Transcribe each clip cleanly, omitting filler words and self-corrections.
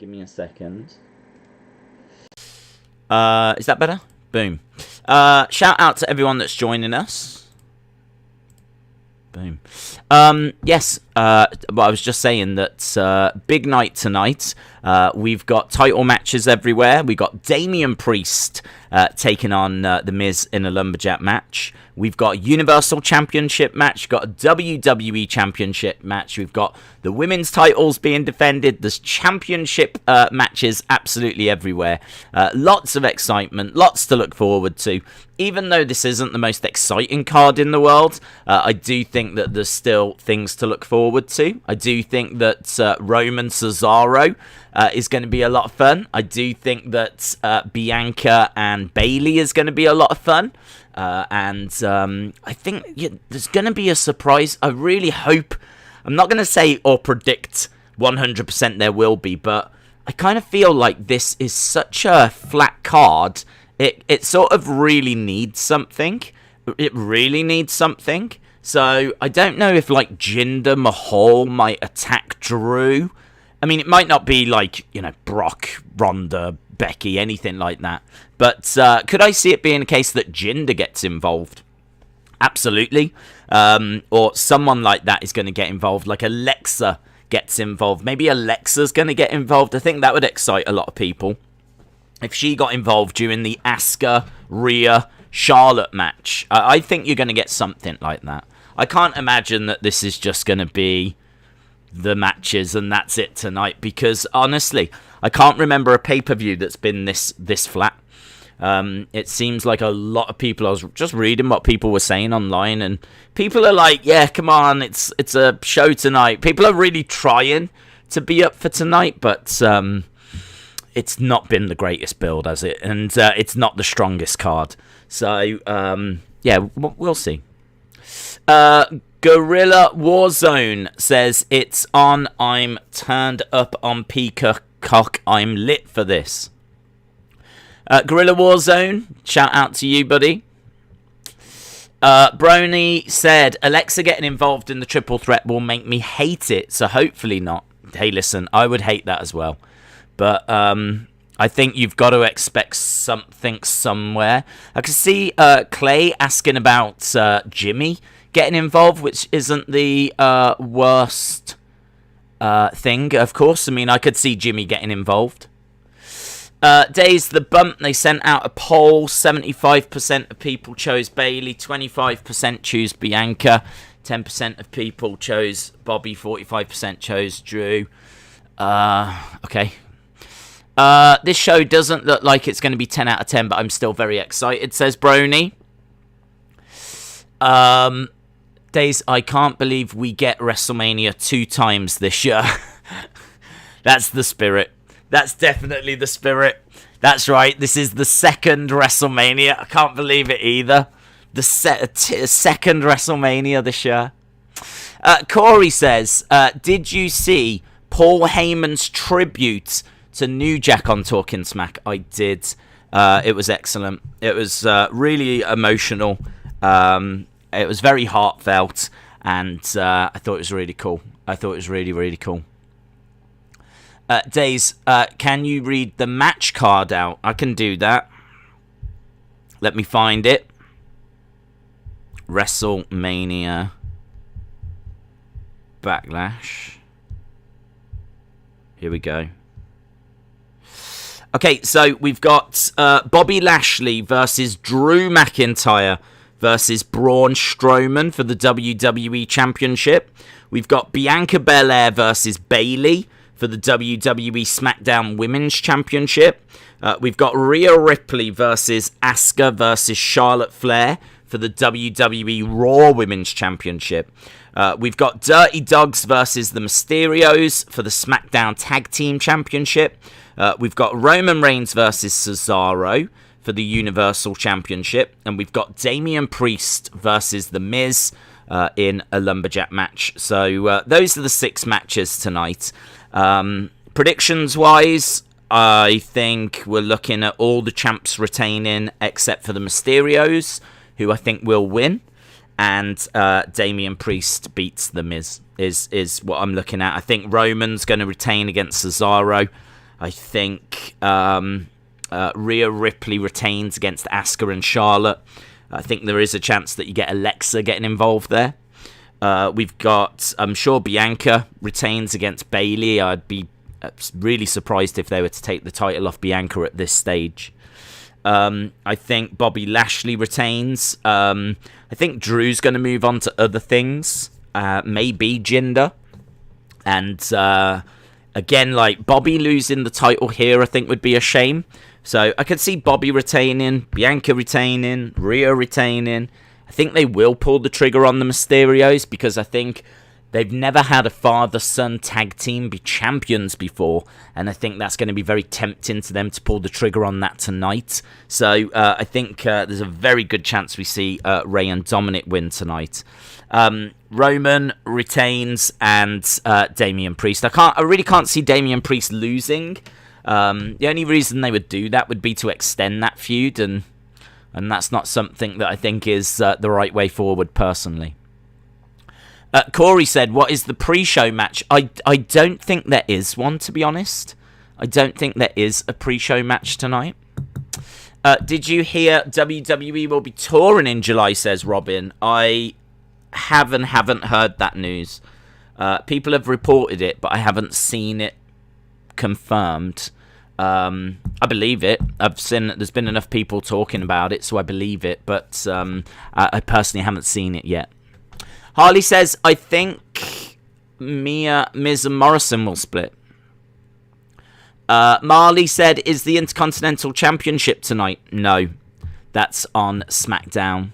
Give me a second. Is that better? Boom. Shout out to everyone that's joining us. Boom. Yes, well, I was just saying that big night tonight. We've got title matches everywhere. We got Damian Priest taking on The Miz in a lumberjack match. We've got a Universal Championship match. We've got a WWE Championship match. We've got the women's titles being defended. There's championship matches absolutely everywhere. Lots of excitement. Lots to look forward to. Even though this isn't the most exciting card in the world, I do think that there's still things to look forward to. I do think that Roman Cesaro is going to be a lot of fun. I do think that Bianca and Bayley is going to be a lot of fun. And I think there's going to be a surprise. I really hope. I'm not going to say or predict 100% there will be, but I kind of feel like this is such a flat card. It sort of really needs something. It really needs something. So I don't know if like Jinder Mahal might attack Drew. I mean, it might not be like, Brock, Ronda, Becky, anything like that. But could I see it being a case that Jinder gets involved? Absolutely. Or someone like that is going to get involved, like Alexa gets involved. Maybe Alexa's going to get involved. I think that would excite a lot of people. If she got involved during the Asuka, Rhea, Charlotte match, I think you're going to get something like that. I can't imagine that this is just going to be the matches and that's it tonight, because honestly, I can't remember a pay-per-view that's been this flat. It seems like a lot of people, I was just reading what people were saying online, and people are like, yeah, come on, it's a show tonight. People are really trying to be up for tonight, but it's not been the greatest build, has it? And it's not the strongest card. So, yeah, we'll see. Gorilla Warzone says, it's on, I'm turned up on Peacock, I'm lit for this. Gorilla Warzone, shout out to you, buddy. Brony said, Alexa getting involved in the triple threat will make me hate it, so hopefully not. Hey, listen, I would hate that as well. But I think you've got to expect something somewhere. I can see Clay asking about Jimmy getting involved, which isn't the worst thing, of course. I mean, I could see Jimmy getting involved. Days the Bump, they sent out a poll. 75% of people chose Bayley, 25% chose Bianca, 10% of people chose Bobby, 45% chose Drew. Okay. This show doesn't look like it's going to be 10 out of 10, but I'm still very excited, says Brony. Days, I can't believe we get WrestleMania 2 times this year. That's the spirit. That's definitely the spirit. That's right. This is the second WrestleMania. I can't believe it either. The second WrestleMania this year. Corey says, did you see Paul Heyman's tribute to New Jack on Talking Smack? I did. It was excellent. It was really emotional. It was very heartfelt, and I thought it was really cool. I thought it was really, really cool. Days, can you read the match card out? I can do that. Let me find it. WrestleMania Backlash. Here we go. Okay, so we've got Bobby Lashley versus Drew McIntyre versus Braun Strowman for the WWE Championship. We've got Bianca Belair versus Bayley for the WWE SmackDown Women's Championship. We've got Rhea Ripley versus Asuka versus Charlotte Flair for the WWE Raw Women's Championship. We've got Dirty Dogs versus the Mysterios for the SmackDown Tag Team Championship. We've got Roman Reigns versus Cesaro for the Universal Championship. And we've got Damian Priest versus The Miz in a lumberjack match. So those are the 6 matches tonight. Predictions-wise, I think we're looking at all the champs retaining except for the Mysterios, who I think will win. And Damian Priest beats The Miz is what I'm looking at. I think Roman's going to retain against Cesaro. I think Rhea Ripley retains against Asuka and Charlotte. I think there is a chance that you get Alexa getting involved there. We've got, I'm sure Bianca retains against Bayley. I'd be really surprised if they were to take the title off Bianca at this stage. I think Bobby Lashley retains. I think Drew's going to move on to other things. Maybe Jinder. And again, like Bobby losing the title here, I think would be a shame. So I could see Bobby retaining, Bianca retaining, Rhea retaining. I think they will pull the trigger on the Mysterios because I think they've never had a father-son tag team be champions before, and I think that's going to be very tempting to them to pull the trigger on that tonight. So I think there's a very good chance we see Rey and Dominic win tonight. Roman retains and Damian Priest. I really can't see Damian Priest losing. The only reason they would do that would be to extend that feud, and that's not something that I think is the right way forward, personally. Corey said, what is the pre-show match? I don't think there is one, to be honest. I don't think there is a pre-show match tonight. Did you hear WWE will be touring in July, says Robin. I haven't heard that news. People have reported it, but I haven't seen it confirmed. I believe it. I've seen there's been enough people talking about it, so I believe it, but I personally haven't seen it yet. Harley says, I think Miz and Morrison will split. Marley said, is the Intercontinental Championship tonight? No, that's on SmackDown.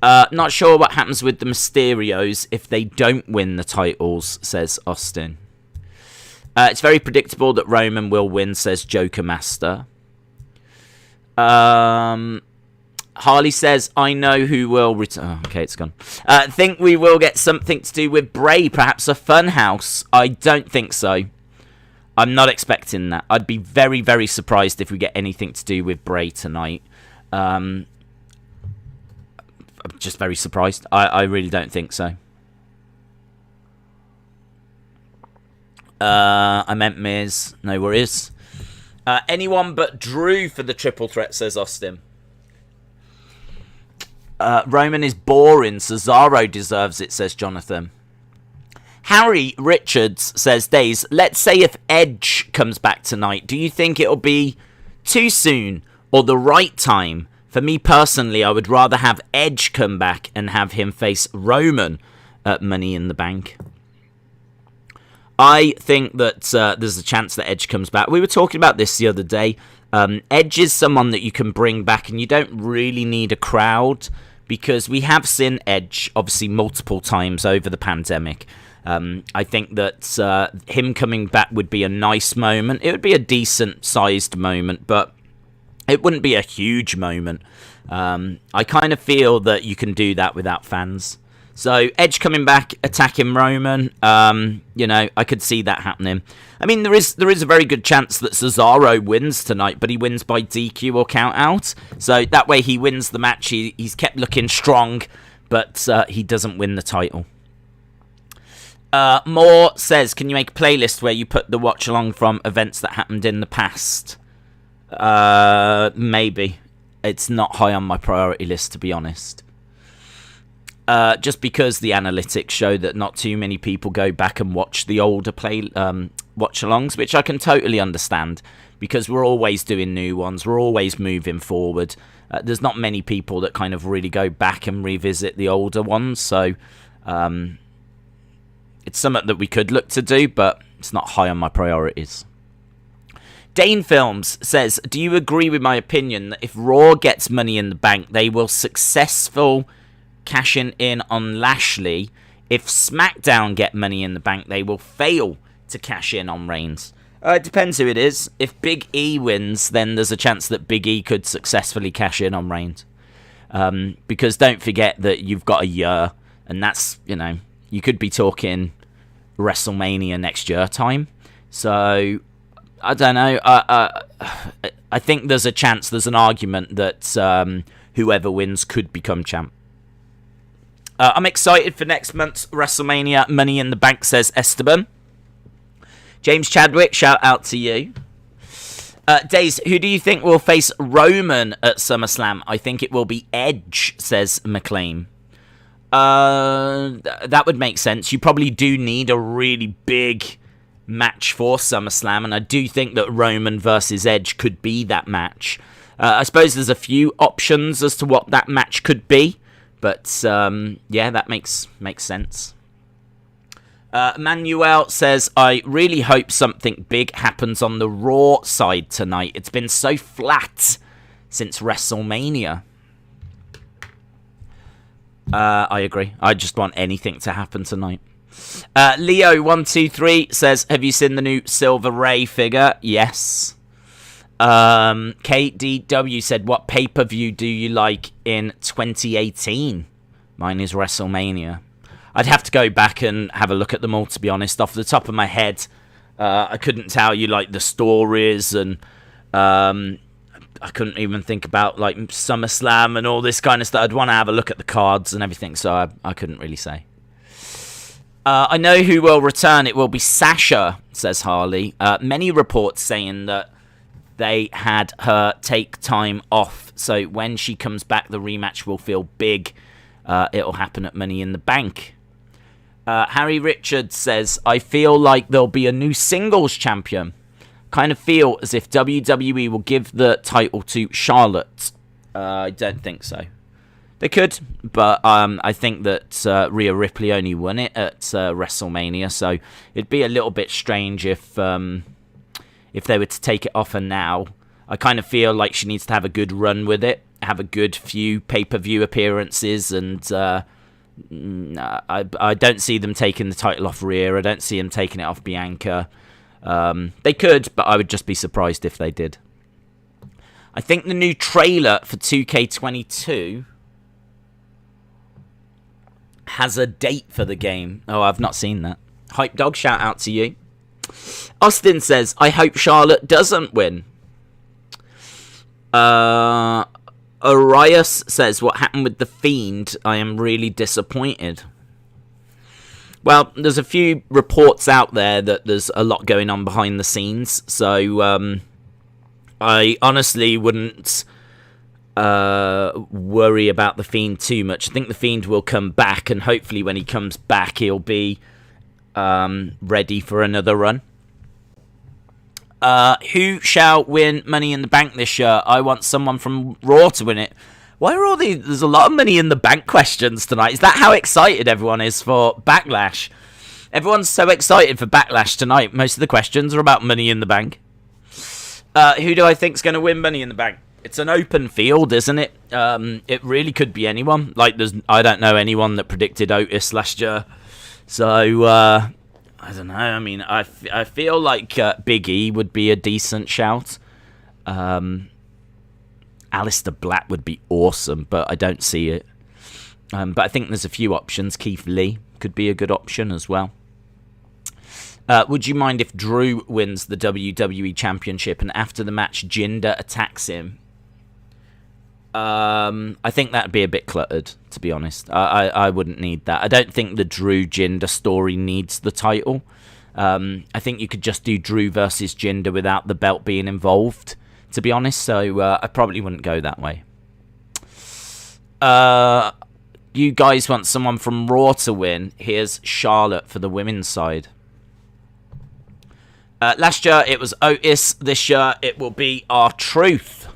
Not sure what happens with the Mysterios if they don't win the titles, says Austin. It's very predictable that Roman will win, says Joker Master. Harley says, I know who will return. Oh, okay, it's gone. Think we will get something to do with Bray, perhaps a funhouse. I don't think so. I'm not expecting that. I'd be very, very surprised if we get anything to do with Bray tonight. I'm just very surprised. I really don't think so. I meant Miz. No worries. Anyone but Drew for the triple threat, says Austin. Roman is boring. Cesaro deserves it, says Jonathan. Harry Richards says, Days, let's say if Edge comes back tonight, do you think it'll be too soon or the right time? For me personally, I would rather have Edge come back and have him face Roman at Money in the Bank. I think that there's a chance that Edge comes back. We were talking about this the other day. Edge is someone that you can bring back and you don't really need a crowd, because we have seen Edge obviously multiple times over the pandemic. I think that him coming back would be a nice moment. It would be a decent sized moment, but it wouldn't be a huge moment. I kind of feel that you can do that without fans. So Edge coming back, attacking Roman, I could see that happening. I mean, there is a very good chance that Cesaro wins tonight, but he wins by DQ or count out. So that way he wins the match. He's kept looking strong, but he doesn't win the title. Moore says, can you make a playlist where you put the watch along from events that happened in the past? Maybe. It's not high on my priority list, to be honest. Just because the analytics show that not too many people go back and watch the older watch-alongs, which I can totally understand, because we're always doing new ones, we're always moving forward. There's not many people that kind of really go back and revisit the older ones, so it's something that we could look to do, but it's not high on my priorities. Dane Films says, do you agree with my opinion that if Raw gets Money in the Bank, they will successful cashing in on Lashley? If SmackDown get Money in the Bank, they will fail to cash in on Reigns. It depends who it is. If Big E wins, then there's a chance that Big E could successfully cash in on Reigns. Because don't forget that you've got a year, and that's, you could be talking WrestleMania next year time. So, I don't know. I think there's a chance, there's an argument that whoever wins could become champ. I'm excited for next month's WrestleMania Money in the Bank, says Esteban. James Chadwick, shout out to you. Days, who do you think will face Roman at SummerSlam? I think it will be Edge, says McLean. That would make sense. You probably do need a really big match for SummerSlam, and I do think that Roman versus Edge could be that match. I suppose there's a few options as to what that match could be, but yeah, that makes sense. Manuel says, I really hope something big happens on the Raw side tonight. It's been so flat since WrestleMania. I agree. I just want anything to happen tonight. Leo123 says, have you seen the new Silver Ray figure? Yes. KDW said, what pay-per-view do you like in 2018? Mine is WrestleMania. I'd have to go back and have a look at them all, to be honest. Off the top of my head, I couldn't tell you, like, the stories, and I couldn't even think about, like, SummerSlam and all this kind of stuff. I'd want to have a look at the cards and everything, so I couldn't really say. I know who will return. It will be Sasha, says Harley. Many reports saying that they had her take time off, so when she comes back, the rematch will feel big. It'll happen at Money in the Bank. Harry Richards says, I feel like there'll be a new singles champion. Kind of feel as if WWE will give the title to Charlotte. I don't think so. They could, but I think that Rhea Ripley only won it at WrestleMania, so it'd be a little bit strange if they were to take it off her now. I kind of feel like she needs to have a good run with it, have a good few pay-per-view appearances, and I don't see them taking the title off Rhea. I don't see them taking it off Bianca. They could, but I would just be surprised if they did. I think the new trailer for 2K22 has a date for the game. Oh, I've not seen that. Hype Dog, shout out to you. Austin says, I hope Charlotte doesn't win. Arias says, what happened with The Fiend? I am really disappointed. Well, there's a few reports out there that there's a lot going on behind the scenes, so I honestly wouldn't worry about The Fiend too much. I think The Fiend will come back, and hopefully when he comes back, he'll be ready for another run. Who shall win Money in the Bank this year? I want someone from Raw to win it. Why are all these... There's a lot of Money in the Bank questions tonight. Is that how excited everyone is for Backlash? Everyone's so excited for Backlash tonight. Most of the questions are about Money in the Bank. Who do I think's going to win Money in the Bank? It's an open field, isn't it? It really could be anyone. Like, I don't know anyone that predicted Otis last year. So, I don't know. I mean, I feel like Big E would be a decent shout. Alistair Black would be awesome, but I don't see it. But I think there's a few options. Keith Lee could be a good option as well. Would you mind if Drew wins the WWE Championship and after the match Jinder attacks him? I think that'd be a bit cluttered, to be honest. I wouldn't need that. I don't think the Drew Jinder story needs the title. I think you could just do Drew versus Jinder without the belt being involved, to be honest. So I probably wouldn't go that way. You guys want someone from Raw to win. Here's Charlotte for the women's side. Last year it was Otis. This year it will be R-Truth.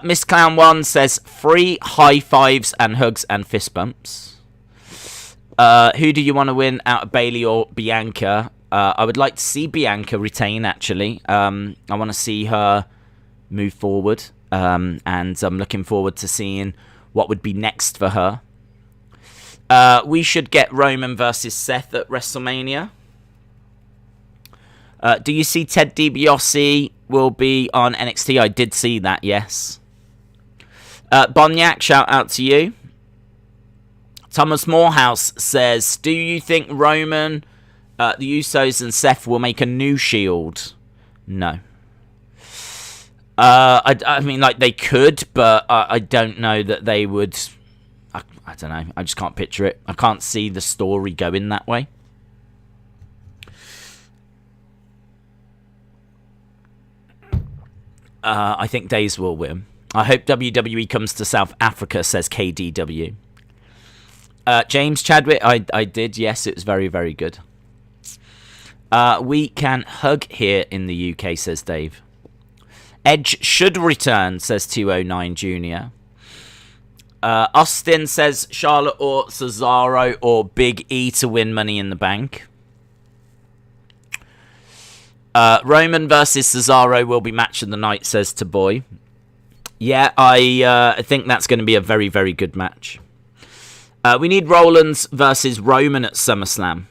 Miss Clown 1 says, free high fives and hugs and fist bumps. Who do you want to win out of Bayley or Bianca? I would like to see Bianca retain, actually. I want to see her move forward. And I'm looking forward to seeing what would be next for her. We should get Roman versus Seth at WrestleMania. Do you see Ted DiBiase will be on NXT? I did see that, yes. Bonyak, shout out to you. Thomas Morehouse says, do you think Roman, the Usos and Seth will make a new Shield? No. I mean, like, they could, but I don't know that they would. I don't know. I just can't picture it. I can't see the story going that way. I think Days will win. I hope WWE comes to South Africa, says KDW. James Chadwick, I did. Yes, it was very, very good. We can hug here in the UK, says Dave. Edge should return, says 209 Jr. Austin says Charlotte or Cesaro or Big E to win Money in the Bank. Roman versus Cesaro will be match of the night, says Taboy. Yeah, I think that's going to be a very, very good match. We need Rollins versus Roman at SummerSlam.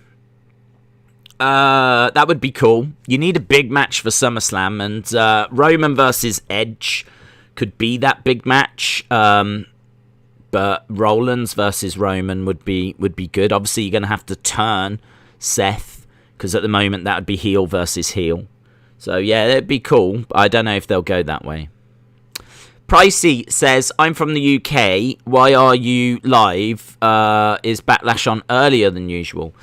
That would be cool. You need a big match for SummerSlam, and Roman versus Edge could be that big match. But Rollins versus Roman would be good. Obviously, you're going to have to turn Seth, because at the moment that would be heel versus heel. So yeah, it'd be cool. But I don't know if they'll go that way. Pricey says, I'm from the UK. Why are you live? Is Backlash on earlier than usual?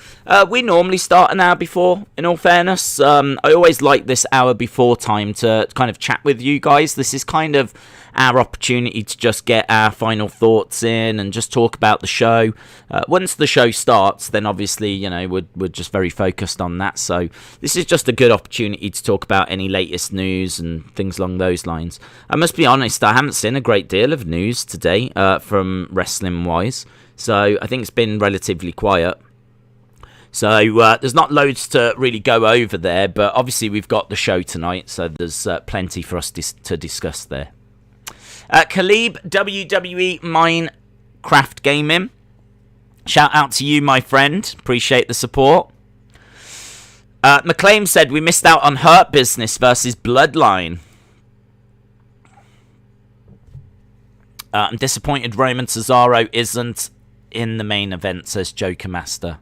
We normally start an hour before, in all fairness. I always like this hour before time to kind of chat with you guys. This is kind of our opportunity to just get our final thoughts in and just talk about the show. Once the show starts, then obviously, you know, we're just very focused on that. So this is just a good opportunity to talk about any latest news and things along those lines. I must be honest, I haven't seen a great deal of news today from wrestling-wise. So I think it's been relatively quiet. So there's not loads to really go over there, but obviously we've got the show tonight, so there's plenty for us to discuss there. Khalib, WWE Minecraft Gaming. Shout out to you, my friend. Appreciate the support. McClaim said, we missed out on Hurt Business versus Bloodline. I'm disappointed Roman Cesaro isn't in the main event, says Joker Master.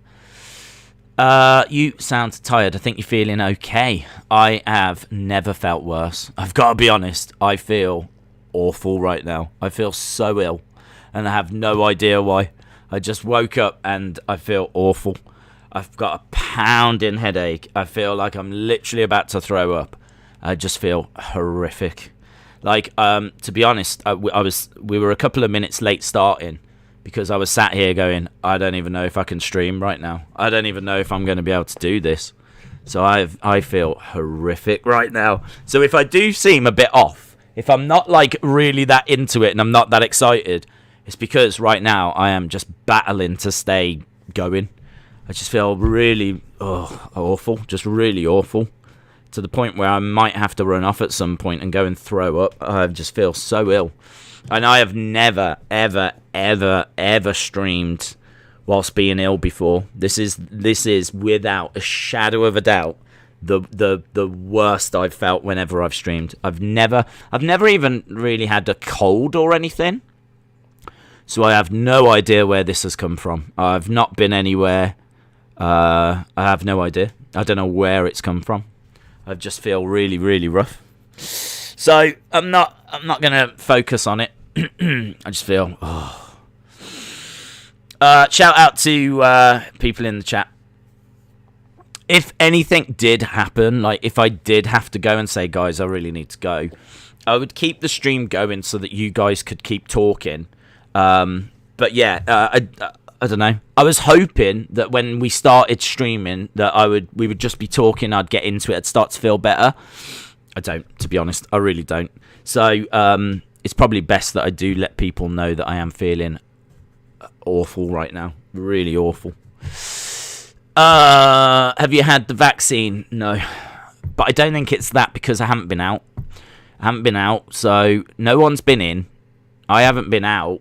You sound tired. I think you're feeling okay. I have never felt worse. I've got to be honest. I feel awful right now. I feel so ill, and I have no idea why. I just woke up and I feel awful. I've got a pounding headache. I feel like I'm literally about to throw up. I just feel horrific. Like, to be honest, we were a couple of minutes late starting because I was sat here going, I don't even know if I can stream right now. I don't even know if I'm going to be able to do this. So I feel horrific right now. So if I do seem a bit off, if I'm not like really that into it and I'm not that excited, it's because right now I am just battling to stay going. I just feel really awful, just really awful, to the point where I might have to run off at some point and go and throw up. I just feel so ill. And I have never, ever, ever, ever streamed whilst being ill before. This is without a shadow of a doubt the worst I've felt whenever I've streamed. I've never even really had a cold or anything. So I have no idea where this has come from. I've not been anywhere. I have no idea. I don't know where it's come from. I just feel really, really rough. So I'm not gonna focus on it. I just feel. Shout out to people in the chat. If anything did happen, like if I did have to go and say, guys, I really need to go, I would keep the stream going so that you guys could keep talking. But yeah, I don't know. I was hoping that when we started streaming that we would just be talking, I'd get into it, I'd start to feel better. I don't, to be honest. I really don't. So it's probably best that I do let people know that I am feeling awful right now. Really awful. Have you had the vaccine? No. But I don't think it's that because I haven't been out. So no one's been in. I haven't been out.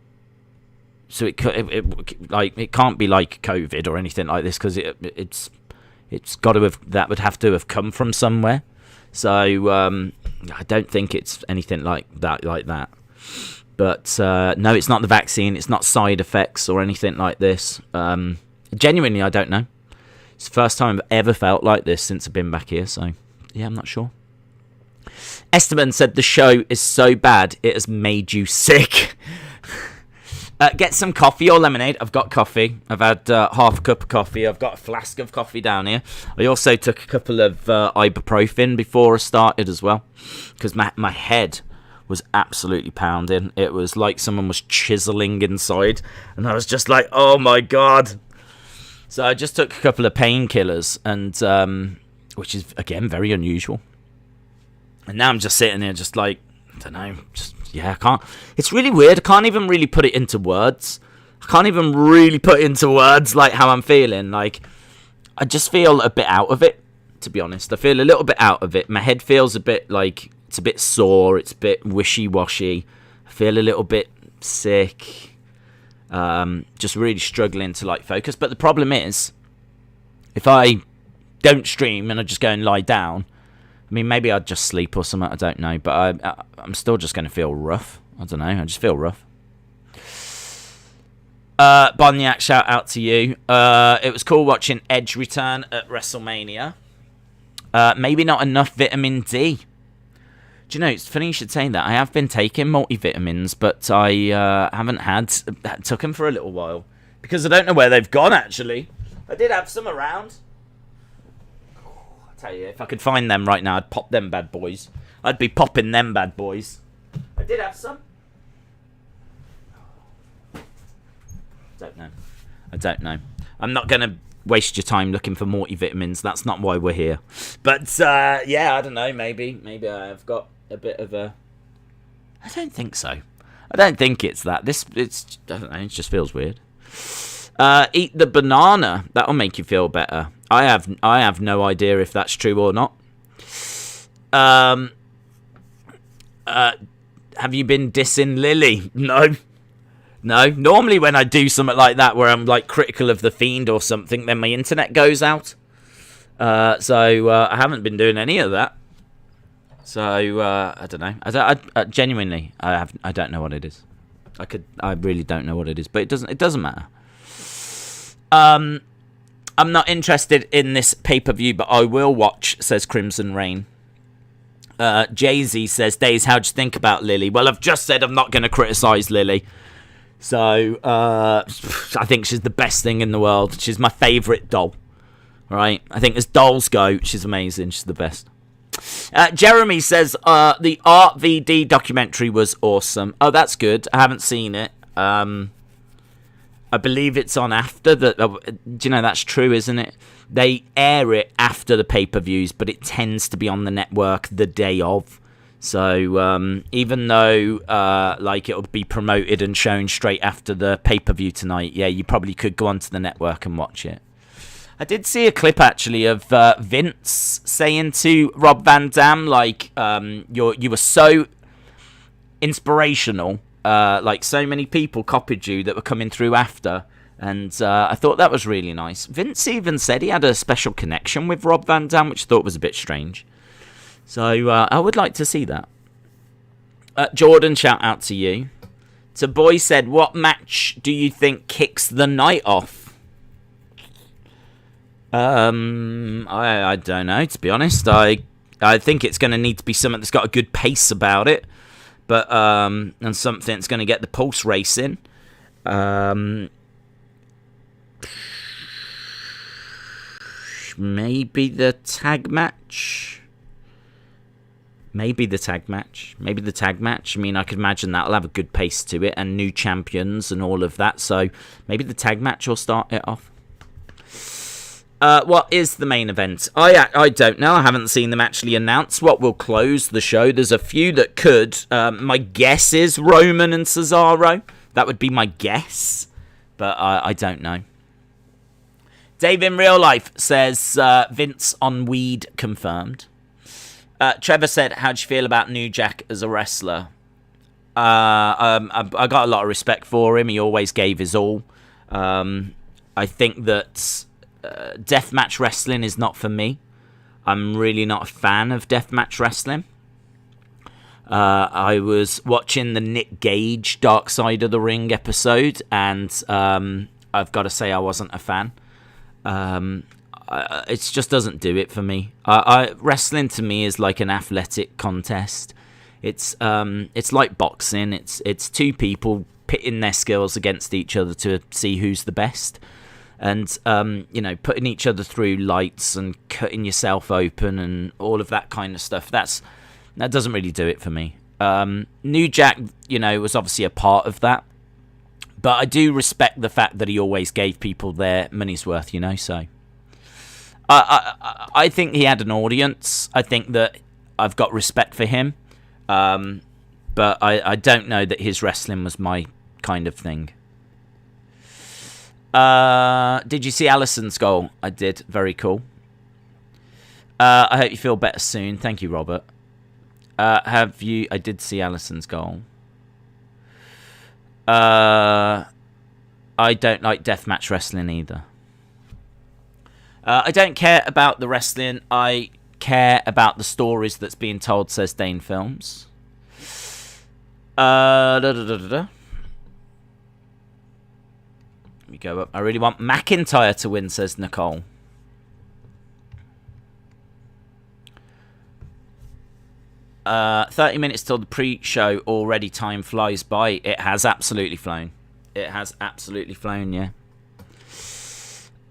So it can't be like COVID or anything like this because it's got to have, that would have to have come from somewhere. So I don't think it's anything like that. But no, it's not the vaccine. It's not side effects or anything like this. Genuinely, I don't know. It's the first time I've ever felt like this since I've been back here. So yeah, I'm not sure. Esteban said the show is so bad it has made you sick. Get some coffee or lemonade. I've got coffee. I've had half a cup of coffee. I've got a flask of coffee down here. I also took a couple of ibuprofen before I started as well, because my head was absolutely pounding. It was like someone was chiseling inside, and I was just like, oh my god. So I just took a couple of painkillers, and which is, again, very unusual. And now I'm just sitting here just like, I don't know, I can't. It's really weird. I can't even really put it into words. Like how I'm feeling. Like, I just feel a bit out of it, to be honest. I feel a little bit out of it. My head feels a bit like it's a bit sore. It's a bit wishy-washy. I feel a little bit sick. Just really struggling to like focus. But the problem is, if I don't stream and I just go and lie down, I mean, maybe I'd just sleep or something, I don't know. But I'm still just going to feel rough. I don't know, I just feel rough. Bonyak, shout out to you. It was cool watching Edge return at WrestleMania. Maybe not enough vitamin D. Do you know, it's funny you should say that. I have been taking multivitamins, but I haven't took them for a little while. Because I don't know where they've gone, actually. I did have some around. Tell you, if I could find them right now, I'd pop them bad boys. I'd be popping them bad boys. I did have some. I don't know. I'm not going to waste your time looking for multivitamins. That's not why we're here. But, yeah, I don't know. Maybe I've got a bit of a... I don't think so. I don't think it's that. I don't know. It just feels weird. Eat the banana. That'll make you feel better. I have no idea if that's true or not. Have you been dissing Lily? No. Normally when I do something like that where I'm like critical of the Fiend or something, then my internet goes out. So I haven't been doing any of that. So I don't know. I genuinely I don't know what it is. I really don't know what it is, but it doesn't matter. I'm not interested in this pay-per-view, but I will watch, says Crimson Rain. Jay-Z says, Days, how'd you think about Lily? Well, I've just said I'm not going to criticise Lily. So, I think she's the best thing in the world. She's my favourite doll. Right? I think as dolls go, she's amazing. She's the best. Jeremy says, the Art VD documentary was awesome. Oh, that's good. I haven't seen it. I believe it's on after the... do you know, that's true, isn't it? They air it after the pay-per-views, but it tends to be on the network the day of. So, even though, like, it'll be promoted and shown straight after the pay-per-view tonight, yeah, you probably could go onto the network and watch it. I did see a clip, actually, of Vince saying to Rob Van Dam, like, you were so inspirational... like so many people copied you that were coming through after, and I thought that was really nice. Vince even said he had a special connection with Rob Van Dam, which I thought was a bit strange. So I would like to see that. Jordan, shout out to you. So Boy said, what match do you think kicks the night off? I don't know, to be honest. I think it's going to need to be something that's got a good pace about it. But and something that's going to get the pulse racing. Maybe the tag match. Maybe the tag match. I mean, I could imagine that'll have a good pace to it and new champions and all of that. So maybe the tag match will start it off. What is the main event? I don't know. I haven't seen them actually announce what will close the show. There's a few that could. My guess is Roman and Cesaro. That would be my guess. But I don't know. Dave in real life says Vince on weed confirmed. Trevor said, how'd you feel about New Jack as a wrestler? I got a lot of respect for him. He always gave his all. I think that deathmatch wrestling is not for me. I'm really not a fan of deathmatch wrestling. I was watching the Nick Gage Dark Side of the Ring episode, and I've got to say I wasn't a fan. It just doesn't do it for me. Wrestling to me is like an athletic contest. It's like boxing. It's two people pitting their skills against each other to see who's the best. And, putting each other through lights and cutting yourself open and all of that kind of stuff, that doesn't really do it for me. New Jack, was obviously a part of that. But I do respect the fact that he always gave people their money's worth, so... I think he had an audience. I think that I've got respect for him. But I don't know that his wrestling was my kind of thing. Did you see Allison's goal? I did. Very cool. I hope you feel better soon. Thank you, Robert. Have you... I did see Allison's goal. I don't like deathmatch wrestling either. I don't care about the wrestling. I care about the stories that's being told, says Dane Films. Let me go up. I really want McIntyre to win, says Nicole. Uh, 30 minutes till the pre-show already. Time flies by. It has absolutely flown. It has absolutely flown, yeah.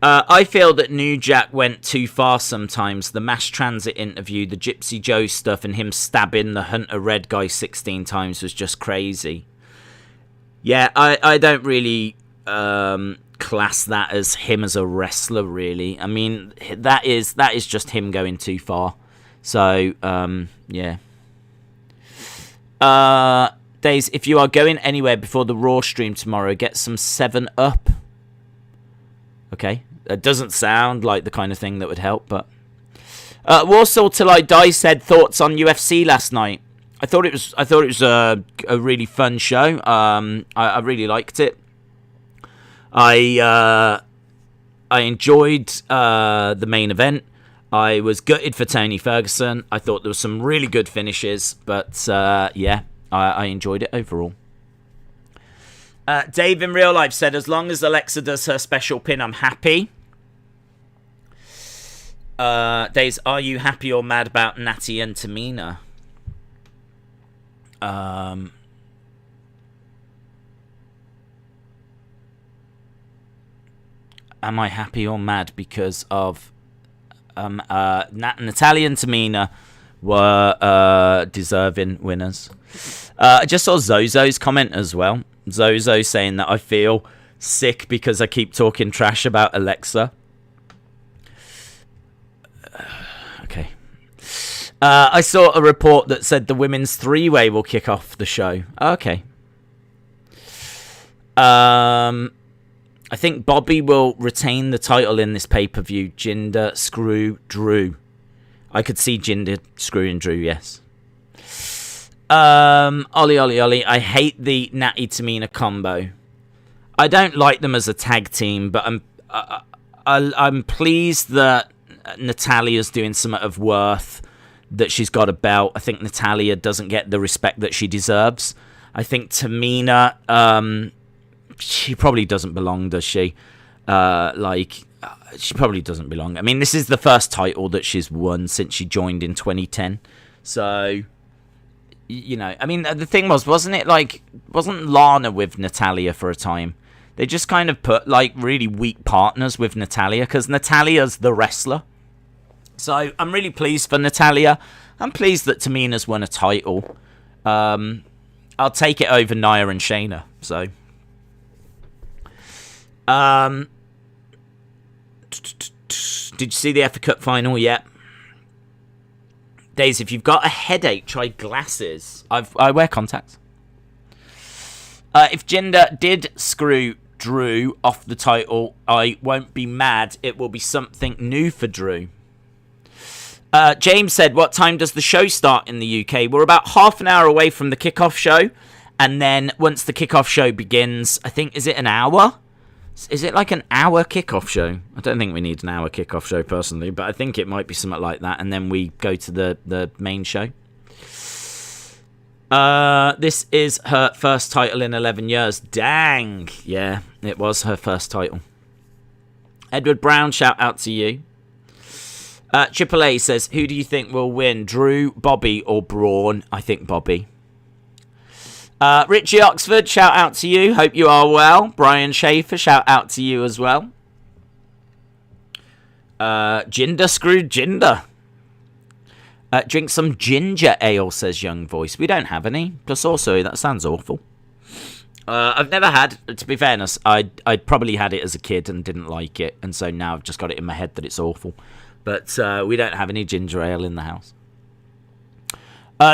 I feel that New Jack went too far sometimes. The mass transit interview, the Gypsy Joe stuff, and him stabbing the Hunter Red guy 16 times was just crazy. Yeah, I don't really class that as him as a wrestler, really. I mean, that is just him going too far. So, yeah. Days, if you are going anywhere before the Raw stream tomorrow, get some 7-Up. Okay. That doesn't sound like the kind of thing that would help, but... Warsaw Till I Die said thoughts on UFC last night. I thought it was a really fun show. I really liked it. I enjoyed the main event. I was gutted for Tony Ferguson. I thought there were some really good finishes, but yeah, I enjoyed it overall. Dave in real life said, as long as Alexa does her special pin, I'm happy. Days, are you happy or mad about Natty and Tamina? Am I happy or mad because of Natalya and Tamina were deserving winners. I just saw Zozo's comment as well. Zozo saying that I feel sick because I keep talking trash about Alexa. Okay. I saw a report that said the women's three-way will kick off the show. Okay. I think Bobby will retain the title in this pay-per-view. Jinder, screw Drew. I could see Jinder screwing Drew, yes. Ollie. I hate the Natty Tamina combo. I don't like them as a tag team, but I'm pleased that Natalya's doing something of worth, that she's got a belt. I think Natalya doesn't get the respect that she deserves. I think Tamina, she probably doesn't belong, does she? She probably doesn't belong. I mean, this is the first title that she's won since she joined in 2010. So, I mean, the thing wasn't Lana with Natalya for a time? They just kind of put, really weak partners with Natalya, because Natalya's the wrestler. So, I'm really pleased for Natalya. I'm pleased that Tamina's won a title. I'll take it over Nia and Shayna, so... Did you see the FA Cup final yet? Days, if you've got a headache, try glasses. I wear contacts. If Jinder did screw Drew off the title, I won't be mad. It will be something new for Drew. James said, what time does the show start in the UK? We're about half an hour away from the kickoff show. And then once the kickoff show begins, I think, is it an hour? Is it like an hour kickoff show? I don't think we need an hour kickoff show personally, but I think it might be something like that. And then we go to the main show. This is her first title in 11 years. Dang. Yeah, it was her first title. Edward Brown, shout out to you. Triple A says, who do you think will win, Drew, Bobby, or Braun? I think Bobby. Richie Oxford, shout out to you. Hope you are well. Brian Schaefer, shout out to you as well. Jinder screwed Jinder. Drink some ginger ale, says Young Voice. We don't have any. Plus also, that sounds awful. I've never had, to be fairness, I probably had it as a kid and didn't like it. And so now I've just got it in my head that it's awful. But we don't have any ginger ale in the house.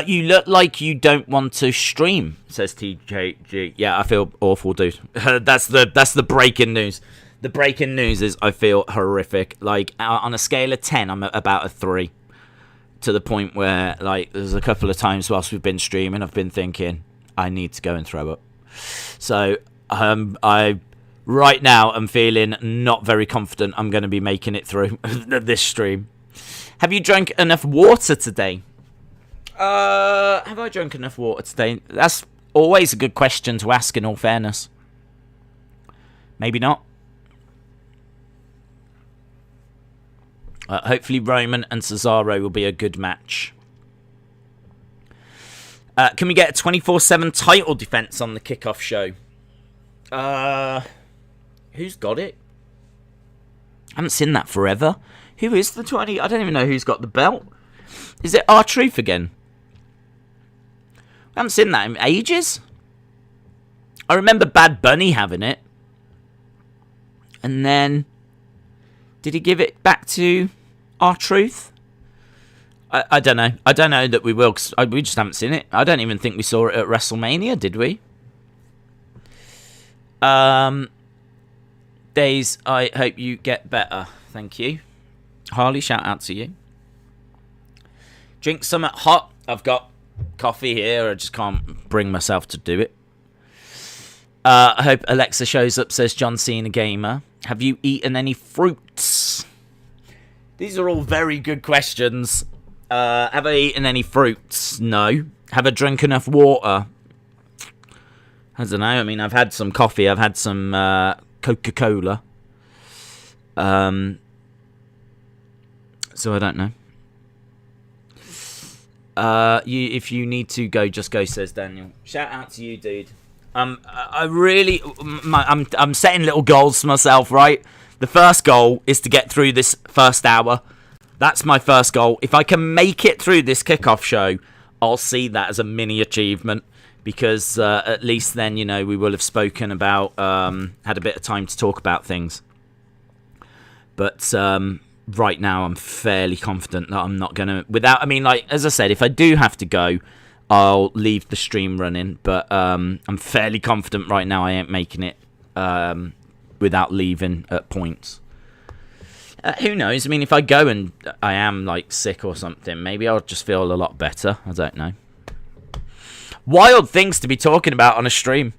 You look like you don't want to stream, says TJG. Yeah, I feel awful, dude. That's the breaking news. The breaking news is I feel horrific. Like, on a scale of 10, I'm at about a 3. To the point where, like, there's a couple of times whilst we've been streaming, I've been thinking, I need to go and throw up. So, I right now am feeling not very confident I'm going to be making it through this stream. Have you drunk enough water today? Have I drunk enough water today? That's always a good question to ask, in all fairness. Maybe not. Hopefully Roman and Cesaro will be a good match. Can we get a 24/7 title defense on the kickoff show? Who's got it? I haven't seen that forever. Who is the 20? I don't even know who's got the belt. Is it R-Truth again? I haven't seen that in ages. I remember Bad Bunny having it. And then, did he give it back to R-Truth? I don't know. I don't know that we will, because we just haven't seen it. I don't even think we saw it at WrestleMania, did we? Days, I hope you get better. Thank you. Harley, shout out to you. Drink something hot. I've got coffee here. I just can't bring myself to do it. I hope Alexa shows up, says John Cena Gamer. Have you eaten any fruits? These are all very good questions. Have I eaten any fruits? No. Have I drunk enough water? I don't know. I mean, I've had some coffee. I've had some Coca-Cola. So I don't know. If you need to go, just go, says Daniel. Shout out to you, dude. I'm setting little goals for myself, right? The first goal is to get through this first hour. That's my first goal. If I can make it through this kickoff show, I'll see that as a mini achievement. Because at least then, you know, we will have spoken about, had a bit of time to talk about things. But right now, I'm fairly confident that I'm not going to... as I said, if I do have to go, I'll leave the stream running. But I'm fairly confident right now I ain't making it without leaving at points. Who knows? I mean, if I go and I am, like, sick or something, maybe I'll just feel a lot better. I don't know. Wild things to be talking about on a stream.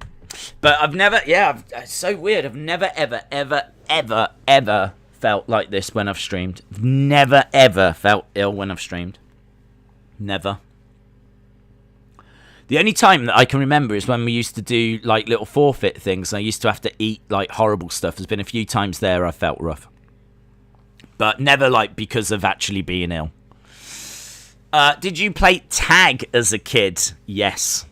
But I've never... Yeah, it's so weird. I've never, ever, ever, ever, ever felt like this when I've streamed. I've never, ever felt ill when I've streamed. Never. The only time that I can remember is when we used to do, like, little forfeit things. And I used to have to eat, like, horrible stuff. There's been a few times there I felt rough. But never, like, because of actually being ill. Did you play tag as a kid? Yes.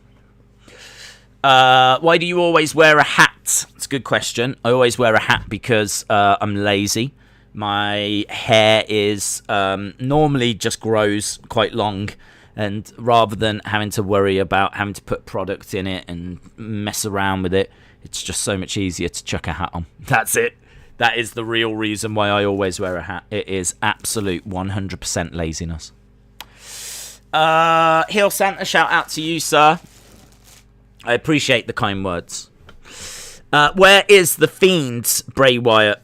Why do you always wear a hat? It's a good question. I always wear a hat because I'm lazy. My hair is normally just grows quite long. And rather than having to worry about having to put product in it and mess around with it, it's just so much easier to chuck a hat on. That's it. That is the real reason why I always wear a hat. It is absolute 100% laziness. Heel Santa, shout out to you, sir. I appreciate the kind words. Where is the Fiend, Bray Wyatt?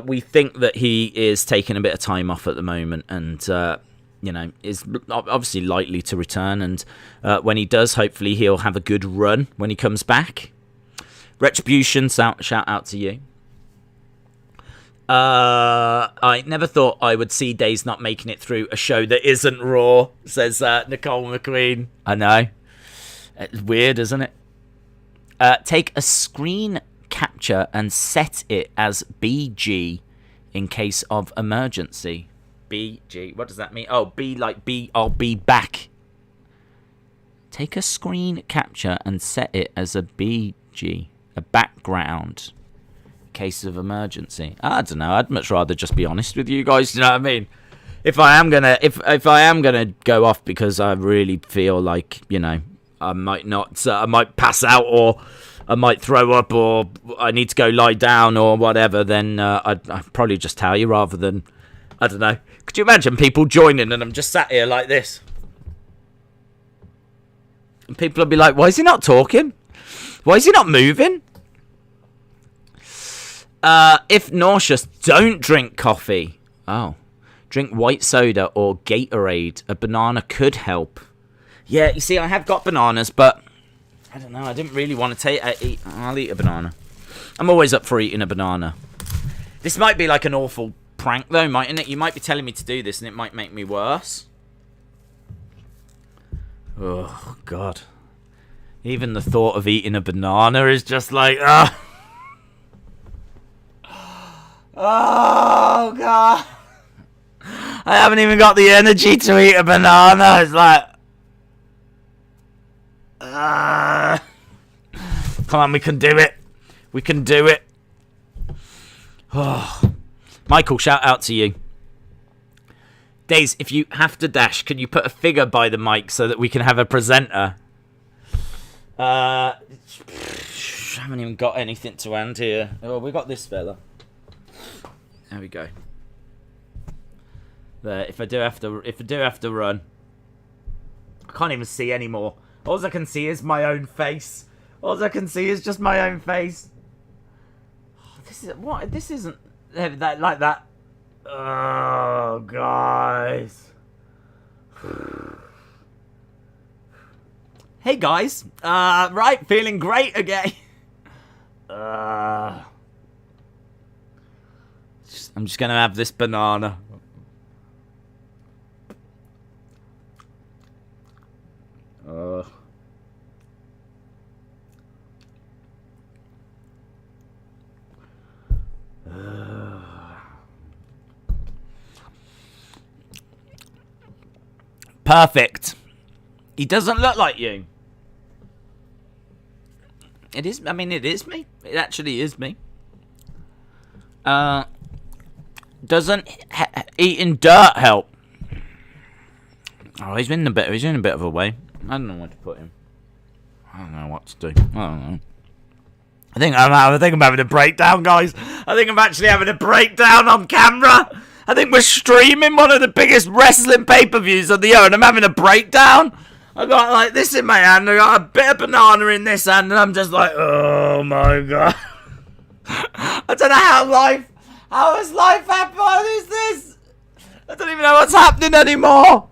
We think that he is taking a bit of time off at the moment and, is obviously likely to return. And when he does, hopefully he'll have a good run when he comes back. Retribution, shout out to you. I never thought I would see Days not making it through a show that isn't Raw, says Nicole McQueen. I know. It's weird, isn't it? Take a screen capture and set it as BG in case of emergency. BG. What does that mean? Oh, B like B. I'll be back. Take a screen capture and set it as a BG, a background, in case of emergency. I don't know. I'd much rather just be honest with you guys. You know what I mean? If I am gonna go off because I really feel like, you know, I might pass out, or I might throw up, or I need to go lie down or whatever, then I'd probably just tell you rather than, I don't know. Could you imagine people joining and I'm just sat here like this? And people will be like, why is he not talking? Why is he not moving? If nauseous, don't drink coffee. Oh. Drink white soda or Gatorade. A banana could help. Yeah, you see, I have got bananas, but I don't know. I didn't really want to I'll eat a banana. I'm always up for eating a banana. This might be like an awful prank, though, mightn't it? You might be telling me to do this, and it might make me worse. Oh, God. Even the thought of eating a banana is just like, oh, God. I haven't even got the energy to eat a banana. It's like, come on, we can do it. We can do it. Oh. Michael, shout out to you. Days, if you have to dash, can you put a figure by the mic so that we can have a presenter? Haven't even got anything to hand here. Oh, we got this fella. There we go. There. If I do have to run, I can't even see anymore. All I can see is my own face. All I can see is just my own face. This is what? This isn't that like that. Oh, guys. Hey, guys. Right, feeling great again. I'm just gonna have this banana. Perfect. He doesn't look like you. It is. I mean, it is me. It actually is me. Doesn't eating dirt help? Oh, he's in a bit of a way. I don't know where to put him. I don't know what to do. I don't know. I think I'm having a breakdown, guys. I think I'm actually having a breakdown on camera. I think we're streaming one of the biggest wrestling pay-per-views of the year, and I'm having a breakdown. I got like this in my hand. I got a bit of banana in this hand, and I'm just like, oh my God. I don't know how has life happened? What is this? I don't even know what's happening anymore.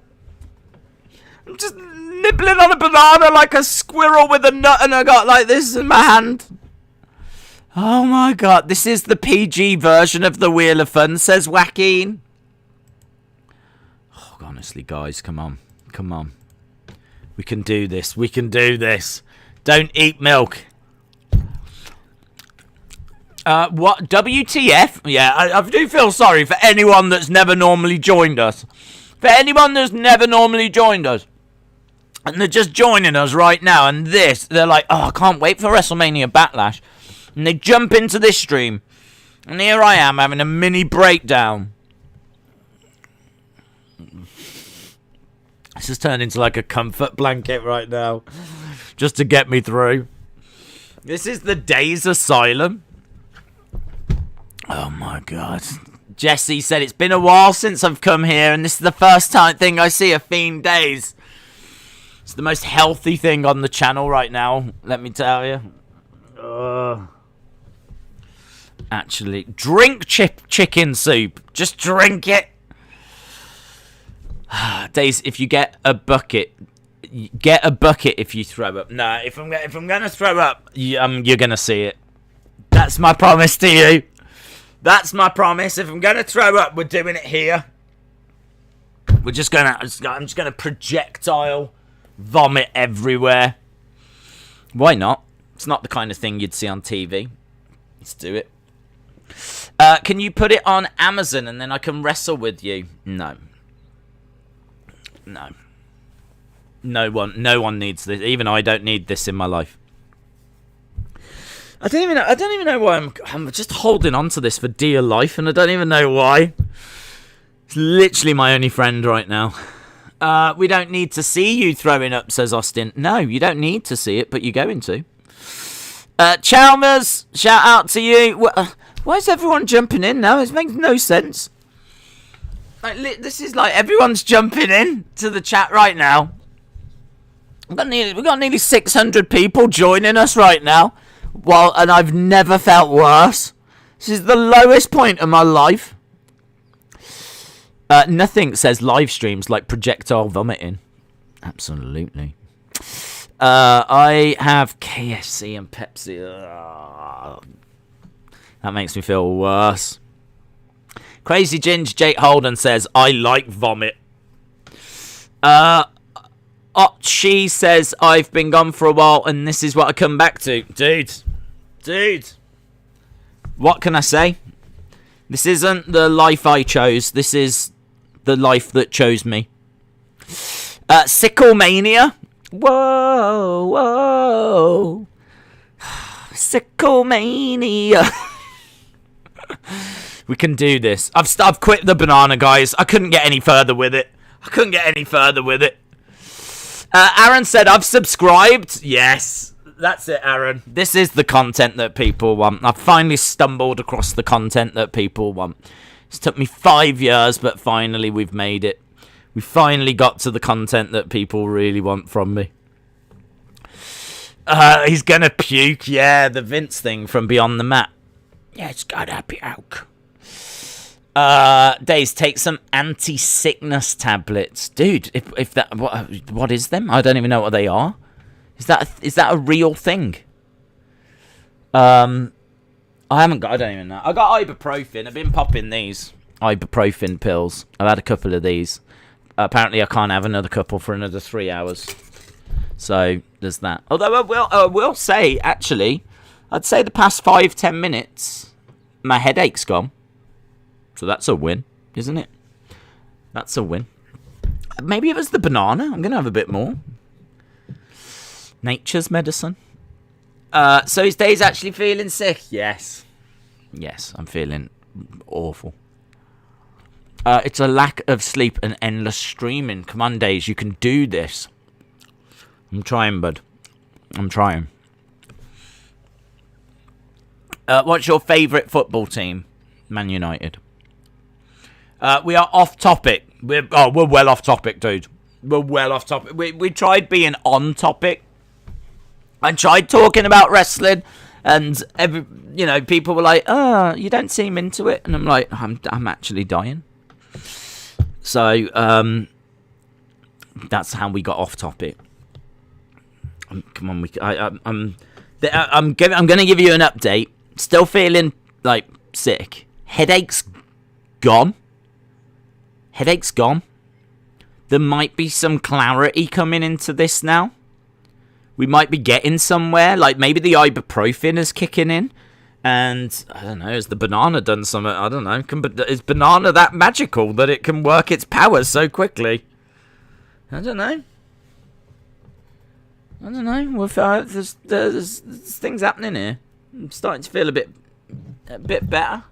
I'm just nibbling on a banana like a squirrel with a nut, and I got like this in my hand. Oh my God, this is the PG version of the Wheel of Fun, says Joaquin. Oh, honestly, guys, come on. Come on. We can do this. We can do this. Don't eat milk. What? WTF? Yeah, I do feel sorry for anyone that's never normally joined us. For anyone that's never normally joined us. And they're just joining us right now. And they're like, oh, I can't wait for WrestleMania Backlash. And they jump into this stream. And here I am having a mini breakdown. This has turned into like a comfort blanket right now. Just to get me through. This is the Days Asylum. Oh my God. Jesse said it's been a while since I've come here. And this is the first thing I see of Fiend Days. It's the most healthy thing on the channel right now. Let me tell you. Actually, drink chicken soup. Just drink it. Days, if you get a bucket if you throw up. Nah, if I'm gonna throw up, you're gonna see it. That's my promise to you. That's my promise. If I'm gonna throw up, we're doing it here. I'm just gonna projectile vomit everywhere. Why not? It's not the kind of thing you'd see on TV. Let's do it. Can you put it on Amazon and then I can wrestle with you? No. No one needs this. Even I don't need this in my life. I don't even know why I'm just holding on to this for dear life, and I don't even know why. It's literally my only friend right now. We don't need to see you throwing up, says Austin. No, you don't need to see it, but you're going to. Chalmers, shout out to you. Why is everyone jumping in now? It makes no sense. Like, this is like everyone's jumping in to the chat right now. We've got nearly 600 people joining us right now. And I've never felt worse. This is the lowest point of my life. Nothing says live streams like projectile vomiting. Absolutely. I have KFC and Pepsi. That makes me feel worse. Crazy Ginge Jake Holden says, I like vomit. She says, I've been gone for a while and this is what I come back to. Dude. What can I say? This isn't the life I chose. This is the life that chose me. Sicklemania. Whoa. Sicklemania. We can do this. I've quit the banana, guys. I couldn't get any further with it. Aaron said, I've subscribed. Yes, that's it, Aaron. This is the content that people want. I've finally stumbled across the content that people want. It's took me 5 years, but finally we've made it. We finally got to the content that people really want from me. He's gonna puke. Yeah, the Vince thing from Beyond the Mat. Yeah, it's gotta puke. Days, take some anti-sickness tablets, dude. If that, what is them? I don't even know what they are. Is that a real thing? I don't even know. I got ibuprofen. I've been popping these ibuprofen pills. I've had a couple of these. Apparently, I can't have another couple for another 3 hours. So there's that. Although I will say, actually, I'd say the past 5-10 minutes, my headache's gone. So that's a win, isn't it? That's a win. Maybe it was the banana. I'm going to have a bit more. Nature's medicine. So is Dave's actually feeling sick? Yes. Yes, I'm feeling awful. It's a lack of sleep and endless streaming. Come on, Days, you can do this. I'm trying, bud. I'm trying. What's your favourite football team? Man United. We are off topic. We're well off topic, dude. We're well off topic. We tried being on topic. I tried talking about wrestling, and people were like, "Oh, you don't seem into it," and I'm like, "I'm actually dying." So that's how we got off topic. Come on, I'm going to give you an update. Still feeling like sick. Headache's gone. There might be some clarity coming into this now. We might be getting somewhere. Like maybe the ibuprofen is kicking in. And I don't know, has the banana done something? I don't know. Is banana that magical that it can work its powers so quickly? I don't know. There's things happening here. I'm starting to feel a bit better.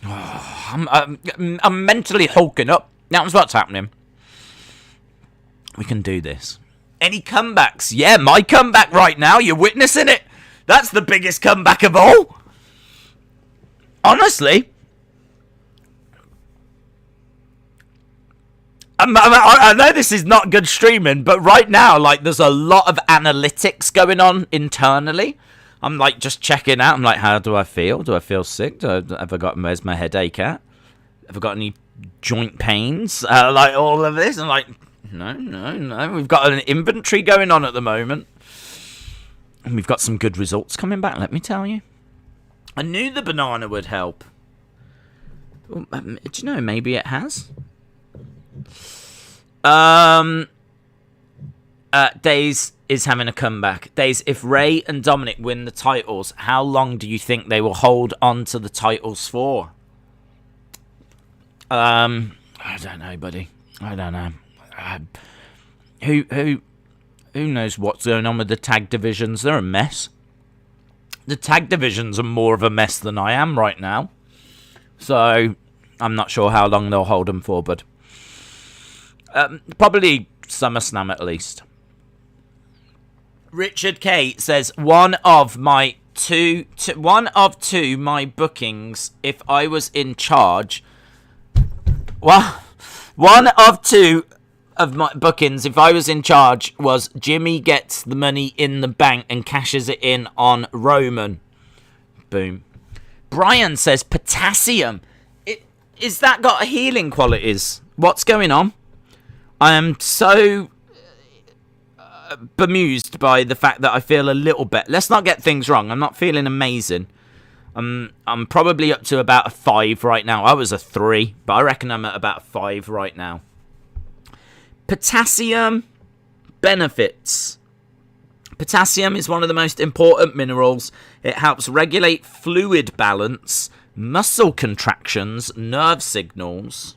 Oh, I'm mentally hulking up. That's what's happening. We can do this. Any comebacks? Yeah, my comeback right now. You're witnessing it. That's the biggest comeback of all. Honestly. I know this is not good streaming, but right now, like, there's a lot of analytics going on internally. I'm, like, just checking out. I'm like, how do I feel? Do I feel sick? Where's my headache at? Have I got any joint pains? Like, all of this? I'm like, no. We've got an inventory going on at the moment. And we've got some good results coming back, let me tell you. I knew the banana would help. Do you know, maybe it has? Days, is having a comeback. Days, if Ray and Dominic win the titles, how long do you think they will hold on to the titles for? I don't know, buddy. I don't know. Who knows what's going on with the tag divisions? They're a mess. The tag divisions are more of a mess than I am right now. So, I'm not sure how long they'll hold them for, but probably SummerSlam at least. Richard K says, one of two my bookings if I was in charge. Well, one of two of my bookings if I was in charge was Jimmy gets the money in the bank and cashes it in on Roman. Boom. Brian says potassium. Is that got healing qualities? What's going on? I am so bemused by the fact that I feel a little bit. Let's not get things wrong. I'm not feeling amazing. I'm probably up to about a 5 right now. I was a 3, but I reckon I'm at about a 5 right now. Potassium benefits. Potassium is one of the most important minerals. It helps regulate fluid balance, muscle contractions, nerve signals.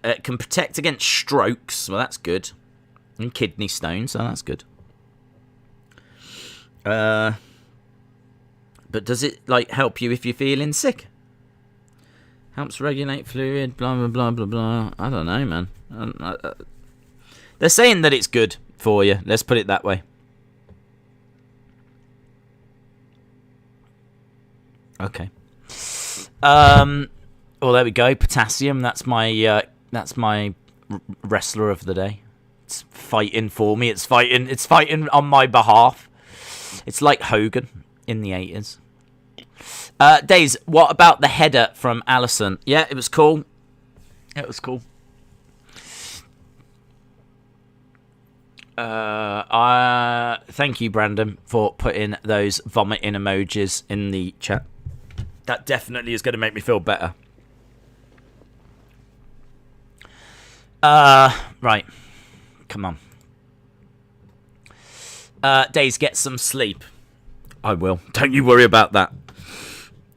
It can protect against strokes. Well, that's good. And kidney stones. Oh, that's good. But does it help you if you're feeling sick? Helps regulate fluid, blah, blah, blah, blah, blah. I don't know, man. They're saying that it's good for you. Let's put it that way. Okay. Well, there we go. Potassium. That's my wrestler of the day. It's fighting for me. It's fighting on my behalf. It's like Hogan in the 80s. Days, what about the header from Allison? Yeah, it was cool. It was cool. Thank you, Brandon, for putting those vomiting emojis in the chat. That definitely is going to make me feel better. Right. Come on. Days, get some sleep. I will. Don't you worry about that.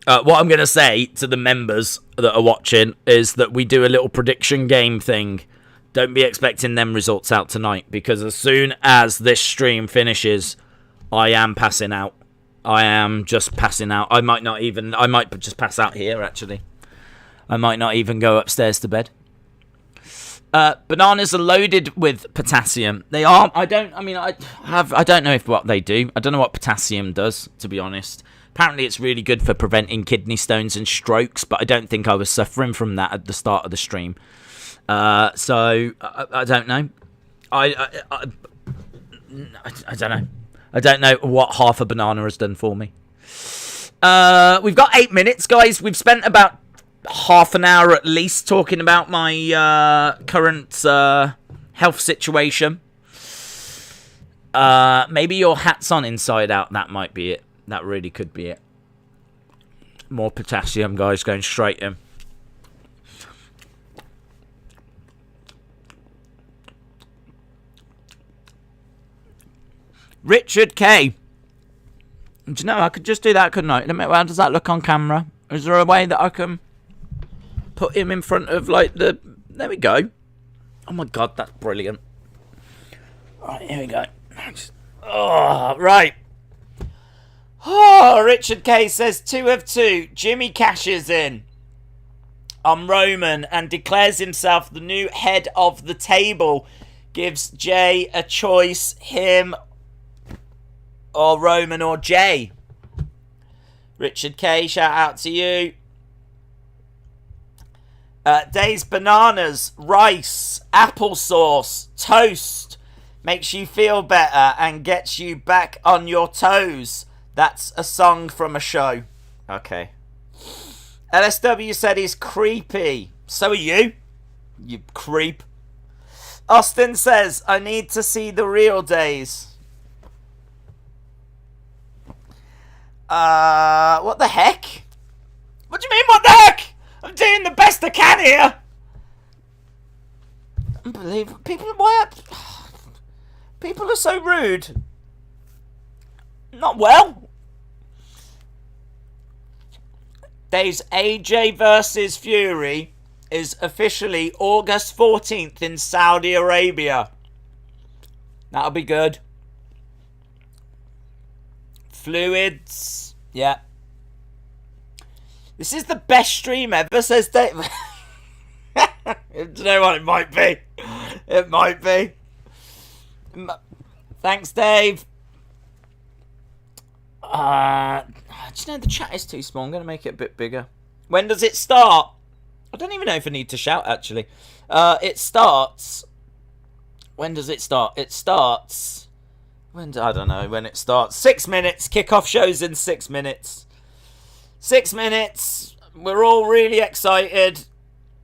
What I'm going to say to the members that are watching is that we do a little prediction game thing. Don't be expecting them results out tonight, because as soon as this stream finishes, I am passing out. I am just passing out. I might just pass out here, actually. I might not even go upstairs to bed. Bananas are loaded with potassium. They are. I don't know what they do. I don't know what potassium does, to be honest. Apparently, it's really good for preventing kidney stones and strokes, but I don't think I was suffering from that at the start of the stream. So I don't know. I don't know. I don't know what half a banana has done for me. We've got 8 minutes, guys. We've spent about half an hour at least talking about my current health situation. Maybe your hat's on inside out. That might be it. That really could be it. More potassium, guys, going straight in. Richard K. Do you know, I could just do that, couldn't I? How does that look on camera? Is there a way that I can put him in front of, the... There we go. Oh, my God, that's brilliant. Right, here we go. Oh, right. Oh, Richard K says 2 of 2. Jimmy cashes in on Roman and declares himself the new head of the table. Gives Jay a choice, him or Roman or Jay. Richard K, shout out to you. Days bananas, rice, applesauce, toast. Makes you feel better and gets you back on your toes. That's a song from a show. Okay. LSW said he's creepy. So are you. You creep. Austin says, I need to see the real Days. What the heck? What do you mean, what the heck? I'm doing the best I can here. Unbelievable. People, why? People are so rude. Not well. There's AJ versus Fury is officially August 14th in Saudi Arabia. That'll be good. Fluids. Yeah. This is the best stream ever, says Dave. Do you know what? It might be. It might be. Thanks, Dave. Do you know the chat is too small? I'm going to make it a bit bigger. When does it start? I don't even know if I need to shout, actually. It starts... When does it start? It starts... I don't know when it starts. 6 minutes. Kickoff show's in 6 minutes. 6 minutes. We're all really excited.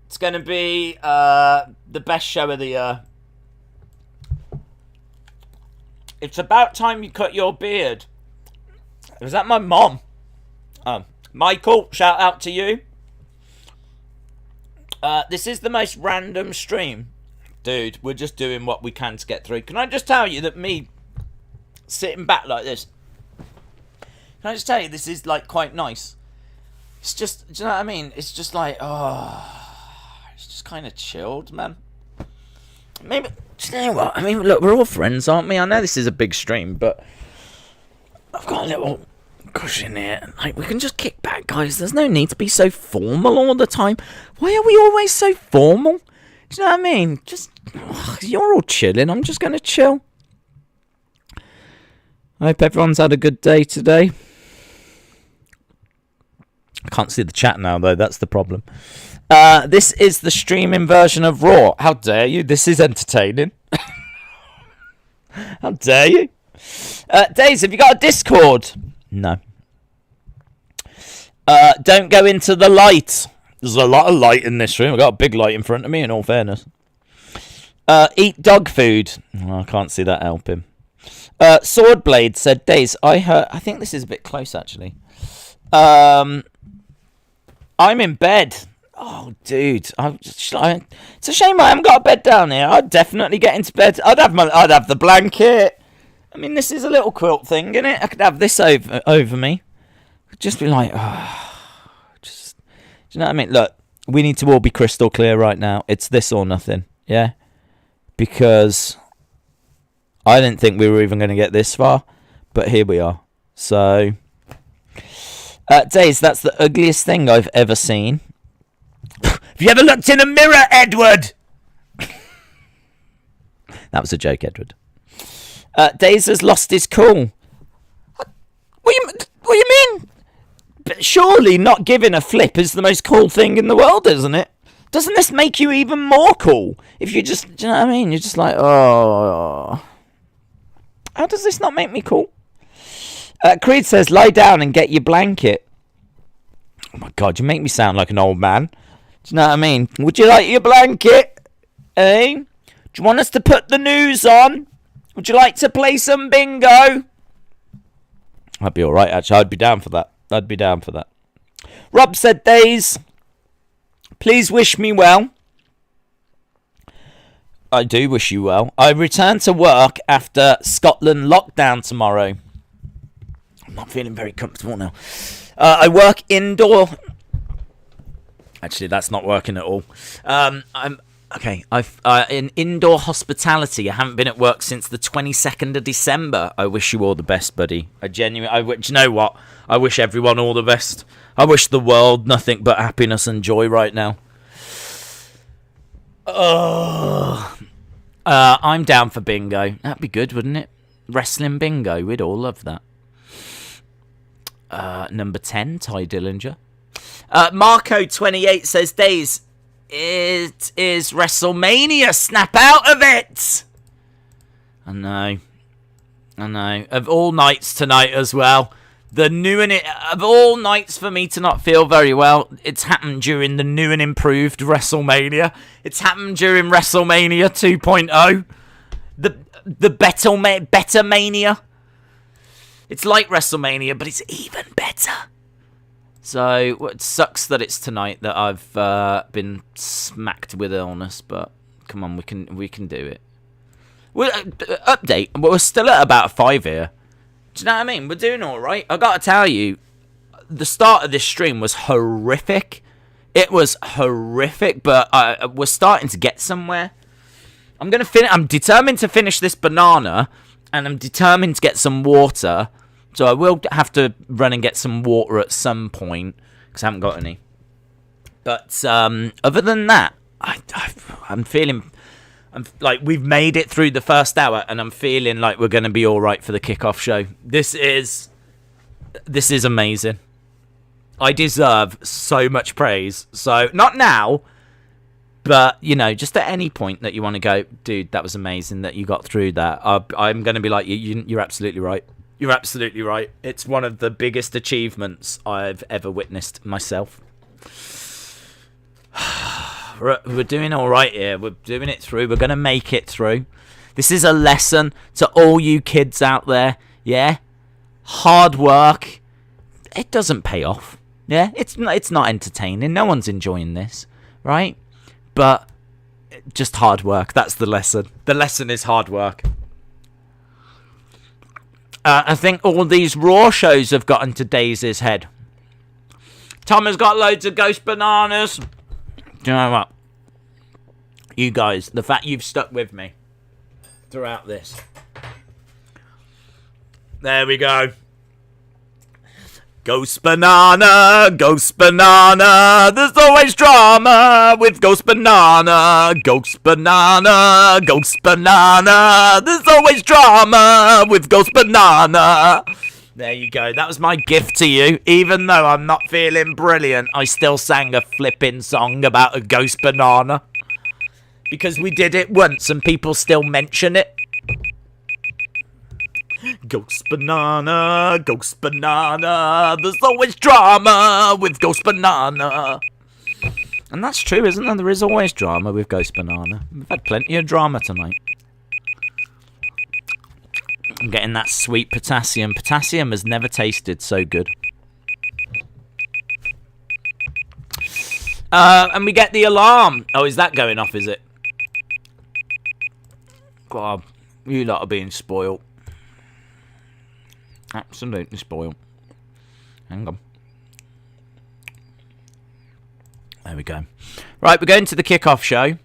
It's going to be the best show of the year. It's about time you cut your beard. Was that my mom? Michael, shout out to you. This is the most random stream. Dude, we're just doing what we can to get through. Can I just tell you that me sitting back like this, can I just tell you this is like quite nice? It's just, do you know what I mean? It's just like, it's just kind of chilled, man. Maybe, do you know what? I mean, look, we're all friends, aren't we? I know this is a big stream, but I've got a little cushion here. Like, we can just kick back, guys. There's no need to be so formal all the time. Why are we always so formal? Do you know what I mean? Just, you're all chilling. I'm just going to chill. I hope everyone's had a good day today. I can't see the chat now, though. That's the problem. This is the streaming version of Raw. How dare you? This is entertaining. How dare you? Days, have you got a Discord? No. Don't go into the light. There's a lot of light in this room. I've got a big light in front of me, in all fairness. Eat dog food. Oh, I can't see that helping. Swordblade said, Days, I think this is a bit close, actually. I'm in bed. Oh, dude. It's a shame I haven't got a bed down here. I'd definitely get into bed. I'd have the blanket. I mean, this is a little quilt thing, isn't it? I could have this over me. I'd just be like, do you know what I mean? Look, we need to all be crystal clear right now. It's this or nothing, yeah? Because I didn't think we were even going to get this far, but here we are. So, Days, that's the ugliest thing I've ever seen. Have you ever looked in a mirror, Edward? That was a joke, Edward. Days has lost his cool. What do you mean? But surely not giving a flip is the most cool thing in the world, isn't it? Doesn't this make you even more cool? If you just, do you know what I mean? You're just like, oh. How does this not make me cool? Creed says, lie down and get your blanket. Oh my God, you make me sound like an old man. Do you know what I mean? Would you like your blanket? Eh? Do you want us to put the news on? Would you like to play some bingo? I'd be alright, actually. I'd be down for that. Rob said, Days, please wish me well. I do wish you well. I return to work after Scotland lockdown tomorrow. I'm not feeling very comfortable now. I work indoor. Actually, that's not working at all. Okay, I've in indoor hospitality. I haven't been at work since the 22nd of December. I wish you all the best, buddy. Do you know what? I wish everyone all the best. I wish the world nothing but happiness and joy right now. I'm down for bingo. That'd be good, wouldn't it? Wrestling bingo. We'd all love that. Number 10, Ty Dillinger. Marco28 says, Days, it is WrestleMania. Snap out of it. I know. Of all nights tonight as well. Of all nights for me to not feel very well, it's happened during the new and improved WrestleMania. It's happened during WrestleMania 2.0. The better mania. It's like WrestleMania, but it's even better. So it sucks that it's tonight that I've been smacked with illness, but come on, we can do it. Update. We're still at about a 5 here. Do you know what I mean? We're doing all right. I got to tell you, the start of this stream was horrific. It was horrific, but we're starting to get somewhere. I'm determined to finish this banana, and I'm determined to get some water. So I will have to run and get some water at some point, because I haven't got any. But other than that, I'm feeling... we've made it through the first hour, and I'm feeling like we're going to be all right for the kickoff show. This is amazing. I deserve so much praise. So, not now, but, just at any point that you want to go, dude, that was amazing that you got through that. I'm going to be like, you're absolutely right. You're absolutely right. It's one of the biggest achievements I've ever witnessed myself. We're doing all right here. We're doing it through. We're going to make it through. This is a lesson to all you kids out there. Yeah? Hard work. It doesn't pay off. Yeah? It's not entertaining. No one's enjoying this. Right? But just hard work. That's the lesson. The lesson is hard work. I think all these Raw shows have gotten to Daisy's head. Tom has got loads of ghost bananas. Do you know what? You guys, the fact you've stuck with me throughout this. There we go. Ghost banana, ghost banana. There's always drama with ghost banana. Ghost banana, ghost banana. There's always drama with ghost banana. There you go. That was my gift to you. Even though I'm not feeling brilliant, I still sang a flipping song about a ghost banana. Because we did it once and people still mention it. Ghost banana, ghost banana. There's always drama with ghost banana. And that's true, isn't there? There is always drama with ghost banana. We've had plenty of drama tonight. I'm getting that sweet potassium. Potassium has never tasted so good. And we get the alarm. Oh, is that going off, is it? God, you lot are being spoiled. Absolutely spoiled. Hang on. There we go. Right, we're going to the kickoff show.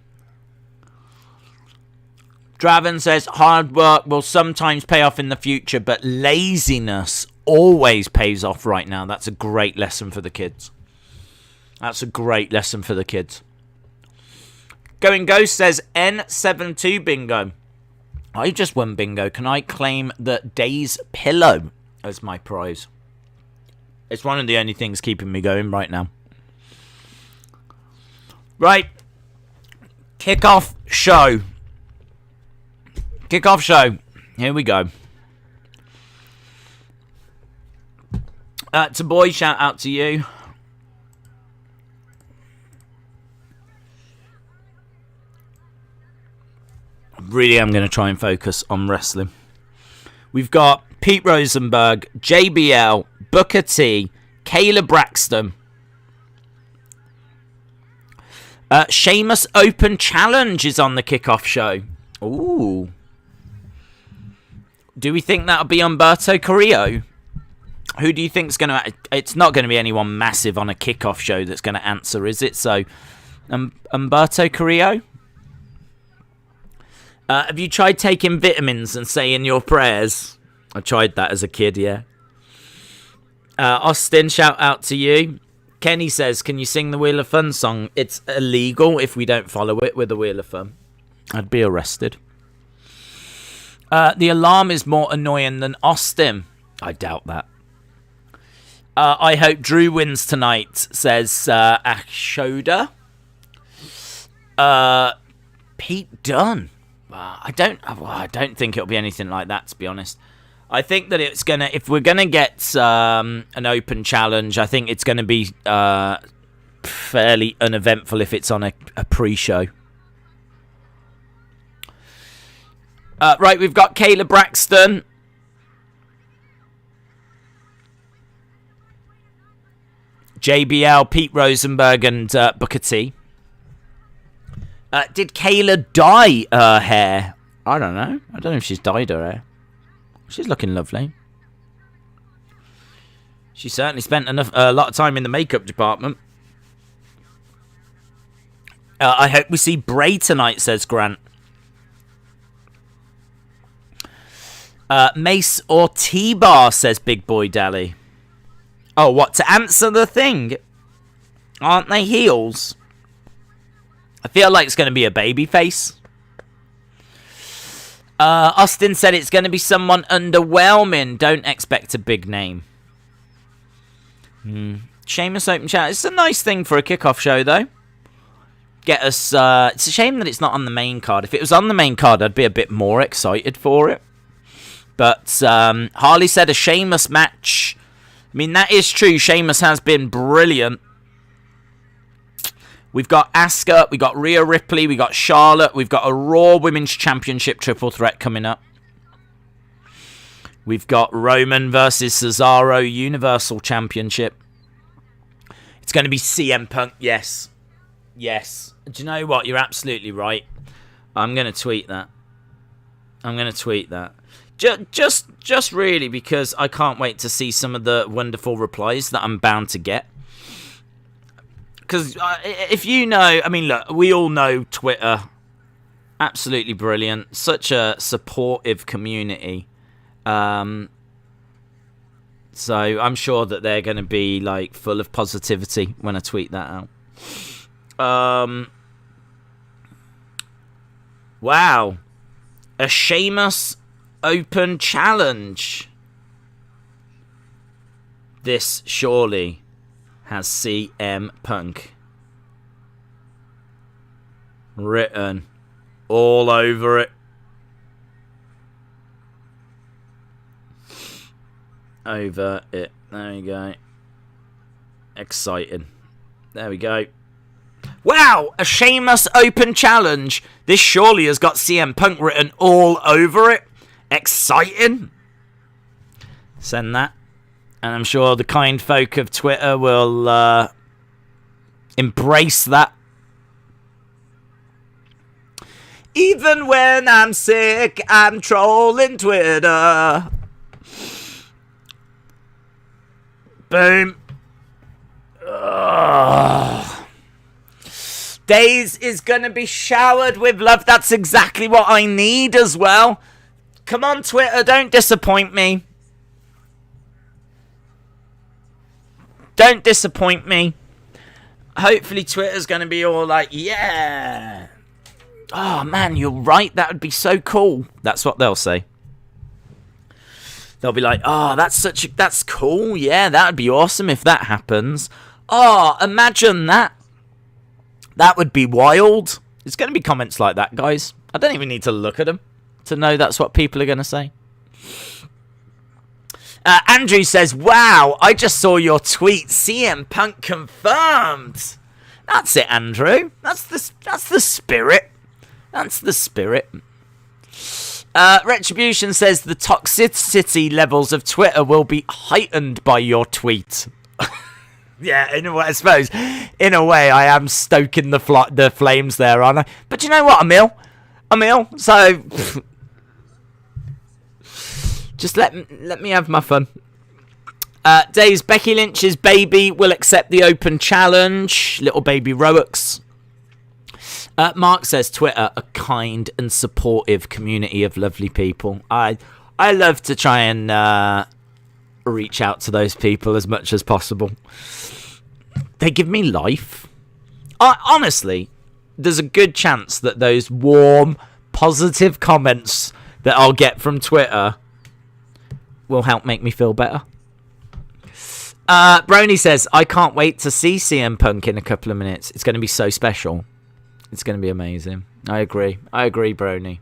Draven says, hard work will sometimes pay off in the future, but laziness always pays off right now. That's a great lesson for the kids. That's a great lesson for the kids. Going Ghost says, N72 bingo. I just won bingo. Can I claim the Day's Pillow as my prize? It's one of the only things keeping me going right now. Right. Kickoff show. Kickoff show. Here we go. To boy, shout out to you. Really am going to try and focus on wrestling. We've got Pete Rosenberg, JBL, Booker T, Kayla Braxton. Sheamus Open Challenge is on the kickoff show. Ooh. Do we think that'll be Humberto Carrillo? Who do you think's going to... It's not going to be anyone massive on a kickoff show that's going to answer, is it? So, Humberto Carrillo? Have you tried taking vitamins and saying your prayers? I tried that as a kid, yeah. Austin, shout out to you. Kenny says, can you sing the Wheel of Fun song? It's illegal if we don't follow it with the Wheel of Fun. I'd be arrested. The alarm is more annoying than Austin. I doubt that. I hope Drew wins tonight, says Ashoda. Pete Dunne. I don't think it'll be anything like that, to be honest. I think that it's gonna, if we're gonna get an open challenge, I think it's gonna be fairly uneventful if it's on a pre-show. Right, we've got Kayla Braxton. JBL, Pete Rosenberg, and Booker T. Did Kayla dye her hair? I don't know. I don't know if she's dyed her hair. She's looking lovely. She certainly spent a lot of time in the makeup department. I hope we see Bray tonight, says Grant. Mace or T-Bar, says Big Boy Dally. Oh, what? To answer the thing? Aren't they heels? I feel like it's going to be a babyface. Austin said it's going to be someone underwhelming. Don't expect a big name. Sheamus Open Challenge. It's a nice thing for a kickoff show, though. Get us... it's a shame that it's not on the main card. If it was on the main card, I'd be a bit more excited for it. But Harley said a Sheamus match. I mean, that is true. Sheamus has been brilliant. We've got Asuka, we've got Rhea Ripley, we've got Charlotte, we've got a Raw Women's Championship triple threat coming up. We've got Roman versus Cesaro Universal Championship. It's going to be CM Punk, yes. Yes. Do you know what? You're absolutely right. I'm going to tweet that. Just really because I can't wait to see some of the wonderful replies that I'm bound to get. Because if you know, I mean, look, we all know Twitter. Absolutely brilliant. Such a supportive community. So I'm sure that they're going to be like full of positivity when I tweet that out. Wow. A Sheamus Open Challenge. This surely has CM Punk written all over it. Over it. There we go. Exciting. There we go. Wow! A Sheamus Open Challenge. This surely has got CM Punk written all over it. Exciting. Send that. And I'm sure the kind folk of Twitter will embrace that. Even when I'm sick, I'm trolling Twitter. Boom. Ugh. Days is going to be showered with love. That's exactly what I need as well. Come on, Twitter, don't disappoint me. Don't disappoint me. Hopefully Twitter's going to be all like, yeah. Oh, man, you're right. That would be so cool. That's what they'll say. They'll be like, oh, that's cool. Yeah, that would be awesome if that happens. Oh, imagine that. That would be wild. It's going to be comments like that, guys. I don't even need to look at them to know that's what people are going to say. Andrew says, wow, I just saw your tweet. CM Punk confirmed. That's it, Andrew. That's the spirit. That's the spirit. Retribution says the toxicity levels of Twitter will be heightened by your tweet. Yeah, in a way, I suppose. In a way, I am stoking the flames there, aren't I? But you know what, Emil? So... just let me have my fun. Dave's Becky Lynch's baby will accept the open challenge. Little baby Roex. Mark says Twitter, a kind and supportive community of lovely people. I love to try and reach out to those people as much as possible. They give me life. Honestly, there's a good chance that those warm, positive comments that I'll get from Twitter will help make me feel better. Brony says, I can't wait to see CM Punk in a couple of minutes. It's going to be so special. It's going to be amazing. I agree, Brony.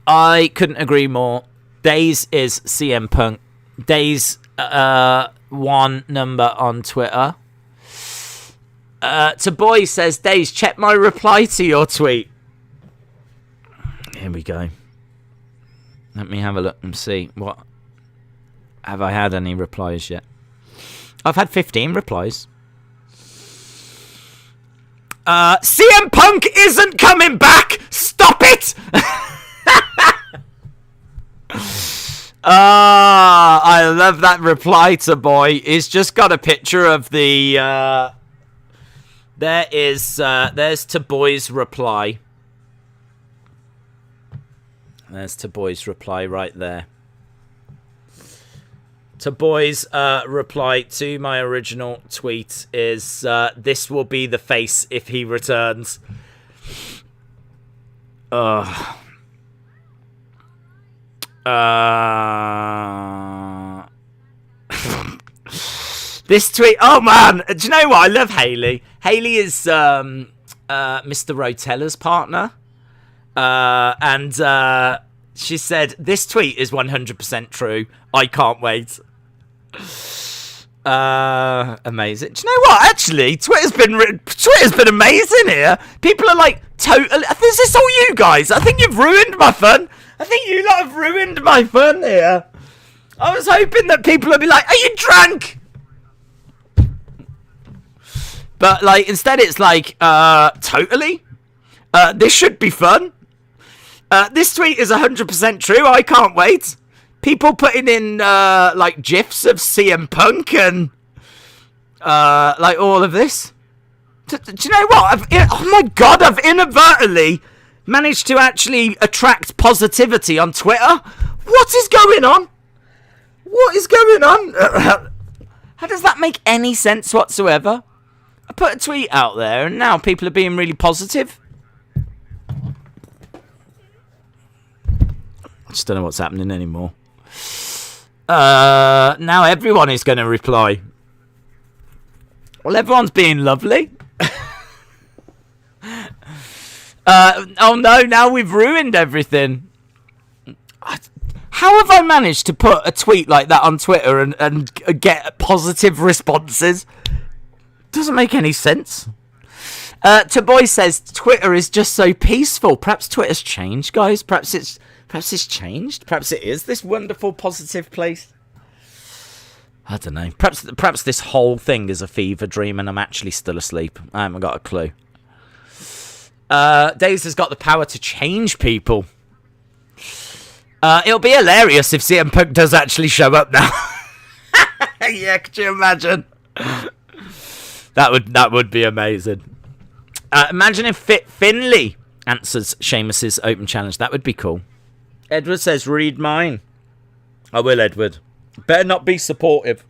I couldn't agree more. Days is CM Punk. Days one number on Twitter. To Boy says, Days, check my reply to your tweet. Here we go. Let me have a look and see. What have I had any replies yet? I've had 15 replies. CM Punk isn't coming back. Stop it. I love that reply to boy. He's just got a picture of the. There's to boy's reply. There's to boy's reply right there. To boy's reply to my original tweet is this will be the face if he returns. This tweet, oh man, do you know what? I love Hayley. Hayley is Mr. Rotella's partner. And she said, this tweet is 100% true. I can't wait. Amazing. Do you know what? Actually, Twitter's been amazing here. People are like, totally. Is this all you guys? I think you've ruined my fun. I think you lot have ruined my fun here. I was hoping that people would be like, are you drunk? But like, instead it's like, totally. This should be fun. This tweet is 100% true. I can't wait. People putting in like gifs of CM Punk and like all of this. Do you know what? Oh my god! I've inadvertently managed to actually attract positivity on Twitter. What is going on? What is going on? How does that make any sense whatsoever? I put a tweet out there, and now people are being really positive. I just don't know what's happening anymore. Now everyone is going to reply. Well, everyone's being lovely. Oh no, now we've ruined everything. How have I managed to put a tweet like that on Twitter and get positive responses? Doesn't make any sense. Taboy says Twitter is just so peaceful. Perhaps Twitter's changed, guys. Perhaps it's changed. Perhaps it is this wonderful, positive place. I don't know. Perhaps this whole thing is a fever dream and I'm actually still asleep. I haven't got a clue. Days has got the power to change people. It'll be hilarious if CM Punk does actually show up now. Yeah, could you imagine? That would be amazing. Imagine if Finlay answers Sheamus's open challenge. That would be cool. Edward says, read mine. I will, Edward. Better not be supportive.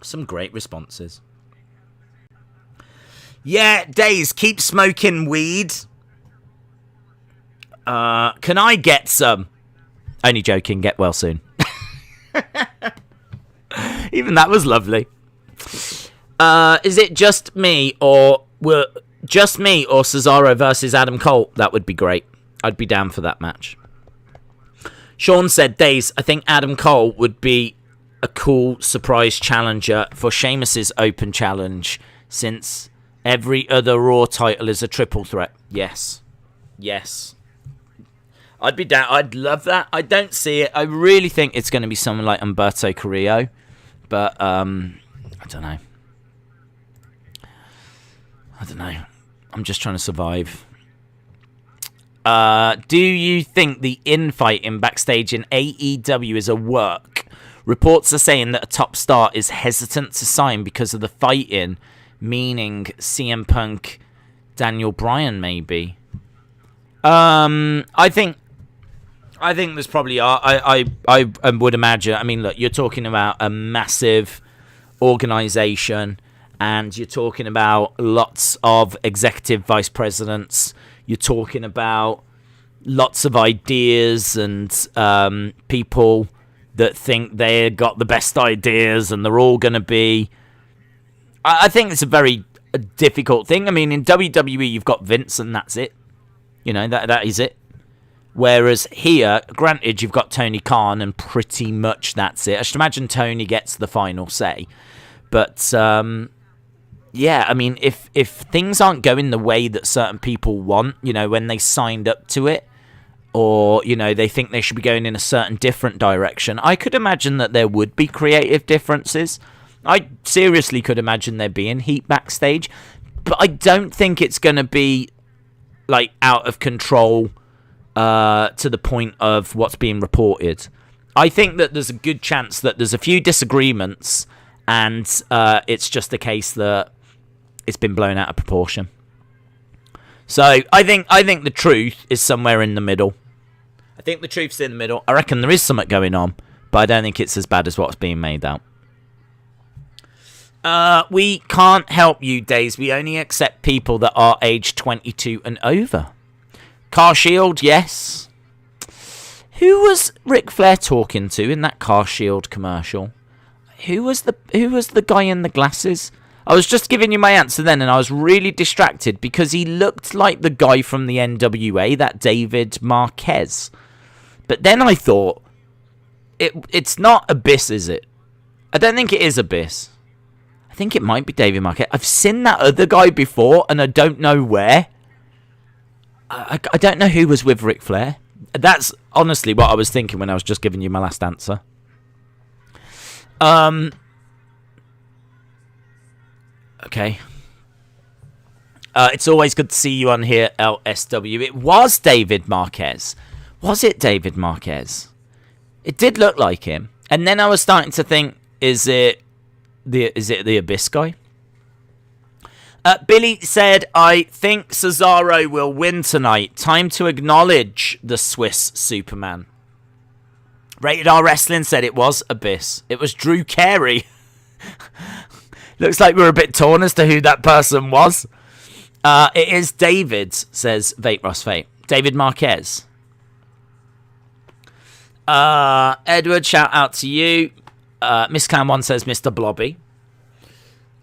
Some great responses. Yeah, Days, keep smoking weed. Can I get some? Only joking, get well soon. Even that was lovely. Is it just me or Cesaro versus Adam Cole? That would be great. I'd be down for that match. Sean said, Days, I think Adam Cole would be a cool surprise challenger for Sheamus's open challenge since every other Raw title is a triple threat. Yes. I'd be down. I'd love that. I don't see it. I really think it's going to be someone like Humberto Carrillo. But, I don't know. I'm just trying to survive. Do you think the infighting backstage in AEW is a work? Reports are saying that a top star is hesitant to sign because of the fighting, meaning CM Punk, Daniel Bryan, maybe. I think there's probably I would imagine. I mean, look, you're talking about a massive organization, and you're talking about lots of executive vice presidents. You're talking about lots of ideas and people that think they got the best ideas, and they're all going to be. I think it's a very difficult thing. I mean, in WWE, you've got Vince, and that's it. You know, that is it. Whereas here, granted, you've got Tony Khan, and pretty much that's it. I should imagine Tony gets the final say. But, yeah, I mean, if things aren't going the way that certain people want, you know, when they signed up to it, or, you know, they think they should be going in a certain different direction, I could imagine that there would be creative differences. I seriously could imagine there being heat backstage, but I don't think it's going to be like out of control to the point of what's being reported. I think that there's a good chance that there's a few disagreements, and it's just a case that it's been blown out of proportion. So I think the truth is somewhere in the middle. I think the truth's in the middle. I reckon there is something going on, but I don't think it's as bad as what's being made out. We can't help you, Days. We only accept people that are aged 22 and over. Car Shield, yes. Who was Ric Flair talking to in that Car Shield commercial? Who was the guy in the glasses? I was just giving you my answer then, and I was really distracted because he looked like the guy from the NWA, that David Marquez. But then I thought, it's not Abyss, is it? I don't think it is Abyss. I think it might be David Marquez. I've seen that other guy before, and I don't know where. I don't know who was with Ric Flair. That's honestly what I was thinking when I was just giving you my last answer. Okay. It's always good to see you on here, LSW. It was David Marquez. Was it David Marquez? It did look like him. And then I was starting to think, is it the Abyss guy? Billy said, I think Cesaro will win tonight. Time to acknowledge the Swiss Superman. Rated R Wrestling said it was Abyss. It was Drew Carey. Looks like we're a bit torn as to who that person was. It is David, says Vape Ross Fate. David Marquez. Edward, shout out to you. Miss Clown 1 says Mr. Blobby.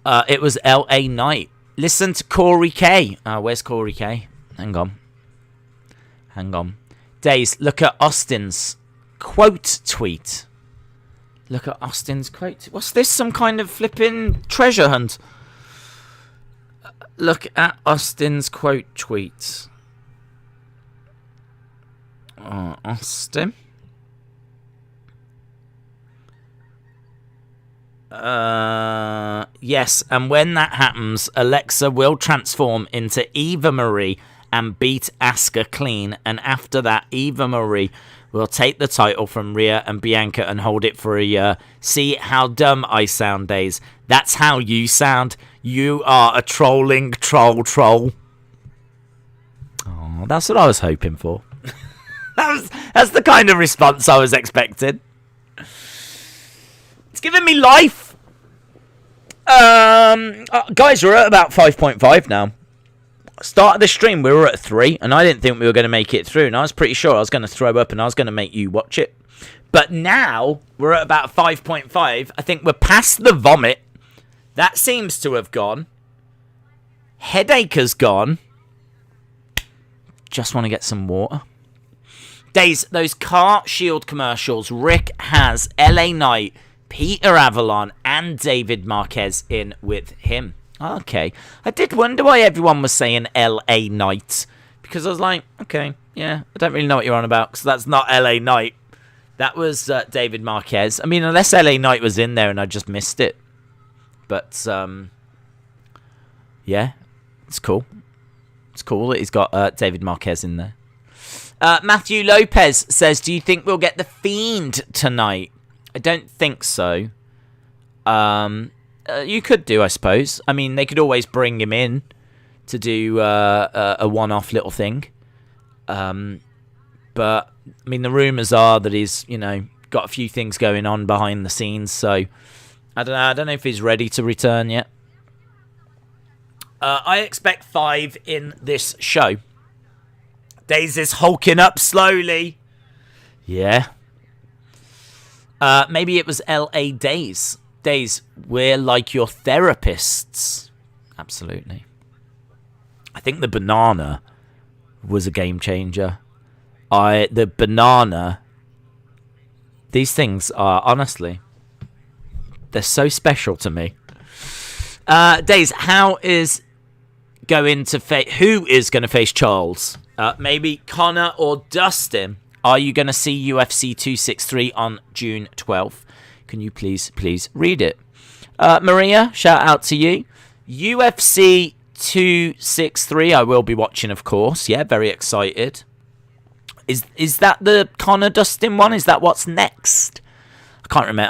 It was L.A. Knight. Listen to Corey K. Where's Corey K? Hang on. Days, look at Austin's quote tweet. Look at Austin's quote. What's this? Some kind of flipping treasure hunt? Look at Austin's quote tweet. Austin. Yes, and when that happens, Alexa will transform into Eva Marie and beat Asuka clean, and after that, Eva Marie will take the title from Rhea and Bianca and hold it for a year. See how dumb I sound, Days. That's how you sound. You are a trolling troll. Oh, that's what I was hoping for. That's the kind of response I was expecting. It's giving me life. Guys, we're at about 5.5 now. Start of the stream, we were at 3, and I didn't think we were going to make it through, and I was pretty sure I was going to throw up and I was going to make you watch it. But now, we're at about 5.5. I think we're past the vomit. That seems to have gone. Headache has gone. Just want to get some water. Days, those Car Shield commercials, Rick has LA Knight, Peter Avalon, and David Marquez in with him. Okay. I did wonder why everyone was saying LA Knight. Because I was like, okay, yeah, I don't really know what you're on about. Because that's not LA Knight. That was David Marquez. I mean, unless LA Knight was in there and I just missed it. But, yeah, it's cool. It's cool that he's got David Marquez in there. Matthew Lopez says, do you think we'll get The Fiend tonight? I don't think so. You could do, I suppose. I mean, they could always bring him in to do a one-off little thing. But, I mean, the rumours are that he's, got a few things going on behind the scenes. So, I don't know. I don't know if he's ready to return yet. I expect 5 in this show. Days is hulking up slowly. Yeah. Maybe it was LA Days. Days, we're like your therapists. Absolutely. I think the banana was a game changer. The banana, these things are, honestly, they're so special to me. Days, who is going to face Charles? Maybe Connor or Dustin. Are you going to see UFC 263 on June 12th? Can you please read it? Maria, shout out to you. UFC 263, I will be watching, of course. Yeah, very excited. Is that the Conor Dustin one? Is that what's next? I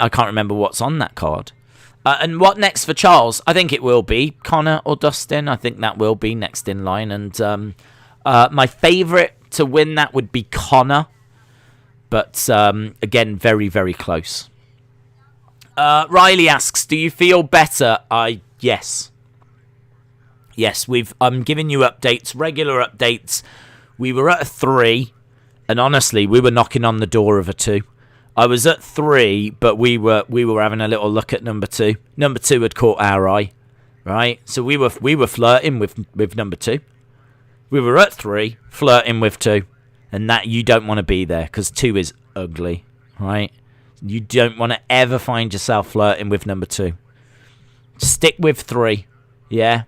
can't remember what's on that card. And what next for Charles? I think it will be Conor or Dustin. I think that will be next in line. And my favourite to win that would be Conor. But again, very, very close. Riley asks, do you feel better? Yes. Yes, I'm giving you updates, regular updates. We were at a 3, and honestly, we were knocking on the door of a 2. I was at 3, but we were having a little look at number 2. Number 2 had caught our eye, right? So we were flirting with number 2. We were at 3, flirting with 2, and that you don't want to be there because 2 is ugly, right? You don't want to ever find yourself flirting with number 2. Stick with 3, yeah.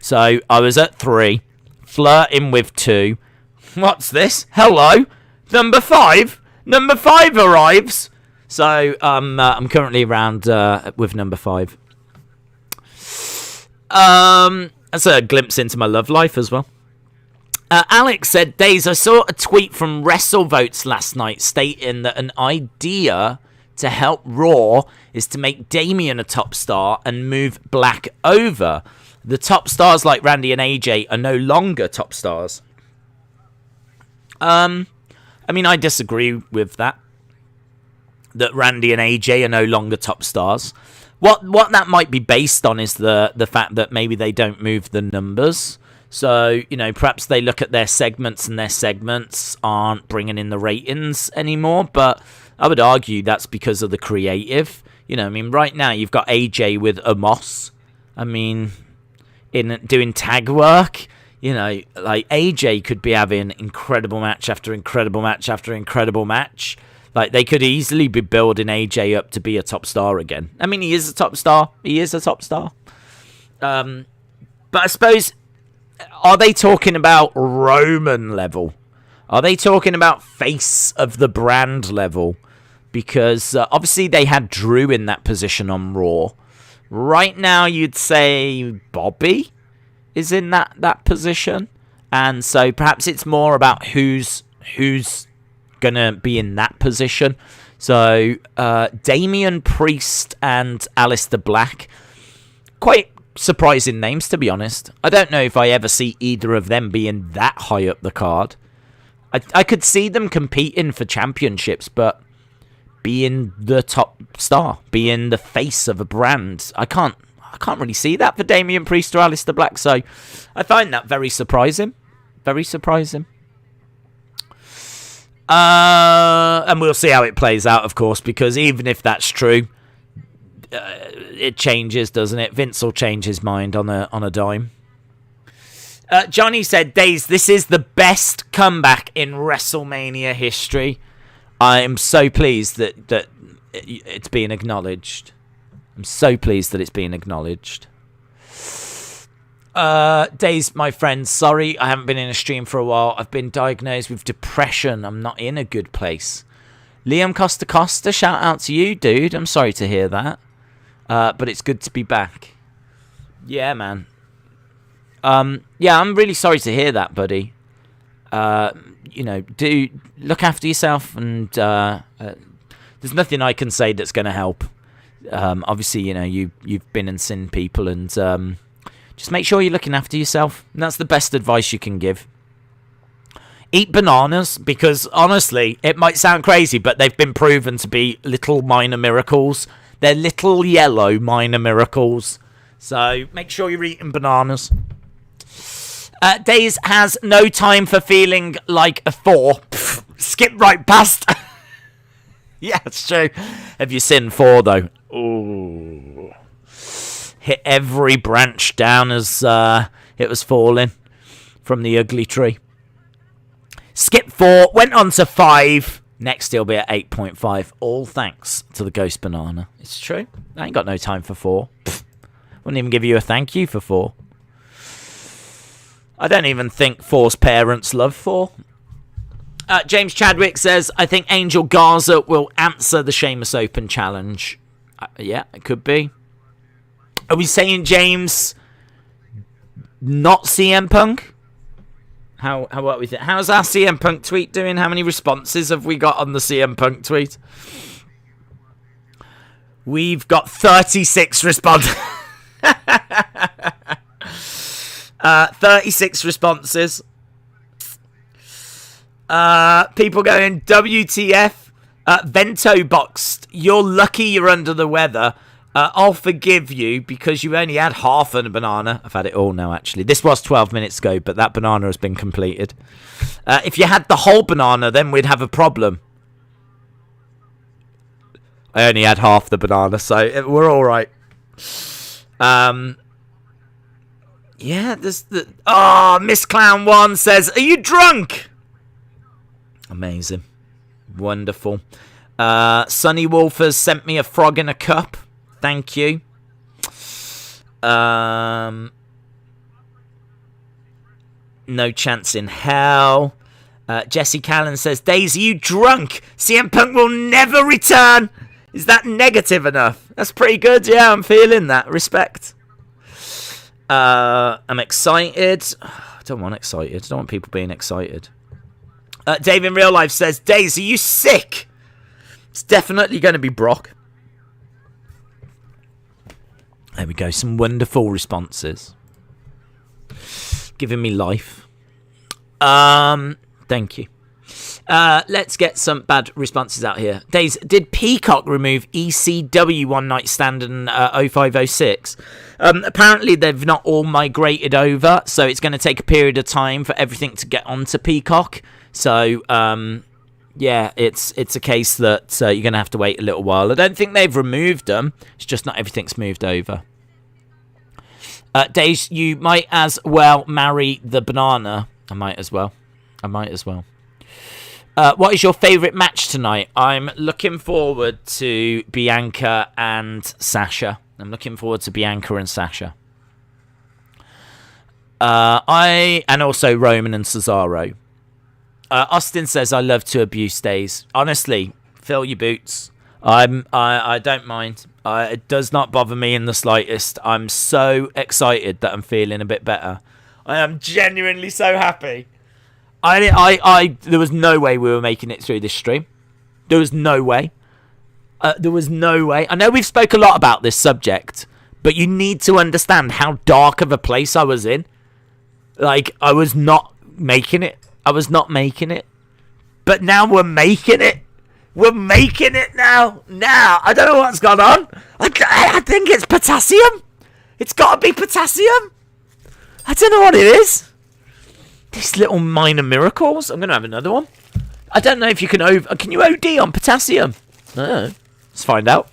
So I was at 3, flirting with 2. What's this? Hello, number 5. Number 5 arrives. So I'm currently around with number 5. That's a glimpse into my love life as well. Alex said, Days, I saw a tweet from WrestleVotes last night stating that an idea to help Raw is to make Damian a top star and move Black over. The top stars like Randy and AJ are no longer top stars. I mean, I disagree with that. That Randy and AJ are no longer top stars. What that might be based on is the fact that maybe they don't move the numbers. So, you know, perhaps they look at their segments and their segments aren't bringing in the ratings anymore. But I would argue that's because of the creative. You know, I mean, right now you've got AJ with Amos. I mean, in doing tag work, you know, like AJ could be having incredible match after incredible match after incredible match. Like, they could easily be building AJ up to be a top star again. I mean, he is a top star. He is a top star. But I suppose, are they talking about Roman level? Are they talking about face of the brand level? Because obviously they had Drew in that position on Raw. Right now, you'd say Bobby is in that position. And so perhaps it's more about who's going to be in that position. So Damian Priest and Aleister Black, quite surprising names, to be honest. I don't know if I ever see either of them being that high up the card. I could see them competing for championships, but being the top star, being the face of a brand, I can't really see that for Damian Priest or Aleister Black. So I find that very surprising. Very surprising. And we'll see how it plays out, of course, because even if that's true, it changes, doesn't it? Vince will change his mind on a dime. Johnny said, Days, this is the best comeback in WrestleMania history. I am so pleased that it's being acknowledged. I'm so pleased that it's being acknowledged. Days, my friend, sorry I haven't been in a stream for a while. I've been diagnosed with depression. I'm not in a good place. Liam Costa, shout out to you, dude. I'm sorry to hear that. But it's good to be back. Yeah, man. Yeah, I'm really sorry to hear that, buddy. You know, do look after yourself, and there's nothing I can say that's going to help. Obviously, you know, you've been and seen people, and just make sure you're looking after yourself. And that's the best advice you can give. Eat bananas, because honestly, it might sound crazy, but they've been proven to be little minor miracles. They're little yellow minor miracles. So make sure you're eating bananas. Days has no time for feeling like a 4. Skip right past. Yeah, it's true. Have you seen 4, though? Ooh. Hit every branch down as it was falling from the ugly tree. Skip 4, went on to 5. Next, he'll be at 8.5. All thanks to the Ghost Banana. It's true. I ain't got no time for 4. Wouldn't even give you a thank you for 4. I don't even think 4's parents love 4. James Chadwick says, I think Angel Garza will answer the Sheamus Open challenge. Yeah, it could be. Are we saying James not CM Punk? What are we think? How's our CM Punk tweet doing? How many responses have we got on the CM Punk tweet? We've got 36 responses. 36 responses. People going, WTF, Vento boxed. You're lucky you're under the weather. I'll forgive you because you only had half of a banana. I've had it all now, actually. This was 12 minutes ago, but that banana has been completed. If you had the whole banana, then we'd have a problem. I only had half the banana, so we're all right. Yeah, there's the... Oh, Miss Clown 1 says, are you drunk? Amazing. Wonderful. Sunny Wolf has sent me a frog in a cup. Thank you. No chance in hell. Jesse Callan says, Daisy, you drunk? CM Punk will never return. Is that negative enough? That's pretty good. Yeah, I'm feeling that. Respect. I'm excited. I don't want excited. I don't want people being excited. Dave in real life says, Daisy, are you sick? It's definitely going to be Brock. There we go. Some wonderful responses. Giving me life. Thank you. Let's get some bad responses out here. Days, did Peacock remove ECW One Night Stand and 0506? Apparently they've not all migrated over, so it's going to take a period of time for everything to get onto Peacock. So, yeah, it's a case that you're going to have to wait a little while. I don't think they've removed them. It's just not everything's moved over. Days, you might as well marry the banana. I might as well. What is your favourite match tonight? I'm looking forward to Bianca and Sasha. And also Roman and Cesaro. Austin says, I love to abuse Days. Honestly, fill your boots. I don't mind. It does not bother me in the slightest. I'm so excited that I'm feeling a bit better. I am genuinely so happy. There was no way we were making it through this stream. There was no way. I know we've spoke a lot about this subject, but you need to understand how dark of a place I was in. Like, I was not making it. But now we're making it. We're making it now. I don't know what's gone on. I think it's potassium. It's got to be potassium. I don't know what it is. These little minor miracles. I'm going to have another one. I don't know if you can you OD on potassium? No. Let's find out.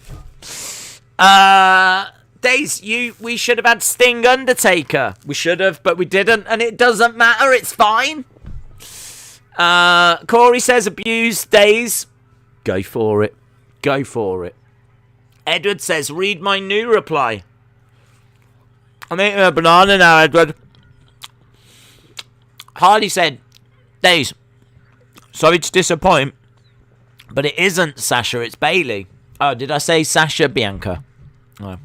Days, we should have had Sting Undertaker. We should have, but we didn't, and it doesn't matter. It's fine. Corey says abuse Days. Go for it. Edward says, read my new reply. I'm eating a banana now, Edward. Harley said, Days, sorry to disappoint, but it isn't Sasha, it's Bailey. Oh, did I say Sasha Bianca? Oh.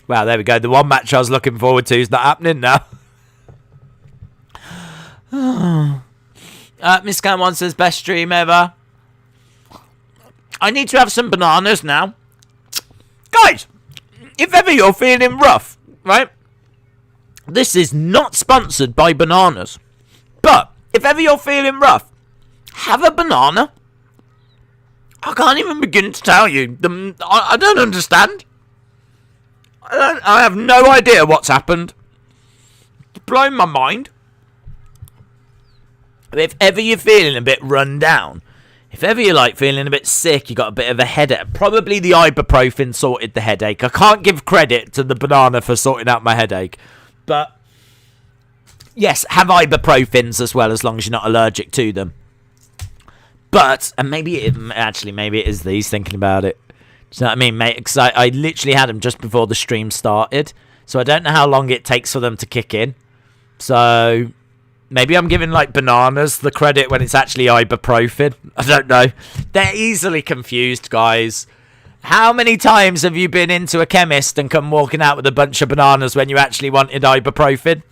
Well, there we go. The one match I was looking forward to is not happening now. Miss Cameron says, best stream ever. I need to have some bananas now. Guys, if ever you're feeling rough, right? This is not sponsored by bananas. But if ever you're feeling rough, have a banana. I can't even begin to tell you. I don't understand. I have no idea what's happened. It's blown my mind. If ever you're feeling a bit run down, if ever you're like feeling a bit sick, you got a bit of a headache, probably the ibuprofen sorted the headache. I can't give credit to the banana for sorting out my headache. But yes, have ibuprofens as well, as long as you're not allergic to them. But, and maybe it is these, thinking about it. Do you know what I mean, mate? Because I literally had them just before the stream started. So I don't know how long it takes for them to kick in. So maybe I'm giving like bananas the credit when it's actually ibuprofen. I don't know. They're easily confused, guys. How many times have you been into a chemist and come walking out with a bunch of bananas when you actually wanted ibuprofen?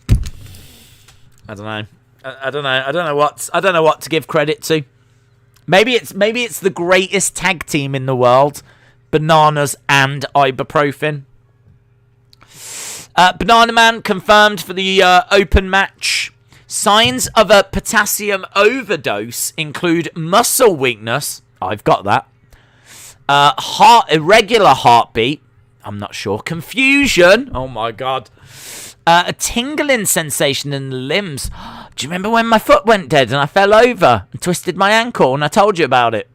I don't know. I don't know. I don't know what to give credit to. Maybe it's the greatest tag team in the world, bananas and ibuprofen. Banana Man confirmed for the open match. Signs of a potassium overdose include muscle weakness. I've got that. Irregular heartbeat. I'm not sure. Confusion. Oh my god. A tingling sensation in the limbs. Do you remember when my foot went dead and I fell over and twisted my ankle and I told you about it?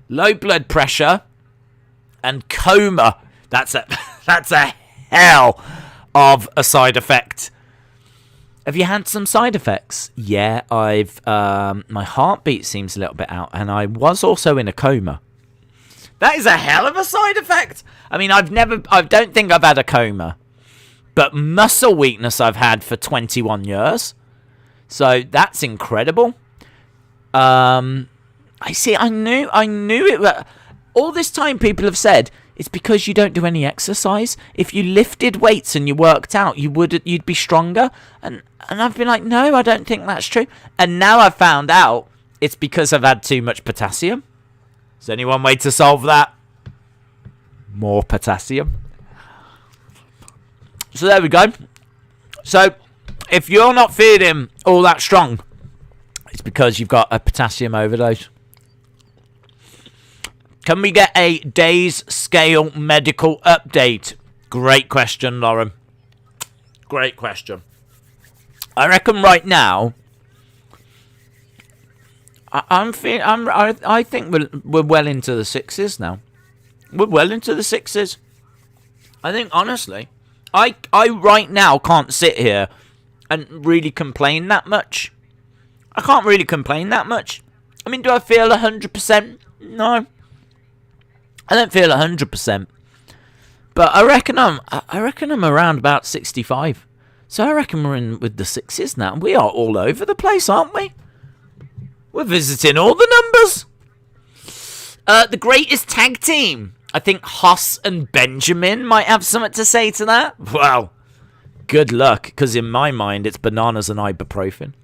Low blood pressure and coma. That's a hell of a side effect. Have you had some side effects? Yeah, I've my heartbeat seems a little bit out and I was also in a coma. That is a hell of a side effect. I mean, I don't think I've had a coma. But muscle weakness I've had for 21 years. So that's incredible. I knew it. All this time people have said it's because you don't do any exercise. If you lifted weights and you worked out, you'd be stronger. And I've been like, no, I don't think that's true. And now I've found out it's because I've had too much potassium. Is there any one way to solve that? More potassium. So there we go. So if you're not feeling all that strong, it's because you've got a potassium overdose. Can we get a days scale medical update? Great question, Lauren. Great question. I reckon right now, I think we're well into the sixes now. We're well into the sixes. I think honestly, I right now can't sit here and really complain that much. I can't really complain that much. I mean, do I feel 100%? No. I don't feel 100%. But I reckon I'm around about 65. So I reckon we're in with the sixes now. We are all over the place, aren't we? We're visiting all the numbers. The greatest tag team. I think Haas and Benjamin might have something to say to that. Well, good luck, because in my mind, it's bananas and ibuprofen.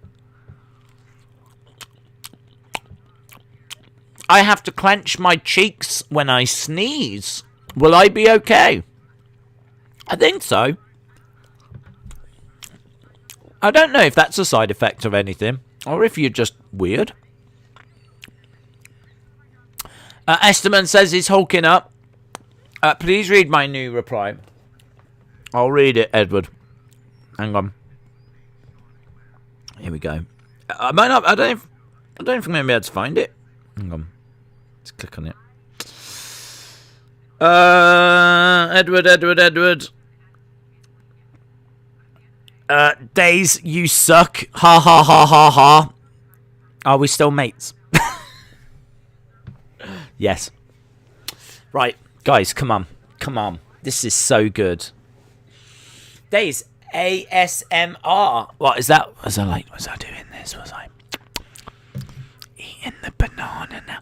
I have to clench my cheeks when I sneeze. Will I be okay? I think so. I don't know if that's a side effect of anything, or if you're just weird. Esteban says he's hulking up. Please read my new reply. I'll read it, Edward. Hang on. Here we go. I might not. I don't think I'm going to be able to find it. Hang on. Let's click on it. Edward. Days, you suck. Ha ha ha ha ha. Are we still mates? Yes. Right, guys, come on. This is so good. Days, ASMR. What is that? Was I doing this? Was I eating the banana now?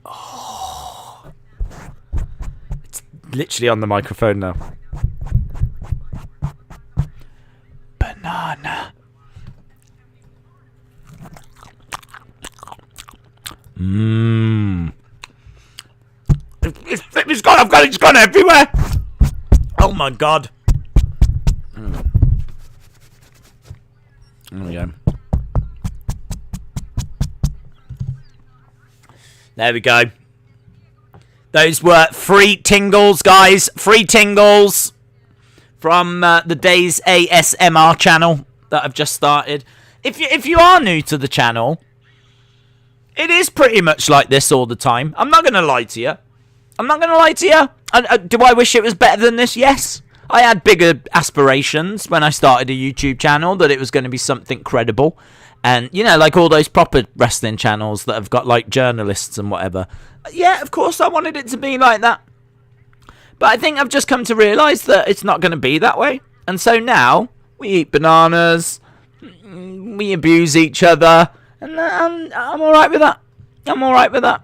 Oh. It's literally on the microphone now. Banana. It's gone everywhere. Oh my god. There we go. There we go. Those were free tingles, guys. Free tingles from the Days ASMR channel that I've just started. If you are new to the channel, it is pretty much like this all the time. I'm not going to lie to you. Do I wish it was better than this? Yes. I had bigger aspirations when I started a YouTube channel, that it was going to be something credible. And, you know, like all those proper wrestling channels that have got, like, journalists and whatever. Yeah, of course I wanted it to be like that. But I think I've just come to realise that it's not going to be that way. And so now, We eat bananas. We abuse each other. And I'm alright with that. I'm alright with that.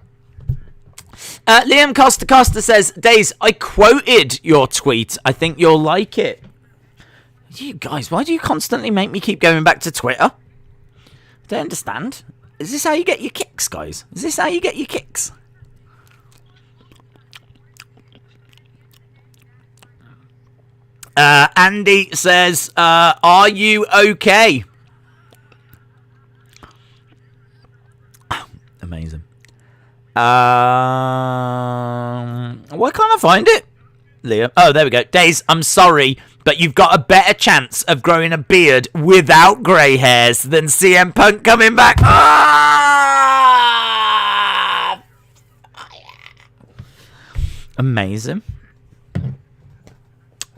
Liam Costa says, Days, I quoted your tweet. I think you'll like it. You guys, why do you constantly make me keep going back to Twitter? I don't understand. Is this how you get your kicks, guys? Is this how you get your kicks? Andy says, are you okay? Amazing. Why can't I find it? Leo. Oh, there we go. Days, I'm sorry, but you've got a better chance of growing a beard without grey hairs than CM Punk coming back. Ah! Amazing.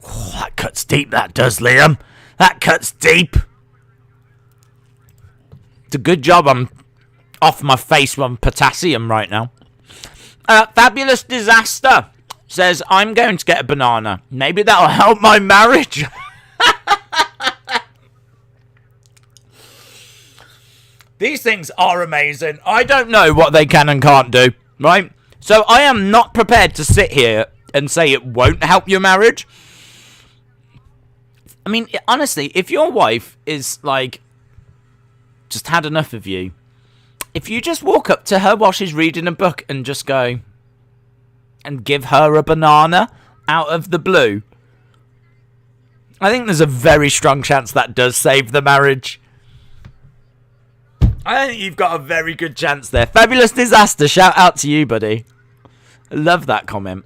Oh, that cuts deep, that does, Liam. That cuts deep. It's a good job I'm off my face on potassium right now. Fabulous Disaster says, I'm going to get a banana. Maybe that'll help my marriage. These things are amazing. I don't know what they can and can't do, right? So I am not prepared to sit here and say it won't help your marriage. I mean, honestly, if your wife is, like, just had enough of you, if you just walk up to her while she's reading a book and just go and give her a banana out of the blue, I think there's a very strong chance that does save the marriage. I think you've got a very good chance there. Fabulous Disaster, shout out to you, buddy. I love that comment.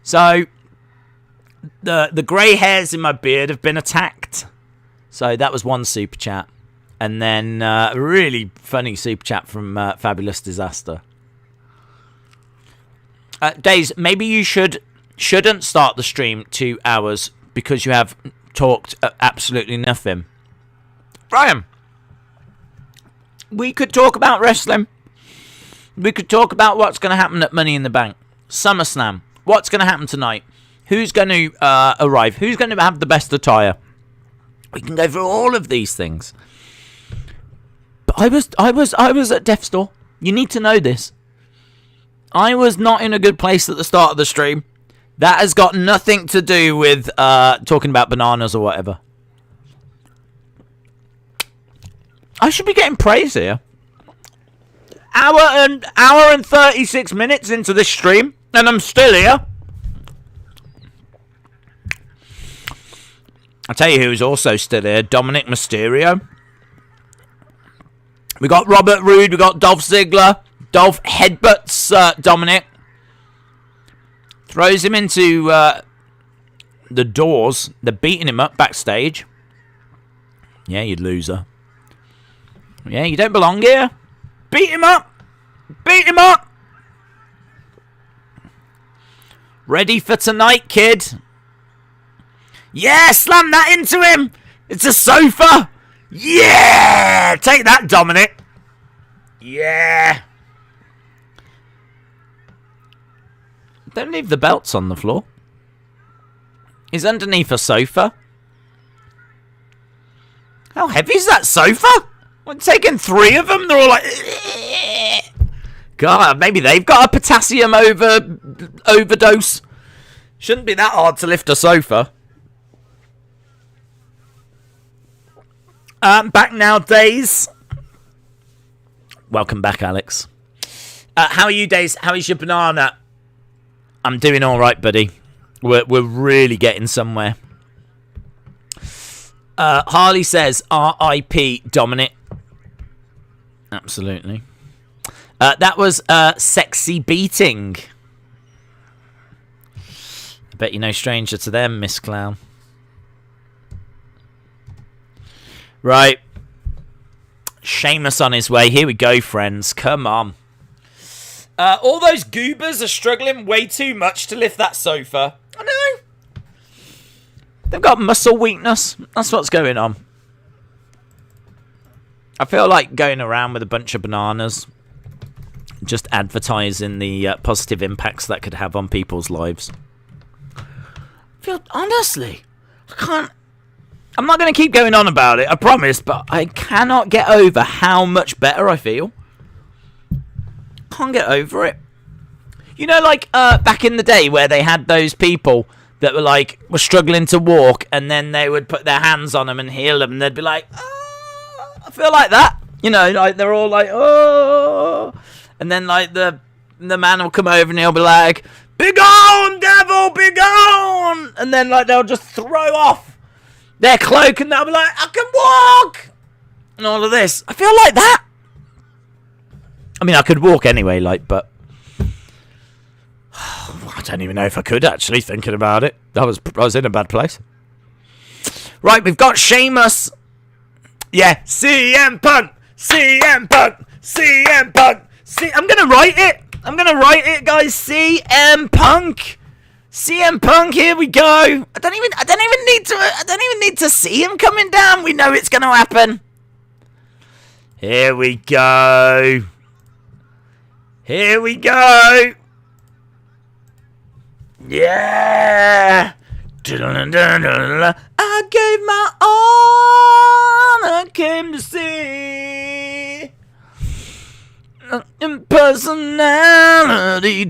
So, the grey hairs in my beard have been attacked. So that was one super chat. And then a really funny super chat from Fabulous Disaster. Days, maybe you shouldn't start the stream 2 hours because you have talked absolutely nothing. Brian, we could talk about wrestling. We could talk about what's going to happen at Money in the Bank. SummerSlam. What's going to happen tonight? Who's going to arrive? Who's going to have the best attire? We can go through all of these things. But I was at Death's Door. You need to know this. I was not in a good place at the start of the stream. That has got nothing to do with talking about bananas or whatever. I should be getting praise here. Hour and 36 minutes into this stream, and I'm still here. I'll tell you who's also still here. Dominic Mysterio. We got Robert Roode. We got Dolph Ziggler. Dolph headbutts Dominic. Throws him into the doors. They're beating him up backstage. Yeah, you loser. Yeah, you don't belong here. Beat him up. Beat him up. Ready for tonight, kid. Yeah, slam that into him. It's a sofa. Yeah. Take that, Dominic. Yeah. Don't leave the belts on the floor. He's underneath a sofa. How heavy is that sofa? I'm taking 3 of them. They're all like... God, maybe they've got a potassium overdose. Shouldn't be that hard to lift a sofa. Back now, Days. Welcome back, Alex. How are you, Days? How is your banana? I'm doing all right, buddy. We're really getting somewhere. Harley says, R.I.P. Dominic. Absolutely. That was Sexy Beating. I bet you're no stranger to them, Miss Clown. Right. Sheamus on his way. Here we go, friends. Come on. All those goobers are struggling way too much to lift that sofa. I know. They've got muscle weakness. That's what's going on. I feel like going around with a bunch of bananas, just advertising the positive impacts that could have on people's lives. Honestly, I can't. I'm not going to keep going on about it, I promise, but I cannot get over how much better I feel. Can't get over it. You know, like, back in the day where they had those people that were struggling to walk, and then they would put their hands on them and heal them, and they'd be like, oh, I feel like that. You know, like, they're all like, oh. And then, like, the man will come over and he'll be like, begone, devil, begone! And then, like, they'll just throw off their cloak, and they'll be like, I can walk! And all of this. I feel like that. I mean, I could walk anyway, like, but I don't even know if I could, actually, thinking about it. I was in a bad place. Right, we've got Sheamus. Yeah, CM Punk, CM Punk, CM Punk. I'm gonna write it, guys. CM Punk, CM Punk. Here we go. I don't even need to see him coming down. We know it's gonna happen. Here we go. Here we go. Yeah. I gave my all I came to see. Impersonality.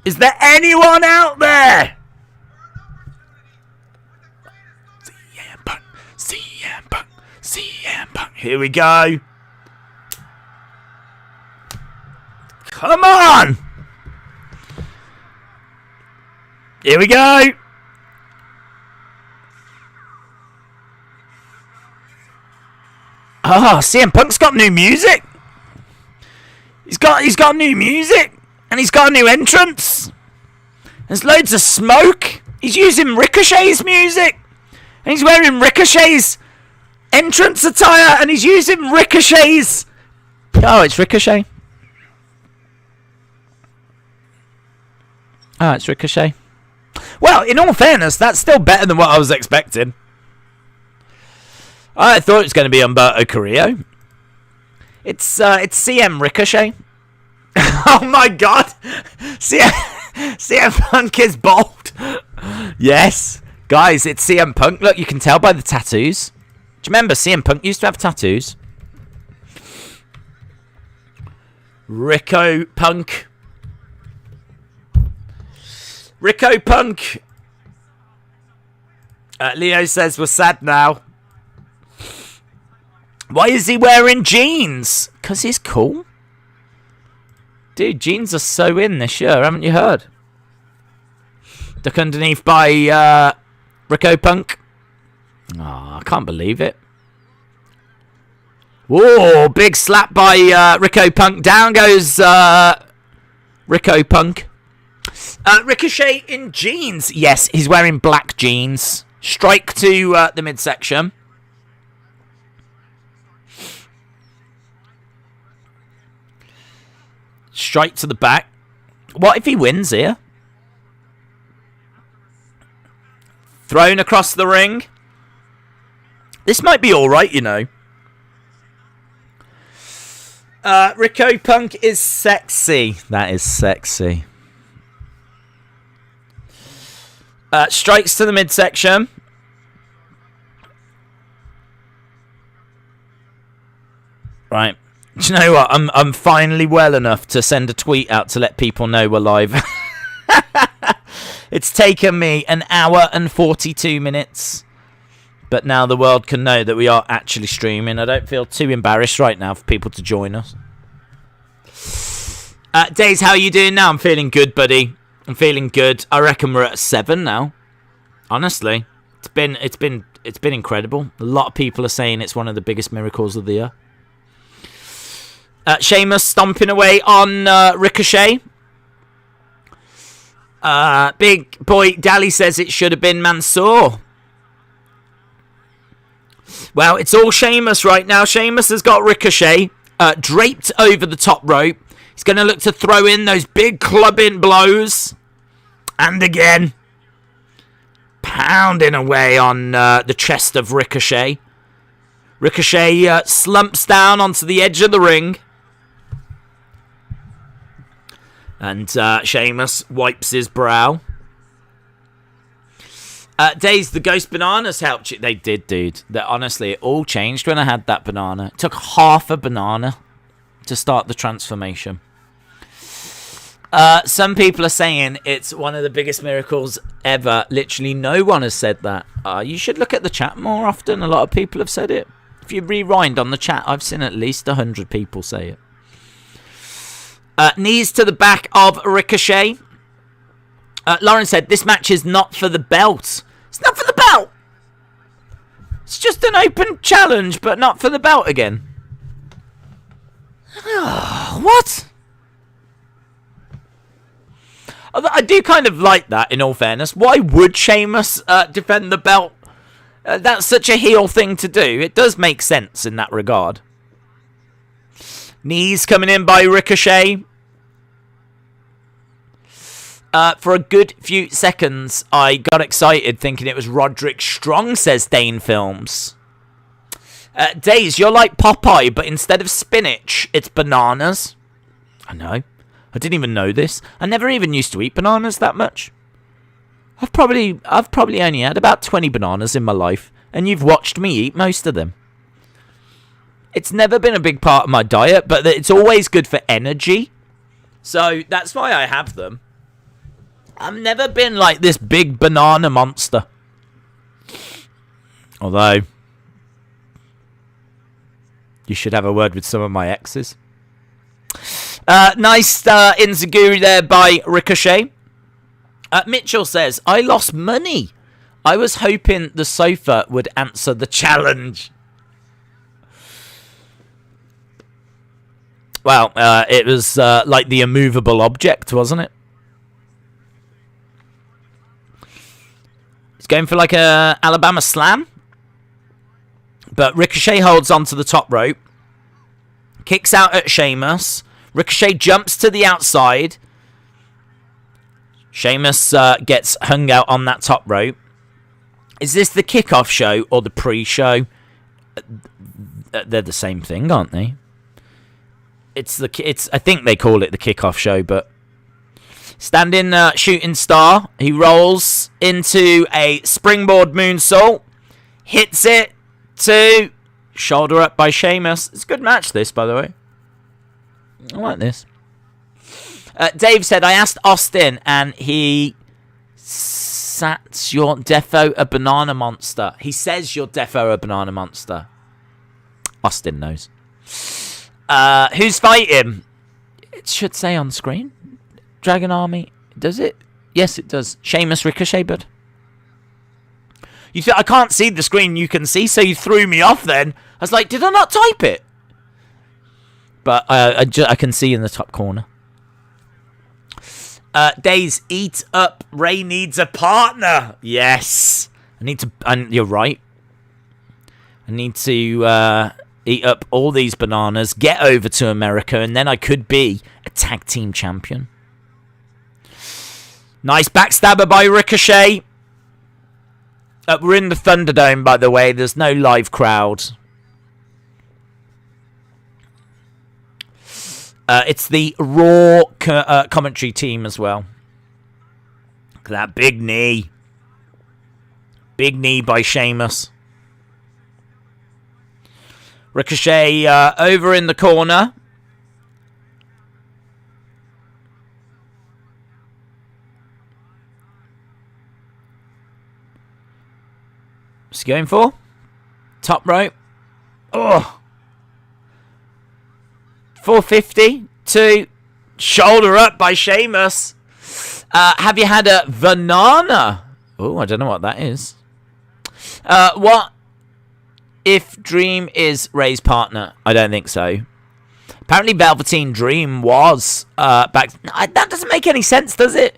Is there anyone out there? CM Punk, CM Punk, CM Punk. Here we go. Come on! Here we go! Oh, CM Punk's got new music! He's got new music! And he's got a new entrance! There's loads of smoke! He's using Ricochet's music! And he's wearing Ricochet's entrance attire! And he's using Ricochet's... Oh, it's Ricochet. Oh, it's Ricochet. Well, in all fairness, that's still better than what I was expecting. I thought it was going to be Humberto Carrillo. It's CM Ricochet. Oh my god! CM Punk is bald. Yes. Guys, it's CM Punk. Look, you can tell by the tattoos. Do you remember CM Punk used to have tattoos? Rico Punk. Rico Punk. Leo says we're sad now. Why is he wearing jeans? Because he's cool. Dude, jeans are so in this year, haven't you heard? Duck underneath by Rico Punk. Oh, I can't believe it. Whoa, big slap by Rico Punk. Down goes Rico Punk. Ricochet in jeans. Yes, he's wearing black jeans. Strike to the midsection. Strike to the back. What if he wins here? Thrown across the ring. This might be alright, you know. Rico Punk is sexy. That is sexy. Strikes to the midsection. Right. Do you know what? I'm finally well enough to send a tweet out to let people know we're live. It's taken me an hour and 42 minutes. But now the world can know that we are actually streaming. I don't feel too embarrassed right now for people to join us. Days, how are you doing now? I'm feeling good, buddy. I'm feeling good. I reckon we're at 7 now. Honestly, it's been incredible. A lot of people are saying it's one of the biggest miracles of the year. Sheamus stomping away on Ricochet. Big boy Dally says it should have been Mansoor. Well, it's all Sheamus right now. Sheamus has got Ricochet draped over the top rope. He's going to look to throw in those big clubbing blows. And again, pounding away on the chest of Ricochet. Ricochet slumps down onto the edge of the ring. And Sheamus wipes his brow. Days, the ghost bananas helped you. They did, dude. Honestly, it all changed when I had that banana. It took half a banana to start the transformation. Some people are saying it's one of the biggest miracles ever. Literally, no one has said that. You should look at the chat more often. A lot of people have said it. If you rewind on the chat, I've seen at least 100 people say it. Knees to the back of Ricochet. Lauren said, this match is not for the belt. It's not for the belt. It's just an open challenge, but not for the belt again. What? I do kind of like that, in all fairness. Why would Sheamus defend the belt? That's such a heel thing to do. It does make sense in that regard. Knees coming in by Ricochet. For a good few seconds, I got excited thinking it was Roderick Strong, says Dane Films. Days, you're like Popeye, but instead of spinach, it's bananas. I know. I didn't even know this. I never even used to eat bananas that much. I've probably only had about 20 bananas in my life, and you've watched me eat most of them. It's never been a big part of my diet, but it's always good for energy. So that's why I have them. I've never been like this big banana monster. Although, you should have a word with some of my exes. Nice Inzaguri there by Ricochet. Mitchell says, I lost money. I was hoping the sofa would answer the challenge. Well, it was like the immovable object, wasn't it? He's going for like a Alabama slam. But Ricochet holds onto the top rope. Kicks out at Sheamus. Ricochet jumps to the outside. Sheamus gets hung out on that top rope. Is this the kickoff show or the pre-show? They're the same thing, aren't they? I think they call it the kickoff show, but standing shooting star. He rolls into a springboard moonsault. Hits it to shoulder up by Sheamus. It's a good match, this, by the way. I like this. Dave said, I asked Austin, and he sat your defo a banana monster. He says you're defo a banana monster. Austin knows. Who's fighting? It should say on screen. Dragon Army. Does it? Yes, it does. Sheamus Ricochet, bud. I can't see the screen you can see, so you threw me off then. I was like, did I not type it? But I can see in the top corner. Days, eat up. Ray needs a partner. Yes. You're right. I need to eat up all these bananas, get over to America, and then I could be a tag team champion. Nice backstabber by Ricochet. We're in the Thunderdome, by the way. There's no live crowd. It's the Raw commentary team as well. Look at that big knee. Big knee by Sheamus. Ricochet over in the corner. What's he going for? Top rope. Oh. 450 to shoulder up by Sheamus. Have you had a banana? Oh, I don't know what that is. What if Dream is Ray's partner? I don't think so. Apparently Velveteen Dream was back. That doesn't make any sense, does it?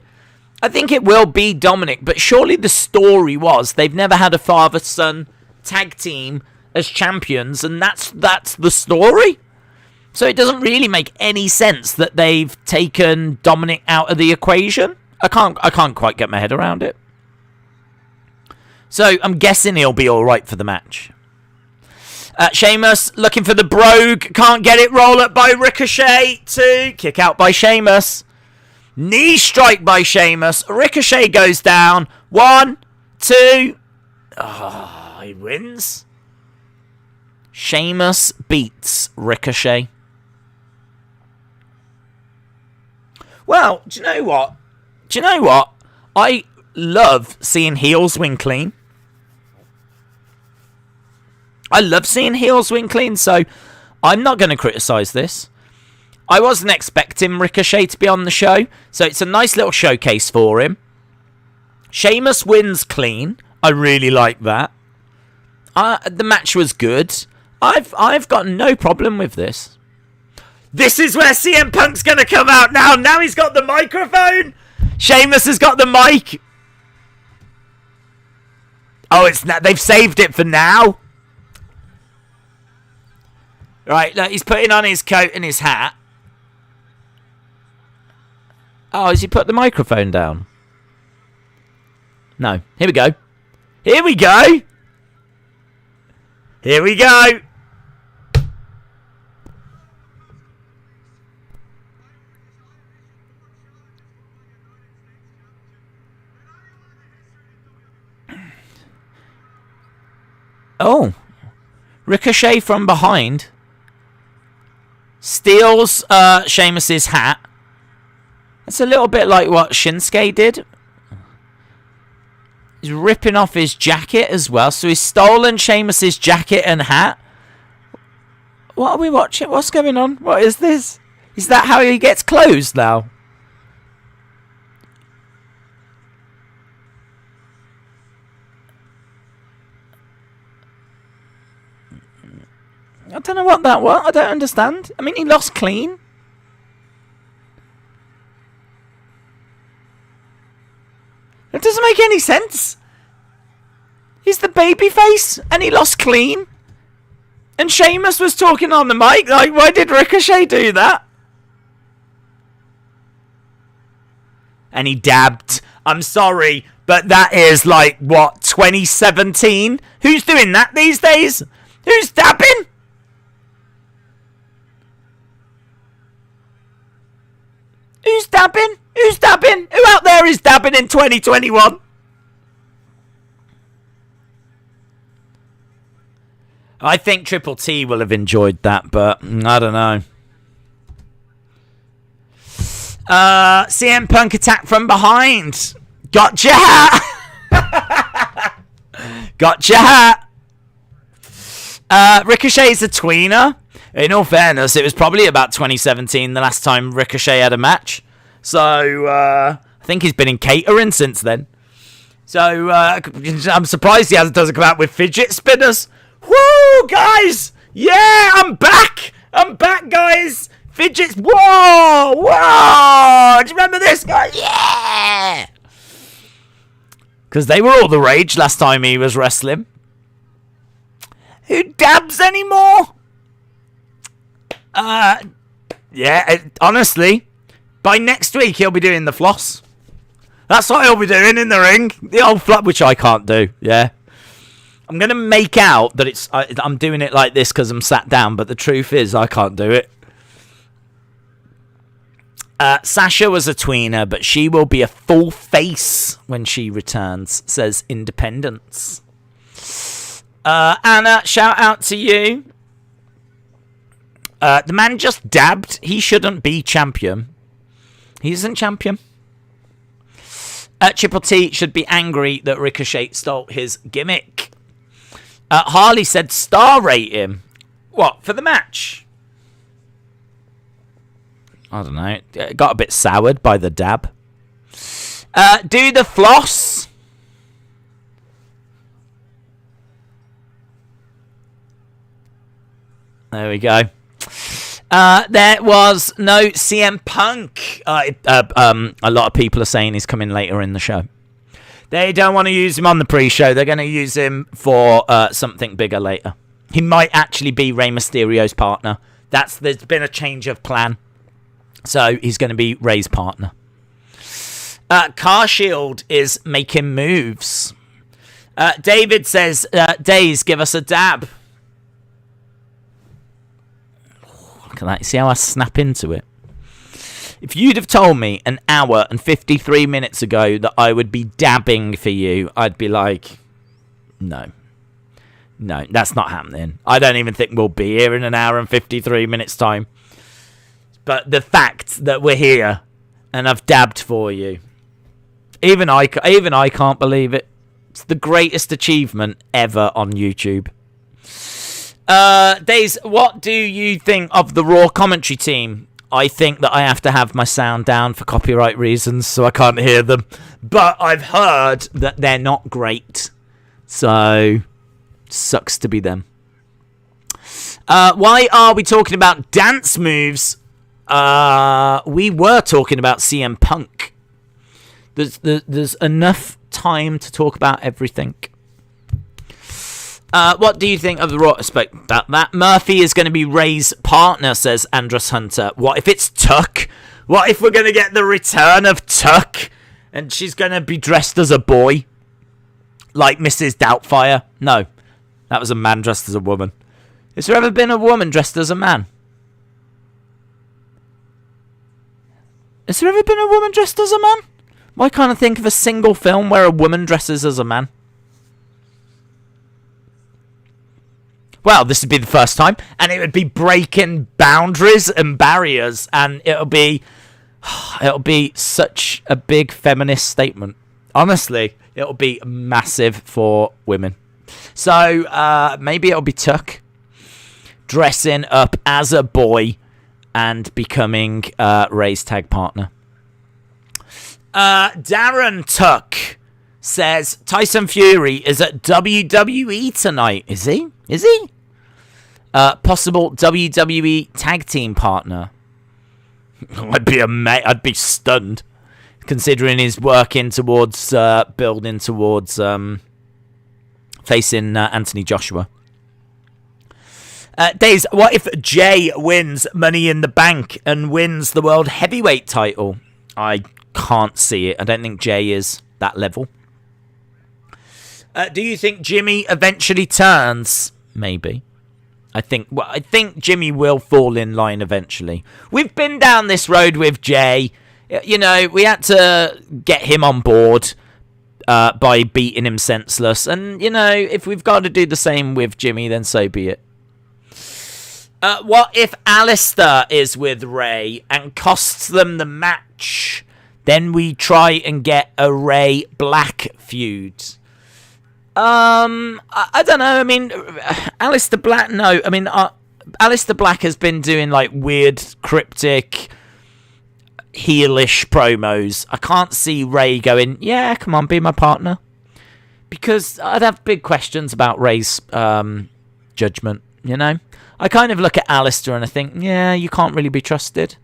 I think it will be Dominic, but surely the story was they've never had a father-son tag team as champions, and that's the story. So it doesn't really make any sense that they've taken Dominic out of the equation. I can't quite get my head around it. So I'm guessing he'll be all right for the match. Sheamus looking for the brogue. Can't get it. Roll up by Ricochet. 2. Kick out by Sheamus. Knee strike by Sheamus. Ricochet goes down. 1, 2. Oh, he wins. Sheamus beats Ricochet. Well, do you know what? I love seeing heels win clean. So I'm not going to criticise this. I wasn't expecting Ricochet to be on the show, so it's a nice little showcase for him. Sheamus wins clean. I really like that. The match was good. I've got no problem with this. This is where CM Punk's going to come out now. Now he's got the microphone. Sheamus has got the mic. Oh, they've saved it for now. Right, look, he's putting on his coat and his hat. Oh, has he put the microphone down? No. Here we go. Here we go. Here we go. Oh. Ricochet from behind steals Sheamus's hat. That's a little bit like what Shinsuke did. He's ripping off his jacket as well. So he's stolen Sheamus's jacket and hat. What are we watching? What's going on? What is this? Is that how he gets clothes now? I don't know what that was. I don't understand. I mean, he lost clean. It doesn't make any sense. He's the babyface, and he lost clean. And Sheamus was talking on the mic. Like, why did Ricochet do that? And he dabbed. I'm sorry, but that is like, what, 2017? Who's doing that these days? Who's dabbing? Who's dabbing? Who's dabbing? Who out there is dabbing in 2021? I think Triple T will have enjoyed that, but I don't know. CM Punk attack from behind. Gotcha hat. Gotcha hat. Ricochet's a tweener. In all fairness, it was probably about 2017 the last time Ricochet had a match. So, I think he's been in catering since then. So, I'm surprised he doesn't come out with fidget spinners. Woo, guys! Yeah, I'm back! I'm back, guys! Fidgets. Whoa! Whoa! Do you remember this guy? Yeah! Because they were all the rage last time he was wrestling. Who dabs anymore? Yeah, honestly, by next week he'll be doing the floss. That's what he'll be doing in the ring. The old flop, which I can't do, yeah. I'm going to make out that I'm doing it like this because I'm sat down, but the truth is I can't do it. Sasha was a tweener, but she will be a full face when she returns, says Independence. Anna, shout out to you. The man just dabbed. He shouldn't be champion. He isn't champion. Triple T should be angry that Ricochet stole his gimmick. Harley said star rate him. What, for the match? I don't know. It got a bit soured by the dab. Do the floss. There we go. There was no CM Punk. A lot of people are saying he's coming later in the show. They don't want to use him on the pre-show. They're going to use him for something bigger later. He might actually be Rey Mysterio's partner. There's been a change of plan. So he's going to be Rey's partner. Car Shield is making moves. David says, Days, give us a dab. Look at that. See how I snap into it? If you'd have told me an hour and 53 minutes ago that I would be dabbing for you, I'd be like, no, that's not happening. I don't even think we'll be here in an hour and 53 minutes time. But the fact that we're here and I've dabbed for you, even I can't believe it. It's the greatest achievement ever on YouTube. Days, what do you think of the Raw commentary team? I think that I have to have my sound down for copyright reasons, so I can't hear them. But I've heard that they're not great. So, sucks to be them. Why are we talking about dance moves? We were talking about CM Punk. There's enough time to talk about everything. What do you think of the Raw aspect about that? Murphy is going to be Ray's partner, says Andros Hunter. What if it's Tuck? What if we're going to get the return of Tuck and she's going to be dressed as a boy? Like Mrs. Doubtfire? No, that was a man dressed as a woman. Has there ever been a woman dressed as a man? Has there ever been a woman dressed as a man? Why can't I think of a single film where a woman dresses as a man? Well, this would be the first time, and it would be breaking boundaries and barriers, and it'll be such a big feminist statement. Honestly, it'll be massive for women. So maybe it'll be Tuck dressing up as a boy and becoming Ray's tag partner. Darren Tuck says Tyson Fury is at WWE tonight. Is he? Possible WWE tag team partner. I'd be stunned, considering he's working towards building towards facing Anthony Joshua. Days, what if Jay wins Money in the Bank and wins the World Heavyweight title? I can't see it. I don't think Jay is that level. Do you think Jimmy eventually turns? Maybe. I think Jimmy will fall in line eventually. We've been down this road with Jay. You know, we had to get him on board by beating him senseless. And, you know, if we've got to do the same with Jimmy, then so be it. What if Alistair is with Ray and costs them the match? Then we try and get a Ray Black feud. I don't know. I mean, Alistair Black. No, I mean, Alistair Black has been doing like weird, cryptic, heelish promos. I can't see Ray going, "Yeah, come on, be my partner," because I'd have big questions about Ray's judgment. You know, I kind of look at Alistair and I think, yeah, you can't really be trusted.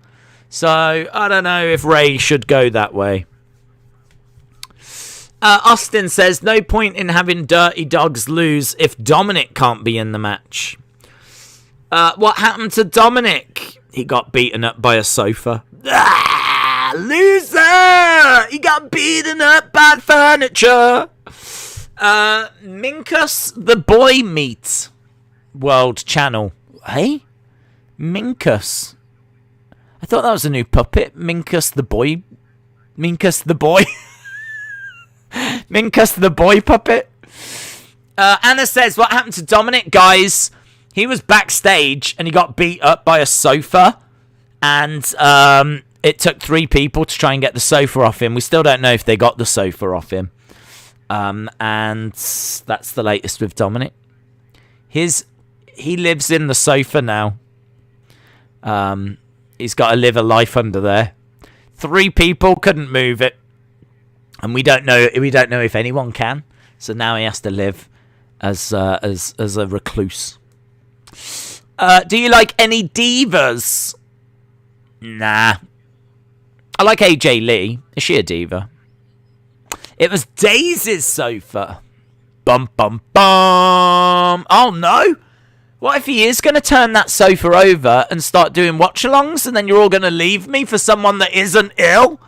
So I don't know if Ray should go that way. Austin says, no point in having Dirty Dogs lose if Dominic can't be in the match. What happened to Dominic? He got beaten up by a sofa. Ah, loser! He got beaten up by furniture. Minkus the Boy Meat World Channel. Hey? Minkus. I thought that was a new puppet. Minkus the Boy. Minkus the Boy. Minkus the Boy puppet. Anna says, what happened to Dominic? Guys, he was backstage and he got beat up by a sofa. And it took 3 people to try and get the sofa off him. We still don't know if they got the sofa off him. And that's the latest with Dominic. He lives in the sofa now. He's got to live a life under there. 3 people couldn't move it. And we don't know if anyone can. So now he has to live as a recluse. Do you like any divas? Nah. I like AJ Lee. Is she a diva? It was Daisy's sofa. Bum bum bum. Oh no. What if he is going to turn that sofa over and start doing watch-alongs, and then you're all going to leave me for someone that isn't ill?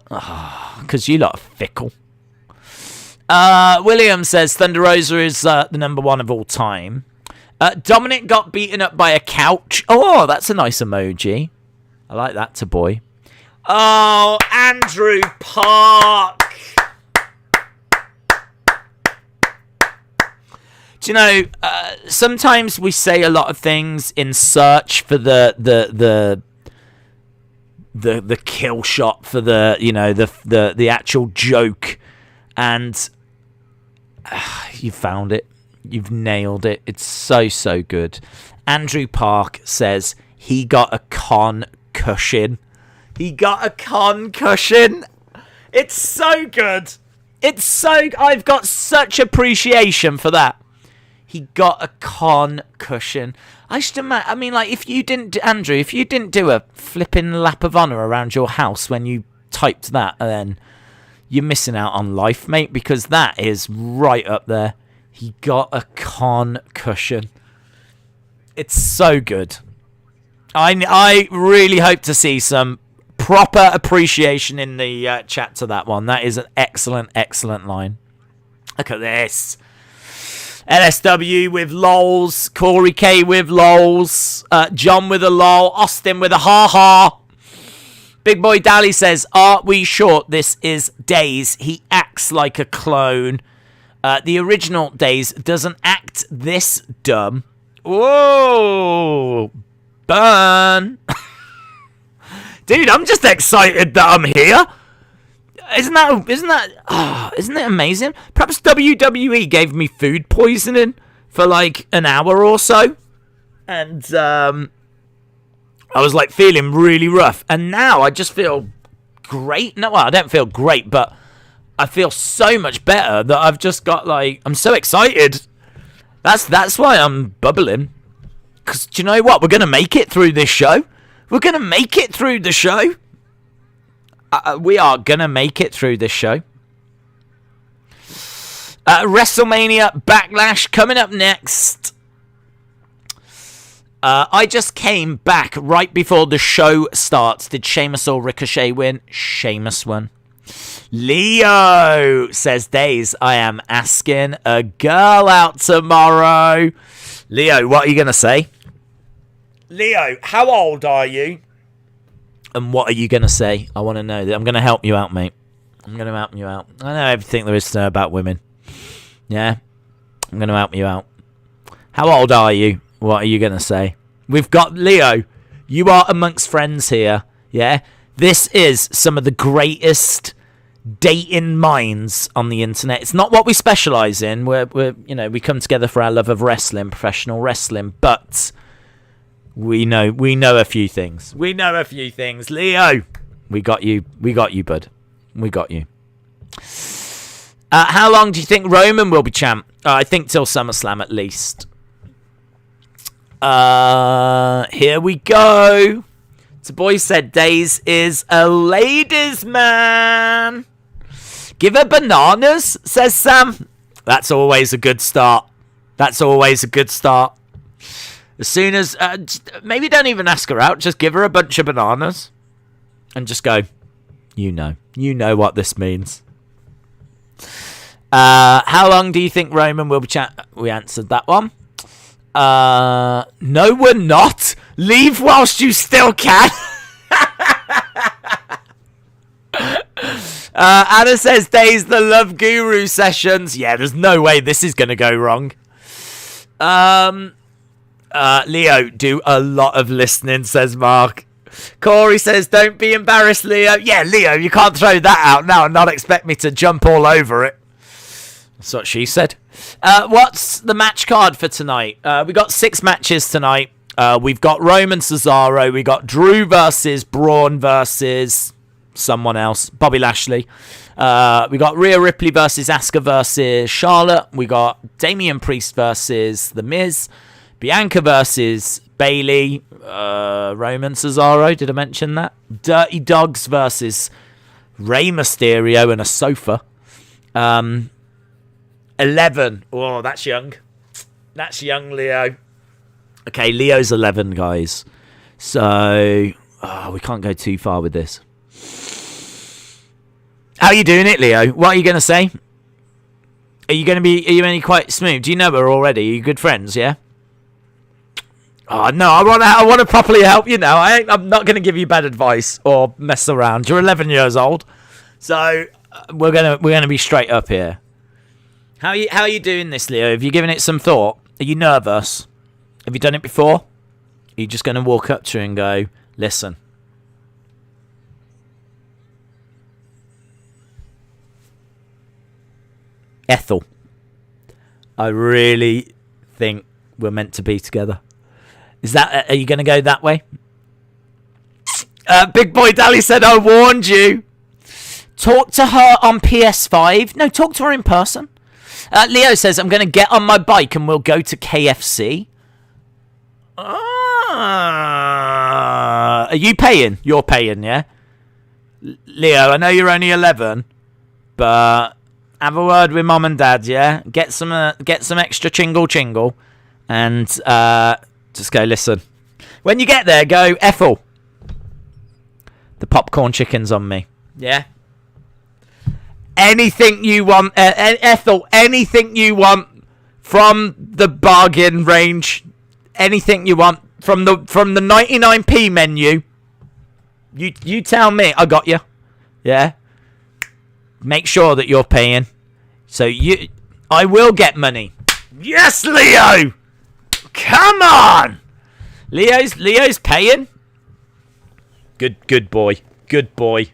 Because you lot are fickle. William says Thunder Rosa is the number 1 of all time. Dominic got beaten up by a couch. Oh, that's a nice emoji. I like that to boy. Oh, Andrew Park. Do you know, sometimes we say a lot of things in search for the kill shot, for the actual joke, and you found it. You've nailed it. It's so good. Andrew Park says he got a concussion. He got a concussion. It's so good. I've got such appreciation for that. He got a concussion. I should imagine. I mean, like, if you didn't do a flipping lap of honor around your house when you typed that, then you're missing out on life, mate, because that is right up there. He got a concussion. It's so good. I really hope to see some proper appreciation in the chat to that one. That is an excellent line. Look at this. LSW with lols, Corey K with lols, John with a lol, Austin with a ha-ha. Big Boy Dally says, are we sure this is Days? He acts like a clone. The original Days doesn't act this dumb. Whoa! Burn! Dude, I'm just excited that I'm here. Isn't it amazing? Perhaps WWE gave me food poisoning for like an hour or so, and I was like feeling really rough, and now I just feel great. No, well, I don't feel great, but I feel so much better that I've just got like, I'm so excited. That's why I'm bubbling. Because do you know what? We're gonna make it through this show. We're gonna make it through the show. We are gonna make it through this show. WrestleMania Backlash coming up next. I just came back right before the show starts. Did Sheamus or Ricochet win? Sheamus won. Leo says, Days, I am asking a girl out tomorrow. Leo, what are you going to say? Leo, how old are you? And what are you going to say? I want to know. I'm going to help you out, mate. I'm going to help you out. I know everything there is to know about women. Yeah? I'm going to help you out. How old are you? What are you going to say? We've got Leo. You are amongst friends here. Yeah? This is some of the greatest dating minds on the internet. It's not what we specialise in. We come together for our love of wrestling, professional wrestling, but we know a few things. Leo, we got you, bud. We got you. How long do you think Roman will be champ? I think till SummerSlam at least. Here we go. The boy said Days is a ladies' man. Give her bananas, says Sam. That's always a good start. As soon as... maybe don't even ask her out. Just give her a bunch of bananas. And just go, you know what this means. How long do you think Roman will be champ? We answered that one. No, we're not. Leave whilst you still can. Anna says, Days the Love Guru sessions. Yeah, there's no way this is going to go wrong. Leo, do a lot of listening, says Mark. Corey says, don't be embarrassed, Leo. Yeah, Leo, you can't throw that out now and not expect me to jump all over it. That's what she said. What's the match card for tonight? We got 6 matches tonight. We've got Roman Cesaro. We got Drew versus Braun versus someone else, Bobby Lashley. We got Rhea Ripley versus Asuka versus Charlotte. We got Damian Priest versus The Miz. Bianca versus Bayley. Roman Cesaro. Did I mention that? Dirty Dogs versus Rey Mysterio and a sofa. 11. Oh, that's young. That's young, Leo. Okay, Leo's 11, guys. So, we can't go too far with this. How are you doing it, Leo? What are you going to say? Are you only quite smooth? Do you know her already? Are you good friends, yeah? Oh, no, I want to properly help you now. I'm not going to give you bad advice or mess around. You're 11 years old. So we're gonna be straight up here. How are you doing this, Leo? Have you given it some thought? Are you nervous? Have you done it before? Are you just going to walk up to her and go, listen? Ethel, I really think we're meant to be together. Are you going to go that way? Big Boy Dally said, I warned you. Talk to her on PS5. No, talk to her in person. Leo says, I'm going to get on my bike and we'll go to KFC. Are you paying? You're paying, yeah? Leo, I know you're only 11, but have a word with mom and dad, yeah? Get some extra chingle, and just go, listen. When you get there, go, Ethel, the popcorn chicken's on me, yeah? Anything you want, Ethel, anything you want from the bargain range, anything you want from the 99p menu, you tell me, I got you, yeah? Make sure that you're paying. So I will get money. Yes, Leo! Come on! Leo's paying. Good boy. Good boy.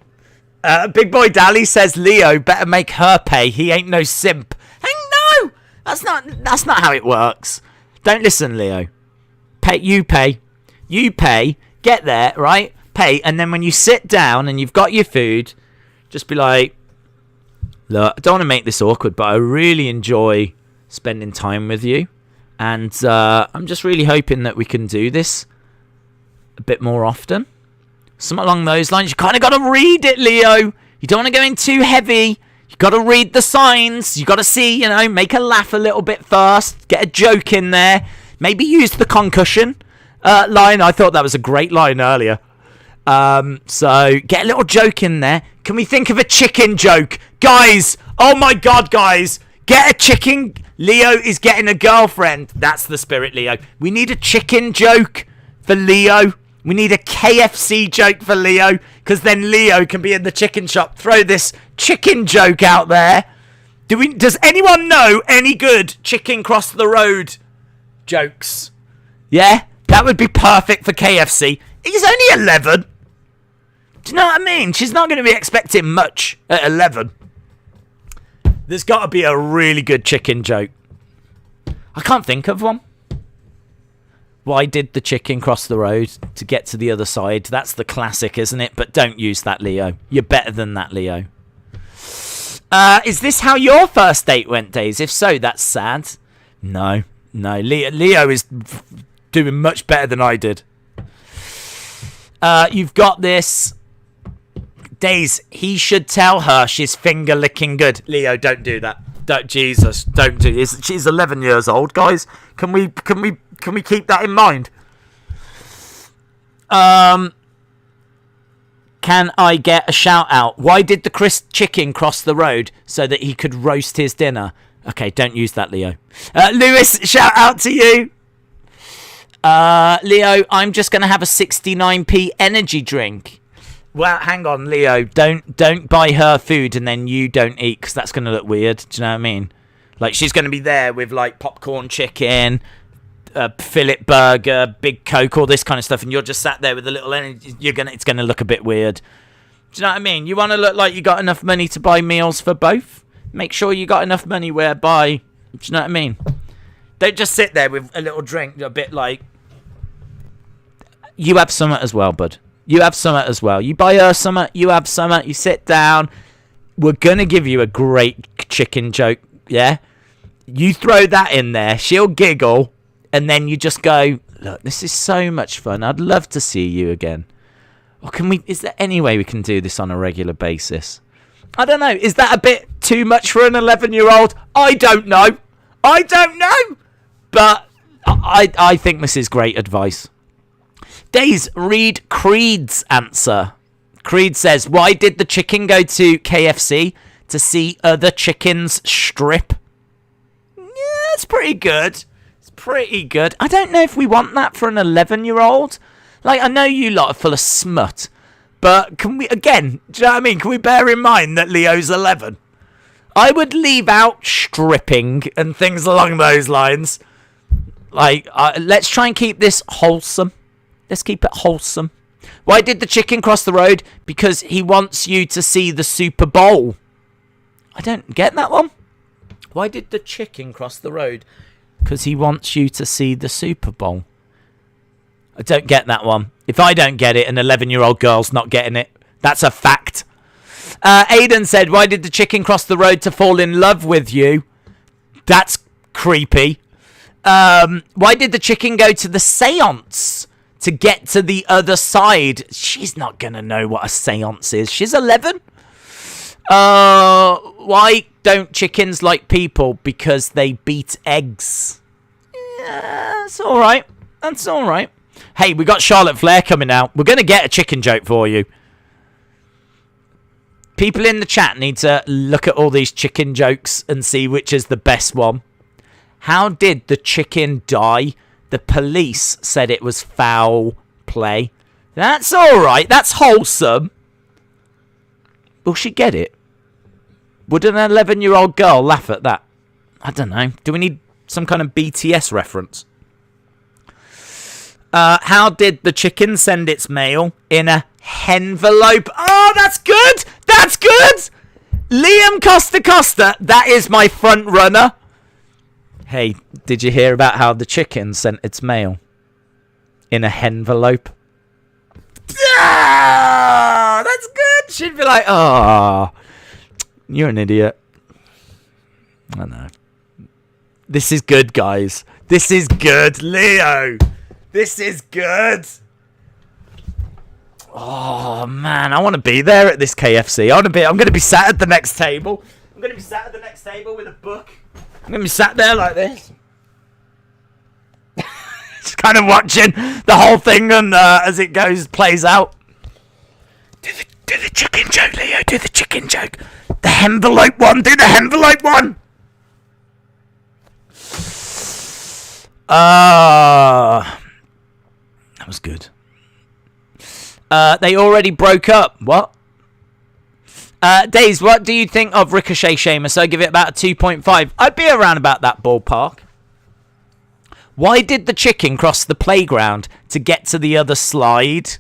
Big Boy Dally says Leo better make her pay. He ain't no simp. Hey, no! That's not how it works. Don't listen, Leo. You pay. Get there, right? Pay, and then when you sit down and you've got your food, just be like, look, I don't want to make this awkward, but I really enjoy spending time with you. And I'm just really hoping that we can do this a bit more often. Something along those lines. You kind of got to read it, Leo. You don't want to go in too heavy. You got to read the signs. You got to see, make her laugh a little bit first. Get a joke in there. Maybe use the concussion line. I thought that was a great line earlier. So get a little joke in there. Can we think of a chicken joke? Guys, oh my God, guys. Get a chicken. Leo is getting a girlfriend. That's the spirit, Leo. We need a chicken joke for Leo. We need a KFC joke for Leo, because then Leo can be in the chicken shop. Throw this chicken joke out there. Does anyone know any good chicken cross the road jokes? Yeah, that would be perfect for KFC. He's only 11. Do you know what I mean? She's not going to be expecting much at 11. There's got to be a really good chicken joke. I can't think of one. Why did the chicken cross the road to get to the other side? That's the classic, isn't it? But don't use that, Leo. You're better than that, Leo. Is this how your first date went, Days? If so, that's sad. No. Leo is doing much better than I did. You've got this. Days, he should tell her she's finger licking good. Leo, don't do that. Don't do this. She's 11 years old, guys. Can we keep that in mind? Can I get a shout out? Why did the Chris chicken cross the road so that he could roast his dinner? Okay, don't use that, Leo. Lewis, shout out to you. Leo, I'm just going to have a 69p energy drink. Well, hang on, Leo. Don't buy her food and then you don't eat, because that's going to look weird. Do you know what I mean? Like, she's going to be there with, like, popcorn chicken, fillet burger, big Coke, all this kind of stuff, and you're just sat there with a little energy. It's going to look a bit weird. Do you know what I mean? You want to look like you got enough money to buy meals for both? Make sure you got enough money whereby... Do you know what I mean? Don't just sit there with a little drink, a bit like... You have some as well, bud. You have some as well. You buy her some, you have some, you sit down. We're going to give you a great chicken joke, yeah? You throw that in there, she'll giggle, and then you just go, look, this is so much fun. I'd love to see you again. Or is there any way we can do this on a regular basis? I don't know. Is that a bit too much for an 11-year-old? I don't know. But I think this is great advice. Days, read Creed's answer. Creed says, why did the chicken go to KFC? To see other chickens strip. Yeah, that's pretty good. pretty good. I don't know if we want that for an 11-year-old. Like, I know you lot are full of smut, but can we, again, do you know what I mean? Can we bear in mind that Leo's 11? I would leave out stripping and things along those lines. Like, let's try and keep this wholesome. Let's keep it wholesome. Why did the chicken cross the road? Because he wants you to see the Super Bowl. I don't get that one. Why did the chicken cross the road? Because he wants you to see the Super Bowl. I don't get that one. If I don't get it, an 11-year-old girl's not getting it. That's a fact. Aiden said, why did the chicken cross the road to fall in love with you? That's creepy. Why did the chicken go to the seance to get to the other side? She's not going to know what a seance is. She's 11. Why don't chickens like people? Because they beat eggs. Yeah, that's all right. That's all right. Hey, we got Charlotte Flair coming out. We're going to get a chicken joke for you. People in the chat need to look at all these chicken jokes and see which is the best one. How did the chicken die? The police said it was foul play. That's all right. That's wholesome. Will she get it? Would an 11-year-old girl laugh at that? I don't know. Do we need some kind of BTS reference? How did the chicken send its mail? In a henvelope. Oh, that's good. That's good. Liam Costa, that is my front runner. Hey, did you hear about how the chicken sent its mail? In a henvelope. Ah, that's good. She'd be like, oh, you're an idiot. I know. This is good, guys. This is good. Leo. This is good. Oh, man. I want to be there at this KFC. I'm going to be sat at the next table. I'm going to be sat at the next table with a book. I'm going to be sat there like this. Just kind of watching the whole thing and as it plays out. Do the chicken joke, Leo. Do the chicken joke. The envelope one. Do the envelope one. That was good. They already broke up. What? Days, what do you think of Ricochet Sheamus? I give it about a 2.5. I'd be around about that ballpark. Why did the chicken cross the playground to get to the other slide?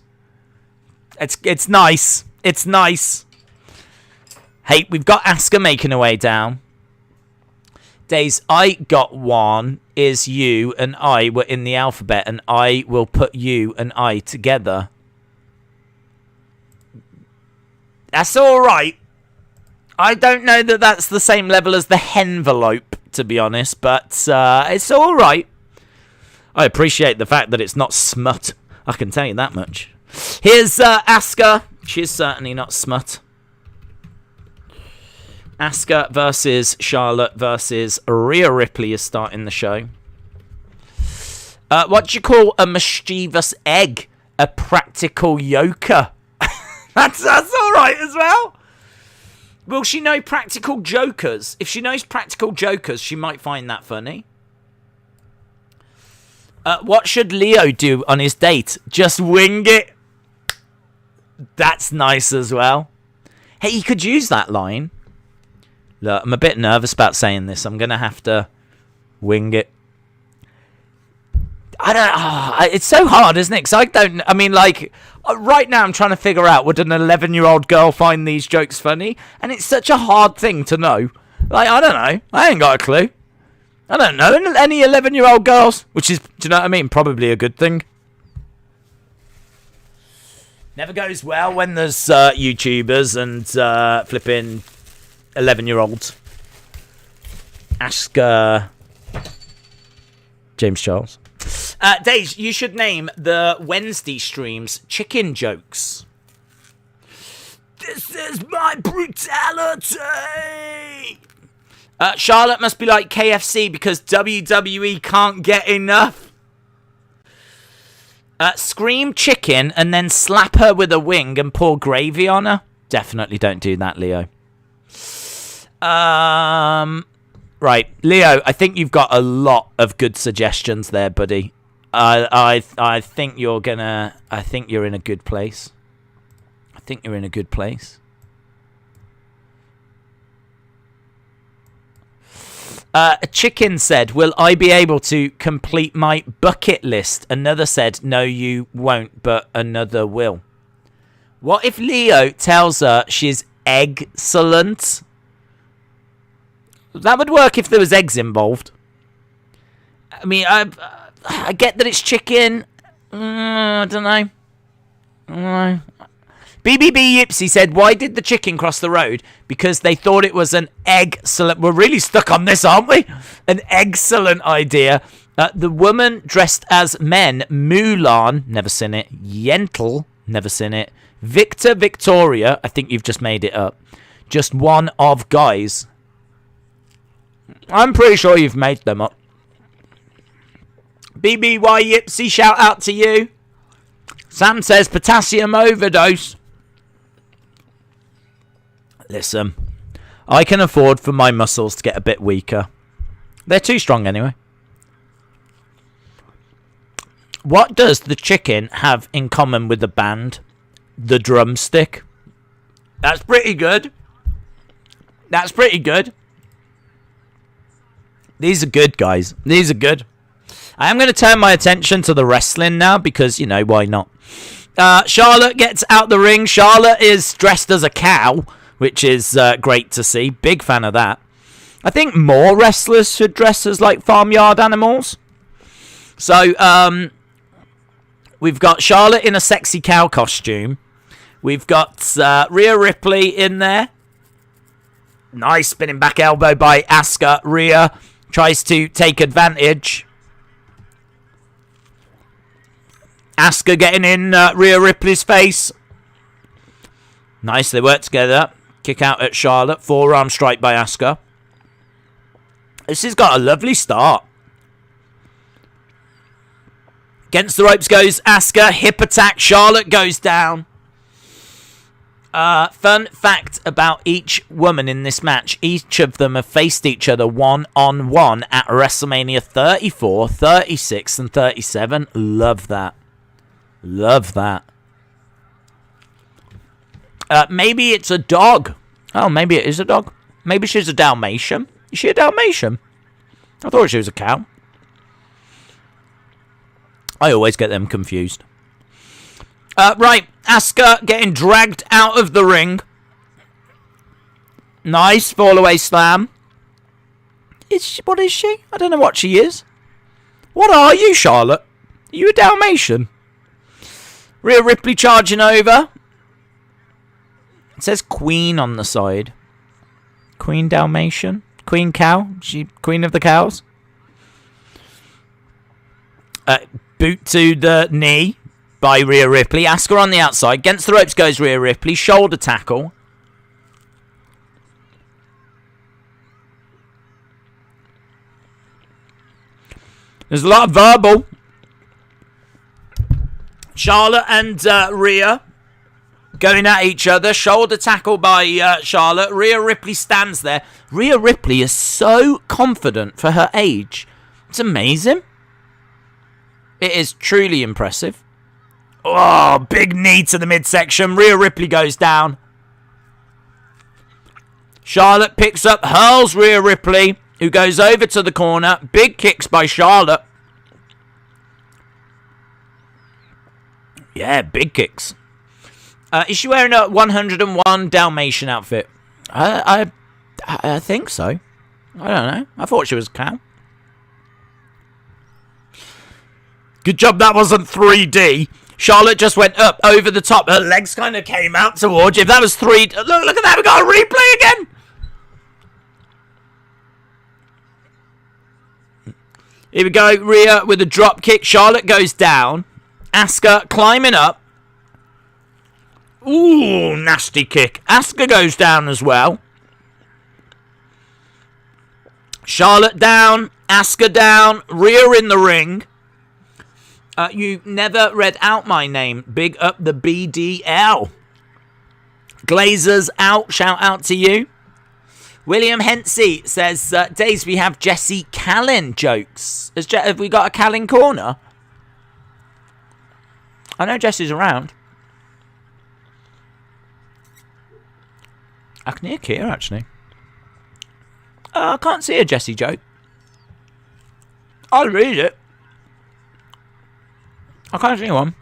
It's nice. It's nice. Hey, we've got Asuka making her way down. Days, I got one. Is you and I were in the alphabet, and I will put you and I together. That's all right. I don't know that that's the same level as the henvelope, to be honest, but it's all right. I appreciate the fact that it's not smut. I can tell you that much. Here's Asuka. She's certainly not smut. Asuka versus Charlotte versus Rhea Ripley is starting the show. What do you call a mischievous egg? A practical yoker. That's all right as well. Will she know practical jokers? If she knows practical jokers, she might find that funny. What should Leo do on his date? Just wing it. That's nice as well. Hey, you could use that line. Look, I'm a bit nervous about saying this. I'm going to have to wing it. It's so hard, isn't it? Because right now I'm trying to figure out, would an 11-year-old girl find these jokes funny? And it's such a hard thing to know. Like, I don't know. I ain't got a clue. I don't know any 11-year-old girls, which is, do you know what I mean? Probably a good thing. Never goes well when there's YouTubers and flipping 11-year-olds. Ask James Charles. Days, you should name the Wednesday streams chicken jokes. This is my brutality. Charlotte must be like KFC because WWE can't get enough. Scream chicken and then slap her with a wing and pour gravy on her. Definitely don't do that, Leo. Right, Leo, I think you've got a lot of good suggestions there, buddy. I think you're gonna... I think you're in a good place. I think you're in a good place. A chicken said, will I be able to complete my bucket list? Another said, no, you won't, but another will. What if Leo tells her she's excellent? That would work if there was eggs involved. I mean, I get that it's chicken. I don't know. BBB Yipsy said, why did the chicken cross the road? Because they thought it was an excellent... We're really stuck on this, aren't we? An excellent idea. The woman dressed as men, Mulan, never seen it. Yentl, never seen it. Victor, Victoria, I think you've just made it up. Just one of guys. I'm pretty sure you've made them up. BBY Yipsy, shout out to you. Sam says, potassium overdose. Listen, I can afford for my muscles to get a bit weaker. They're too strong anyway. What does the chicken have in common with the band? The drumstick. That's pretty good. That's pretty good. These are good, guys. These are good. I am going to turn my attention to the wrestling now because, you know, why not? Charlotte gets out the ring. Charlotte is dressed as a cow, which is great to see. Big fan of that. I think more wrestlers should dress as, like, farmyard animals. So, we've got Charlotte in a sexy cow costume. We've got Rhea Ripley in there. Nice spinning back elbow by Asuka. Rhea tries to take advantage. Asuka getting in Rhea Ripley's face. Nice, they work together. Kick out at Charlotte. Forearm strike by Asuka. This has got a lovely start. Against the ropes goes Asuka. Hip attack. Charlotte goes down. Fun fact about each woman in this match. Each of them have faced each other one-on-one at WrestleMania 34, 36, and 37. Love that. Love that. Maybe it's a dog. Oh, maybe it is a dog. Maybe she's a Dalmatian. Is she a Dalmatian? I thought she was a cow. I always get them confused. Right, Asuka getting dragged out of the ring. Nice fall-away slam. What is she? I don't know what she is. What are you, Charlotte? Are you a Dalmatian? Rhea Ripley charging over. It says Queen on the side. Queen Dalmatian? Queen Cow? She Queen of the Cows? Boot to the knee by Rhea Ripley. Asuka on the outside. Against the ropes goes Rhea Ripley. Shoulder tackle. There's a lot of verbal. Charlotte and Rhea going at each other. Shoulder tackle by Charlotte. Rhea Ripley stands there. Rhea Ripley is so confident for her age. It's amazing. It is truly impressive. Oh, big knee to the midsection. Rhea Ripley goes down. Charlotte picks up, hurls Rhea Ripley, who goes over to the corner. Big kicks by Charlotte. Yeah, big kicks. Is she wearing a 101 Dalmatian outfit? I think so. I don't know. I thought she was a cow. Good job that wasn't 3D. Charlotte just went up over the top. Her legs kind of came out towards you. If that was 3D... Look at that. We got a replay again. Here we go. Rhea with a drop kick. Charlotte goes down. Asuka climbing up. Ooh, nasty kick. Asuka goes down as well. Charlotte down. Asuka down. Rhea in the ring. You never read out my name. Big up the BDL. Glazers out. Shout out to you. William Hensey says, Days, we have Jesse Callan jokes. Have we got a Callan corner? I know Jesse's around. I can hear Kia, actually. I can't see a Jesse joke. I'll read it. I can't see one.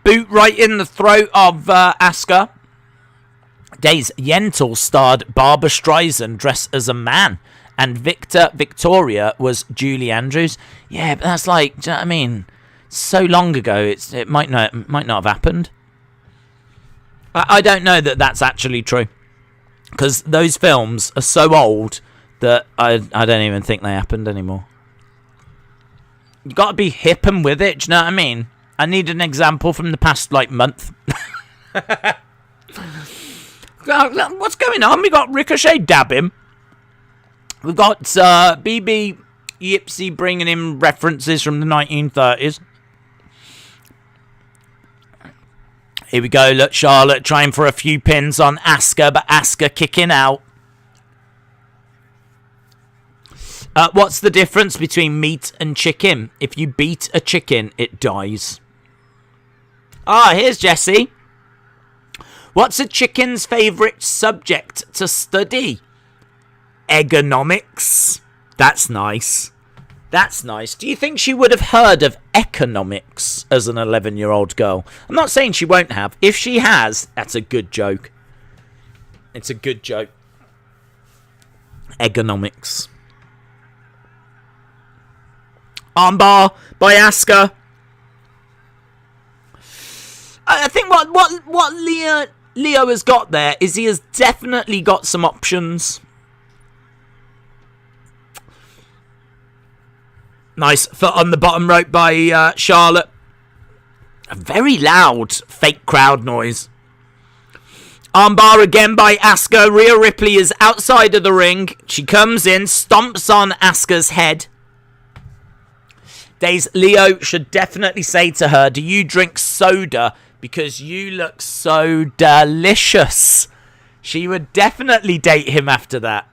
Boot right in the throat of Asuka. Days Yentl starred Barbara Streisand dressed as a man, and Victoria was Julie Andrews. Yeah, but that's like, do you know what I mean? So long ago, it might not have happened. I don't know that that's actually true, because those films are so old that I don't even think they happened anymore. You got to be hip and with it. Do you know what I mean? I need an example from the past month. What's going on? We got Ricochet dabbing. We've got BB Yipsy bringing in references from the 1930s. Here we go. Look, Charlotte trying for a few pins on Asuka, but Asuka kicking out. What's the difference between meat and chicken? If you beat a chicken, it dies. Here's Jesse. What's a chicken's favourite subject to study? Economics. That's nice. That's nice. Do you think she would have heard of economics as an 11-year-old girl? I'm not saying she won't have. If she has, that's a good joke. It's a good joke. Economics. Armbar by Asuka. I think what Leo has got there is he has definitely got some options. Nice foot on the bottom rope by Charlotte. A very loud fake crowd noise. Armbar again by Asuka. Rhea Ripley is outside of the ring. She comes in, stomps on Asuka's head. Days Leo should definitely say to her, do you drink soda? Because you look so delicious. She would definitely date him after that.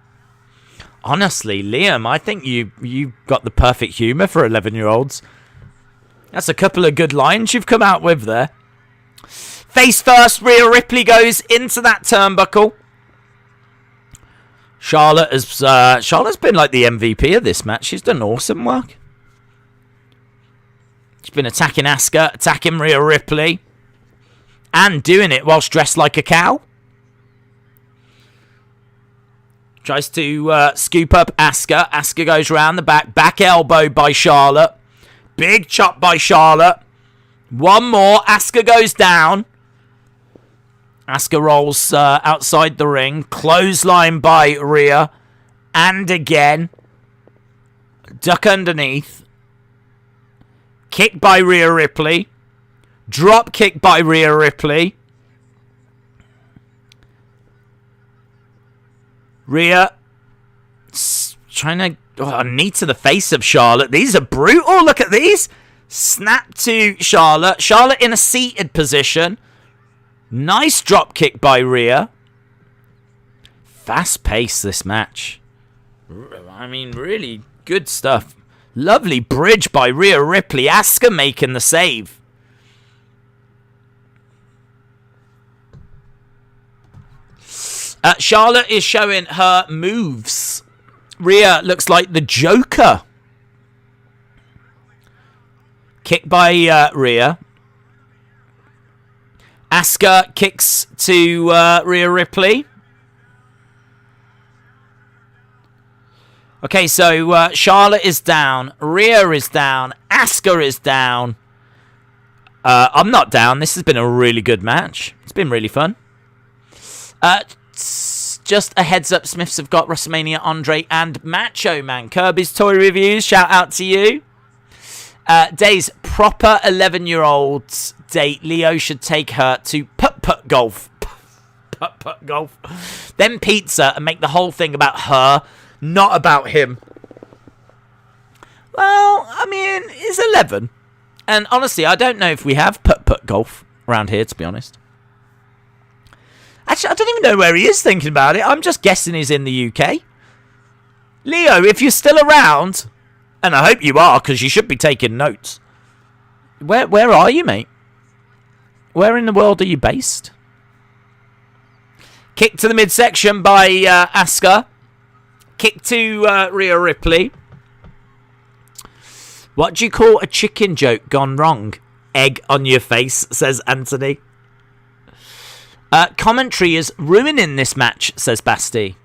Honestly, Liam, I think you got the perfect humour for 11-year-olds. That's a couple of good lines you've come out with there. Face first, Rhea Ripley goes into that turnbuckle. Charlotte's been like the MVP of this match. She's done awesome work. She's been attacking Asuka, attacking Rhea Ripley, and doing it whilst dressed like a cow. Tries to scoop up Asuka. Asuka goes round the back. Back elbow by Charlotte. Big chop by Charlotte. One more. Asuka goes down. Asuka rolls outside the ring. Clothesline by Rhea. And again. Duck underneath. Kick by Rhea Ripley. Drop kick by Rhea Ripley. Rhea trying to knee to the face of Charlotte. These are brutal. Look at these. Snap to Charlotte. Charlotte in a seated position. Nice drop kick by Rhea. Fast pace this match. I mean, really good stuff. Lovely bridge by Rhea Ripley. Asuka making the save. Charlotte is showing her moves. Rhea looks like the Joker. Kick by Rhea. Asuka kicks to Rhea Ripley. Okay, so Charlotte is down. Rhea is down. Asuka is down. I'm not down. This has been a really good match. It's been really fun. Just a heads up, Smiths have got WrestleMania Andre and Macho Man. Kirby's Toy Reviews, shout out to you. Days, proper 11-year-olds date. Leo should take her to putt-putt golf. Putt-putt golf. Then pizza and make the whole thing about her, not about him. Well, I mean, it's 11. And honestly, I don't know if we have putt-putt golf around here, to be honest. Actually, I don't even know where he is thinking about it. I'm just guessing he's in the UK. Leo, if you're still around, and I hope you are, because you should be taking notes. Where are you, mate? Where in the world are you based? Kick to the midsection by Asuka. Kick to Rhea Ripley. What do you call a chicken joke gone wrong? Egg on your face, says Anthony. Commentary is ruining this match, says Basti.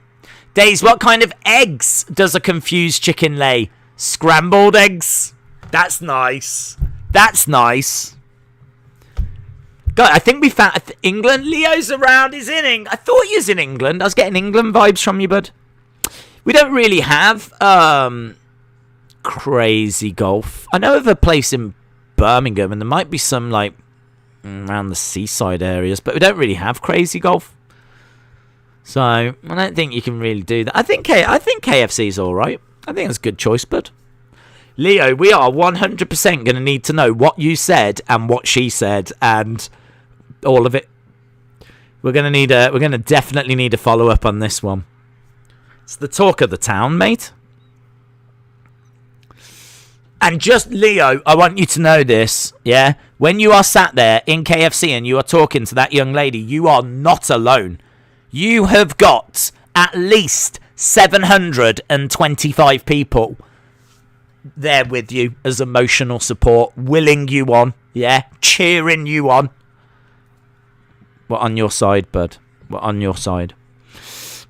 Days, what kind of eggs does a confused chicken lay? Scrambled eggs. That's nice. That's nice. God, I think we found England. Leo's around. He's in England. I thought he was in England. I was getting England vibes from you, bud. We don't really have crazy golf. I know of a place in Birmingham, and there might be some like around the seaside areas, but we don't really have crazy golf. So I don't think you can really do that. I think KFC's all right. I think that's a good choice, bud. Leo, we are 100% going to need to know what you said and what she said and all of it. We're going to definitely need a follow up on this one. It's the talk of the town, mate. And just, Leo, I want you to know this, yeah? When you are sat there in KFC and you are talking to that young lady, you are not alone. You have got at least 725 people there with you as emotional support, willing you on, yeah? Cheering you on. We're on your side, bud. We're on your side.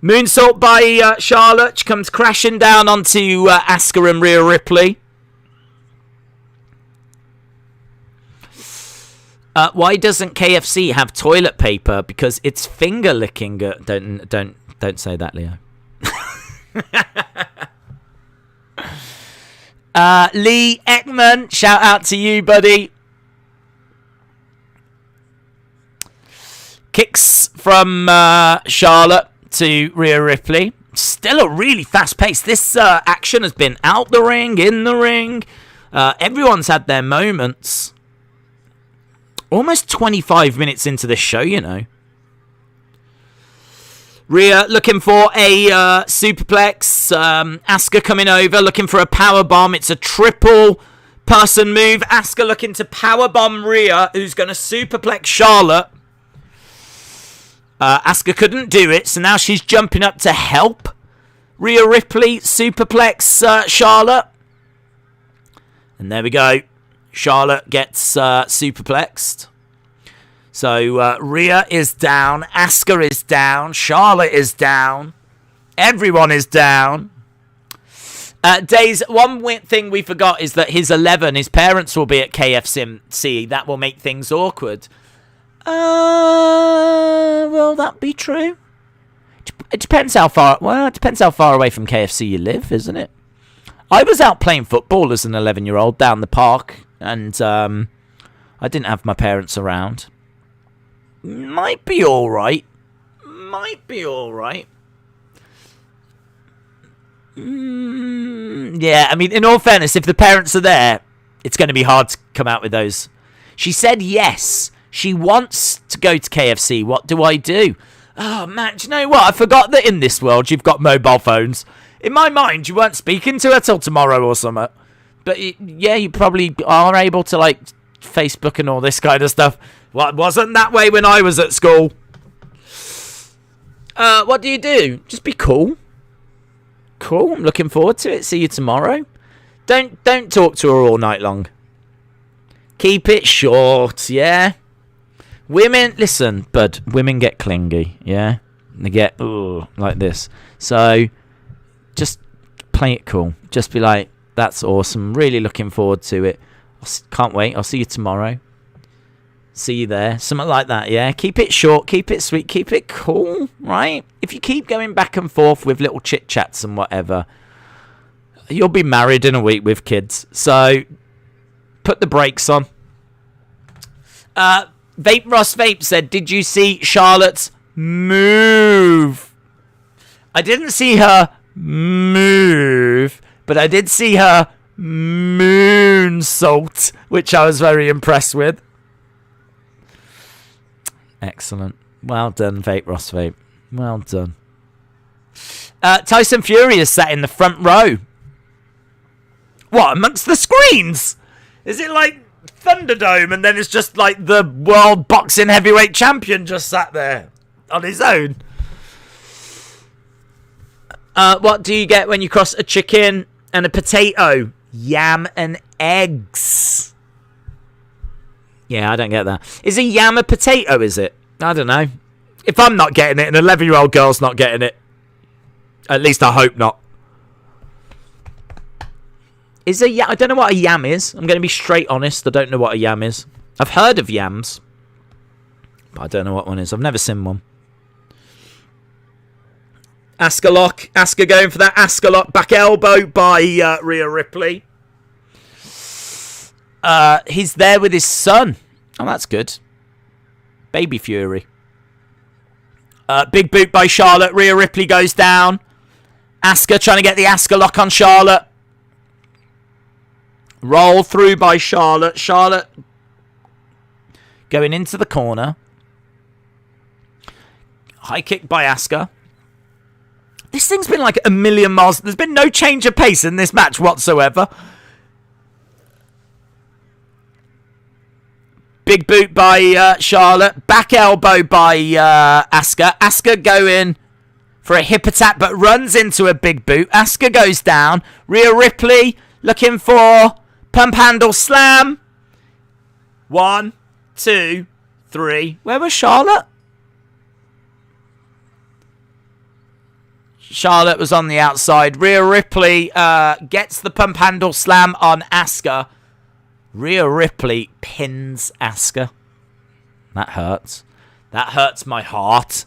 Moonsault by Charlotte comes crashing down onto Asuka and Rhea Ripley. Why doesn't KFC have toilet paper? Because it's finger licking. Don't say that, Leo. Lee Ekman, shout out to you, buddy. Kicks from Charlotte to Rhea Ripley. Still a really fast pace. This action has been out the ring, in the ring. Everyone's had their moments. Almost 25 minutes into this show, you know. Rhea looking for a superplex. Asuka coming over, looking for a power bomb. It's a triple person move. Asuka looking to power bomb Rhea, who's going to superplex Charlotte. Asuka couldn't do it, so now she's jumping up to help Rhea Ripley superplex Charlotte. And there we go. Charlotte gets superplexed. So Rhea is down. Asuka is down. Charlotte is down. Everyone is down. Days, one thing we forgot is that his 11, his parents will be at KFC. That will make things awkward. Will that be true? It depends how far. Well, it depends how far away from KFC you live, isn't it? I was out playing football as an 11-year-old down the park, and I didn't have my parents around. Might be all right. Yeah, I mean, in all fairness, if the parents are there, it's going to be hard to come out with those. She said yes. She wants to go to KFC. What do I do? Oh, man, do you know what? I forgot that in this world you've got mobile phones. In my mind, you weren't speaking to her till tomorrow or something. But, yeah, you probably are able to, like, Facebook and all this kind of stuff. Well, it wasn't that way when I was at school. What do you do? Just be cool. Cool, I'm looking forward to it. See you tomorrow. Don't talk to her all night long. Keep it short, yeah? Women, listen, bud, women get clingy, yeah? They get, like this. So, just play it cool. Just be like, that's awesome. Really looking forward to it. Can't wait. I'll see you tomorrow. See you there. Something like that, yeah? Keep it short, keep it sweet, keep it cool, right? If you keep going back and forth with little chit-chats and whatever, you'll be married in a week with kids. So, put the brakes on. Vape Ross Vape said, did you see Charlotte's move? I didn't see her move, but I did see her moonsault, which I was very impressed with. Excellent. Well done, Vape Ross Vape. Well done. Tyson Fury is sat in the front row. What, amongst the screens? Is it like Thunderdome and then it's just like the world boxing heavyweight champion just sat there on his own? What do you get when you cross a chicken and a potato? Yam and eggs. Yeah, I don't get that. Is a yam a potato, is it? I don't know. If I'm not getting it, an 11-year-old girl's not getting it. At least I hope not. I don't know what a yam is. I'm going to be straight honest. I don't know what a yam is. I've heard of yams, but I don't know what one is. I've never seen one. Asuka lock. Asuka going for that Asuka lock. Back elbow by Rhea Ripley. He's there with his son. Oh, that's good. Baby Fury. Big boot by Charlotte. Rhea Ripley goes down. Asuka trying to get the Asuka lock on Charlotte. Roll through by Charlotte. Charlotte going into the corner. High kick by Asuka. This thing's been like a million miles. There's been no change of pace in this match whatsoever. Big boot by Charlotte. Back elbow by Asuka. Asuka going for a hip attack but runs into a big boot. Asuka goes down. Rhea Ripley looking for pump handle slam. 1, 2, 3. Where was Charlotte? Charlotte was on the outside. Rhea Ripley gets the pump handle slam on Asuka. Rhea Ripley pins Asuka. That hurts. That hurts my heart.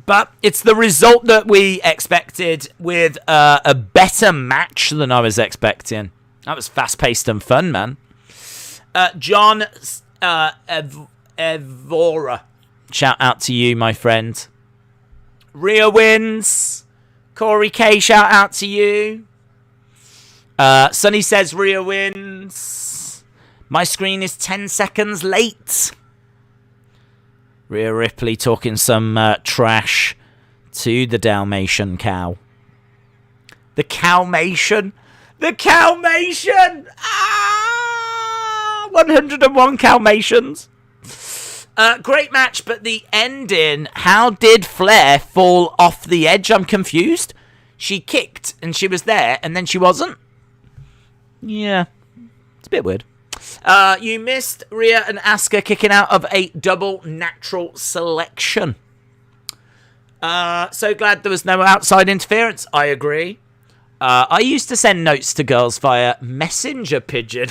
But it's the result that we expected with a better match than I was expecting. That was fast-paced and fun, man. John Evora. Shout out to you, my friend. Rhea wins. Corey K, shout out to you. Sonny says Rhea wins. My screen is 10 seconds late. Rhea Ripley talking some trash to the Dalmatian cow. The Cowmation. The Cowmation! 101 Cowmations. Great match, but the ending, how did Flair fall off the edge? I'm confused. She kicked and she was there and then she wasn't. Yeah, it's a bit weird. You missed Rhea and Asuka kicking out of a double natural selection. So glad there was no outside interference. I agree. I used to send notes to girls via messenger pigeon.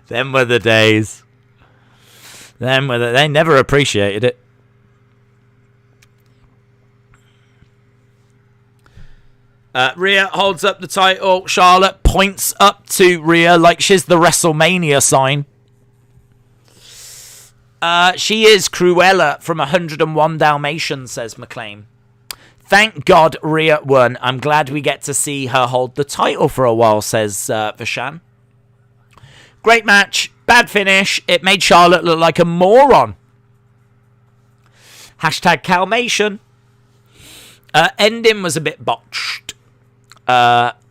Them were the days. They never appreciated it. Rhea holds up the title. Charlotte points up to Rhea like she's the WrestleMania sign. She is Cruella from 101 Dalmatians, says McLean. Thank God Rhea won. I'm glad we get to see her hold the title for a while, says Vishan. Great match. Bad finish. It made Charlotte look like a moron. Hashtag Calmation. Ending was a bit botched.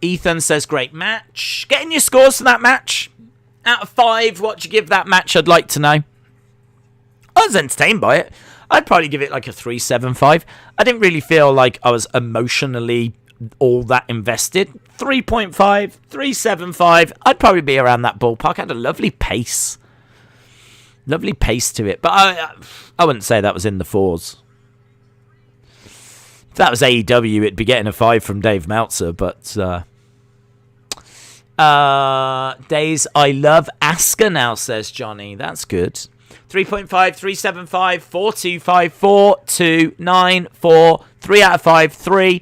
Ethan says great match. Getting your scores for that match. Out of 5, what do you give that match? I'd like to know. I was entertained by it. I'd probably give it like a 3.75. I didn't really feel like I was emotionally all that invested. 3.5, 3.75. I'd probably be around that ballpark. I had a lovely pace. Lovely pace to it. But I wouldn't say that was in the 4s. If that was AEW, it'd be getting a 5 from Dave Meltzer. But days I love Asuka now, says Johnny. That's good. 3.5, 3.75, 4.25, 4, 2, 9, 4, 3 out of 5, 3,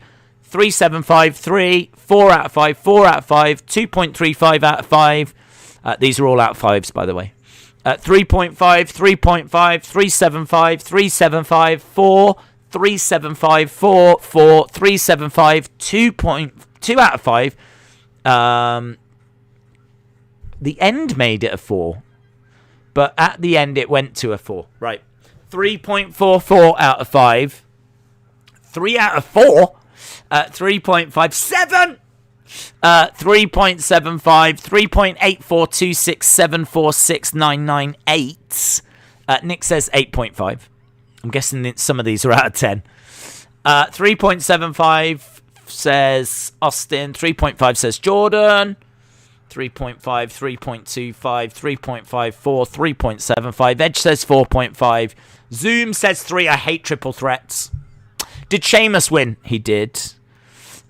3.75, 3, 4 out of 5, 4 out of 5, 2.35 out of 5. These are all out of 5s, by the way. 3.5, 3.5, 3.75, 3.75, 4, 3.75, 4, 4, 3.75, 2.2 out of 5. The end made it a 4. but at the end it went to a 4. Right. 3.44 out of 5. 3 out of 4. 3.57. 3.75. 3.84267469998. Nick says 8.5. I'm guessing that some of these are out of 10. 3.75 says Austin. 3.5 says Jordan. 3.5, 3.25, 3.54, 3.75. Edge says 4.5. Zoom says 3. I hate triple threats. Did Sheamus win? He did.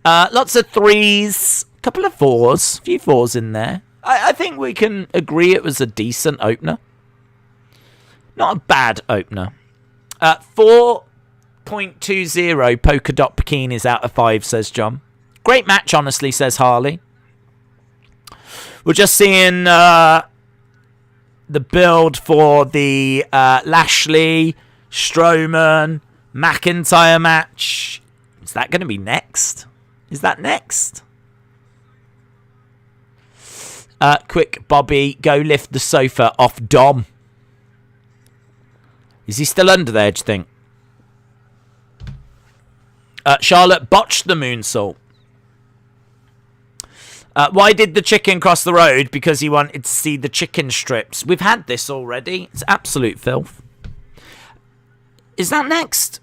Lots of 3s. A couple of 4s. A few 4s in there. I think we can agree it was a decent opener. Not a bad opener. 4.20 polka dot bikinis out of 5, says John. Great match, honestly, says Harley. We're just seeing the build for the Lashley, Strowman, McIntyre match. Is that going to be next? Is that next? Quick, Bobby, go lift the sofa off Dom. Is he still under there, do you think? Charlotte botched the moonsault. Why did the chicken cross the road? Because he wanted to see the chicken strips. We've had this already. It's absolute filth. Is that next?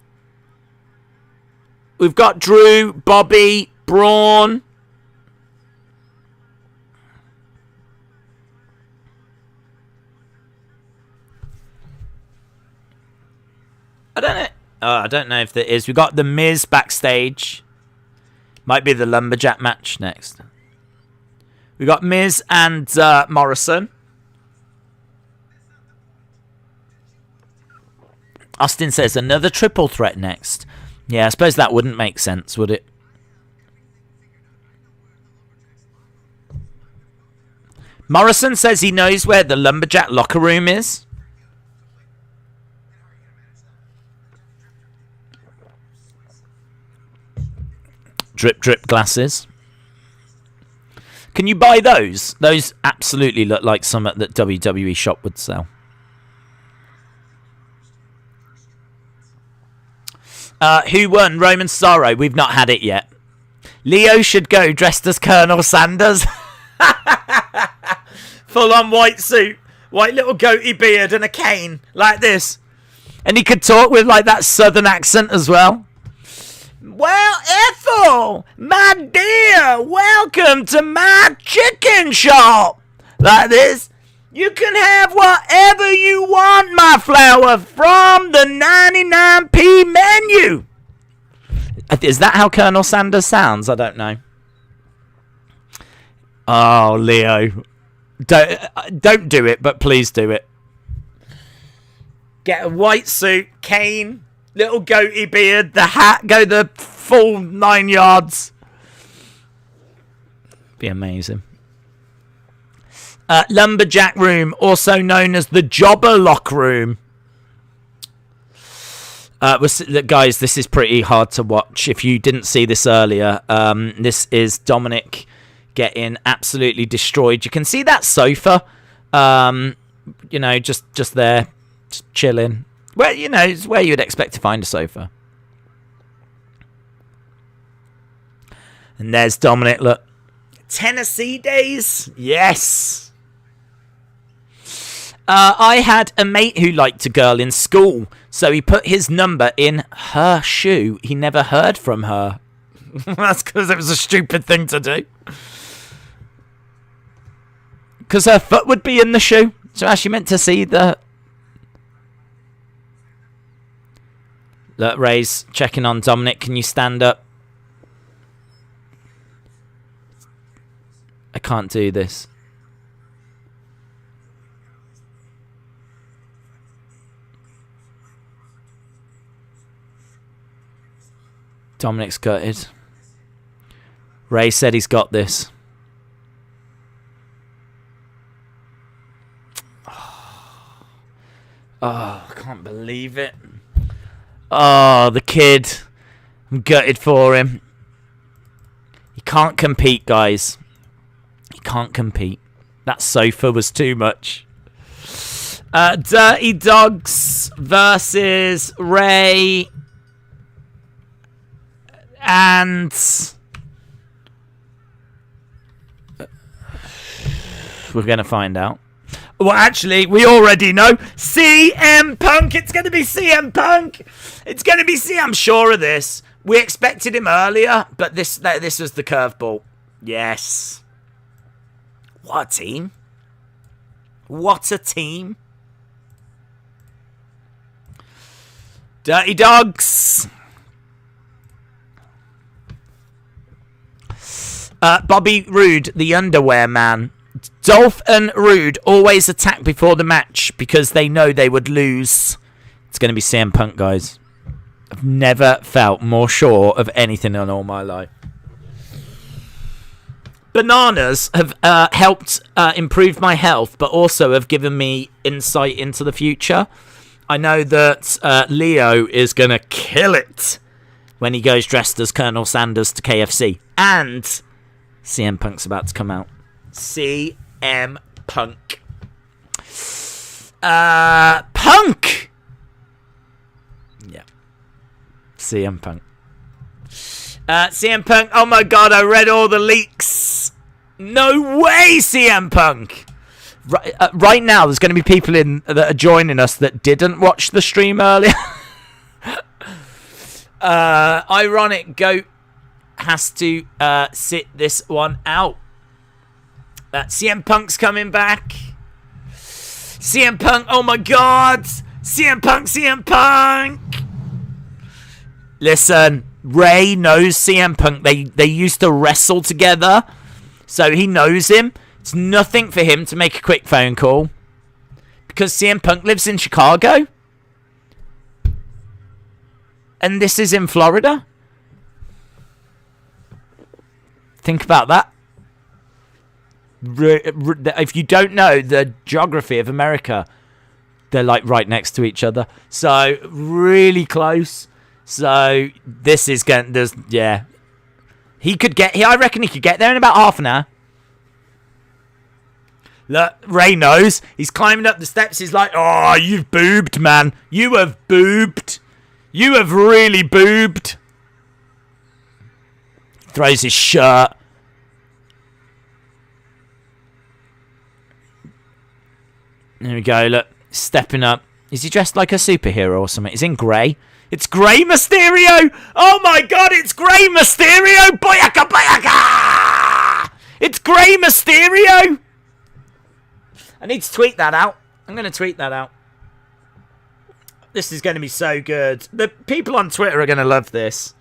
We've got Drew, Bobby, Braun. I don't know. I don't know if there is. We've got the Miz backstage. Might be the lumberjack match next. We got Miz and Morrison. Austin says another triple threat next. Yeah, I suppose that wouldn't make sense, would it? Morrison says he knows where the lumberjack locker room is. Drip, drip glasses. Can you buy those? Those absolutely look like something that WWE shop would sell. Who won? Roman Cesaro. We've not had it yet. Leo should go dressed as Colonel Sanders. Full on white suit. White little goatee beard and a cane. Like this. And he could talk with like that southern accent as well. Well, Ethel, my dear, welcome to my chicken shop. Like this. You can have whatever you want, my flower, from the 99p menu. Is that how Colonel Sanders sounds? I don't know. Oh, Leo. Don't do it, but please do it. Get a white suit, cane, little goatee beard, the hat, go the full 9 yards. Be amazing. Lumberjack room, also known as the jobber lock room. Guys, this is pretty hard to watch. If you didn't see this earlier, this is Dominic getting absolutely destroyed. You can see that sofa, you know, just there, just chilling. Where, you know, it's where you'd expect to find a sofa. And there's Dominic, look. Tennessee days? Yes. I had a mate who liked a girl in school, so he put his number in her shoe. He never heard from her. That's because it was a stupid thing to do. Because her foot would be in the shoe. So actually meant to see the... Look, Ray's checking on Dominic. Can you stand up? I can't do this. Dominic's gutted. Ray said he's got this. Oh, I can't believe it. Oh, the kid. I'm gutted for him. He can't compete, guys. He can't compete. That sofa was too much. Dirty Dogs versus Ray and we're going to find out. Well, actually, we already know. CM Punk. It's going to be CM Punk. It's going to be I'm sure of this. We expected him earlier, but this was the curveball. Yes. What a team. What a team. Dirty Dogs. Bobby Roode, the underwear man. Dolph and Rude always attack before the match because they know they would lose. It's going to be CM Punk, guys. I've never felt more sure of anything in all my life. Bananas have helped improve my health, but also have given me insight into the future. I know that Leo is going to kill it when he goes dressed as Colonel Sanders to KFC. And CM Punk's about to come out. CM Punk. Punk! Yeah. CM Punk. CM Punk, oh my god, I read all the leaks. No way, CM Punk! Right now, there's going to be people that are joining us that didn't watch the stream earlier. Ironic Goat has to sit this one out. CM Punk's coming back. CM Punk, oh my god! CM Punk, CM Punk! Listen, Ray knows CM Punk. They used to wrestle together, so he knows him. It's nothing for him to make a quick phone call because CM Punk lives in Chicago. And this is in Florida. Think about that. If you don't know the geography of America, they're like right next to each other. So, really close. So, this is going to... Yeah. I reckon he could get there in about half an hour. Look, Ray knows. He's climbing up the steps. He's like, oh, you've boobed, man. You have boobed. You have really boobed. Throws his shirt. There we go, look. Stepping up. Is he dressed like a superhero or something? He's in grey. It's Grey Mysterio! Oh my god, it's Grey Mysterio! Boyaka, boyaka! It's Grey Mysterio! I need to tweet that out. I'm going to tweet that out. This is going to be so good. The people on Twitter are going to love this.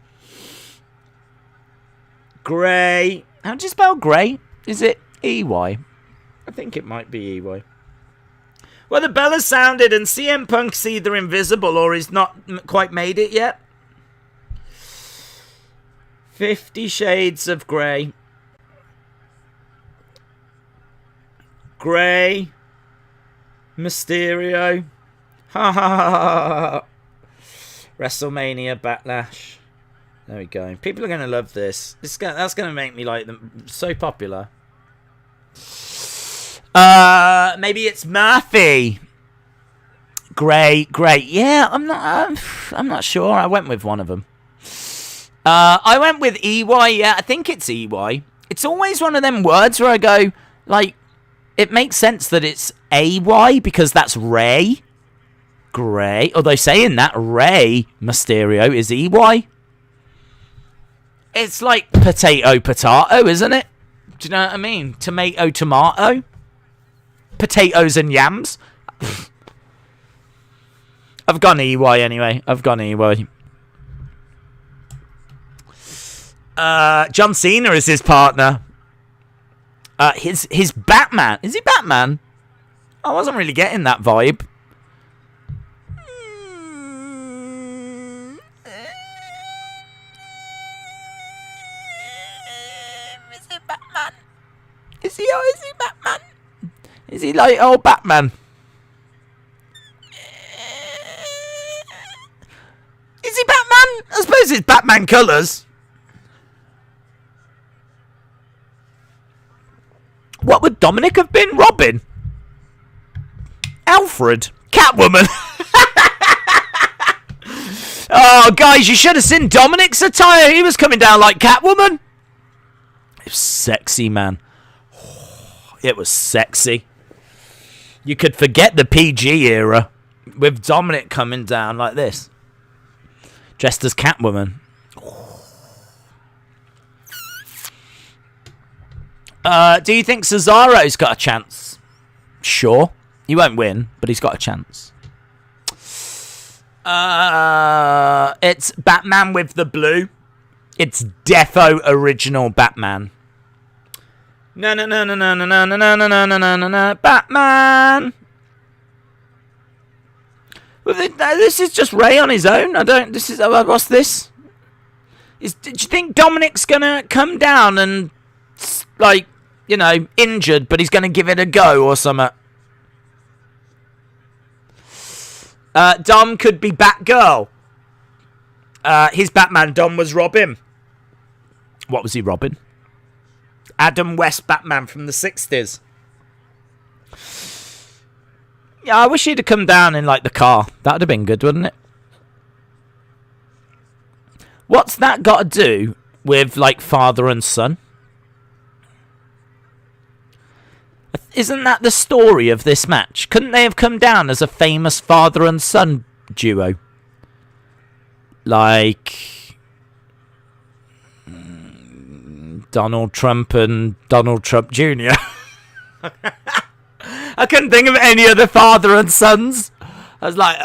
Grey. How do you spell grey? Is it E-Y? I think it might be E-Y. Well, the bell has sounded and CM Punk's either invisible or he's not quite made it yet. 50 Shades of Grey. Grey. Mysterio. Ha ha ha ha. WrestleMania Backlash. There we go. People are going to love this. That's going to make me like them so popular. Maybe it's Murphy. Grey. Yeah, I'm not sure. I went with one of them. I went with EY. Yeah, I think it's EY. It's always one of them words where I go, like, it makes sense that it's AY because that's Ray. Grey. Although saying that, Ray Mysterio is EY. It's like potato, isn't it? Do you know what I mean? Tomato. Potatoes and yams. I've gone EY anyway. John Cena is his partner. His Batman. Is he Batman? I wasn't really getting that vibe. Is he Batman? Is he Batman? Is he like old Batman? Is he Batman? I suppose it's Batman colours. What would Dominic have been? Robin? How Alfred. Catwoman. Oh, guys, you should have seen Dominic's attire. He was coming down like Catwoman. It was sexy, man. It was sexy. You could forget the PG era with Dominic coming down like this. Dressed as Catwoman. Do you think Cesaro's got a chance? Sure. He won't win, but he's got a chance. It's Batman with the blue. It's defo original Batman. No, Batman. Well, this is just Ray on his own. What's this? Do you think Dominic's gonna come down and injured, but he's gonna give it a go or something? Dom could be Batgirl. His Batman Dom was Robin. What was he, Robin? Adam West Batman from the 60s. Yeah, I wish he'd have come down in the car. That would have been good, wouldn't it? What's that got to do with father and son? Isn't that the story of this match? Couldn't they have come down as a famous father and son duo? Donald Trump and Donald Trump Jr. I couldn't think of any other father and sons. I was like,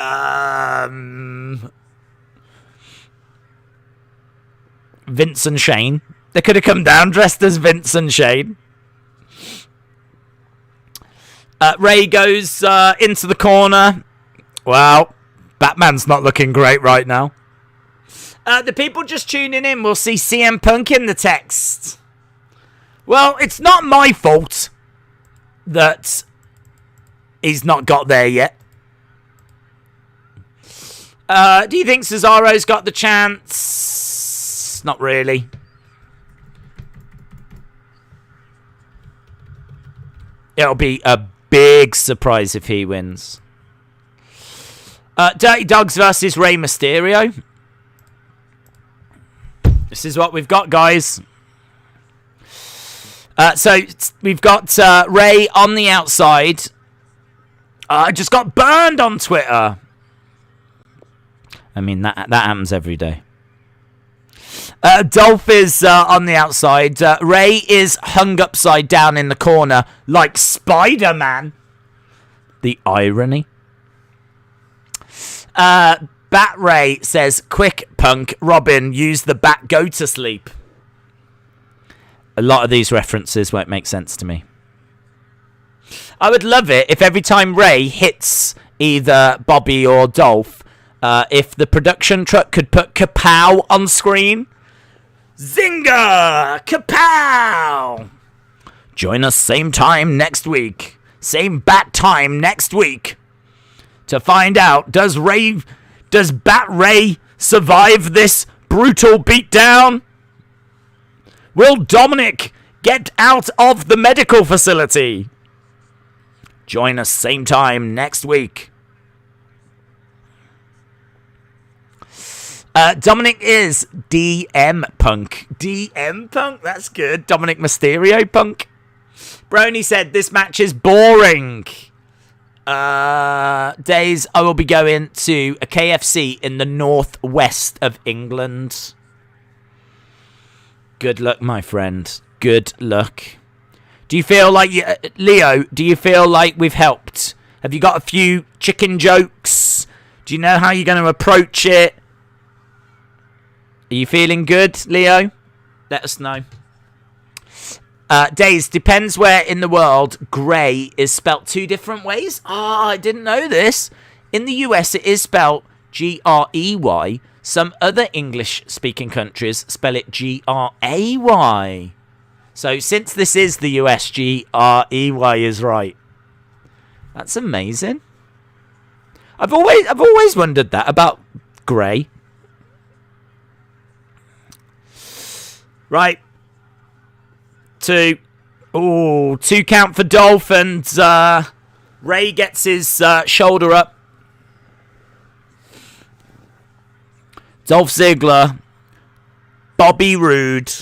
Vince and Shane. They could have come down dressed as Vince and Shane. Ray goes into the corner. Wow, Batman's not looking great right now. The people just tuning in will see CM Punk in the text. Well, it's not my fault that he's not got there yet. Do you think Cesaro's got the chance? Not really. It'll be a big surprise if he wins. Dirty Dogs versus Rey Mysterio. This is what we've got, guys. So we've got Ray on the outside. I just got burned on Twitter. I mean, that happens every day. Dolph is on the outside. Ray is hung upside down in the corner like Spider-Man. The irony. Bat Ray says, "Quick, Punk, Robin, use the bat, go to sleep." A lot of these references won't make sense to me. I would love it if every time Ray hits either Bobby or Dolph, if the production truck could put kapow on screen. Zinga! Kapow! Join us same time next week. Same bat time next week. To find out, does Bat Ray survive this brutal beatdown? Will Dominic get out of the medical facility? Join us same time next week. Dominic is DM Punk. DM Punk? That's good. Dominic Mysterio Punk. Brony said this match is boring. Days I will be going to a KFC in the northwest of England. Good luck, my friend. Good luck. Do you feel like Leo, do you feel like we've helped? Have you got a few chicken jokes? Do you know how you're going to approach it? Are you feeling good, Leo? Let us know. Days, depends where in the world grey is spelt two different ways. I didn't know this. In the US, it is spelt Grey. Some other English-speaking countries spell it Gray. So since this is the US, Grey is right. That's amazing. I've always wondered that about grey. Right. Two count for Dolph and Ray gets his shoulder up. Dolph Ziggler, Bobby Roode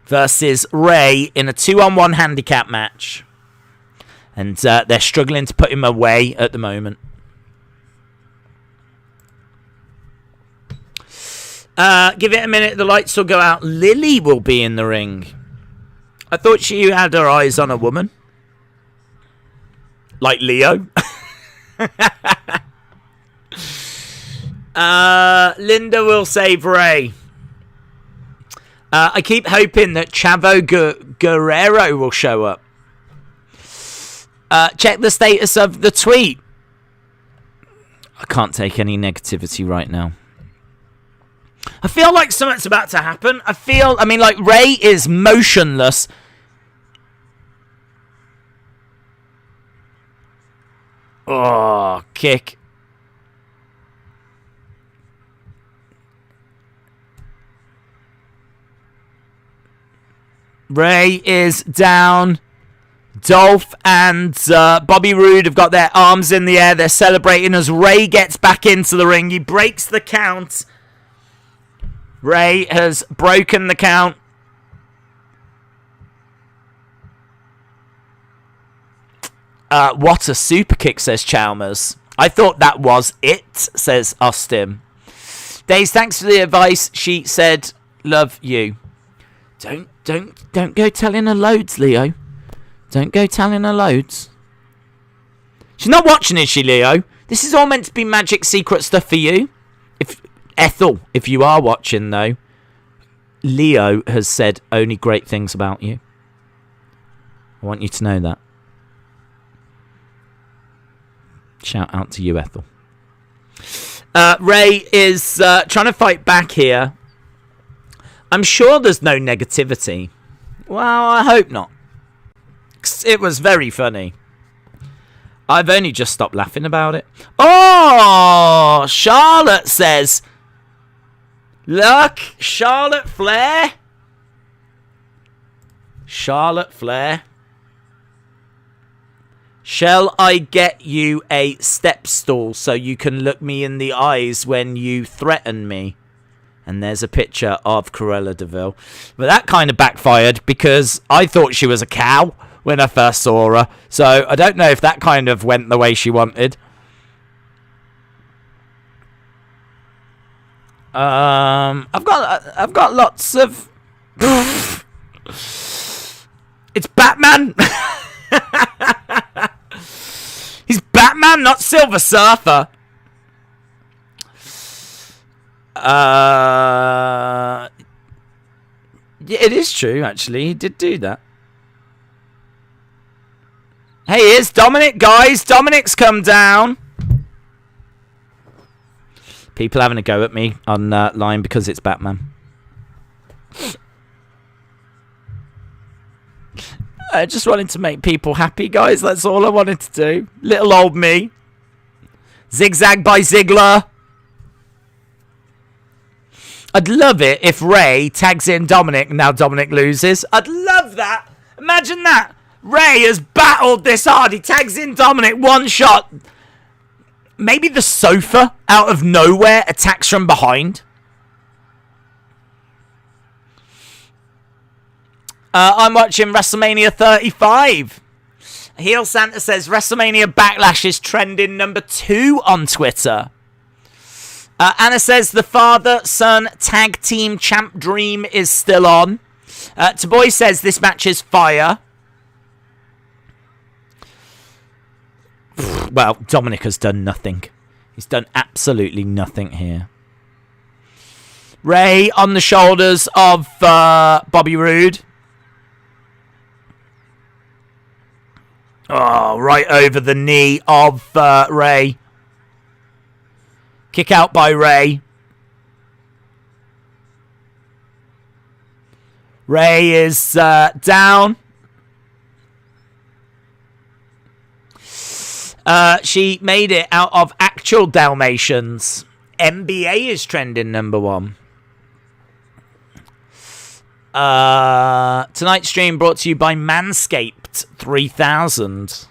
versus Ray in a 2-on-1 handicap match. And they're struggling to put him away at the moment. Give it a minute, the lights will go out. Lily will be in the ring. I thought she had her eyes on a woman. Like Leo. Linda will save Ray. I keep hoping that Chavo Guerrero will show up. Check the status of the tweet. I can't take any negativity right now. I feel like something's about to happen. Like Ray is motionless. Oh, kick. Ray is down. Dolph and Bobby Roode have got their arms in the air. They're celebrating as Ray gets back into the ring. He breaks the count. Ray has broken the count. What a super kick, says Chalmers. I thought that was it, says Austin. Days, thanks for the advice. She said, love you. Don't go telling her loads, Leo. Don't go telling her loads. She's not watching, is she, Leo? This is all meant to be magic secret stuff for you. If you are watching, though, Leo has said only great things about you. I want you to know that. Shout out to you, Ethel. Ray is trying to fight back here. I'm sure there's no negativity. Well, I hope not. It was very funny. I've only just stopped laughing about it. Oh, Charlotte says, look, Charlotte Flair. Charlotte Flair. Shall I get you a step stool so you can look me in the eyes when you threaten me? And there's a picture of Cruella de Vil. But that kind of backfired because I thought she was a cow when I first saw her. So I don't know if that kind of went the way she wanted. I've got lots of... It's Batman! He's Batman, not Silver Surfer. Yeah, it is true, actually. He did do that. Hey, here's Dominic, guys. Dominic's come down. People having a go at me online because it's Batman. I just wanted to make people happy, guys. That's all I wanted to do. Little old me. Zigzag by Ziggler. I'd love it if Ray tags in Dominic and now Dominic loses. I'd love that. Imagine that. Ray has battled this hard. He tags in Dominic, one shot. Maybe the sofa out of nowhere attacks from behind. I'm watching WrestleMania 35. Heel Santa says WrestleMania Backlash is trending number 2 on Twitter. Anna says the father-son tag team champ dream is still on. Taboy says this match is fire. Well, Dominic has done nothing. He's done absolutely nothing here. Ray on the shoulders of Bobby Roode. Oh, right over the knee of Ray. Kick out by Ray. Ray is down. She made it out of actual Dalmatians. NBA is trending number 1. Tonight's stream brought to you by Manscaped 3000.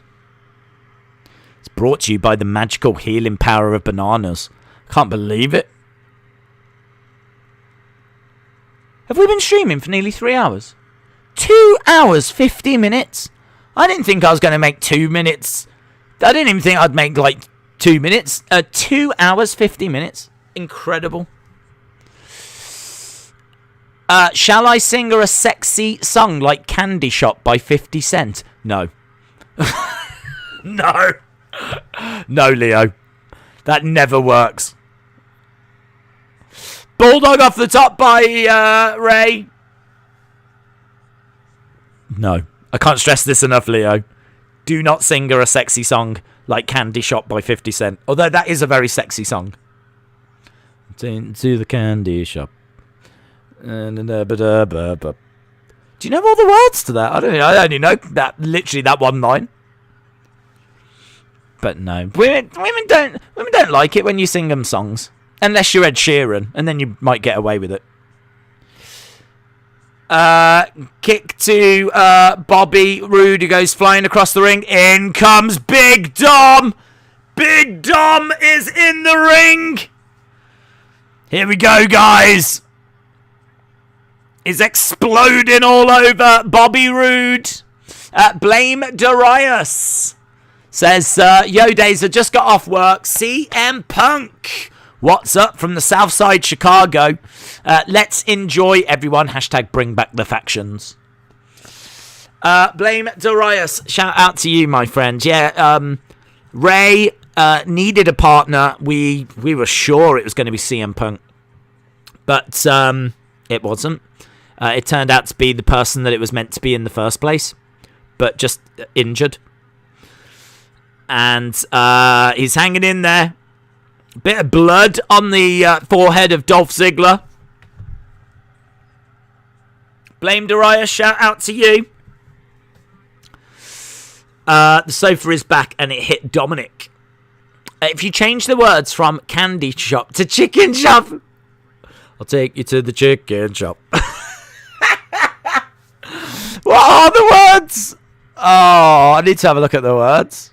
Brought to you by the magical healing power of bananas. Can't believe it. Have we been streaming for nearly 3 hours? 2 hours, 50 minutes? I didn't think I was going to make 2 minutes. I didn't even think I'd make like 2 minutes. 2 hours, 50 minutes. Incredible. Shall I sing her a sexy song like Candy Shop by 50 Cent? No. No. No, Leo. That never works. Bulldog off the top by Ray. No. I can't stress this enough, Leo. Do not sing her a sexy song like Candy Shop by 50 Cent. Although that is a very sexy song. Into the candy shop. Do you know all the words to that? I don't know. I only know that literally that one line. But no, women don't like it when you sing them songs, unless you're Ed Sheeran, and then you might get away with it. Kick to Bobby Roode, who goes flying across the ring. In comes Big Dom. Big Dom is in the ring. Here we go, guys. Is exploding all over Bobby Roode. Blame Darius. Says, yo, Days, I just got off work. CM Punk. What's up from the South Side Chicago? Let's enjoy, everyone. Hashtag bring back the factions. Blame Darius. Shout out to you, my friend. Yeah, Ray needed a partner. We were sure it was going to be CM Punk. But it wasn't. It turned out to be the person that it was meant to be in the first place. But just injured. And he's hanging in there. Bit of blood on the forehead of Dolph Ziggler. Blame Darius, shout out to you. The sofa is back and it hit Dominic. If you change the words from candy shop to chicken shop, I'll take you to the chicken shop. What are the words? Oh, I need to have a look at the words.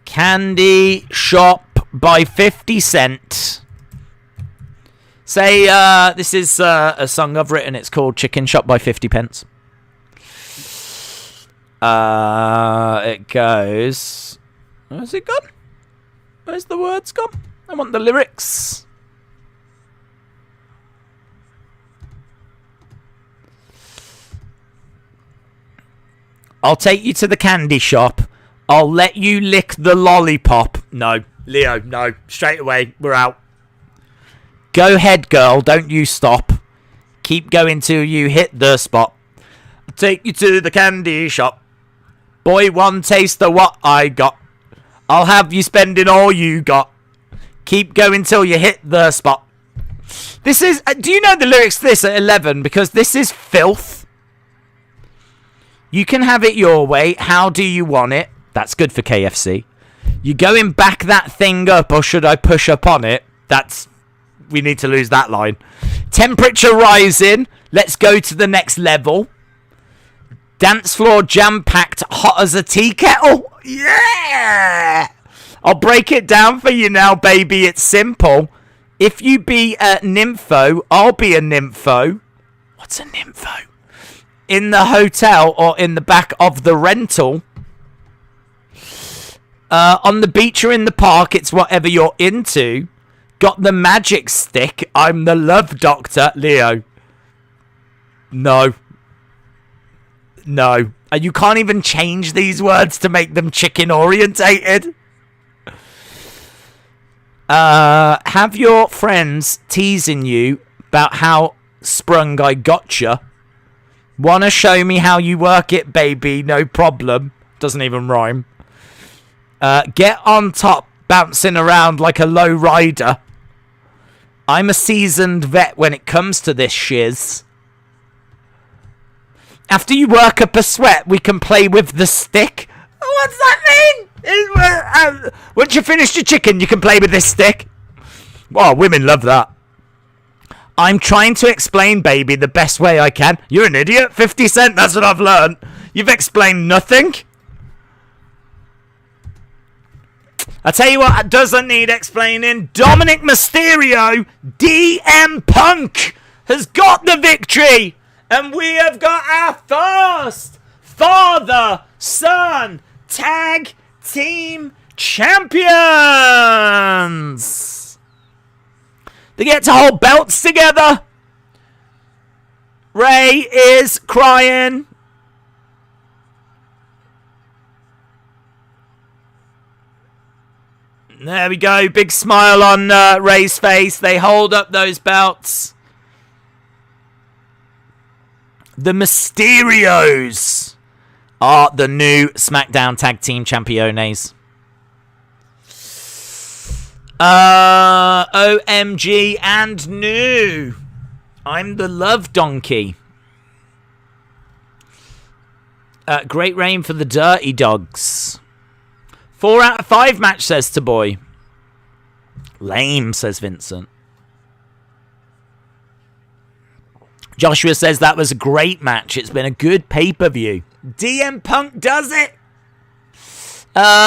Candy Shop by 50 Cent. Say, this is a song I've written. It's called Chicken Shop by 50 Pence. It goes... Where's it gone? Where's the words gone? I want the lyrics. I'll take you to the candy shop. I'll let you lick the lollipop. No, Leo, no. Straight away, we're out. Go ahead, girl. Don't you stop. Keep going till you hit the spot. I'll take you to the candy shop. Boy, one taste of what I got. I'll have you spending all you got. Keep going till you hit the spot. This is... do you know the lyrics to this at 11? Because this is filth. You can have it your way. How do you want it? That's good for KFC. You going back that thing up, or should I push up on it? That's... we need to lose that line. Temperature rising. Let's go to the next level. Dance floor jam-packed, hot as a tea kettle. Yeah! I'll break it down for you now, baby. It's simple. If you be a nympho, I'll be a nympho. What's a nympho? In the hotel or in the back of the rental. On the beach or in the park, it's whatever you're into. Got the magic stick. I'm the love doctor. Leo. No. No. You can't even change these words to make them chicken orientated. Have your friends teasing you about how sprung I gotcha. Wanna show me how you work it, baby? No problem. Doesn't even rhyme. Get on top, bouncing around like a low rider. I'm a seasoned vet when it comes to this shiz. After you work up a sweat, we can play with the stick. What's that mean? Once you finish your chicken, you can play with this stick. Oh, women love that. I'm trying to explain, baby, the best way I can. You're an idiot. 50 Cent, that's what I've learned. You've explained nothing. I tell you what doesn't need explaining. Dominic Mysterio, DM Punk, has got the victory. And we have got our first father-son tag team champions. They get to hold belts together. Ray is crying. There we go. Big smile on Ray's face. They hold up those belts. The Mysterios are the new SmackDown Tag Team Championes. OMG and new. I'm the Love Donkey. Great reign for the Dirty Dogs. 4 out of 5 match, says Taboy. Lame, says Vincent. Joshua says that was a great match. It's been a good pay-per-view. DM Punk does it.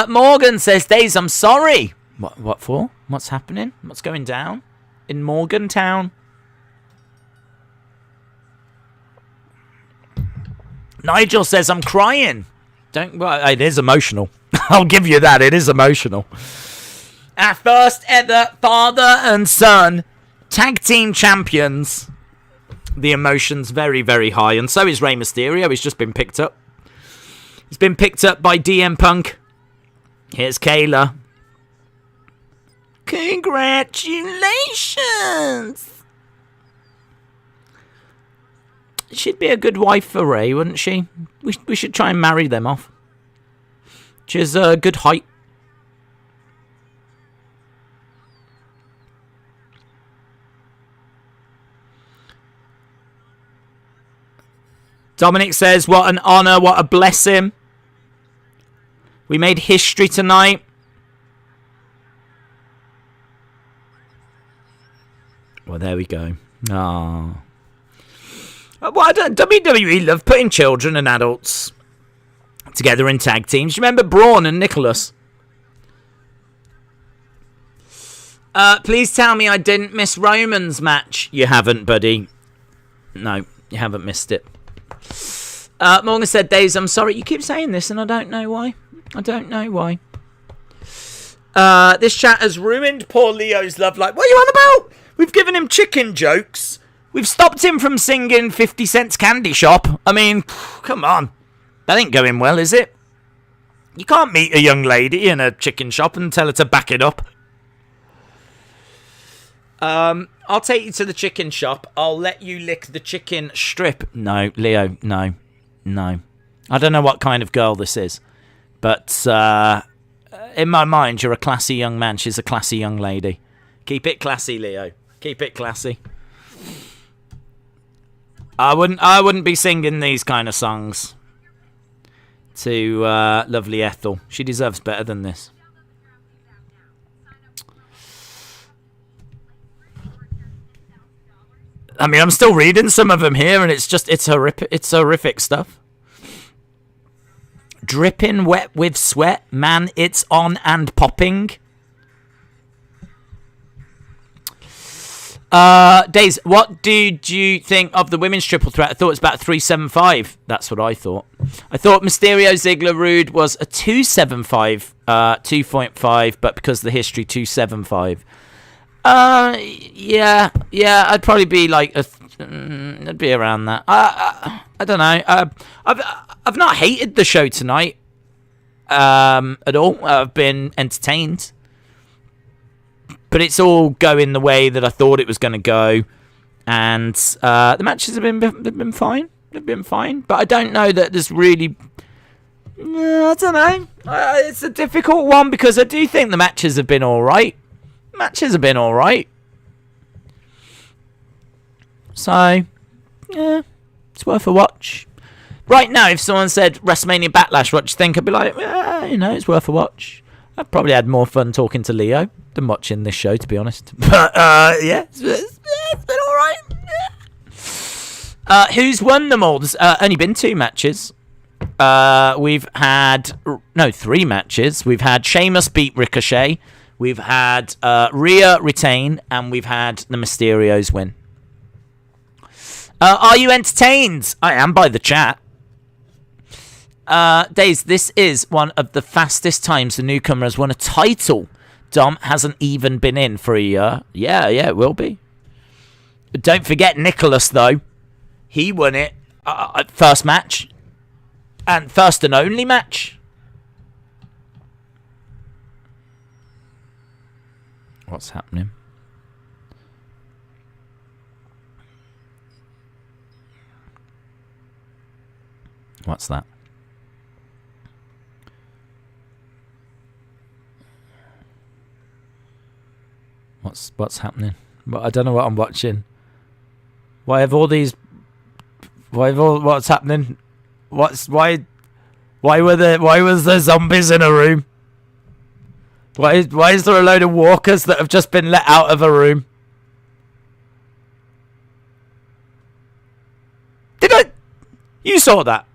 Morgan says, Days, I'm sorry. What for? What's happening? What's going down in Morgantown? Nigel says, I'm crying. It is emotional. I'll give you that. It is emotional. Our first ever father and son tag team champions. The emotion's very, very high. And so is Rey Mysterio. He's just been picked up. He's been picked up by DM Punk. Here's Kayla. Congratulations. She'd be a good wife for Ray, wouldn't she? We should try and marry them off. She has a good height. Dominic says, what an honour, what a blessing. We made history tonight. Well, there we go. Ah. Well, WWE love putting children and adults together in tag teams. You remember Braun and Nicholas? Please tell me I didn't miss Roman's match. You haven't, buddy. No, you haven't missed it. Morgan said, Days, I'm sorry. You keep saying this and I don't know why. This chat has ruined poor Leo's love life. What are you on about? We've given him chicken jokes. We've stopped him from singing 50 Cent's Candy Shop. I mean, come on. That ain't going well, is it? You can't meet a young lady in a chicken shop and tell her to back it up. I'll take you to the chicken shop. I'll let you lick the chicken strip. No, Leo, no. I don't know what kind of girl this is. But in my mind, you're a classy young man. She's a classy young lady. Keep it classy, Leo. Keep it classy. I wouldn't be singing these kind of songs to lovely Ethel. She deserves better than this. I mean, I'm still reading some of them here, and it's horrific stuff. Dripping wet with sweat, man, it's on and popping. Days, what did you think of the women's triple threat? I thought it was about 375. That's what I thought. I thought Mysterio, Ziggler, Rude was a 275, 2.5, but because of the history, 275. Yeah, I'd probably be like it'd be around that. I don't know. I've not hated the show tonight at all. I've been entertained. But it's all going the way that I thought it was going to go, and the matches have been fine. They've been fine, but I don't know that there's really. I don't know. It's a difficult one because I do think the matches have been all right. So, yeah, it's worth a watch. Right now, if someone said WrestleMania Backlash, what do you think? I'd be like, it's worth a watch. I've probably had more fun talking to Leo than watching this show, to be honest. But, yeah, it's been alright. Yeah. Who's won them all? There's only been 2 matches. We've had 3 matches. We've had Sheamus beat Ricochet. We've had Rhea retain, and we've had the Mysterios win. Are you entertained? I am by the chat. Days, this is one of the fastest times the newcomer has won a title. Dom hasn't even been in for a year. Yeah, it will be. But don't forget Nicholas, though. He won it first match. And first and only match. What's happening? What's that? What's happening? I don't know what I'm watching. What's happening? Why was there zombies in a room? Why is there a load of walkers that have just been let out of a room? You saw that?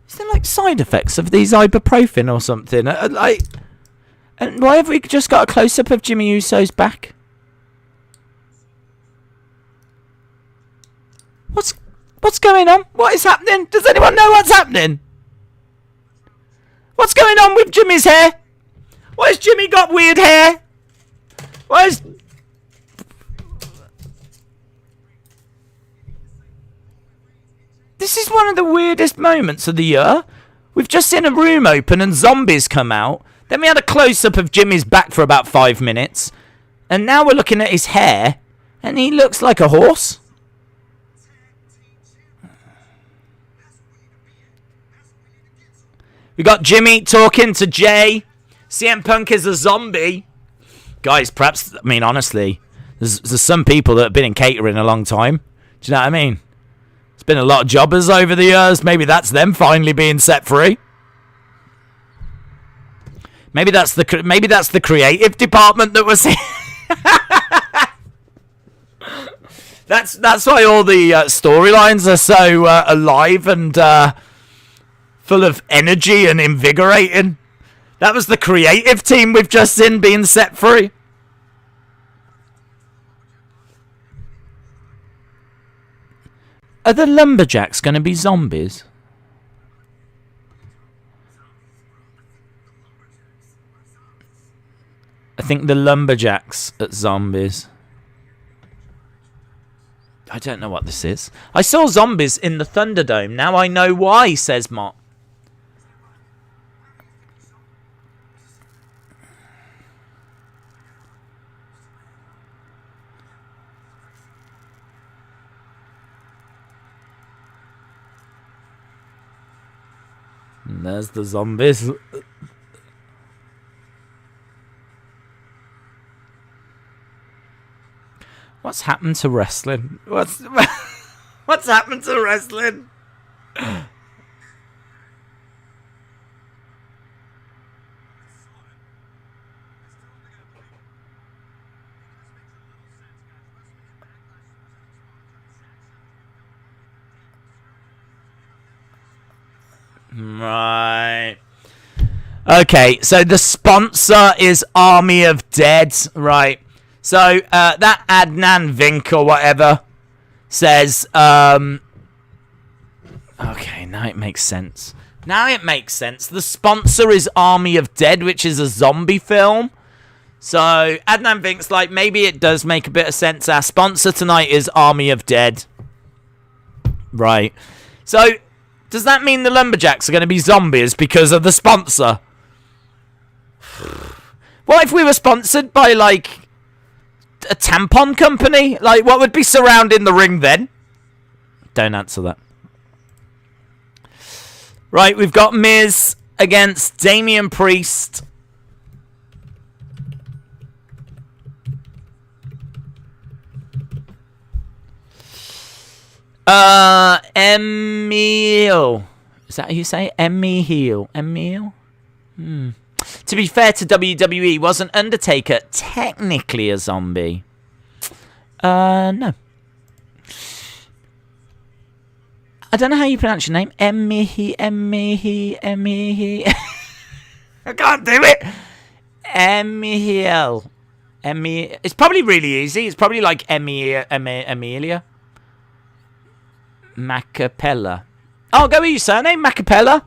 Is there like side effects of these ibuprofen or something? And why have we just got a close up of Jimmy Uso's back? What's going on? What is happening? Does anyone know what's happening? What's going on with Jimmy's hair? Why has Jimmy got weird hair? This is one of the weirdest moments of the year. We've just seen a room open and zombies come out. Then we had a close-up of Jimmy's back for about 5 minutes. And now we're looking at his hair. And he looks like a horse. We got Jimmy talking to Jay. CM Punk is a zombie. Guys, perhaps, honestly, there's some people that have been in catering a long time. Do you know what I mean? There's been a lot of jobbers over the years. Maybe that's them finally being set free. Maybe that's the creative department that was here. That's why all the storylines are so alive and full of energy and invigorating. That was the creative team we've just seen being set free. Are the Lumberjacks going to be zombies? I think the Lumberjacks are zombies. I don't know what this is. I saw zombies in the Thunderdome. Now I know why, says Mott. And there's the zombies. What's happened to wrestling? What's happened to wrestling? Right. Okay, so the sponsor is Army of Dead, right? So that Adnan Vink or whatever says, okay, now it makes sense. The sponsor is Army of Dead, which is a zombie film. So Adnan Vink's like, maybe it does make a bit of sense. Our sponsor tonight is Army of Dead. Right. So does that mean the Lumberjacks are going to be zombies because of the sponsor? What if we were sponsored by, like, a tampon company? Like, what would be surrounding the ring then? Don't answer that. Right, we've got Miz against Damian Priest. Emil. Is that how you say it? Emil? To be fair to WWE, wasn't Undertaker technically a zombie? No. I don't know how you pronounce your name. Emihi. I can't do it. Emihiel. It's probably really easy. It's probably like Emilia. Macapella. Oh, go with your surname, Macapella.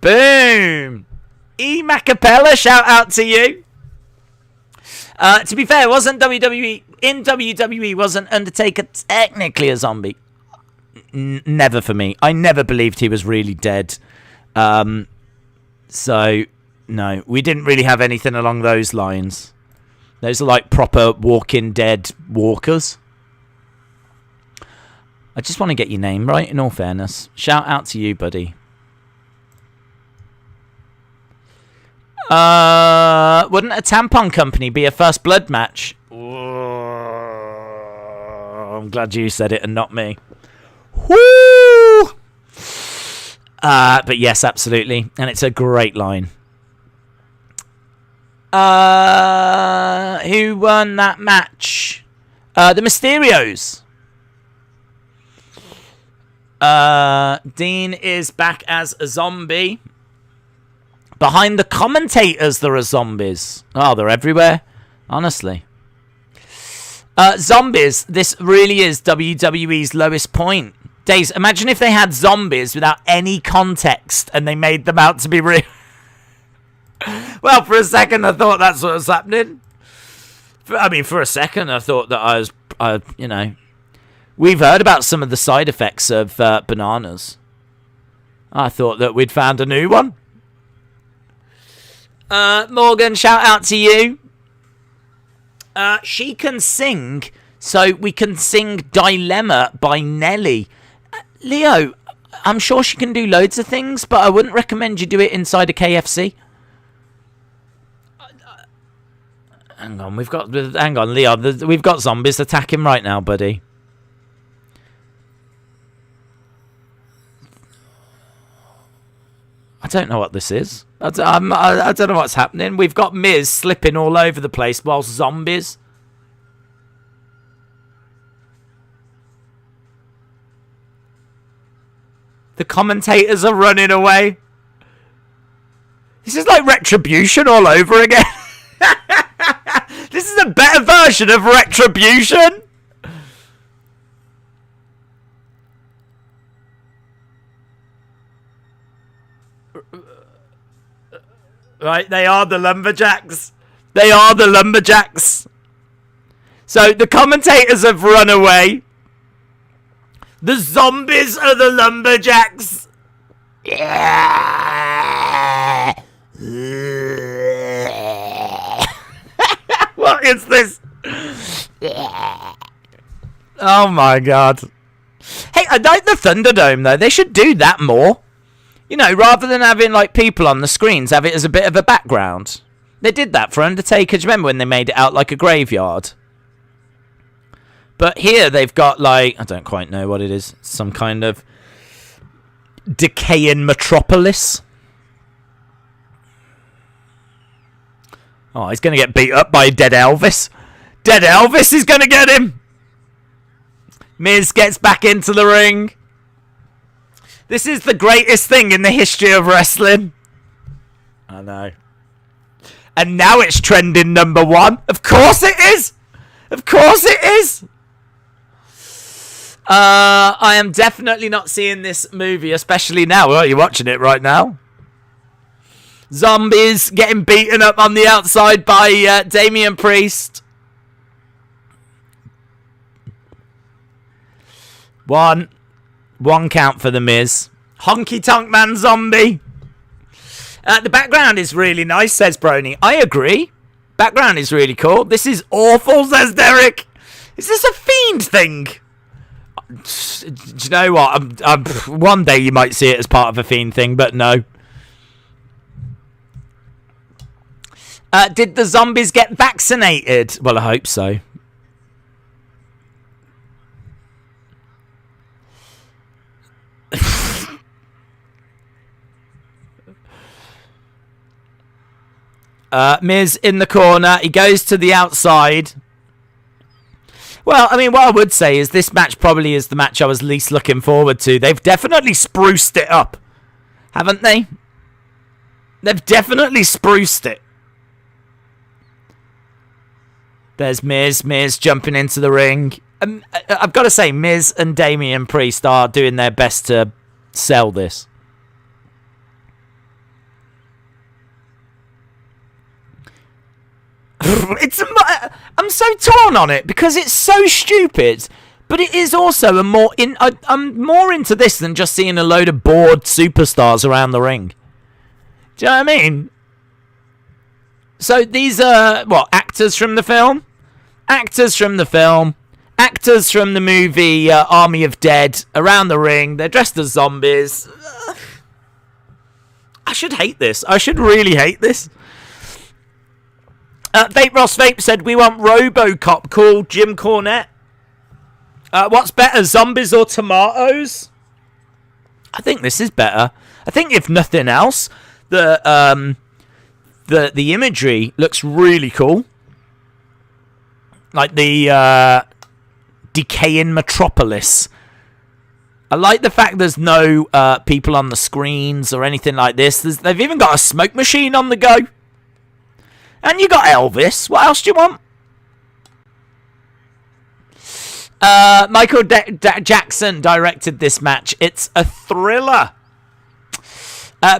Boom. E. Macapella, shout out to you. To be fair, wasn't WWE... In WWE, wasn't Undertaker technically a zombie? Never for me. I never believed he was really dead. So, no. We didn't really have anything along those lines. Those are like proper Walking Dead walkers. I just want to get your name right, in all fairness. Shout out to you, buddy. Wouldn't a tampon company be a First Blood match? Oh, I'm glad you said it and not me. Woo! But yes, absolutely. And it's a great line. Who won that match? The Mysterios. Dean is back as a zombie. Behind the commentators, there are zombies. Oh, they're everywhere. Honestly. Zombies. This really is WWE's lowest point. Days, imagine if they had zombies without any context and they made them out to be real. Well, for a second, I thought that's what was happening. For a second, I thought that we've heard about some of the side effects of bananas. I thought that we'd found a new one. Morgan, shout out to you. She can sing, so we can sing Dilemma by Nelly. Leo, I'm sure she can do loads of things, but I wouldn't recommend you do it inside a KFC. Hang on, Leo, we've got zombies attacking right now, buddy. I don't know what this is. I don't know what's happening. We've got Miz slipping all over the place whilst zombies. The commentators are running away. This is like Retribution all over again. This is a better version of Retribution. Right, they are the Lumberjacks. They are the Lumberjacks. So the commentators have run away. The zombies are the Lumberjacks. Yeah. What is this? Oh my god. Hey, I like the Thunderdome though. They should do that more. You know, rather than having like people on the screens, have it as a bit of a background. They did that for Undertaker. Do you remember when they made it out like a graveyard? But here they've got like, I don't quite know what it is. Some kind of decaying metropolis. Oh, he's going to get beat up by Dead Elvis. Dead Elvis is going to get him. Miz gets back into the ring. This is the greatest thing in the history of wrestling. I know. And now it's trending #1. Of course it is. Of course it is. I am definitely not seeing this movie, especially now. Well, you're watching it right now. Zombies getting beaten up on the outside by Damian Priest. One count for the Miz. Honky Tonk Man Zombie. The background is really nice, says Brony. I agree. Background is really cool. This is awful, says Derek. Is this a Fiend thing? Do you know what? One day you might see it as part of a Fiend thing, but no. Did the zombies get vaccinated? Well, I hope so. Miz in the corner. He goes to the outside. Well, I mean, what I would say is this match probably is the match I was least looking forward to. They've definitely spruced it up, haven't they? They've definitely spruced it. There's Miz jumping into the ring. I've got to say, Miz and Damian Priest are doing their best to sell this. I'm so torn on it because it's so stupid, but it is also I'm more into this than just seeing a load of bored superstars around the ring. Do you know what I mean? So these are actors from the film, actors from the movie Army of Dead around the ring. They're dressed as zombies. I should hate this. I should really hate this. Vape Ross Vape said, we want RoboCop. Call Jim Cornette. What's better, zombies or tomatoes? I think this is better. I think if nothing else, the imagery looks really cool. Like the decaying metropolis. I like the fact there's no people on the screens or anything like this. They've even got a smoke machine on the go. And you got Elvis. What else do you want? Michael Jackson directed this match. It's a thriller.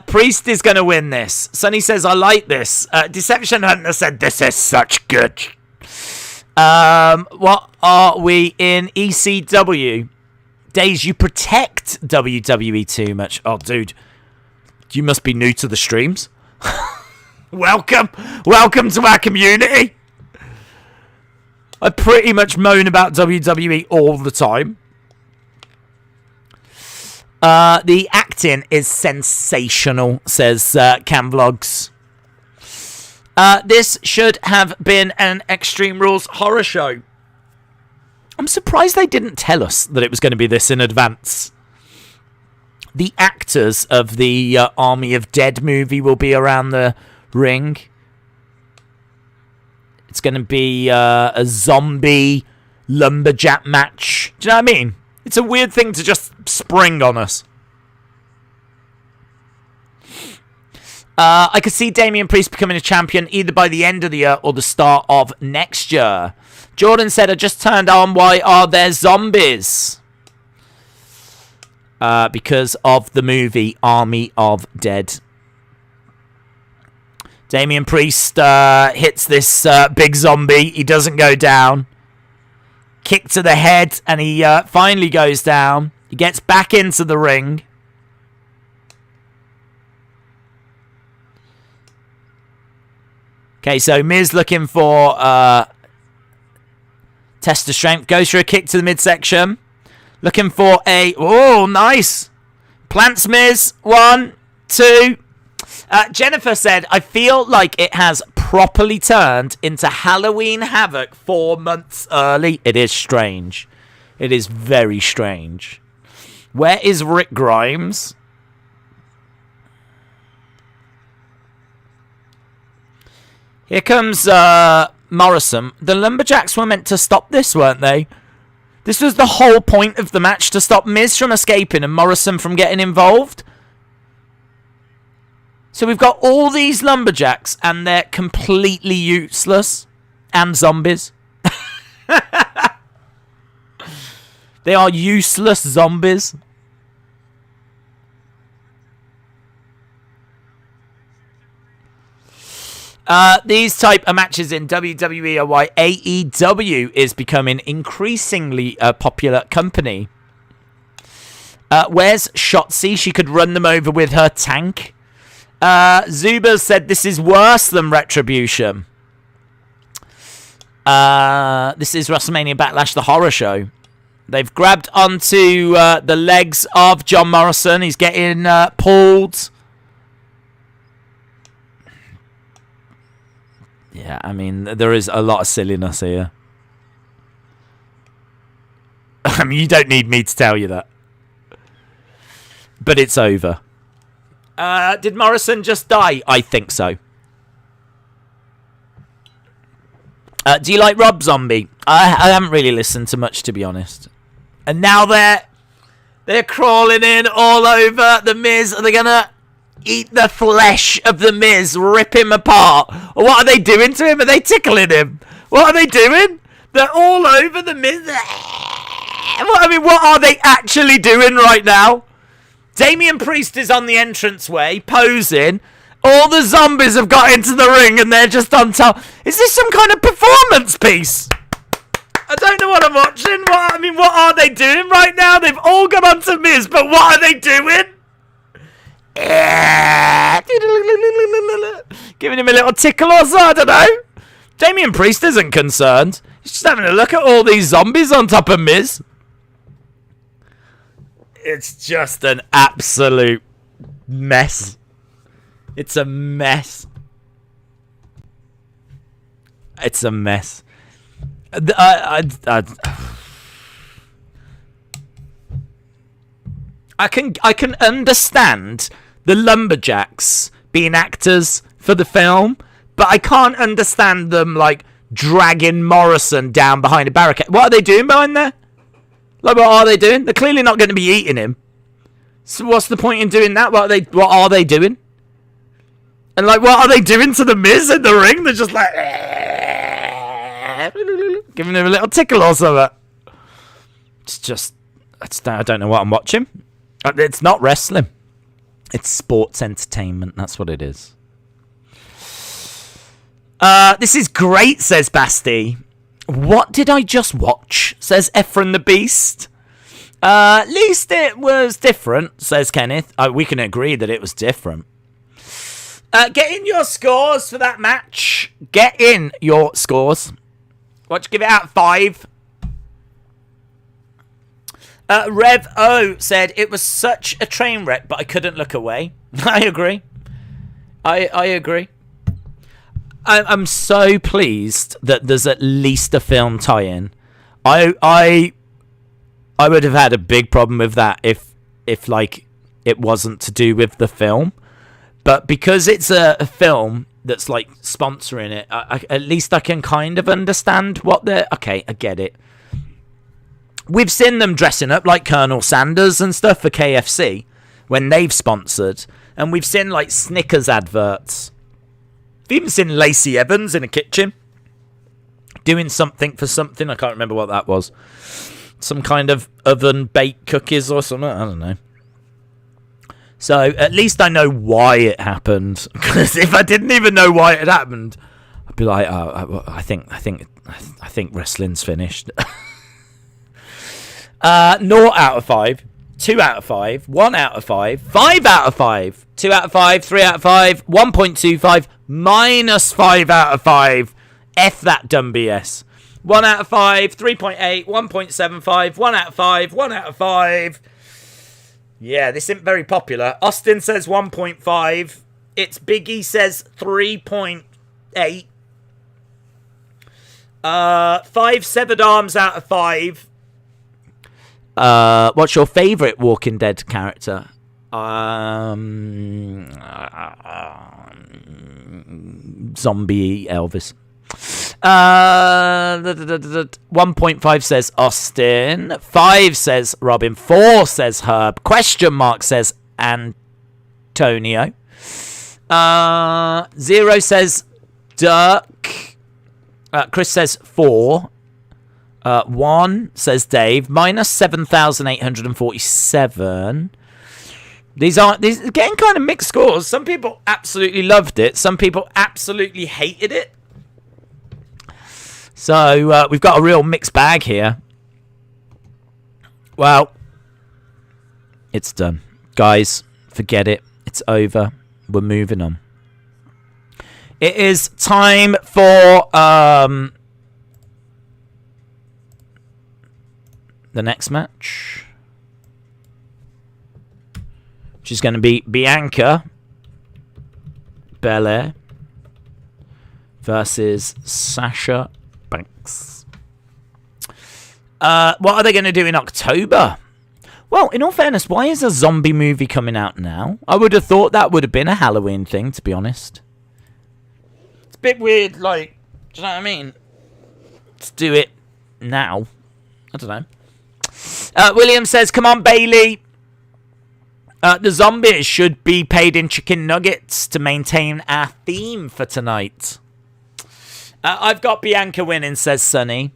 Priest is going to win this. Sonny says, I like this. Deception Hunter said, this is such good. What are we in ECW? Days, you protect WWE too much. Oh, dude. You must be new to the streams. Welcome to our community. I pretty much moan about WWE all the time. The acting is sensational, says Camvlogs. This should have been an Extreme Rules horror show. I'm surprised they didn't tell us that it was going to be this in advance. The actors of the Army of Dead movie will be around the ring. It's going to be a zombie lumberjack match. Do you know what I mean? It's a weird thing to just spring on us. I could see Damian Priest becoming a champion either by the end of the year or the start of next year. Jordan said, I just turned on. Why are there zombies? Because of the movie Army of Dead. Damian Priest hits this big zombie. He doesn't go down. Kick to the head, and he finally goes down. He gets back into the ring. Okay, so Miz looking for test of strength. Goes for a kick to the midsection. Looking for a... Oh, nice. Plants Miz. 1, 2... Jennifer said, I feel like it has properly turned into Halloween Havoc 4 months early. It is strange. It is very strange. Where is Rick Grimes? Here comes Morrison. The Lumberjacks were meant to stop this, weren't they? This was the whole point of the match, to stop Miz from escaping and Morrison from getting involved. So we've got all these lumberjacks, and they're completely useless. And zombies. They are useless zombies. These type of matches in WWE are why AEW is becoming increasingly a popular company. Where's Shotzi? She could run them over with her tank. Zuba said this is worse than Retribution. This is WrestleMania Backlash, the horror show. They've grabbed onto the legs of John Morrison. He's getting pulled. Yeah, I mean, there is a lot of silliness here. I mean, you don't need me to tell you that. But it's over. Did Morrison just die? I think so. Do you like Rob Zombie? I haven't really listened to much, to be honest. And now they're crawling in all over the Miz. Are they gonna eat the flesh of the Miz, rip him apart? Or what are they doing to him? Are they tickling him? What are they doing? They're all over the Miz. What are they actually doing right now? Damian Priest is on the entranceway, posing. All the zombies have got into the ring and they're just on top. Is this some kind of performance piece? I don't know what I'm watching. What are they doing right now? They've all gone on to Miz, but what are they doing? Giving him a little tickle or so, I don't know. Damian Priest isn't concerned. He's just having a look at all these zombies on top of Miz. It's just an absolute mess. It's a mess. It's a mess. I can understand the Lumberjacks being actors for the film, but I can't understand them like dragging Morrison down behind a barricade. What are they doing behind there? Like, what are they doing? They're clearly not going to be eating him. So what's the point in doing that? What are they doing? And what are they doing to the Miz in the ring? They're just like giving him a little tickle or something. I don't know what I'm watching. It's not wrestling. It's sports entertainment. That's what it is. This is great, says Basti. What did I just watch? Says Ephraim the Beast. At least it was different, says Kenneth. We can agree that it was different. Get in your scores for that match. Get in your scores. What, give it out 5? Rev O said, it was such a train wreck, but I couldn't look away. I agree. I agree. I'm so pleased that there's at least a film tie-in. I would have had a big problem with that if it wasn't to do with the film. But because it's a film that's sponsoring it, at least I can kind of understand what they're... Okay, I get it. We've seen them dressing up like Colonel Sanders and stuff for KFC when they've sponsored. And we've seen Snickers adverts. We've even seen Lacey Evans in a kitchen doing something for something. I can't remember what that was. Some kind of oven-baked cookies or something. I don't know. So at least I know why it happened. Because if I didn't even know why it happened, I'd be like, oh, I think wrestling's finished. 0 out of 5, 2 out of 5, 1 out of 5, 5 out of 5, 2 out of 5, 3 out of 5, 1.25, minus 5 out of 5. F that dumb BS. 1 out of 5, 3.8, 1.75, 1 out of 5, 1 out of 5. Yeah, this isn't very popular. Austin says 1.5. It's Biggie says 3.8. 5 severed arms out of 5. What's your favourite Walking Dead character? Zombie Elvis. 1.5 says Austin. 5 says Robin. 4 says Herb. Question mark says Antonio. 0 says Dirk. Chris says 4. 1 says Dave. Minus 7,847. These are getting kind of mixed scores. Some people absolutely loved it. Some people absolutely hated it. So we've got a real mixed bag here. Well, it's done. Guys, forget it. It's over. We're moving on. It is time for the next match, which is going to be Bianca Belair versus Sasha Banks. What are they going to do in October? Well, in all fairness, why is a zombie movie coming out now? I would have thought that would have been a Halloween thing, to be honest. It's a bit weird, do you know what I mean? Let's do it now. I don't know. William says, come on, Bailey. The zombies should be paid in chicken nuggets to maintain our theme for tonight. I've got Bianca winning, says Sonny.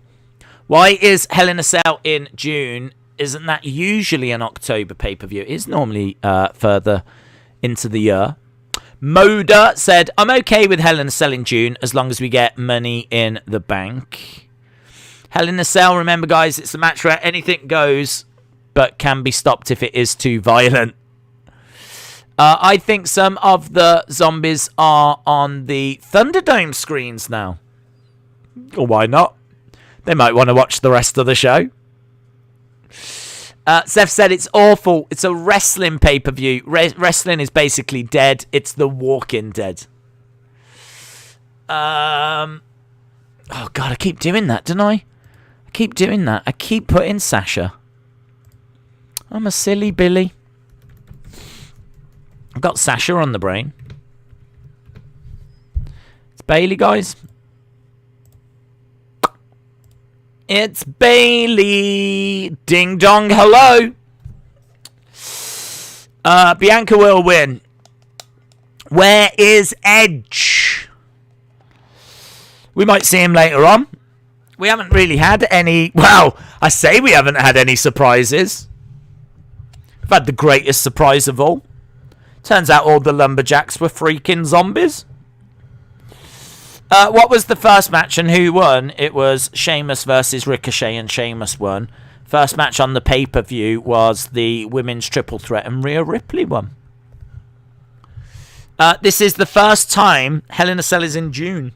Why is Hell in a Cell in June? Isn't that usually an October pay-per-view? It is normally further into the year. Moda said, I'm okay with Hell in a Cell in June as long as we get money in the bank. Hell in a Cell, remember guys, it's a match where anything goes but can be stopped if it is too violent. I think some of the zombies are on the Thunderdome screens now. Or why not? They might want to watch the rest of the show. Seth said it's awful. It's a wrestling pay-per-view. Wrestling is basically dead. It's the Walking Dead. Oh, God, I keep doing that, don't I? I keep doing that. I keep putting Sasha. I'm a silly Billy. I've got Sasha on the brain. It's Bailey, guys. It's Bailey. Ding dong, hello. Bianca will win. Where is Edge? We might see him later on. We haven't really had any... Well, I say we haven't had any surprises. We've had the greatest surprise of all. Turns out all the lumberjacks were freaking zombies. What was the first match and who won? It was Sheamus versus Ricochet and Sheamus won. First match on the pay-per-view was the women's triple threat and Rhea Ripley won. This is the first time Hell in a Cell is in June.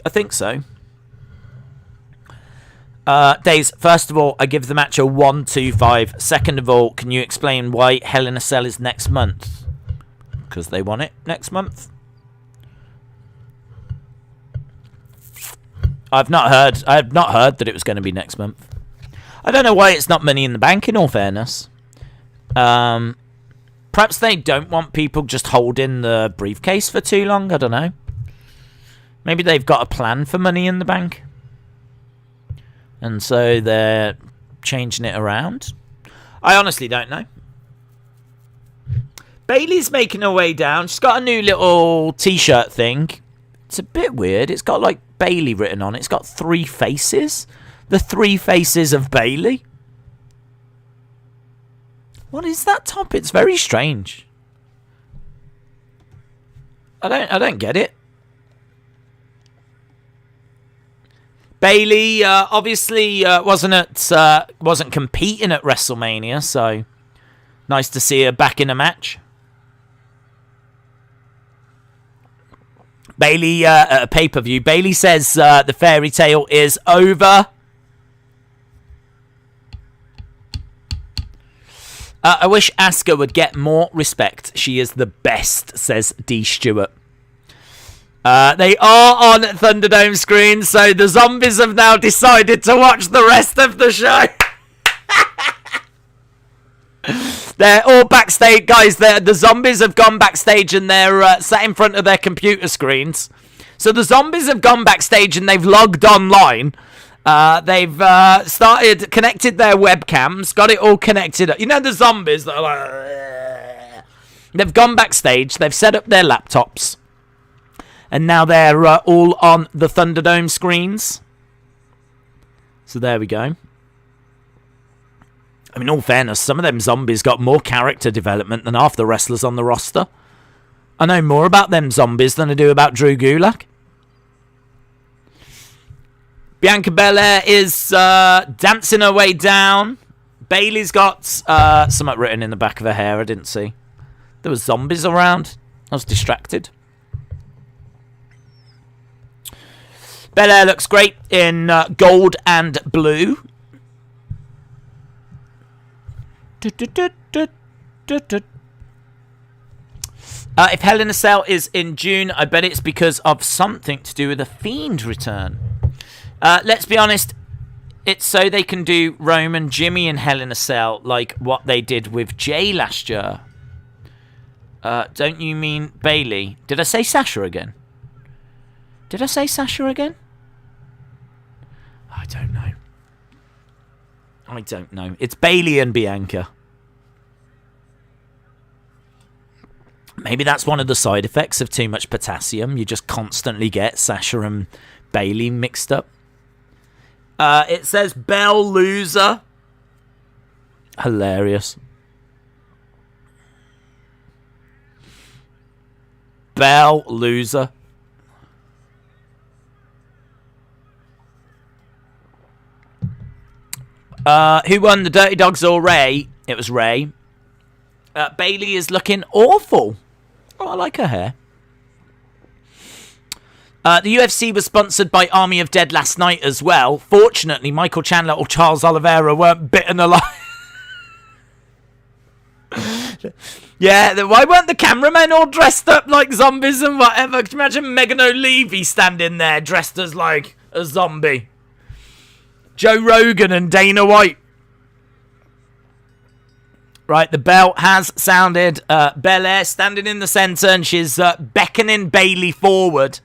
I think so. Days, first of all, I give the match a 1-2-5. Second of all, can you explain why Hell in a Cell is next month? Because they want it next month. I have not heard that it was going to be next month. I don't know why it's not Money in the Bank, in all fairness. Perhaps they don't want people just holding the briefcase for too long. I don't know. Maybe they've got a plan for Money in the Bank. And so they're changing it around. I honestly don't know. Bailey's making her way down. She's got a new little t-shirt thing. It's a bit weird. It's got like Bailey written on it. It's got 3 faces. The 3 faces of Bailey. What is that top? It's very strange. I don't get it. Bailey obviously wasn't competing at WrestleMania, so nice to see her back in a match. Bailey at a pay-per-view. Bailey says the fairy tale is over. I wish Asuka would get more respect. She is the best, says D. Stewart. They are on Thunderdome screens, so the zombies have now decided to watch the rest of the show. They're all backstage, guys. The zombies have gone backstage and they're sat in front of their computer screens. So the zombies have gone backstage and they've logged online. They've connected their webcams, got it all connected up. You know the zombies that are like... They've gone backstage, they've set up their laptops. And now they're all on the Thunderdome screens. So there we go. I mean, in all fairness, some of them zombies got more character development than half the wrestlers on the roster. I know more about them zombies than I do about Drew Gulak. Bianca Belair is dancing her way down. Bailey's got something written in the back of her hair I didn't see. There was zombies around. I was distracted. Belair looks great in gold and blue. If Hell in a Cell is in June, I bet it's because of something to do with a Fiend return. Let's be honest, it's so they can do Roman Jimmy in Hell in a Cell like what they did with Jay last year. Don't you mean Bailey? Did I say Sasha again? Did I say Sasha again? I don't know. It's Bayley and Bianca. Maybe that's one of the side effects of too much potassium. You just constantly get Sasha and Bayley mixed up. It says Bell loser. Hilarious. Bell loser. Who won, the Dirty Dogs or Ray? It was Ray. Bayley is looking awful. Oh, I like her hair. The UFC was sponsored by Army of Dead last night as well. Fortunately, Michael Chandler or Charles Oliveira weren't bitten alive. Yeah, why weren't the cameramen all dressed up like zombies and whatever? Can you imagine Megan O'Leary standing there dressed as like a zombie? Joe Rogan and Dana White. Right, the bell has sounded. Belair standing in the centre and she's beckoning Bayley forward.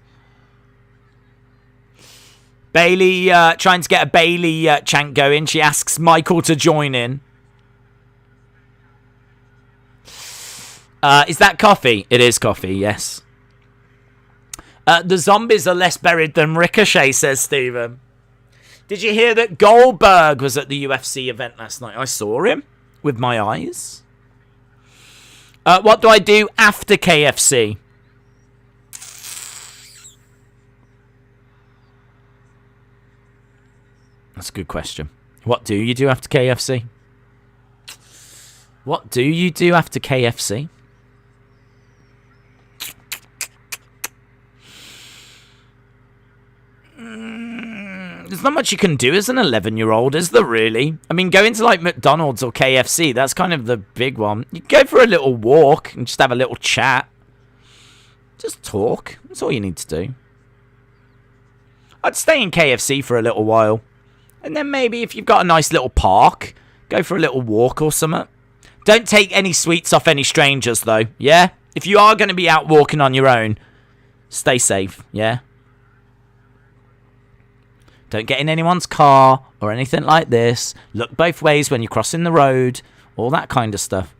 Bayley trying to get a Bayley chant going. She asks Michael to join in. Is that coffee? It is coffee, yes. The zombies are less buried than Ricochet, says Steven. Did you hear that Goldberg was at the UFC event last night? I saw him with my eyes. What do I do after KFC? That's a good question. What do you do after KFC? What do you do after KFC? There's not much you can do as an 11-year-old, is there really? I mean, going to like McDonald's or KFC, that's kind of the big one. You go for a little walk and just have a little chat. Just talk. That's all you need to do. I'd stay in KFC for a little while. And then maybe if you've got a nice little park, go for a little walk or something. Don't take any sweets off any strangers, though, yeah? If you are going to be out walking on your own, stay safe, yeah? Don't get in anyone's car or anything like this. Look both ways when you're crossing the road. All that kind of stuff.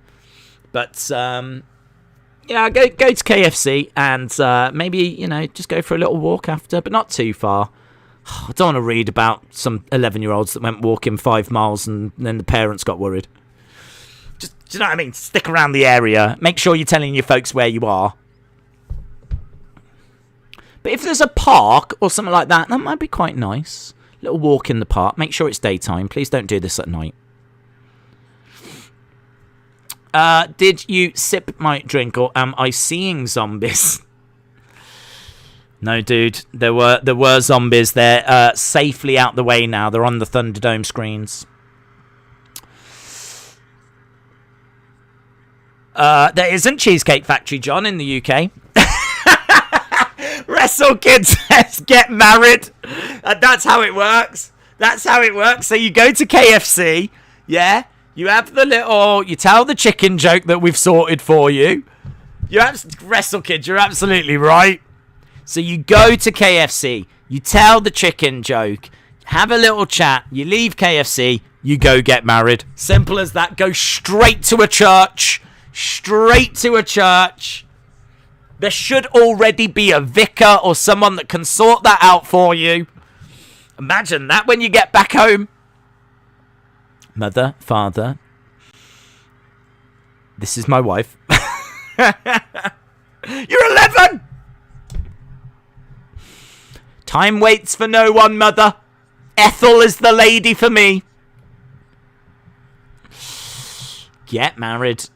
But, yeah, go to KFC and maybe, you know, just go for a little walk after, but not too far. I don't want to read about some 11-year-olds that went walking 5 miles and then the parents got worried. Just, do you know what I mean? Stick around the area. Make sure you're telling your folks where you are. But if there's a park or something like that, that might be quite nice. Little walk in the park. Make sure it's daytime. Please don't do this at night. Did you sip my drink or am I seeing zombies? No, dude. There were zombies. They're safely out the way now. They're on the Thunderdome screens. There isn't Cheesecake Factory, John, in the UK. Wrestle Kid says get married. That's how it works. That's how it works. So you go to KFC, yeah? You have the little... You tell the chicken joke that we've sorted for you. Wrestle Kid, you're absolutely right. So you go to KFC, you tell the chicken joke, have a little chat, you leave KFC, you go get married. Simple as that. Go straight to a church. Straight to a church. There should already be a vicar or someone that can sort that out for you. Imagine that when you get back home. Mother, father, this is my wife. You're 11! Time waits for no one, mother. Ethel is the lady for me. Get married.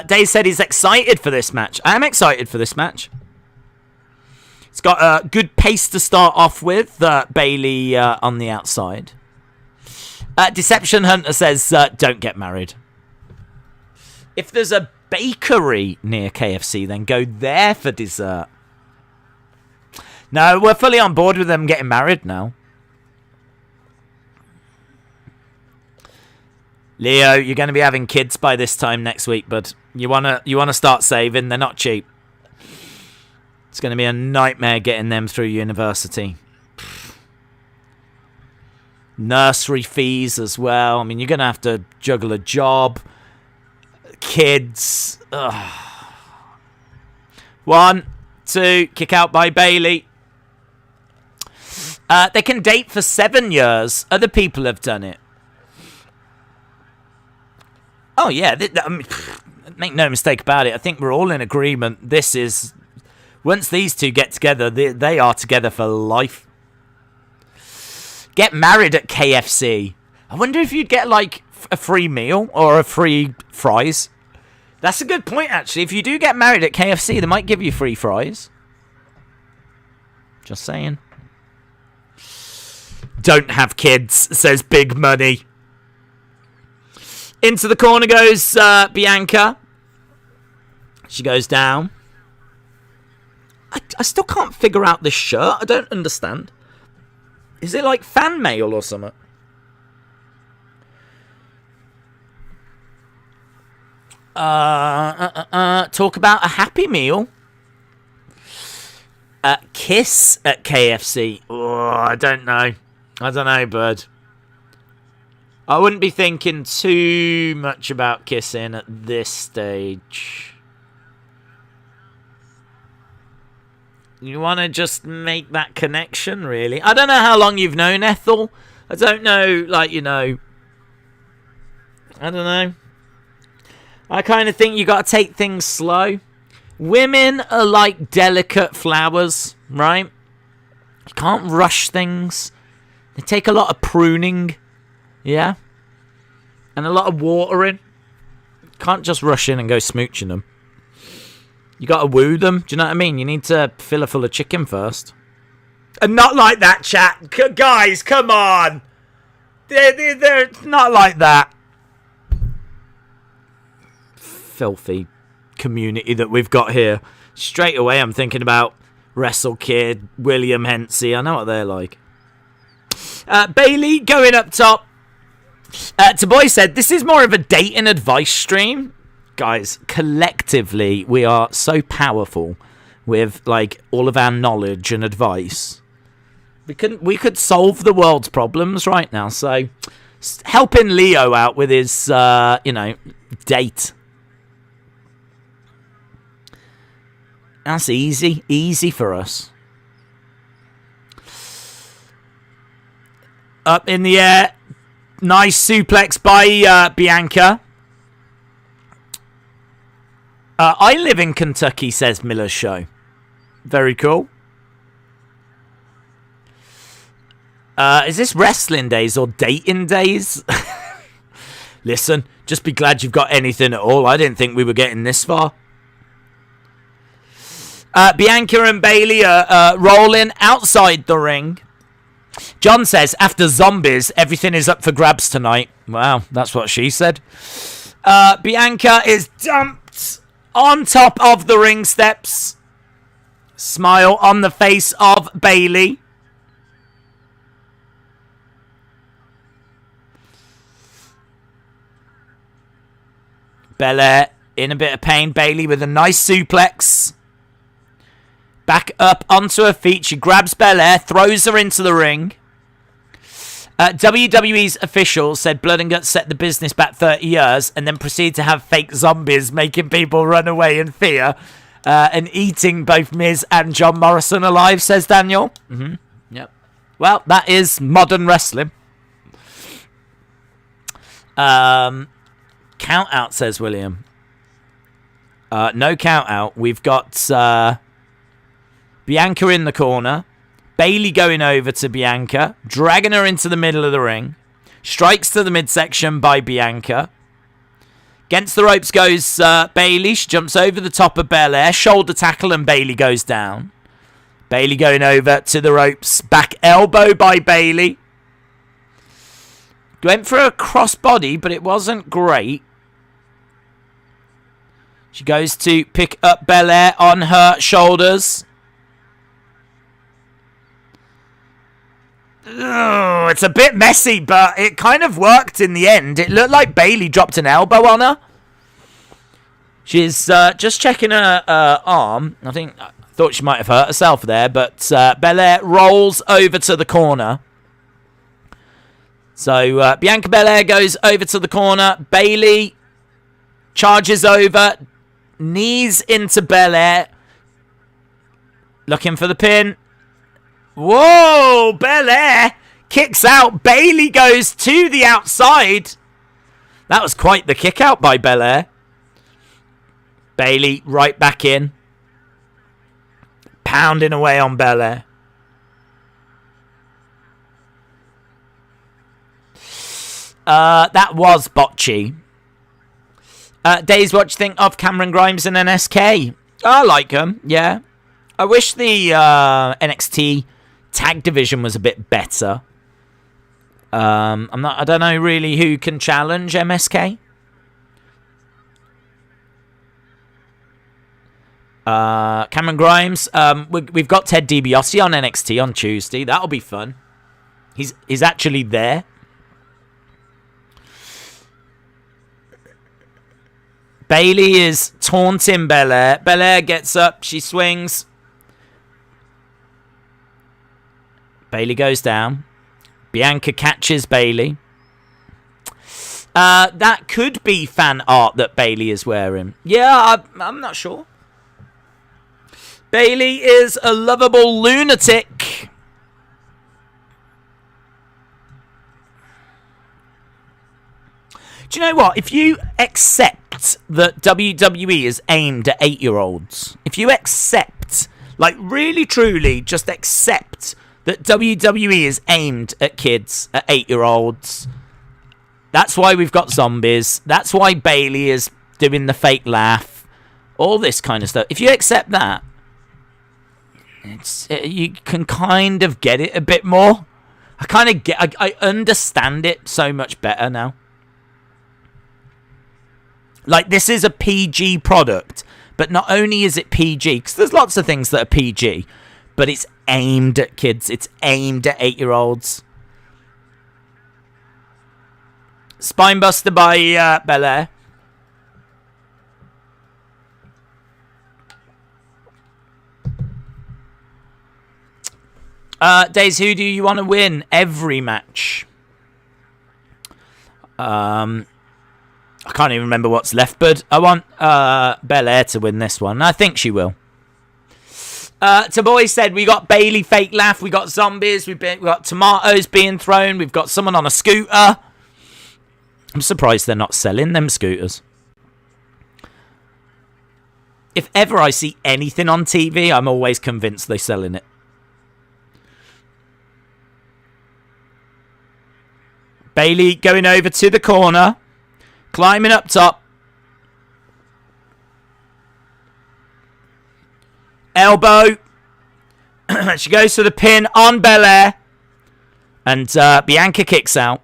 Dave said he's excited for this match. I am excited for this match. It's got a good pace to start off with. Bayley on the outside. Deception Hunter says, don't get married. If there's a bakery near KFC, then go there for dessert. No, we're fully on board with them getting married now. Leo, you're going to be having kids by this time next week, but you wanna start saving. They're not cheap. It's going to be a nightmare getting them through university. nursery fees as well. I mean, you're going to have to juggle a job, kids. Ugh. 1, 2, kick out by Bayley. They can date for 7 years. Other people have done it. Oh, yeah. I mean, make no mistake about it. I think we're all in agreement. This is... Once these two get together, they are together for life. Get married at KFC. I wonder if you'd get, like, a free meal or a free fries. That's a good point, actually. If you do get married at KFC, they might give you free fries. Just saying. Don't have kids, says Big Money. Into the corner goes Bianca. She goes down. I still can't figure out this shirt. I don't understand. Is it like fan mail or something? Talk about a Happy Meal. Kiss at KFC. Oh, I don't know. Bud. I wouldn't be thinking too much about kissing at this stage. You want to just make that connection, really? I don't know how long you've known Ethel. I don't know, like, you know. I don't know. I kind of think you got to take things slow. Women are like delicate flowers, right? You can't rush things. They take a lot of pruning, yeah? And a lot of watering. Can't just rush in and go smooching them. You got to woo them, do you know what I mean? You need to fill her full of chicken first. And not like that, chat. Guys, come on. They're not like that. Filthy community that we've got here. Straight away I'm thinking about Wrestle Kid, William Hensey. I know what they're like. Bayley going up top. Taboy said this is more of a dating advice stream. Guys, collectively we are so powerful with like all of our knowledge and advice. We could solve the world's problems right now. So helping Leo out with his date. That's easy for us. Up in the air. Nice suplex by Bianca. I live in Kentucky, says Miller's Show. Very cool. Is this wrestling days or dating days? Listen, just be glad you've got anything at all. I didn't think we were getting this far. Bianca and Bayley are rolling outside the ring. John says, after zombies, everything is up for grabs tonight. Wow, that's what she said. Bianca is dumped on top of the ring steps. Smile on the face of Bayley. Belair in a bit of pain. Bayley with a nice suplex. Back up onto her feet. She grabs Belair, throws her into the ring. WWE's official said Blood and Guts set the business back 30 years and then proceeded to have fake zombies making people run away in fear and eating both Miz and John Morrison alive, says Daniel. Mm-hmm. Yep. Well, that is modern wrestling. Count out, says William. No count out. We've got Bianca in the corner. Bayley going over to Bianca, dragging her into the middle of the ring. Strikes to the midsection by Bianca. Against the ropes goes Bayley. She jumps over the top of Belair. Shoulder tackle and Bayley goes down. Bayley going over to the ropes. Back elbow by Bayley. Went for a crossbody, but it wasn't great. She goes to pick up Belair on her shoulders. Oh, it's a bit messy, but it kind of worked in the end. It looked like Bayley dropped an elbow on her. She's just checking her arm. I thought she might have hurt herself there, but Belair rolls over to the corner. So Bianca Belair goes over to the corner. Bayley charges over, knees into Belair, looking for the pin. Whoa, Belair kicks out. Bayley goes to the outside. That was quite the kick out by Belair. Bayley right back in, pounding away on Belair. That was botchy. Days, what do you think of Cameron Grimes and NSK? I like them, yeah. I wish the NXT tag division was a bit better. I don't know really who can challenge MSK. Cameron Grimes. We've got Ted DiBiase on NXT on Tuesday. That'll be fun. He's actually there. Bayley is taunting Belair. Belair gets up. She swings. Bayley goes down. Bianca catches Bayley. That could be fan art that Bayley is wearing. Yeah, I'm not sure. Bayley is a lovable lunatic. Do you know what? If you accept that WWE is aimed at 8-year-olds, if you accept, like really truly just accept that WWE is aimed at kids, at 8-year-olds, that's why we've got zombies. That's why Bayley is doing the fake laugh. All this kind of stuff. If you accept that, you can kind of get it a bit more. I understand it so much better now. Like, this is a PG product, but not only is it PG, because there's lots of things that are PG, but it's aimed at kids. It's aimed at 8-year-olds. Spinebuster by Belair. Days, who do you want to win every match? I can't even remember what's left, but I want Belair to win this one. I think she will. Taboy said we got Bayley fake laugh, we got zombies, we got tomatoes being thrown, we've got someone on a scooter. I'm surprised they're not selling them scooters. If ever I see anything on TV, I'm always convinced they're selling it. Bayley going over to the corner. Climbing up top. Elbow. She goes for the pin on Belair. And Bianca kicks out.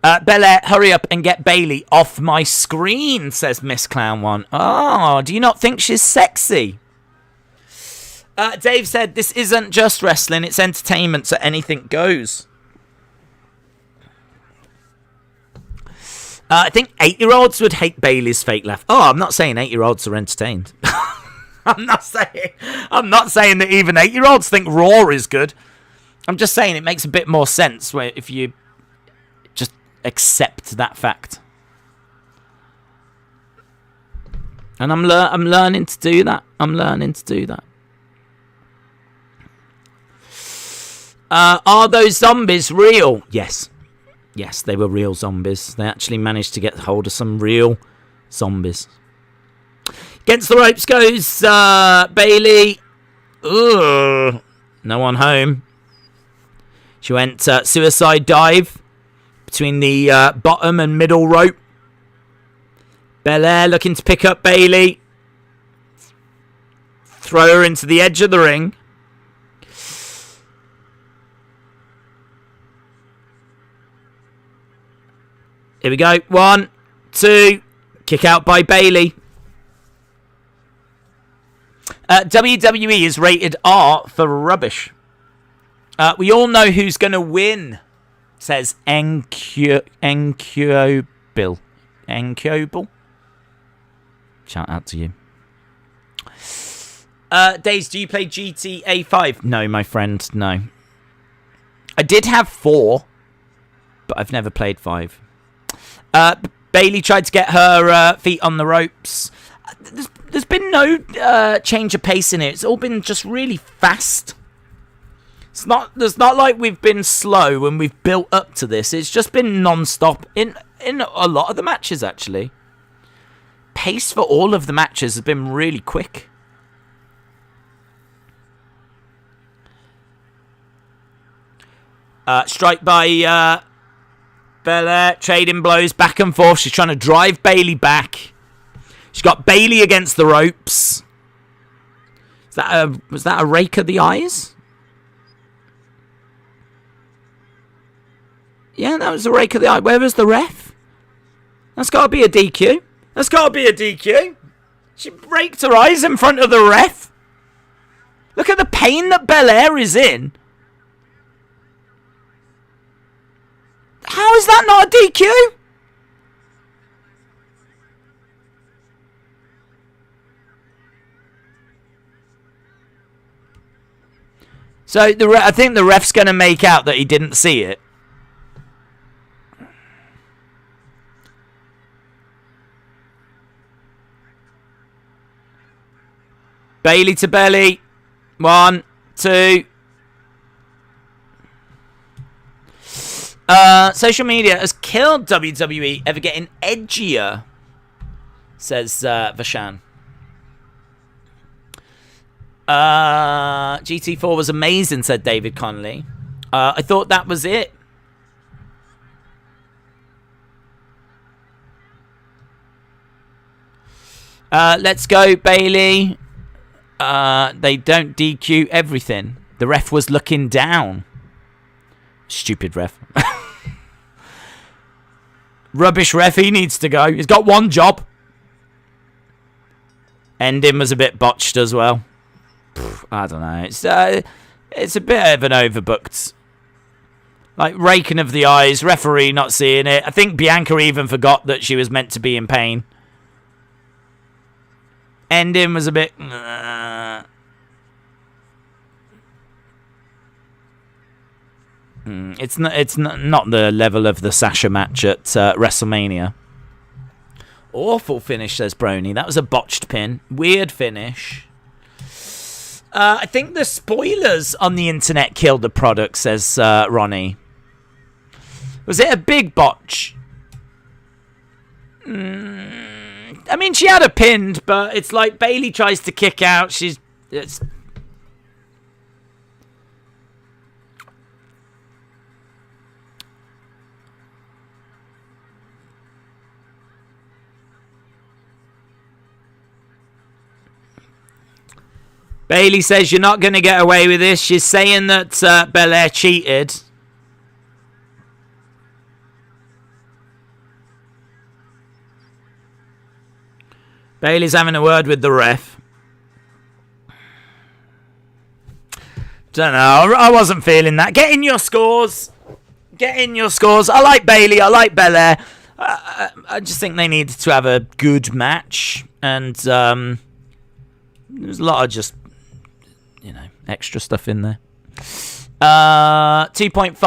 Belair, hurry up and get Bayley off my screen, says Miss Clown One. Oh, do you not think she's sexy? Dave said, this isn't just wrestling, it's entertainment, so anything goes. I think 8-year-olds would hate Bayley's fake laugh. Oh, I'm not saying 8-year-olds are entertained. I'm not saying that even 8-year-olds think Raw is good. I'm just saying it makes a bit more sense where if you just accept that fact. And I'm learning to do that. Are those zombies real? Yes. Yes, they were real zombies. They actually managed to get hold of some real zombies. Against the ropes goes Bayley. Ugh. No one home. She went suicide dive between the bottom and middle rope. Belair looking to pick up Bayley. Throw her into the edge of the ring. Here we go. 1, 2. Kick out by Bayley. WWE is rated R for rubbish. We all know who's going to win, says Enkyobel. Shout out to you. Days, do you play GTA 5? No, my friend, no. I did have 4, but I've never played 5. Bayley tried to get her feet on the ropes. There's been no change of pace in it. It's all been just really fast. It's not like we've been slow when we've built up to this. It's just been non-stop in a lot of the matches, actually. Pace for all of the matches has been really quick. Strike by Belair, trading blows back and forth. She's trying to drive Bayley back. She's got Bayley against the ropes. Was that a rake of the eyes? Yeah, that was a rake of the eye. Where was the ref? That's got to be a DQ. That's got to be a DQ. She raked her eyes in front of the ref. Look at the pain that Belair is in. How is that not a DQ? So I think the ref's going to make out that he didn't see it. Bayley to belly. 1, 2. Social media has killed WWE ever getting edgier, says Vashan. GT4 was amazing, said David Connolly. I thought that was it. Let's go, Bayley. They don't DQ everything. The ref was looking down. Stupid ref. Rubbish ref, he needs to go. He's got one job. Ending was a bit botched as well. I don't know. It's a bit of an overbooked. Like, raking of the eyes, referee not seeing it. I think Bianca even forgot that she was meant to be in pain. Ending was a bit... It's not the level of the Sasha match at WrestleMania. Awful finish, says Brony. That was a botched pin. Weird finish. I think the spoilers on the internet killed the product, says Ronnie. Was it a big botch? I mean, she had her pinned, but it's like Bayley tries to kick out. Bayley says you're not going to get away with this. She's saying that Belair cheated. Bayley's having a word with the ref. Don't know. I wasn't feeling that. Get in your scores. Get in your scores. I like Bayley. I like Belair. I just think they needed to have a good match. And there's a lot of just... extra stuff in there. 2.5,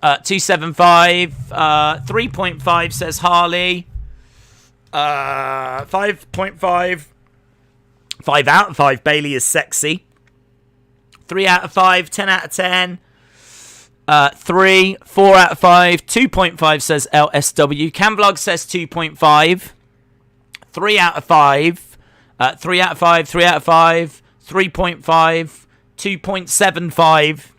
275, 3.5 says Harley. 5.5, 5 out of 5. Bayley is sexy. 3 out of 5, 10 out of 10. 3, 4 out of 5. 2.5 says LSW. Camvlog says 2.5. 3 out of 5. 3 out of 5. 3 out of 5. 3.5, 2.75,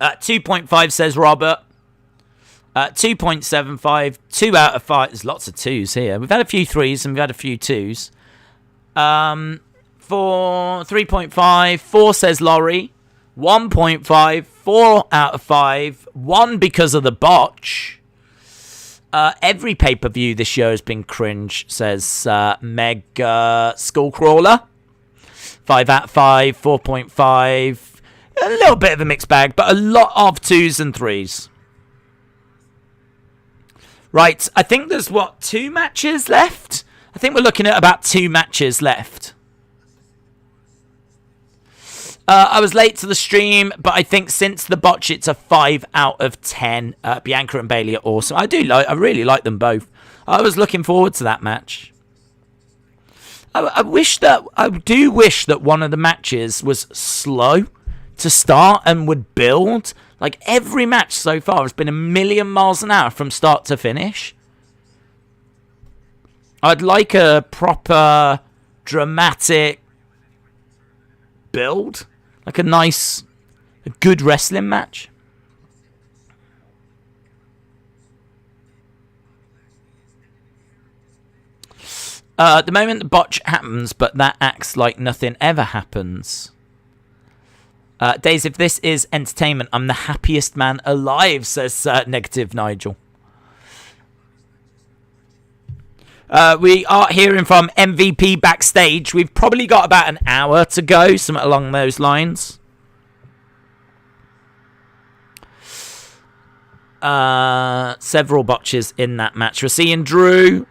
2.5 says Robert, 2.75, 2 out of 5. There's lots of 2s here. We've had a few 3s and we've had a few 2s. 3.5, 4 says Laurie, 1.5, 4 out of 5, 1 because of the botch. Every pay-per-view this year has been cringe, says Meg Skullcrawler. 5 out of 5, 4.5. A little bit of a mixed bag, but a lot of 2s and 3s. Right, I think there's, 2 matches left? I think we're looking at about 2 matches left. I was late to the stream, but I think since the botch, it's a 5 out of 10. Bianca and Bayley are awesome. I really like them both. I was looking forward to that match. I do wish that one of the matches was slow to start and would build. Like, every match so far has been a million miles an hour from start to finish. I'd like a proper dramatic build. Like a good wrestling match. At the moment, the botch happens, but that acts like nothing ever happens. Days, if this is entertainment, I'm the happiest man alive, says Negative Nigel. We are hearing from MVP backstage. We've probably got about an hour to go, something along those lines. Several botches in that match. We're seeing Drew.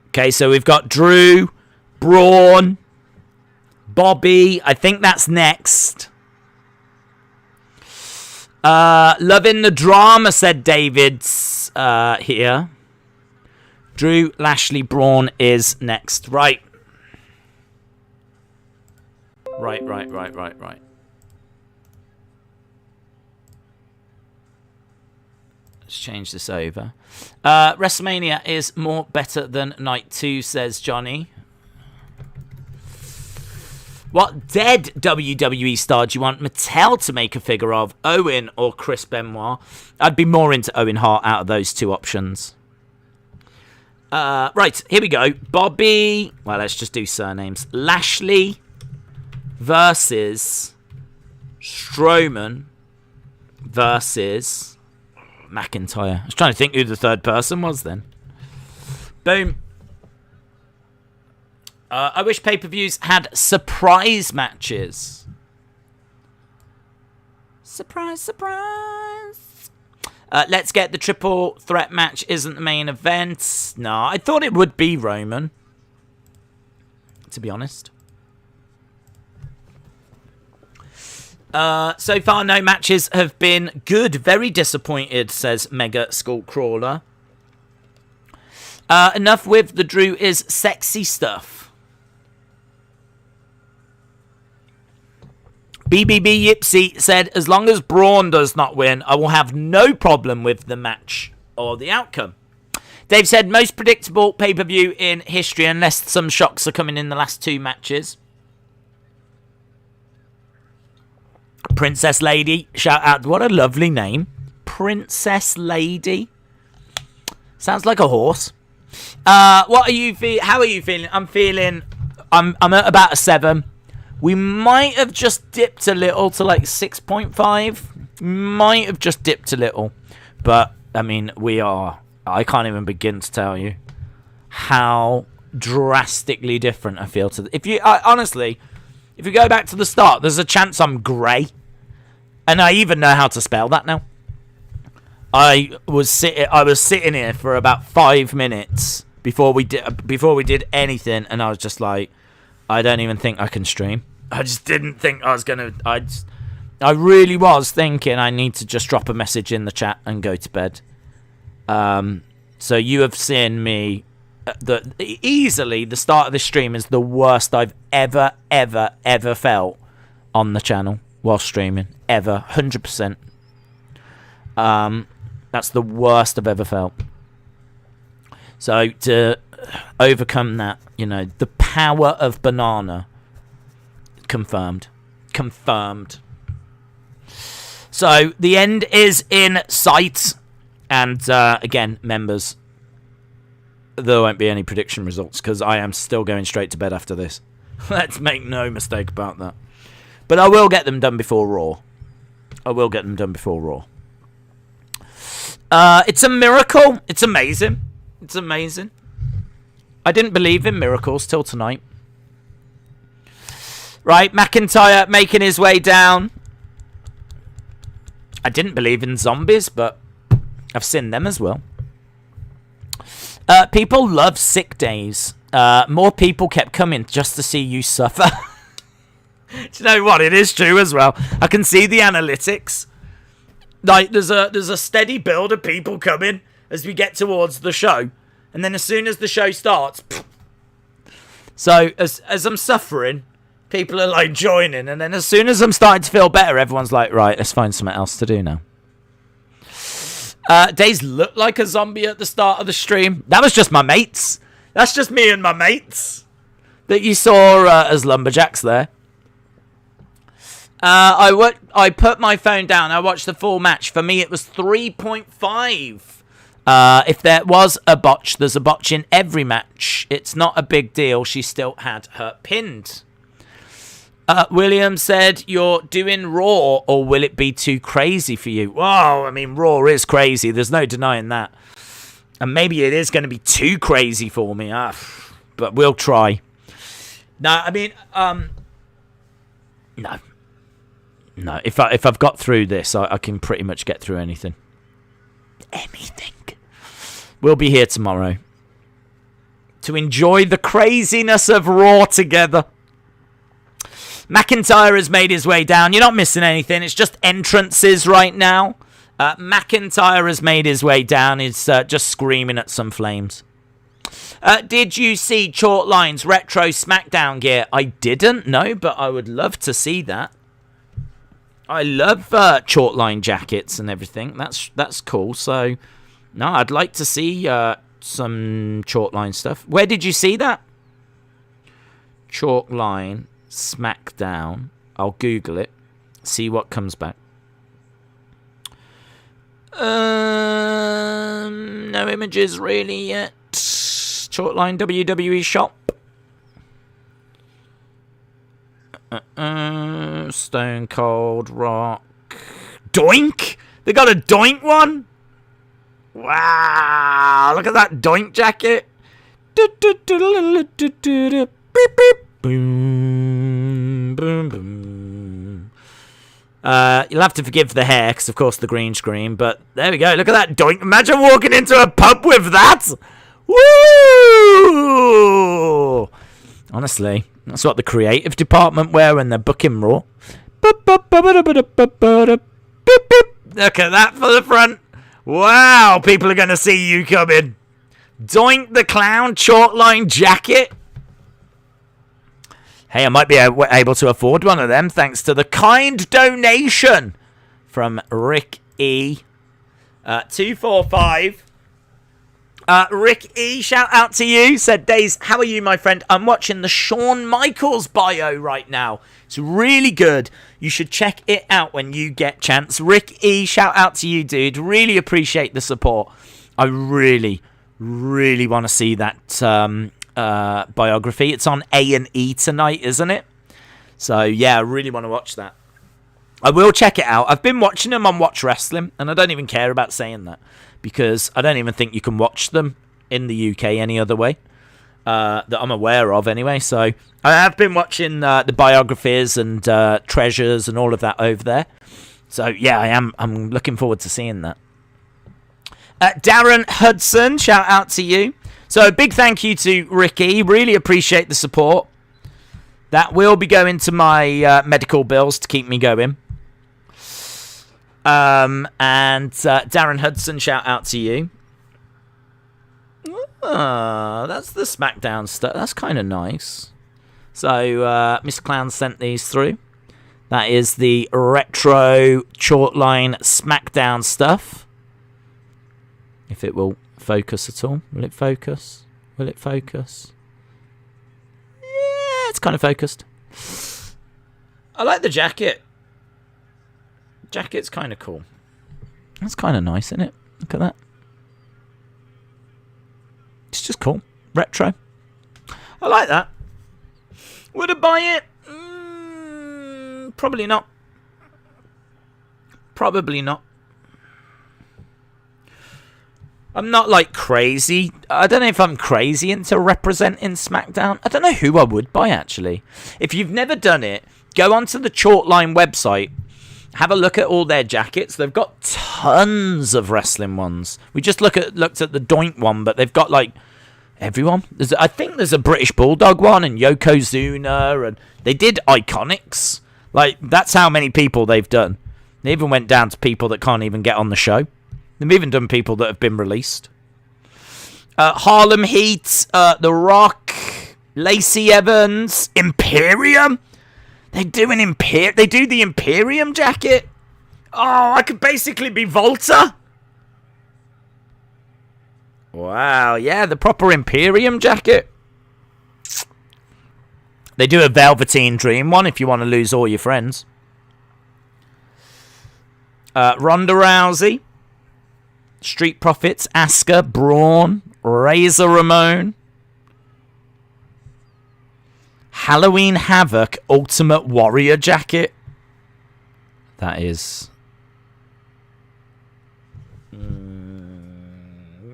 Okay, so we've got Drew, Braun, Bobby. I think that's next. Loving the drama, said David's here. Drew, Lashley, Braun is next. Right. Right. Let's change this over. WrestleMania is more better than Night 2, says Johnny. What dead WWE star do you want Mattel to make a figure of? Owen or Chris Benoit? I'd be more into Owen Hart out of those two options. Right, here we go. Bobby. Well, let's just do surnames. Lashley versus Strowman versus McIntyre. I was trying to think who the third person was then. Boom. I wish pay-per-views had surprise matches. Surprise. Let's get the triple threat match isn't the main event. No, I thought it would be Roman, to be honest. So far, no matches have been good. Very disappointed, says Mega Skullcrawler. Enough with the Drew is sexy stuff. BBB Yipsy said, as long as Braun does not win, I will have no problem with the match or the outcome. Dave said, most predictable pay-per-view in history, unless some shocks are coming in the last two matches. Princess Lady, shout out. What a lovely name. Princess Lady. Sounds like a horse. What are you how are you feeling? I'm at about a 7. We might have just dipped a little to like 6.5. Might have just dipped a little. But, I mean, I can't even begin to tell you how drastically different I feel to... honestly, if you go back to the start, there's a chance I'm grey. And I even know how to spell that now. I was sitting here for about 5 minutes before we did anything, and I was just like, I don't even think I can stream. I just didn't think I was gonna. I really was thinking I need to just drop a message in the chat and go to bed. So you have seen me. Easily, the start of this stream is the worst I've ever felt on the channel while streaming. Ever. 100%. That's the worst I've ever felt. So to overcome that, the power of banana. Confirmed. So the end is in sight. And again, members, there won't be any prediction results because I am still going straight to bed after this. Let's make no mistake about that. But I will get them done before Raw. It's a miracle. It's amazing. I didn't believe in miracles till tonight. Right, McIntyre making his way down. I didn't believe in zombies, but I've seen them as well. People love sick days. More people kept coming just to see you suffer. Do you know what? It is true as well. I can see the analytics. Like, there's a steady build of people coming as we get towards the show. And then as soon as the show starts... So, as I'm suffering, people are, like, joining. And then as soon as I'm starting to feel better, everyone's like, right, let's find something else to do now. Days looked like a zombie at the start of the stream. That was just my mates. That's just me and my mates that you saw as lumberjacks there. I put my phone down. I watched the full match. For me, it was 3.5. If there was a botch, there's a botch in every match. It's not a big deal. She still had her pinned. William said, you're doing Raw, or will it be too crazy for you? Whoa, I mean, Raw is crazy. There's no denying that. And maybe it is going to be too crazy for me. But we'll try. No, I mean, no. No, if I've got through this, I can pretty much get through anything. Anything. We'll be here tomorrow to enjoy the craziness of Raw together. McIntyre has made his way down. You're not missing anything. It's just entrances right now. McIntyre has made his way down. He's just screaming at some flames. Did you see Chalk Line's retro SmackDown gear? I didn't, no, but I would love to see that. I love Chalk Line jackets and everything. That's cool. So, no, I'd like to see some Chalk Line stuff. Where did you see that? Chalk Line SmackDown. I'll Google it. See what comes back. No images really yet. Chalk Line WWE shop. Stone Cold Rock. Doink! They got a Doink one? Wow! Look at that Doink jacket. Beep, beep. Boom, boom, boom. You'll have to forgive the hair, because of course the green screen, but there we go. Look at that Doink. Imagine walking into a pub with that. Woo! Honestly, that's what the creative department wear when they're booking Raw. Look at that for the front. Wow, people are going to see you coming. Doink the Clown Chalk Line jacket. Hey, I might be able to afford one of them thanks to the kind donation from Rick E. 245. Rick E, shout out to you. Said, Days, how are you, my friend? I'm watching the Shawn Michaels bio right now. It's really good. You should check it out when you get chance. Rick E, shout out to you, dude. Really appreciate the support. I really, really want to see that biography. It's on A&E tonight, isn't it? So, yeah, I really want to watch that. I will check it out. I've been watching them on Watch Wrestling, and I don't even care about saying that, because I don't even think you can watch them in the UK any other way that I'm aware of anyway. So I have been watching the biographies and treasures and all of that over there. So yeah, I'm looking forward to seeing that. Darren Hudson, shout out to you. So a big thank you to Ricky. Really appreciate the support. That will be going to my medical bills to keep me going. And Darren Hudson, shout out to you. That's the SmackDown stuff. That's kind of nice. So, Mr. Clown sent these through. That is the retro Chalk Line SmackDown stuff. If it will focus at all. Will it focus? Will it focus? Yeah, it's kind of focused. I like the jacket. Jacket's kind of cool. That's kind of nice, isn't it? Look at that. It's just cool. Retro. I like that. Would I buy it? Probably not. Probably not. I'm not like crazy. I don't know if I'm crazy into representing SmackDown. I don't know who I would buy, actually. If you've never done it, go onto the Chalk Line website have a look at all their jackets. They've got tons of wrestling ones. We just looked at the Doink one, but they've got like everyone. I think there's a British Bulldog one and Yokozuna, and they did Iconics. Like, that's how many people they've done. They even went down to people that can't even get on the show. They've even done people that have been released. Harlem Heat, The Rock, Lacey Evans, Imperium. They do the Imperium jacket. Oh, I could basically be Volta. Wow, yeah, the proper Imperium jacket. They do a Velveteen Dream one if you want to lose all your friends. Ronda Rousey, Street Profits, Asuka, Braun, Razor Ramon, Halloween Havoc Ultimate Warrior jacket. That is...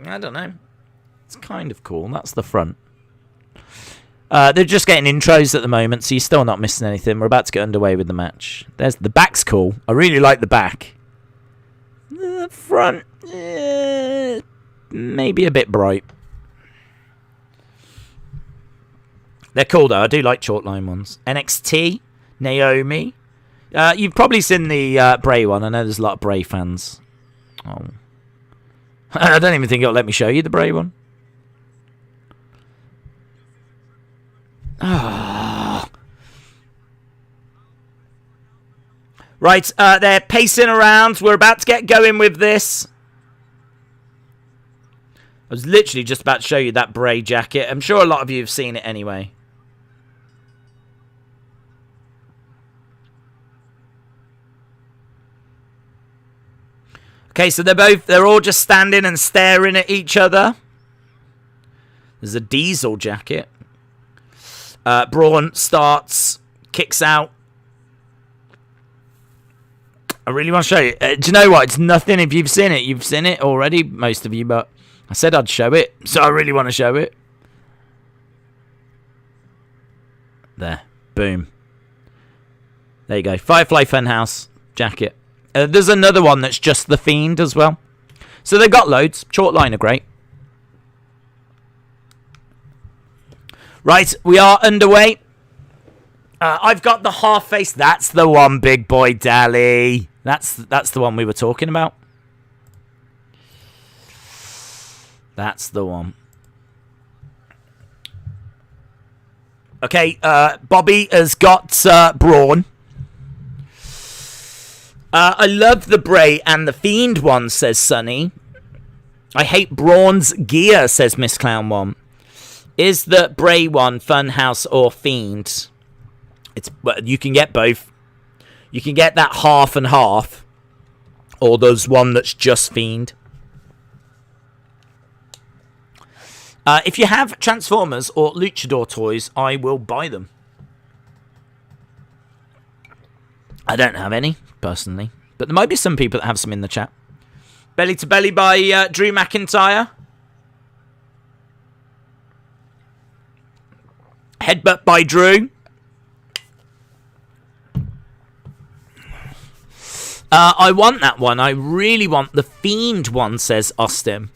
I don't know. It's kind of cool. That's the front. They're just getting intros at the moment, so you're still not missing anything. We're about to get underway with the match. There's the back's cool. I really like the back. The front, maybe a bit bright. They're cool though. I do like short line ones. NXT, Naomi. You've probably seen the Bray one. I know there's a lot of Bray fans. Oh, I don't even think it'll let me show you the Bray one. Oh. Right, they're pacing around. We're about to get going with this. I was literally just about to show you that Bray jacket. I'm sure a lot of you have seen it anyway. Okay, so they're all just standing and staring at each other. There's a Diesel jacket. Braun starts, kicks out. I really want to show you. Do you know what? It's nothing if you've seen it. You've seen it already, most of you, but I said I'd show it, so I really want to show it. There. Boom. There you go. Firefly Funhouse jacket. There's another one that's just The Fiend as well. So they've got loads. Short line are great. Right, we are underway. I've got the half face. That's the one, big boy Dally. That's the one we were talking about. That's the one. Okay, Bobby has got Braun. I love the Bray and the Fiend one, says Sunny. I hate Braun's gear, says Miss Clown one. Is the Bray one Funhouse or Fiend? You can get both. You can get that half and half, or there's one that's just Fiend. If you have Transformers or Luchador toys, I will buy them. I don't have any, personally. But there might be some people that have some in the chat. Belly to Belly by Drew McIntyre. Headbutt by Drew. I want that one. I really want the Fiend one, says Austin.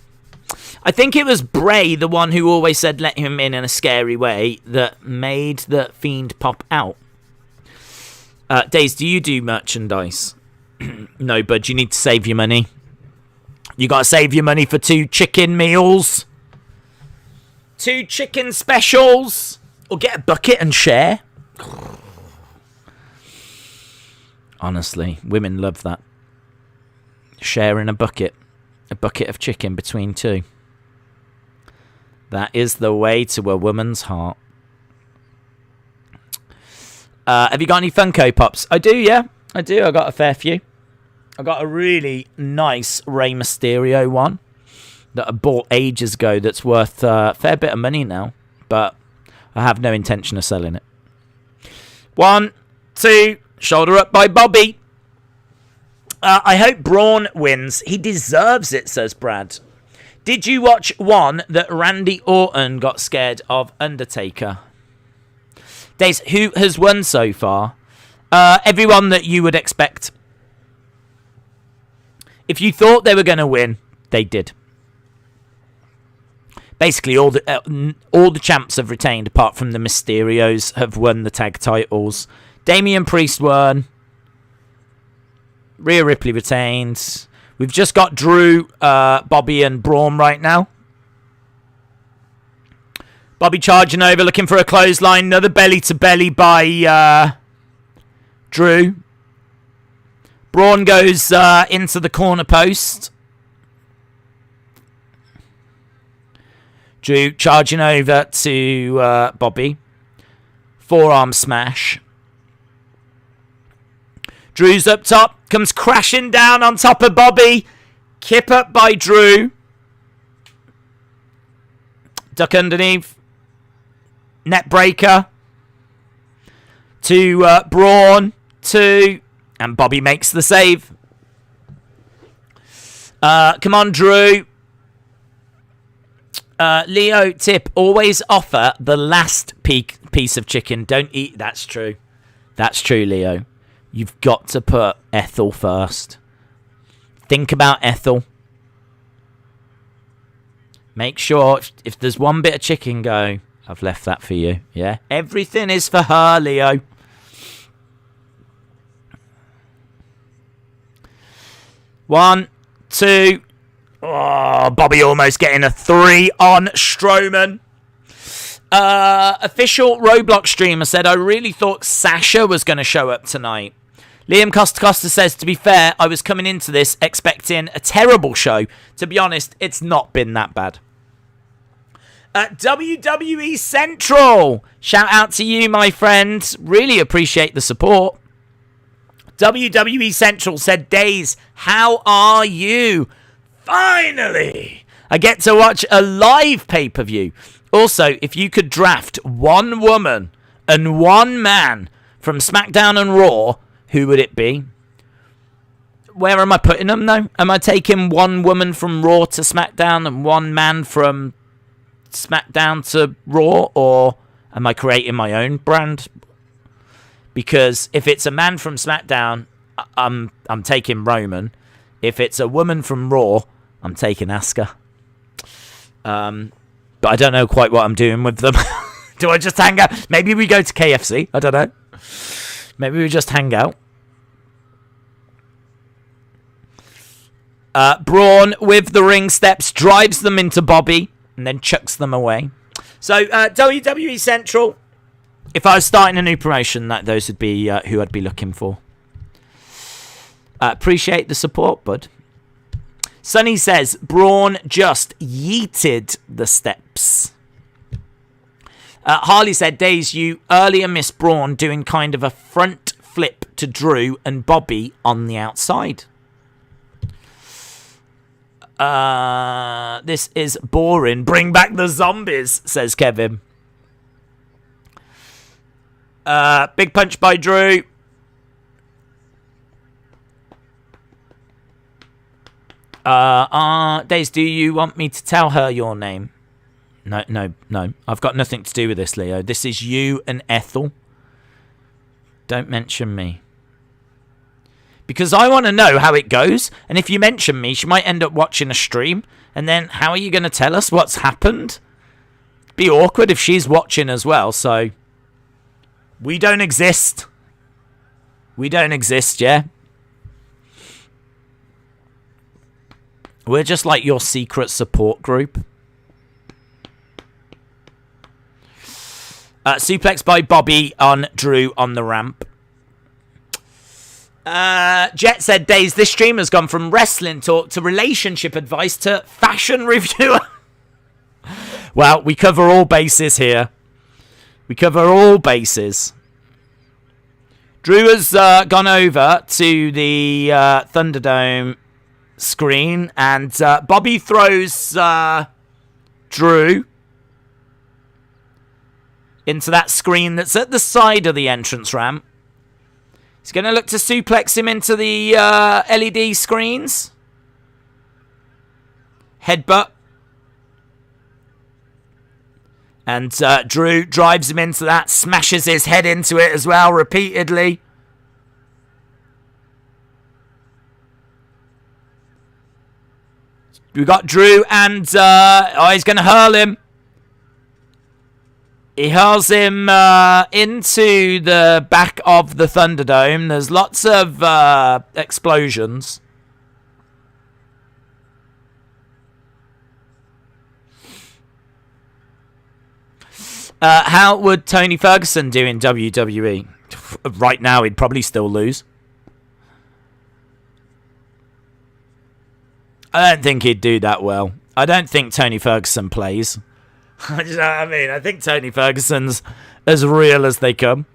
I think it was Bray, the one who always said let him in a scary way, that made the Fiend pop out. Daze, do you do merchandise? No, bud, you need to save your money. You got to save your money for 2 chicken meals. 2 chicken specials. Or get a bucket and share. Honestly, women love that. Sharing a bucket. A bucket of chicken between 2. That is the way to a woman's heart. Have you got any Funko Pops? I do, yeah. I do. I got a fair few. I got a really nice Rey Mysterio one that I bought ages ago that's worth a fair bit of money now. But I have no intention of selling it. 1, 2, shoulder up by Bobby. I hope Braun wins. He deserves it, says Brad. Did you watch one that Randy Orton got scared of Undertaker? Days, who has won so far? Everyone that you would expect. If you thought they were going to win, they did. Basically, all the champs have retained, apart from the Mysterios have won the tag titles. Damian Priest won. Rhea Ripley retains. We've just got Drew, Bobby, and Braun right now. Bobby charging over, looking for a clothesline. Another belly-to-belly by Drew. Braun goes into the corner post. Drew charging over to Bobby. Forearm smash. Drew's up top. Comes crashing down on top of Bobby. Kip up by Drew. Duck underneath. Net breaker. To Braun. And Bobby makes the save. Come on, Drew. Leo, tip. Always offer the last piece of chicken. Don't eat. That's true. That's true, Leo. You've got to put Ethel first. Think about Ethel. Make sure if there's one bit of chicken, go, I've left that for you. Yeah? Everything is for her, Leo. One, two. Oh, Bobby almost getting a 3 on Strowman. Official Roblox streamer said, I really thought Sasha was going to show up tonight. Liam Costa says, to be fair, I was coming into this expecting a terrible show. To be honest, it's not been that bad. WWE Central. Shout out to you, my friend. Really appreciate the support. WWE Central said, Days, how are you? Finally, I get to watch a live pay-per-view. Also, if you could draft one woman and one man from SmackDown and Raw, who would it be? Where am I putting them, though? Am I taking one woman from Raw to SmackDown and one man from SmackDown to Raw? Or am I creating my own brand? Because if it's a man from SmackDown, I'm taking Roman. If it's a woman from Raw, I'm taking Asuka. But I don't know quite what I'm doing with them. Do I just hang out? Maybe we go to KFC. I don't know. Maybe we just hang out. Braun with the ring steps, drives them into Bobby, and then chucks them away. So, WWE Central. If I was starting a new promotion, those would be who I'd be looking for. Appreciate the support, bud. Sonny says, Braun just yeeted the steps. Harley said, Days, you earlier missed Braun doing kind of a front flip to Drew and Bobby on the outside. This is boring. Bring back the zombies, says Kevin. Big punch by Drew. Days, do you want me to tell her your name? No. I've got nothing to do with this, Leo. This is you and Ethel. Don't mention me. Because I want to know how it goes. And if you mention me, she might end up watching a stream. And then how are you going to tell us what's happened? It'd be awkward if she's watching as well. So, we don't exist. We don't exist, yeah? We're just like your secret support group. Suplex by Bobby on Drew on the ramp. Jet said, Days, this stream has gone from wrestling talk to relationship advice to fashion reviewer. Well, we cover all bases here. We cover all bases. Drew has gone over to the Thunderdome screen, and Bobby throws Drew into that screen that's at the side of the entrance ramp. He's going to look to suplex him into the LED screens. Headbutt. And Drew drives him into that, smashes his head into it as well, repeatedly. We got Drew and he's going to hurl him. He hurls him into the back of the Thunderdome. There's lots of explosions. How would Tony Ferguson do in WWE? Right now, he'd probably still lose. I don't think he'd do that well. I don't think Tony Ferguson plays. You know what I mean? I think Tony Ferguson's as real as they come.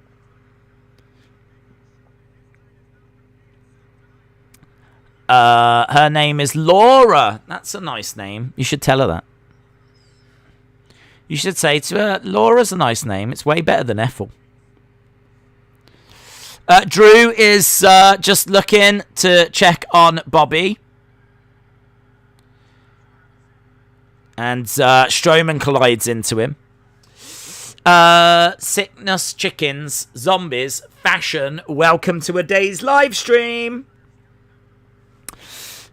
Her name is Laura. That's a nice name. You should tell her that. You should say to her, Laura's a nice name. It's way better than Ethel. Drew is just looking to check on Bobby. And Strowman collides into him. Sickness, chickens, zombies, fashion. Welcome to a day's live stream.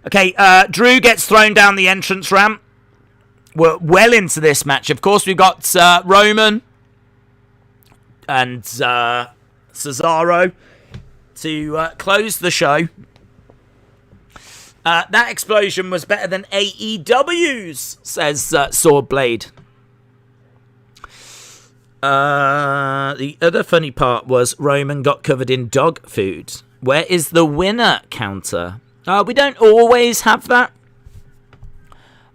Okay, Drew gets thrown down the entrance ramp. We're well into this match. Of course, we've got Roman and Cesaro to close the show. That explosion was better than AEW's, says Swordblade. The other funny part was Roman got covered in dog food. Where is the winner counter? We don't always have that.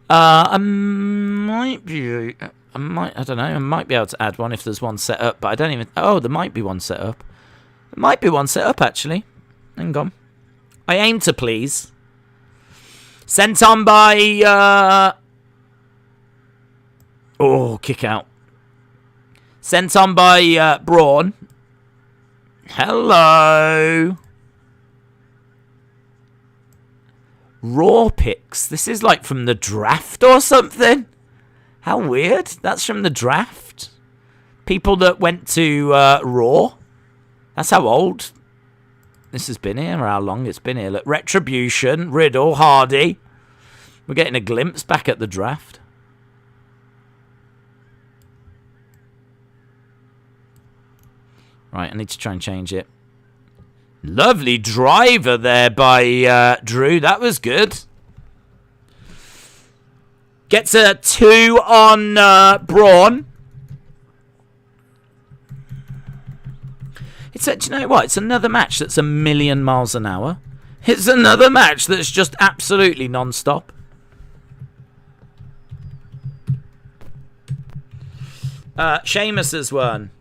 I don't know. I might be able to add one if there's one set up, but I don't even. Oh, there might be one set up. There might be one set up actually. Hang on. I aim to please. Sent on by kick out. Sent on by Braun. Hello. Raw picks. This is like from the draft or something. How weird. That's from the draft. People that went to Raw. That's how old this has been here, or how long it's been here. Look, Retribution, Riddle, Hardy. We're getting a glimpse back at the draft. Right, I need to try and change it. Lovely driver there by Drew. That was good. Gets a 2 on Braun. Do you know what? It's another match that's a million miles an hour. It's another match that's just absolutely non-stop. Sheamus has won.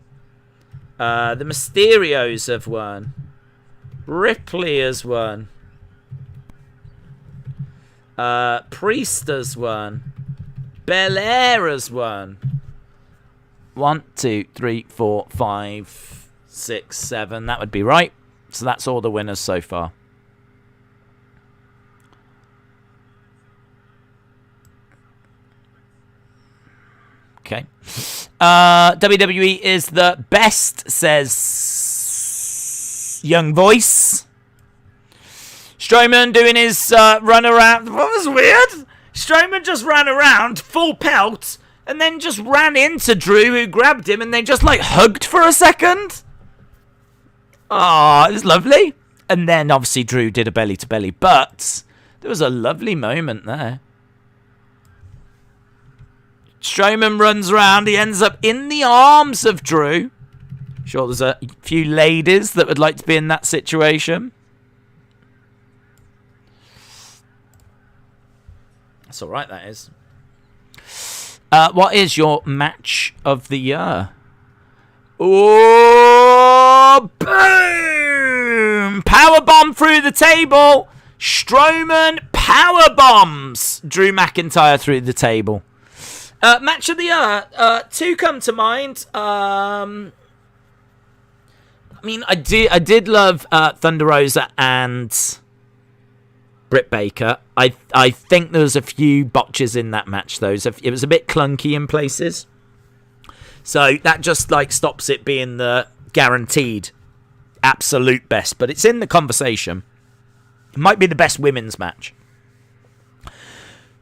The Mysterios have won. Ripley has won. Priest has won. Belair has won. 1, 2, 3, 4, 5, 6, 7. That would be right. So that's all the winners so far. Okay. WWE is the best, says Young Voice. Strowman doing his run around. What was weird? Strowman just ran around full pelt and then just ran into Drew, who grabbed him, and they just like hugged for a second. Oh, it was lovely. And then obviously Drew did a belly to belly, but there was a lovely moment there. Strowman runs around. He ends up in the arms of Drew. Sure, there's a few ladies that would like to be in that situation. That's all right, that is. What is your match of the year? Oh, boom! Powerbomb through the table. Strowman powerbombs Drew McIntyre through the table. Match of the year. Two come to mind. I mean, I did love Thunder Rosa and Britt Baker. I think there was a few botches in that match, though. It was a bit clunky in places. So that just like stops it being the guaranteed absolute best. But it's in the conversation. It might be the best women's match.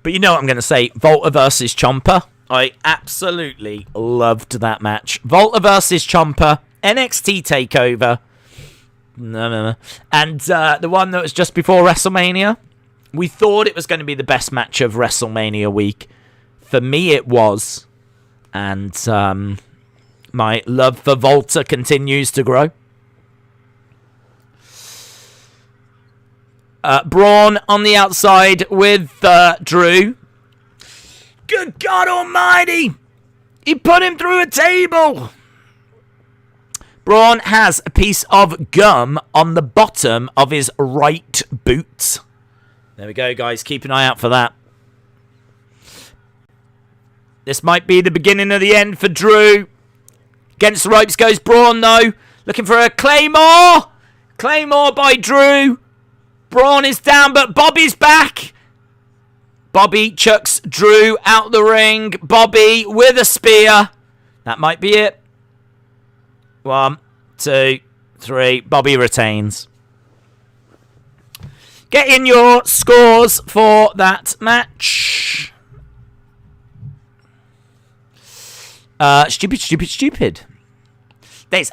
But you know what I'm going to say. Volta versus Ciampa. I absolutely loved that match. Volta versus Ciampa. NXT TakeOver. No. And the one that was just before WrestleMania. We thought it was going to be the best match of WrestleMania week. For me, it was. And my love for Volta continues to grow. Braun on the outside with Drew. Good God Almighty! He put him through a table! Braun has a piece of gum on the bottom of his right boot. There we go, guys. Keep an eye out for that. This might be the beginning of the end for Drew. Against the ropes goes Braun, though. Looking for a Claymore! Claymore by Drew. Braun is down, but Bobby's back. Bobby chucks Drew out the ring. Bobby with a spear. That might be it. 1, 2, 3. Bobby retains. Get in your scores for that match. Stupid.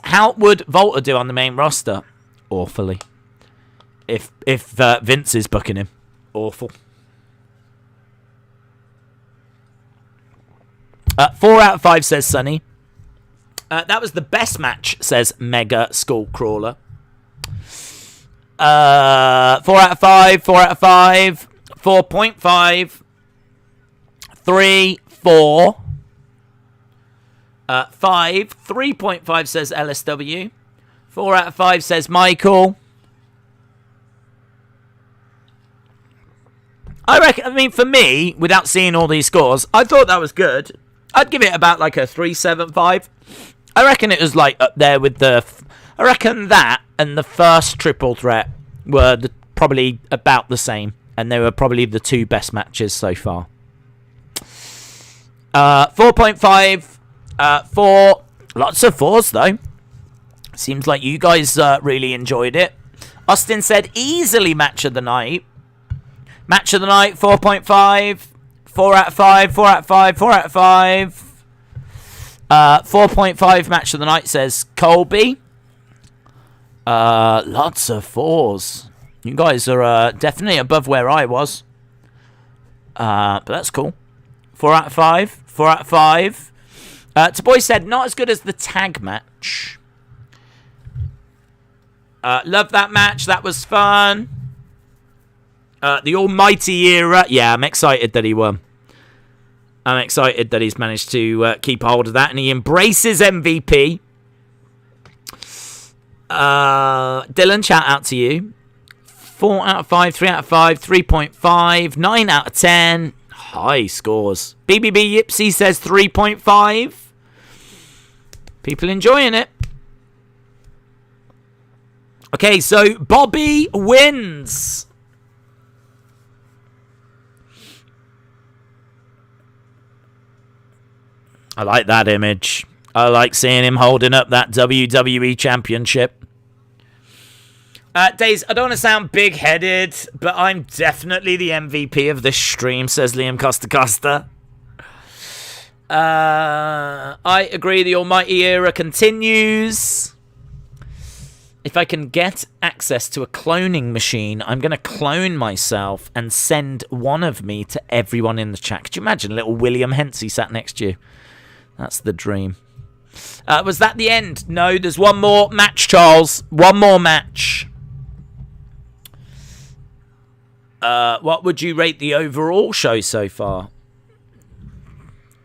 How would Volta do on the main roster? Awfully. If Vince is booking him. Awful. 4 out of 5, says Sonny. That was the best match, says Mega Skullcrawler. 4 out of 5, 4 out of 5. 4.5. 3, 4. 5. 3.5, says LSW. 4 out of 5, says Michael. I mean, for me, without seeing all these scores, I thought that was good. I'd give it about like a 3.75. I reckon it was like up there with the... I reckon that and the first Triple Threat were probably about the same. And they were probably the 2 best matches so far. 4.5. 4. Lots of 4s, though. Seems like you guys really enjoyed it. Austin said easily match of the night. Match of the night, 4.5. 4 out of 5, 4 out of 5, 4 out of 5. 4.5 match of the night, says Colby. Lots of 4s. You guys are definitely above where I was. But that's cool. 4 out of 5. 4 out of 5. Taboy said, not as good as the tag match. Love that match. That was fun. The Almighty Era. Yeah, I'm excited that he won. I'm excited that he's managed to keep hold of that. And he embraces MVP. Dylan, shout out to you. 4 out of 5, 3 out of 5, 3.5, 9 out of 10. High scores. BBB Yipsy says 3.5. People enjoying it. Okay, so Bobby wins. I like that image. I like seeing him holding up that WWE Championship. Days, I don't want to sound big-headed, but I'm definitely the MVP of this stream, says Liam Costa Costa. I agree, the Almighty Era continues. If I can get access to a cloning machine, I'm going to clone myself and send one of me to everyone in the chat. Could you imagine little William Hensey sat next to you? That's the dream. Was that the end? No, there's one more match, Charles. One more match. What would you rate the overall show so far?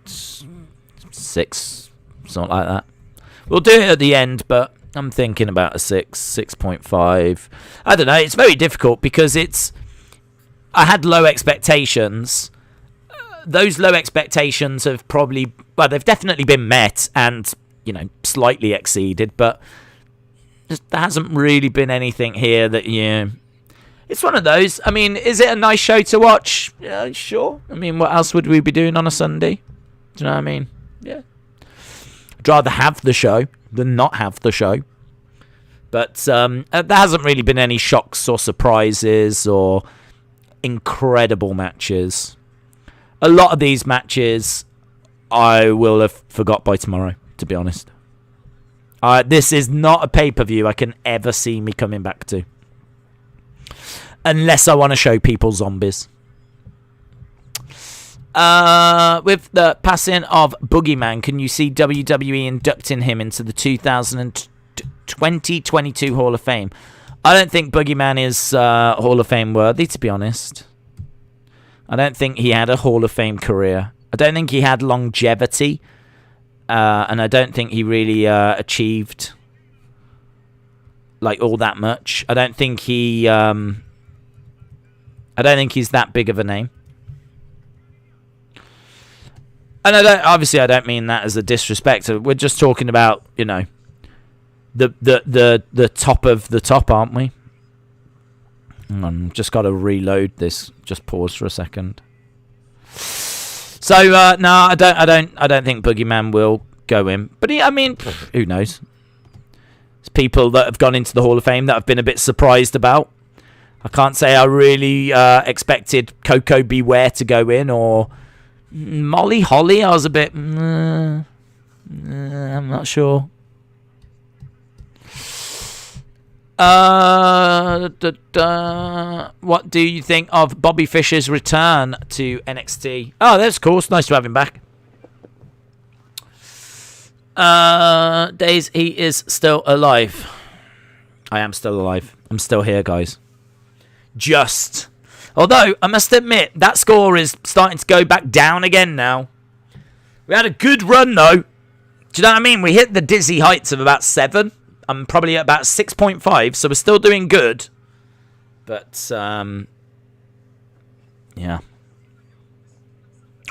6. Something like that. We'll do it at the end, but I'm thinking about a 6, 6.5. I don't know. It's very difficult because I had low expectations. Those low expectations have probably... Well, they've definitely been met and, slightly exceeded, but there hasn't really been anything here that, It's one of those. I mean, is it a nice show to watch? Yeah, sure. I mean, what else would we be doing on a Sunday? Do you know what I mean? Yeah. I'd rather have the show than not have the show. But there hasn't really been any shocks or surprises or incredible matches. a lot of these matches I will have forgot by tomorrow, to be honest. This is not a pay-per-view I can ever see me coming back to. Unless I want to show people zombies. With the passing of Boogeyman, can you see WWE inducting him into the 2022 Hall of Fame? I don't think Boogeyman is Hall of Fame worthy, to be honest. I don't think he had a Hall of Fame career. I don't think he had longevity. And I don't think he really achieved like all that much. I don't think he's that big of a name. And I don't mean that as a disrespect. We're just talking about, you know, the top of the top, aren't we? Hang on, just got to reload this. Just pause for a second. So no, I don't think Boogeyman will go in. But who knows? There's people that have gone into the Hall of Fame that I've been a bit surprised about. I can't say I really expected Coco Beware to go in, or Molly Holly. I was a bit, I'm not sure. What do you think of Bobby Fischer's return to NXT? Oh, that's cool. It's nice to have him back. Days, he is still alive. I am still alive. I'm still here, guys. Although, I must admit, that score is starting to go back down again now. We had a good run, though. Do you know what I mean? We hit the dizzy heights of about 7. I'm probably at about 6.5, so we're still doing good. But, yeah.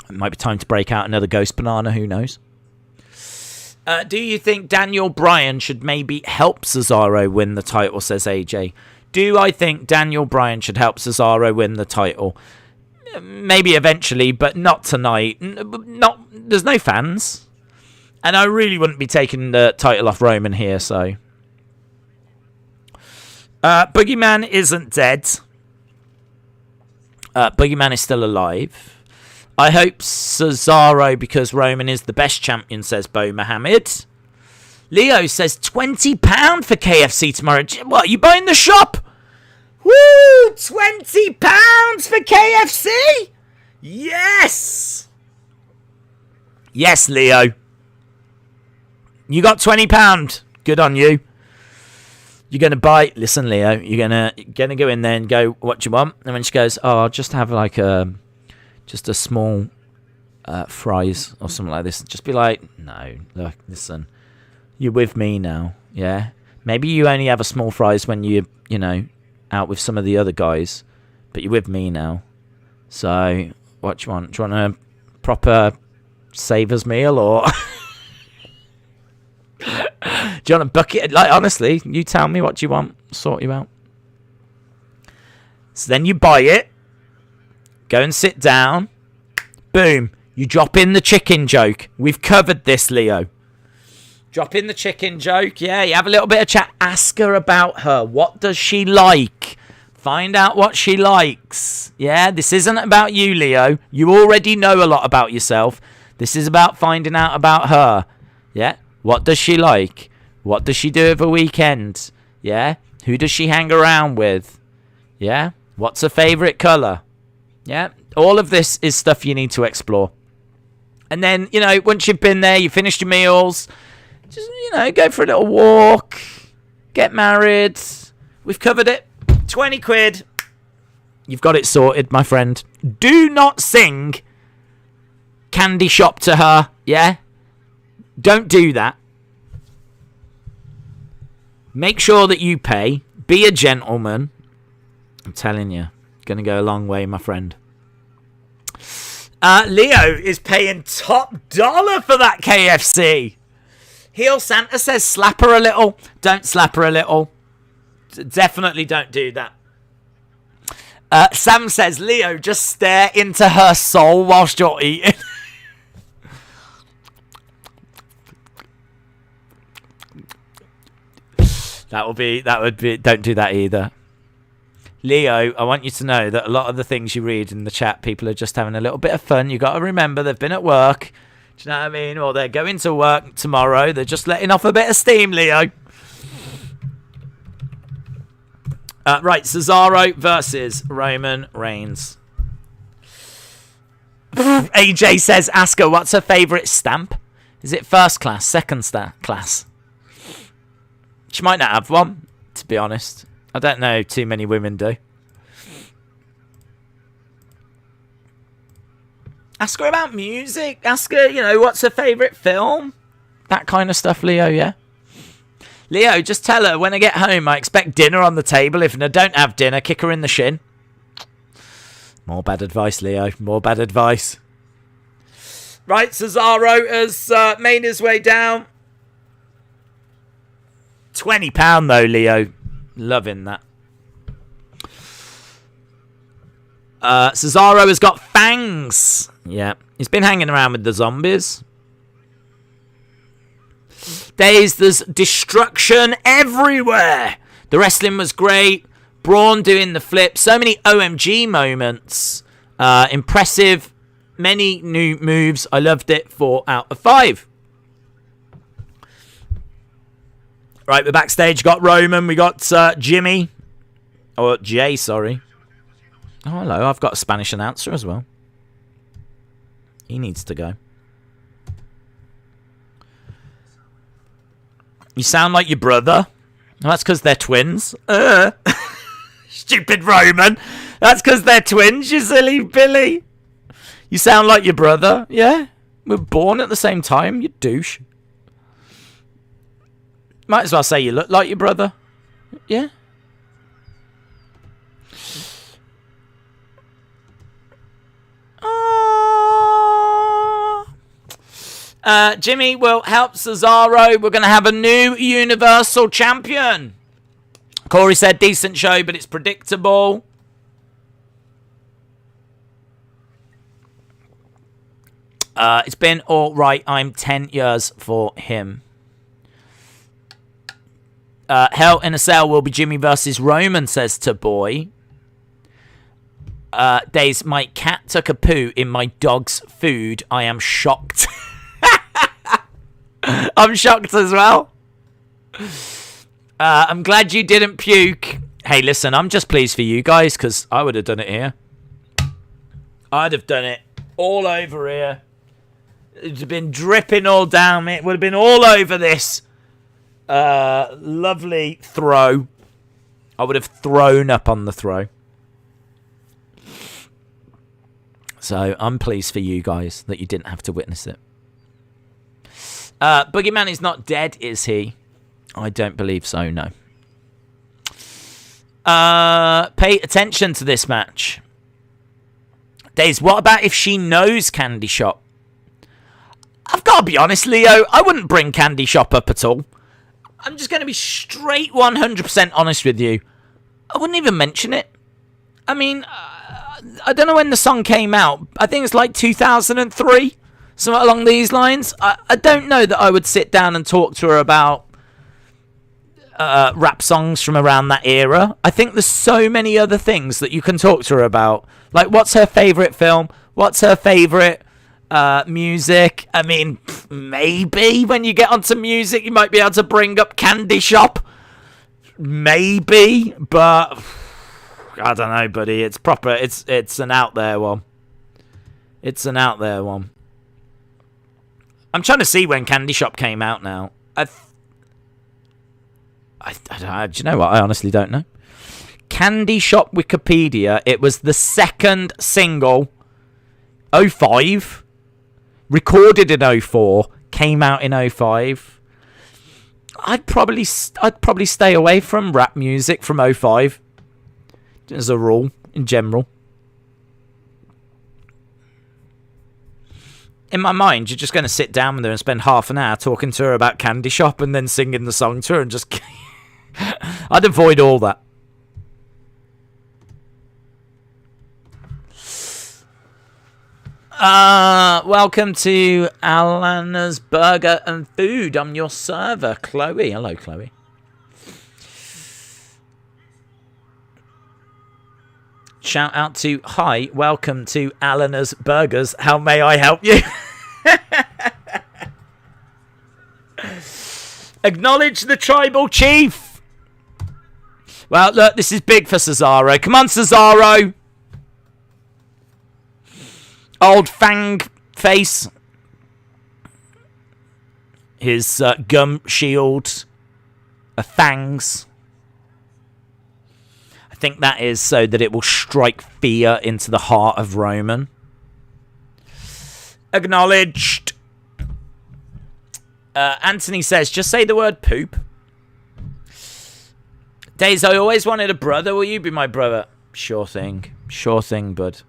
It might be time to break out another Ghost Banana, who knows? Do you think Daniel Bryan should maybe help Cesaro win the title, says AJ? Do I think Daniel Bryan should help Cesaro win the title? Maybe eventually, but not tonight. There's no fans. And I really wouldn't be taking the title off Roman here, so... Boogeyman isn't dead. Boogeyman is still alive. I hope Cesaro, because Roman is the best champion, says Bo Mohammed. Leo says £20 for KFC tomorrow. What, are you buying the shop? Woo! £20 for KFC? Yes! Yes, Leo. You got £20. Good on you. You're going to buy... Listen, Leo, you're gonna go in there and go, what do you want? And when she goes, oh, I'll just have like just a small fries or something like this. Just be like, no, look, listen, you're with me now, yeah? Maybe you only have a small fries when you know, out with some of the other guys, but you're with me now. So, what do you want? Do you want a proper Savers meal, or... Do you want a bucket? Like, honestly, you tell me what you want. Sort you out. So then you buy it. Go and sit down. Boom. You drop in the chicken joke. We've covered this, Leo. Drop in the chicken joke. Yeah, you have a little bit of chat. Ask her about her. What does she like? Find out what she likes. Yeah, this isn't about you, Leo. You already know a lot about yourself. This is about finding out about her. Yeah? What does she like? What does she do over weekend? Yeah? Who does she hang around with? Yeah? What's her favourite colour? Yeah? All of this is stuff you need to explore. And then, you know, once you've been there, you finished your meals, just, you know, go for a little walk, get married. We've covered it. 20 quid. You've got it sorted, my friend. Do not sing Candy Shop to her, yeah? Don't do that. Make sure that you pay. Be a gentleman. I'm telling you, going to go a long way, my friend. Leo is paying top dollar for that KFC. Heel Santa says slap her a little. Don't slap her a little. Definitely don't do that. Sam says, Leo, just stare into her soul whilst you're eating. That would be, don't do that either. Leo, I want you to know that a lot of the things you read in the chat, people are just having a little bit of fun. You got to remember they've been at work. Do you know what I mean? Or they're going to work tomorrow. They're just letting off a bit of steam, Leo. Right, Cesaro versus Roman Reigns. AJ says, ask her, what's her favourite stamp? Is it first class, second class? She might not have one, to be honest. I don't know too many women do. Ask her about music. Ask her, you know, what's her favourite film? That kind of stuff, Leo, yeah? Leo, just tell her when I get home I expect dinner on the table. If I don't have dinner, kick her in the shin. More bad advice, Leo. More bad advice. Right, Cesaro has made his way down. £20 though, Leo. Loving that. Cesaro has got fangs. Yeah, he's been hanging around with the zombies. There's destruction everywhere. The wrestling was great. Braun doing the flip. So many OMG moments. Impressive. Many new moves. I loved it. 4 out of 5. Right, we're backstage. Got Roman. We got Jimmy. Or Jay, sorry. Oh, hello. I've got a Spanish announcer as well. He needs to go. You sound like your brother. Well, that's because they're twins. Stupid Roman. That's because they're twins, you silly Billy. You sound like your brother. Yeah? We're born at the same time, you douche. Might as well say you look like your brother. Yeah? Jimmy will help Cesaro. We're going to have a new Universal Champion. Corey said, decent show, but it's predictable. It's been all right. I'm 10 years for him. Hell in a Cell will be Jimmy versus Roman, says to boy. Days, my cat took a poo in my dog's food. I am shocked. I'm shocked as well. I'm glad you didn't puke. Hey, listen, I'm just pleased for you guys because I would have done it here. I'd have done it all over here. It'd have been dripping all down me. It would have been all over this lovely throw. I would have thrown up on the throw. So I'm pleased for you guys that you didn't have to witness it. Boogeyman is not dead, is he? I don't believe so, no. Pay attention to this match. Days, what about if she knows Candy Shop? I've got to be honest, Leo. I wouldn't bring Candy Shop up at all. I'm just going to be straight 100% honest with you. I wouldn't even mention it. I mean, I don't know when the song came out. I think it's like 2003. Something along these lines. I don't know that I would sit down and talk to her about rap songs from around that era. I think there's so many other things that you can talk to her about. Like, what's her favourite film? What's her favourite music? I mean, maybe when you get onto music, you might be able to bring up Candy Shop. Maybe, but I don't know, buddy. It's proper. It's an out there one. It's an out there one. I'm trying to see when Candy Shop came out now. I don't know. Do you know what? I honestly don't know. Candy Shop Wikipedia. It was the second single. 05. Recorded in 04. Came out in 05. I'd probably stay away from rap music from 05. As a rule, in general. In my mind, you're just going to sit down with her and spend half an hour talking to her about Candy Shop and then singing the song to her and just... I'd avoid all that. Welcome to Alana's Burger and Food. I'm your server, Chloe. Hello, Chloe. Shout out to hi, welcome to Alana's Burgers. How may I help you? Acknowledge the tribal chief. Well, look, this is big for Cesaro. Come on, Cesaro. Old fang face. His gum shield of fangs. I think that is so that it will strike fear into the heart of Roman. Acknowledged. Anthony says, just say the word poop. Days, I always wanted a brother. Will you be my brother? Sure thing. Sure thing, bud.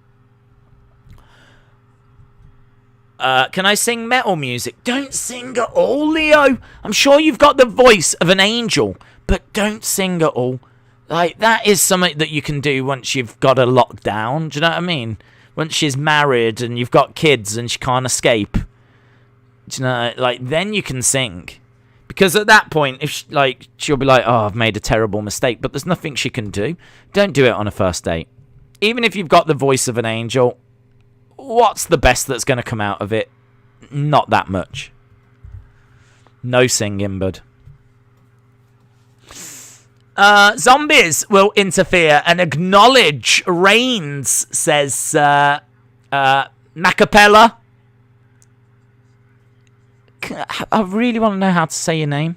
Can I sing metal music? Don't sing at all, Leo. I'm sure you've got the voice of an angel, but don't sing at all. Like, that is something that you can do once you've got her locked down. Do you know what I mean? Once she's married and you've got kids and she can't escape. Do you know, like, then you can sing. Because at that point, if she'll be like, oh, I've made a terrible mistake, but there's nothing she can do. Don't do it on a first date. Even if you've got the voice of an angel, what's the best that's going to come out of it? Not that much. No singing, bud. Zombies will interfere and acknowledge Reigns, says Macapella. I really want to know how to say your name.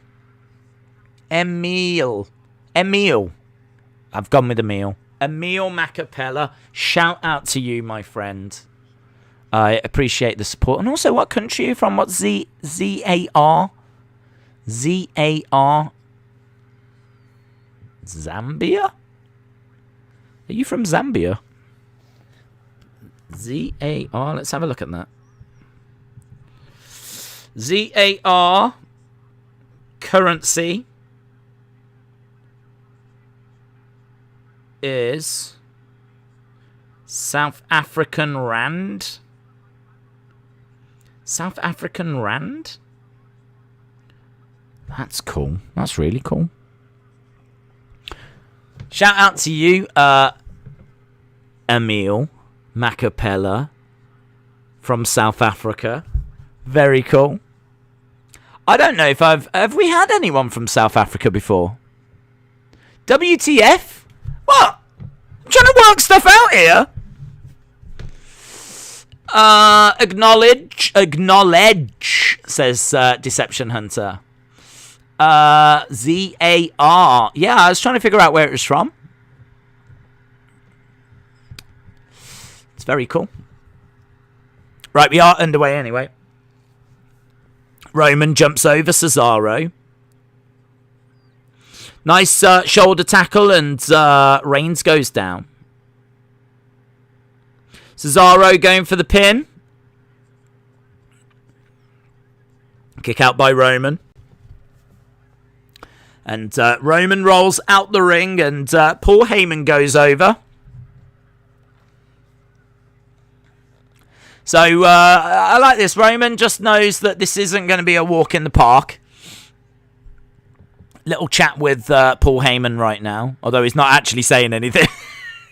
Emil. I've gone with Emil. Emil Macapella. Shout out to you, my friend. I appreciate the support. And also, what country are you from? What Z-A-R? Z-A-R? Zambia? Are you from Zambia? Z-A-R. Let's have a look at that. Z-A-R currency is South African Rand. South African Rand? That's cool. That's really cool. Shout out to you, Emil Macapella from South Africa. Very cool. I don't know if have we had anyone from South Africa before? WTF? What? I'm trying to work stuff out here. Acknowledge, says Deception Hunter. Z-A-R. Yeah, I was trying to figure out where it was from. It's very cool. Right, we are underway anyway. Roman jumps over Cesaro. Nice shoulder tackle, and Reigns goes down. Cesaro going for the pin. Kick out by Roman. And Roman rolls out the ring, and Paul Heyman goes over. So, I like this. Roman just knows that this isn't going to be a walk in the park. Little chat with Paul Heyman right now. Although he's not actually saying anything.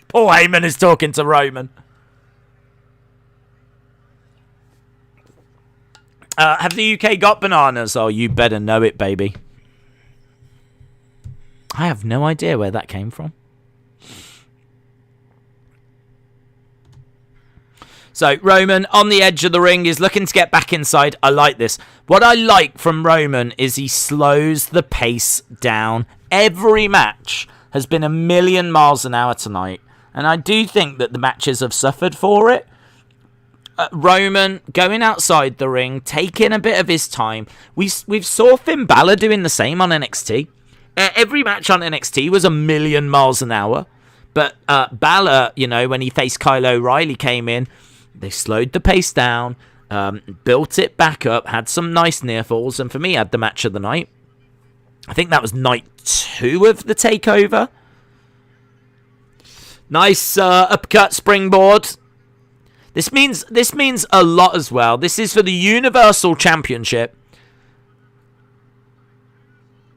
Paul Heyman is talking to Roman. Have the UK got bananas? Oh, you better know it, baby. I have no idea where that came from. So, Roman on the edge of the ring is looking to get back inside. I like this. What I like from Roman is he slows the pace down. Every match has been a million miles an hour tonight. And I do think that the matches have suffered for it. Roman going outside the ring, taking a bit of his time. We've saw Finn Balor doing the same on NXT. Every match on NXT was a million miles an hour. But Balor, you know, when he faced Kyle O'Reilly, came in. They slowed the pace down, built it back up, had some nice near falls, and for me, had the match of the night. I think that was night 2 of the takeover. Nice uppercut springboard. This means a lot as well. This is for the Universal Championship.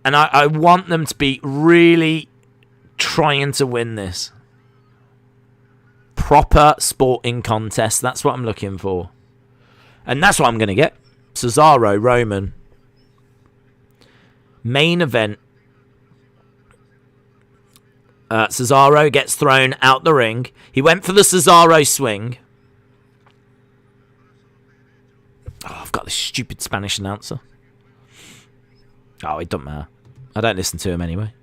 And I want them to be really trying to win this. proper sporting contest. That's what I'm looking for. And that's what I'm going to get. Cesaro, Roman. Main event. Cesaro gets thrown out the ring. He went for the Cesaro swing. Oh, I've got this stupid Spanish announcer. Oh, it doesn't matter. I don't listen to him anyway.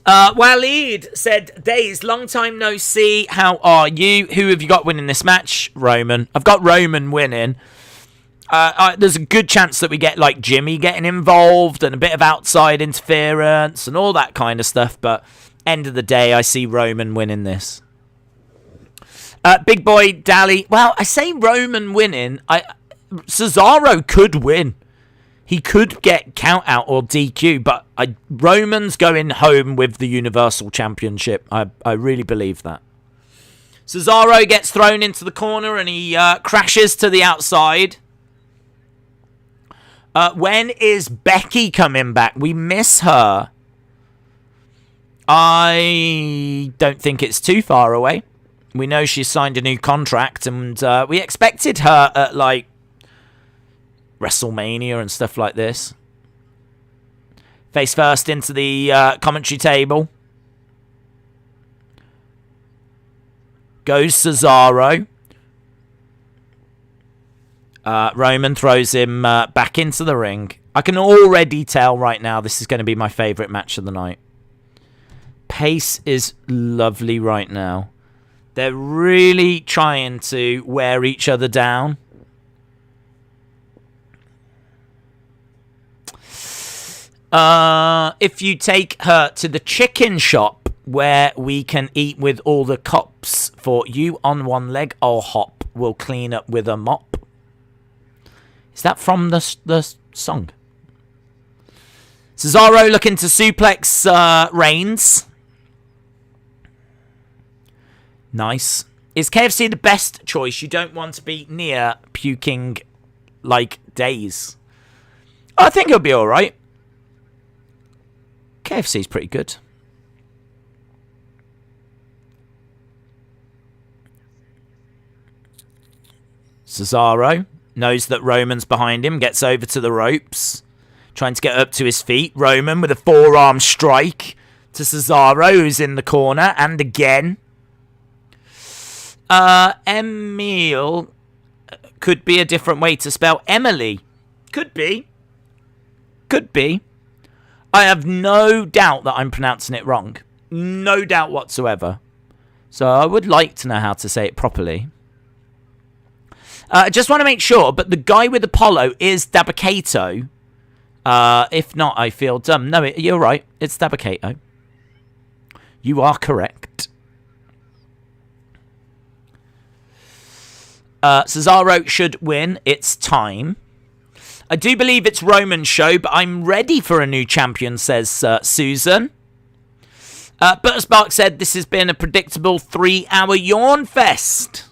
Waleed said, Days, long time no see. How are you? Who have you got winning this match? Roman. I've got Roman winning. There's a good chance that we get like Jimmy getting involved and a bit of outside interference and all that kind of stuff. But end of the day, I see Roman winning this. Big boy Dally. Well, I say Roman winning. Cesaro could win. He could get count out or DQ, but Roman's going home with the Universal Championship. I really believe that. Cesaro gets thrown into the corner and he crashes to the outside. When is Becky coming back? We miss her. I don't think it's too far away. We know she's signed a new contract, and we expected her at, like, WrestleMania and stuff like this. Face first into the commentary table. Goes Cesaro. Roman throws him back into the ring. I can already tell right now this is going to be my favourite match of the night. Pace is lovely right now. They're really trying to wear each other down. If you take her to the chicken shop where we can eat with all the cops, for you on one leg, I'll hop. We'll clean up with a mop. Is that from the song? Cesaro looking to suplex Reigns. Nice. Is KFC the best choice? You don't want to be near puking like Days. I think it'll be alright. KFC's pretty good. Cesaro knows that Roman's behind him, gets over to the ropes, trying to get up to his feet. Roman with a forearm strike to Cesaro, who's in the corner, and again. Emil could be a different way to spell Emily. Could be. Could be. I have no doubt that I'm pronouncing it wrong. No doubt whatsoever. So I would like to know how to say it properly. I just want to make sure, but the guy with Apollo is Dabba-Kato. If not, I feel dumb. No, you're right. It's Dabba-Kato. You are correct. Cesaro should win. It's time. I do believe it's Roman's show, but I'm ready for a new champion, says Susan. Butterspark said this has been a predictable 3-hour yawn fest.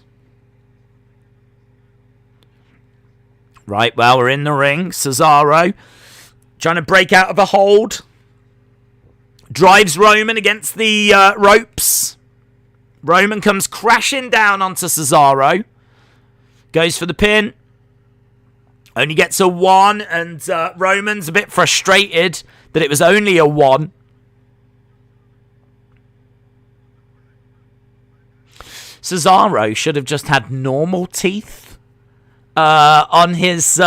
Right, well, we're in the ring. Cesaro trying to break out of a hold. Drives Roman against the ropes. Roman comes crashing down onto Cesaro. Goes for the pin. Only gets a 1, and Roman's a bit frustrated that it was only a 1. Cesaro should have just had normal teeth on his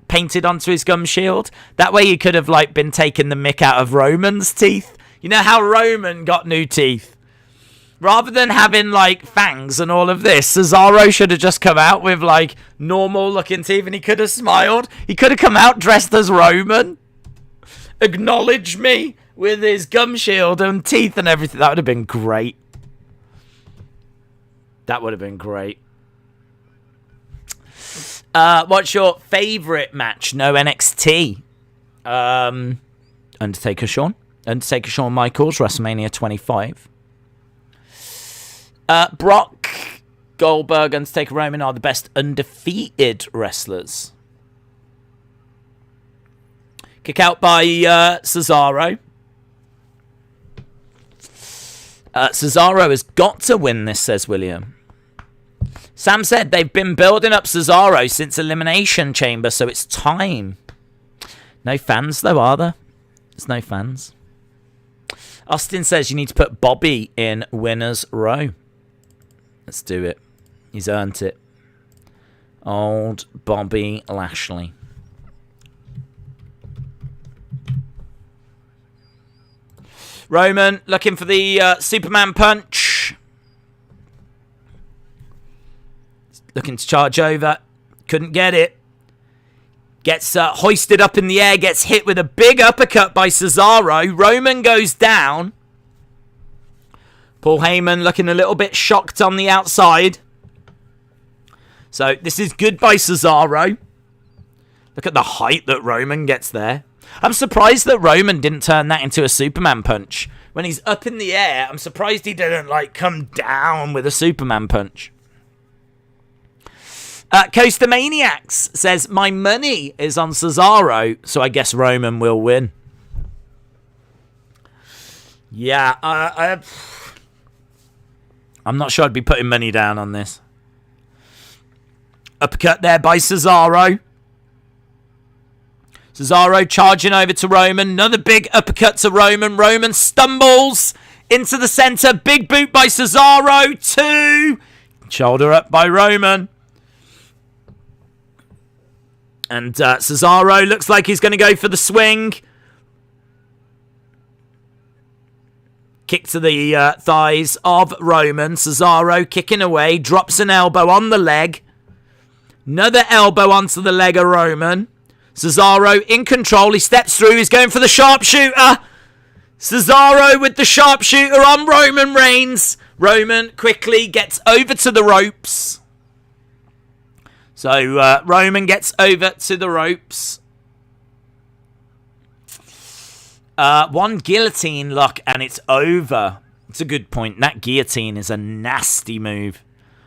painted onto his gum shield. That way he could have like been taking the mick out of Roman's teeth. You know how Roman got new teeth? Rather than having, like, fangs and all of this, Cesaro should have just come out with, like, normal-looking teeth, and he could have smiled. He could have come out dressed as Roman. Acknowledge me with his gum shield and teeth and everything. That would have been great. That would have been great. What's your favourite match? No NXT. Undertaker Shawn. Undertaker Shawn Michaels, WrestleMania 25. Brock, Goldberg, Undertaker, Roman are the best undefeated wrestlers. Kick out by Cesaro. Cesaro has got to win this, says William. Sam said they've been building up Cesaro since Elimination Chamber, so it's time. No fans, though, are there? There's no fans. Austin says you need to put Bobby in winner's row. Let's do it. He's earned it. Old Bobby Lashley. Roman looking for the Superman punch. Looking to charge over. Couldn't get it. Gets hoisted up in the air. Gets hit with a big uppercut by Cesaro. Roman goes down. Paul Heyman looking a little bit shocked on the outside. So this is good by Cesaro. Look at the height that Roman gets there. I'm surprised that Roman didn't turn that into a Superman punch. When he's up in the air, I'm surprised he didn't come down with a Superman punch. Coaster Maniacs says, my money is on Cesaro, so I guess Roman will win. Yeah, I'm not sure I'd be putting money down on this. Uppercut there by Cesaro. Cesaro charging over to Roman. Another big uppercut to Roman. Roman stumbles into the center. Big boot by Cesaro. 2. Shoulder up by Roman. And Cesaro looks like he's going to go for the swing. Kick to the thighs of Roman. Cesaro kicking away. Drops an elbow on the leg. Another elbow onto the leg of Roman. Cesaro in control. He steps through. He's going for the sharpshooter. Cesaro with the sharpshooter on Roman Reigns. Roman quickly gets over to the ropes. So Roman gets over to the ropes. One guillotine lock and it's over. It's a good point. That guillotine is a nasty move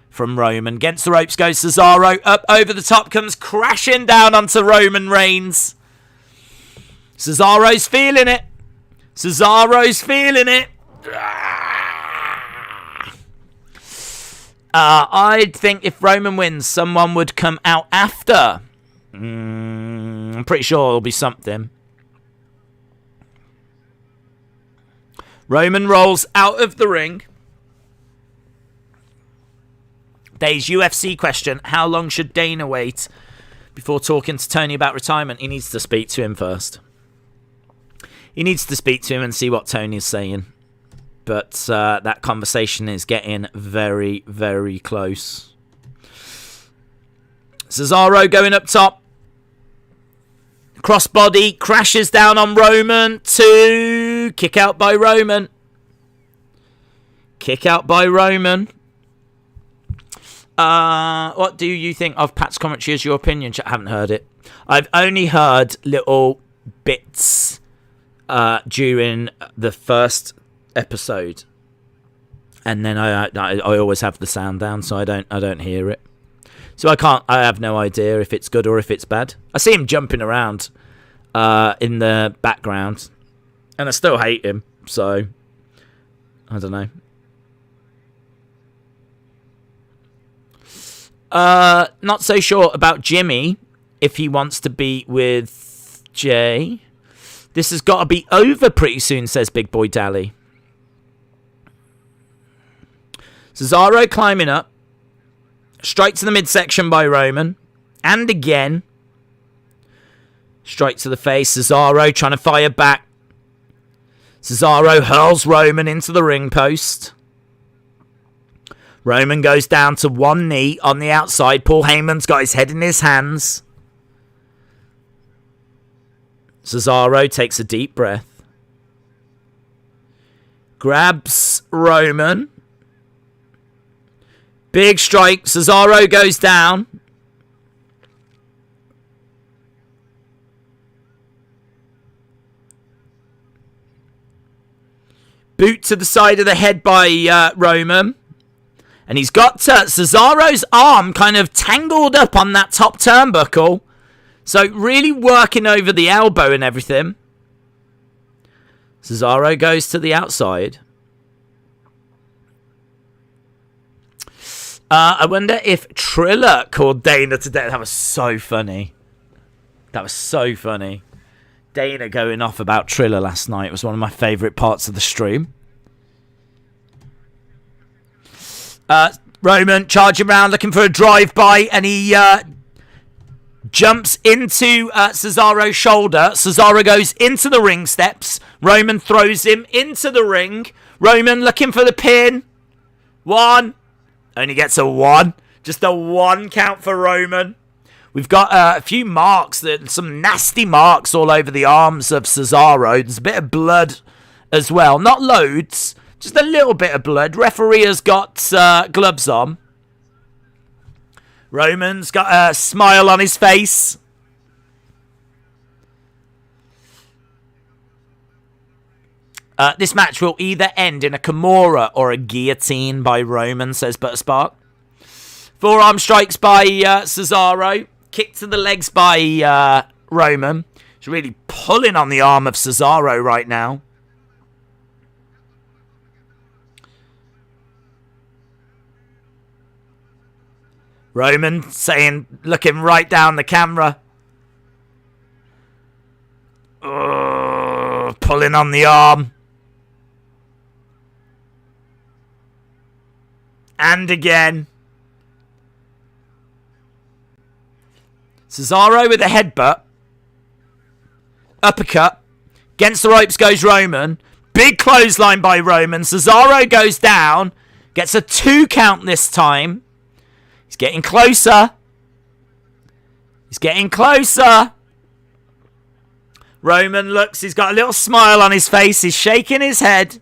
from Roman. Against the ropes goes Cesaro. Up over the top comes crashing down onto Roman Reigns. Cesaro's feeling it. Cesaro's feeling it. I think if Roman wins, someone would come out after. I'm pretty sure it'll be something. Roman rolls out of the ring. Dave's UFC question. How long should Dana wait before talking to Tony about retirement? He needs to speak to him first. He needs to speak to him and see what Tony's saying. But that conversation is getting very, very close. Cesaro going up top. Crossbody crashes down on Roman. 2. Kick out by Roman. Kick out by Roman. What do you think of Pat's commentary as your opinion? I haven't heard it. I've only heard little bits during the first episode, and then I always have the sound down, so I don't hear it. So I have no idea if it's good or if it's bad. I see him jumping around in the background, and I still hate him. So I don't know. Not so sure about Jimmy if he wants to be with Jay. This has got to be over pretty soon, says Big Boy Dally. Cesaro climbing up. Straight to the midsection by Roman. And again. Straight to the face. Cesaro trying to fire back. Cesaro hurls Roman into the ring post. Roman goes down to one knee on the outside. Paul Heyman's got his head in his hands. Cesaro takes a deep breath. Grabs Roman. Big strike. Cesaro goes down. Boot to the side of the head by Roman. And he's got Cesaro's arm kind of tangled up on that top turnbuckle. So really working over the elbow and everything. Cesaro goes to the outside. I wonder if Triller called Dana today. That was so funny. Dana going off about Triller last night was one of my favourite parts of the stream. Roman charging around looking for a drive-by, and he jumps into Cesaro's shoulder. Cesaro goes into the ring steps. Roman throws him into the ring. Roman looking for the pin. 1. Only gets a 1. Just a 1 count for Roman. We've got a few marks, some nasty marks all over the arms of Cesaro. There's a bit of blood as well. Not loads, just a little bit of blood. Referee has got gloves on. Roman's got a smile on his face. This match will either end in a Kimura or a guillotine by Roman, says Butterspark. Forearm strikes by Cesaro. Kick to the legs by Roman. He's really pulling on the arm of Cesaro right now. Roman saying, looking right down the camera. Pulling on the arm. And again. Cesaro with a headbutt. Uppercut. Against the ropes goes Roman. Big clothesline by Roman. Cesaro goes down. Gets a 2 count this time. He's getting closer. Roman looks. He's got a little smile on his face. He's shaking his head.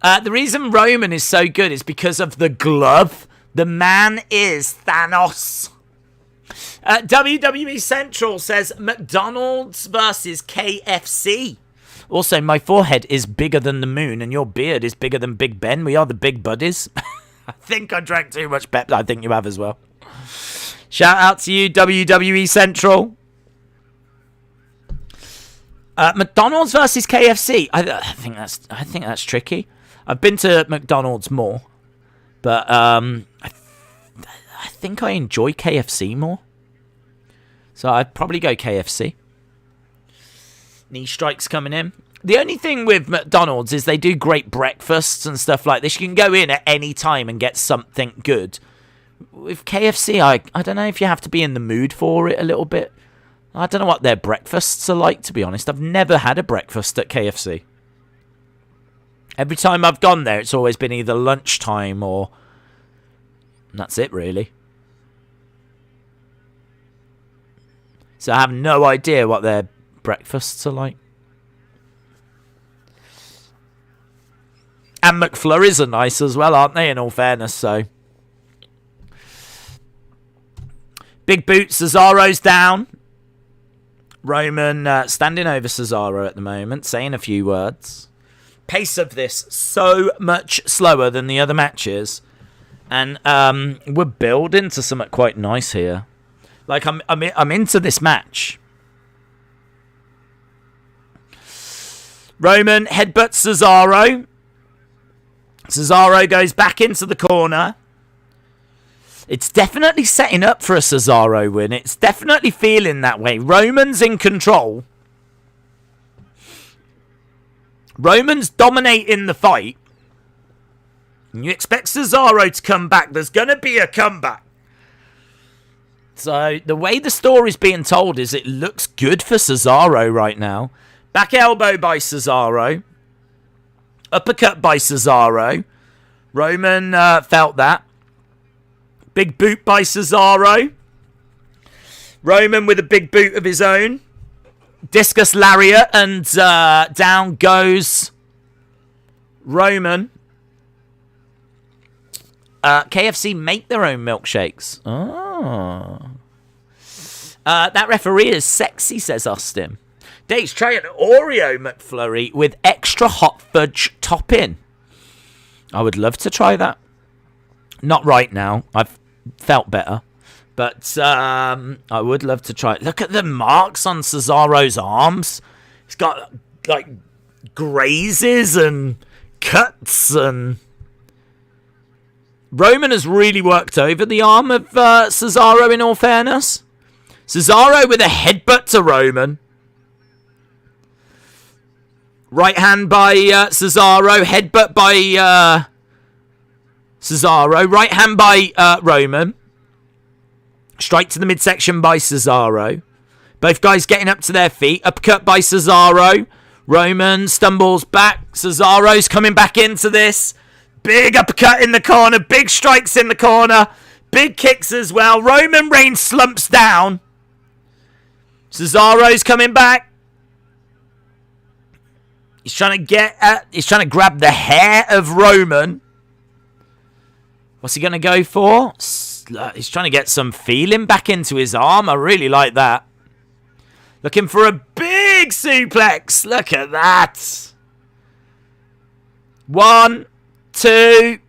The reason Roman is so good is because of the glove. The man is Thanos. WWE Central says McDonald's versus KFC. Also, my forehead is bigger than the moon and your beard is bigger than Big Ben. We are the big buddies. I think I drank too much Pepsi. I think you have as well. Shout out to you, WWE Central. McDonald's versus KFC. I think that's tricky. I've been to McDonald's more, but I think I enjoy KFC more. So I'd probably go KFC. Knee strikes coming in. The only thing with McDonald's is they do great breakfasts and stuff like this. You can go in at any time and get something good. With KFC, I don't know if you have to be in the mood for it a little bit. I don't know what their breakfasts are like, to be honest. I've never had a breakfast at KFC. Every time I've gone there, it's always been either lunchtime or... that's it, really. So I have no idea what their breakfasts are like. And McFlurries are nice as well, aren't they, in all fairness, so... Big boot, Cesaro's down. Roman standing over Cesaro at the moment, saying a few words. Pace of this so much slower than the other matches. And we're building to something quite nice here. Like, I'm into this match. Roman headbutts Cesaro. Cesaro goes back into the corner. It's definitely setting up for a Cesaro win. It's definitely feeling that way. Roman's in control. Roman's dominating the fight. And you expect Cesaro to come back. There's going to be a comeback. So the way the story's being told is it looks good for Cesaro right now. Back elbow by Cesaro. Uppercut by Cesaro. Roman felt that. Big boot by Cesaro. Roman with a big boot of his own. Discus lariat and down goes Roman. KFC make their own milkshakes. Oh. That referee is sexy, says Austin. Dave's trying an Oreo McFlurry with extra hot fudge topping. I would love to try that. Not right now. I've felt better. But I would love to try it. Look at the marks on Cesaro's arms. He's got, like, grazes and cuts and... Roman has really worked over the arm of Cesaro, in all fairness. Cesaro with a headbutt to Roman. Right hand by Cesaro. Headbutt by Cesaro. Right hand by Roman. Straight to the midsection by Cesaro. Both guys getting up to their feet. Uppercut by Cesaro. Roman stumbles back. Cesaro's coming back into this. Big uppercut in the corner. Big strikes in the corner. Big kicks as well. Roman Reigns slumps down. Cesaro's coming back. He's trying to grab the hair of Roman. What's he going to go for? He's trying to get some feeling back into his arm. I really like that. Looking for a big suplex. Look at that. 1, 2.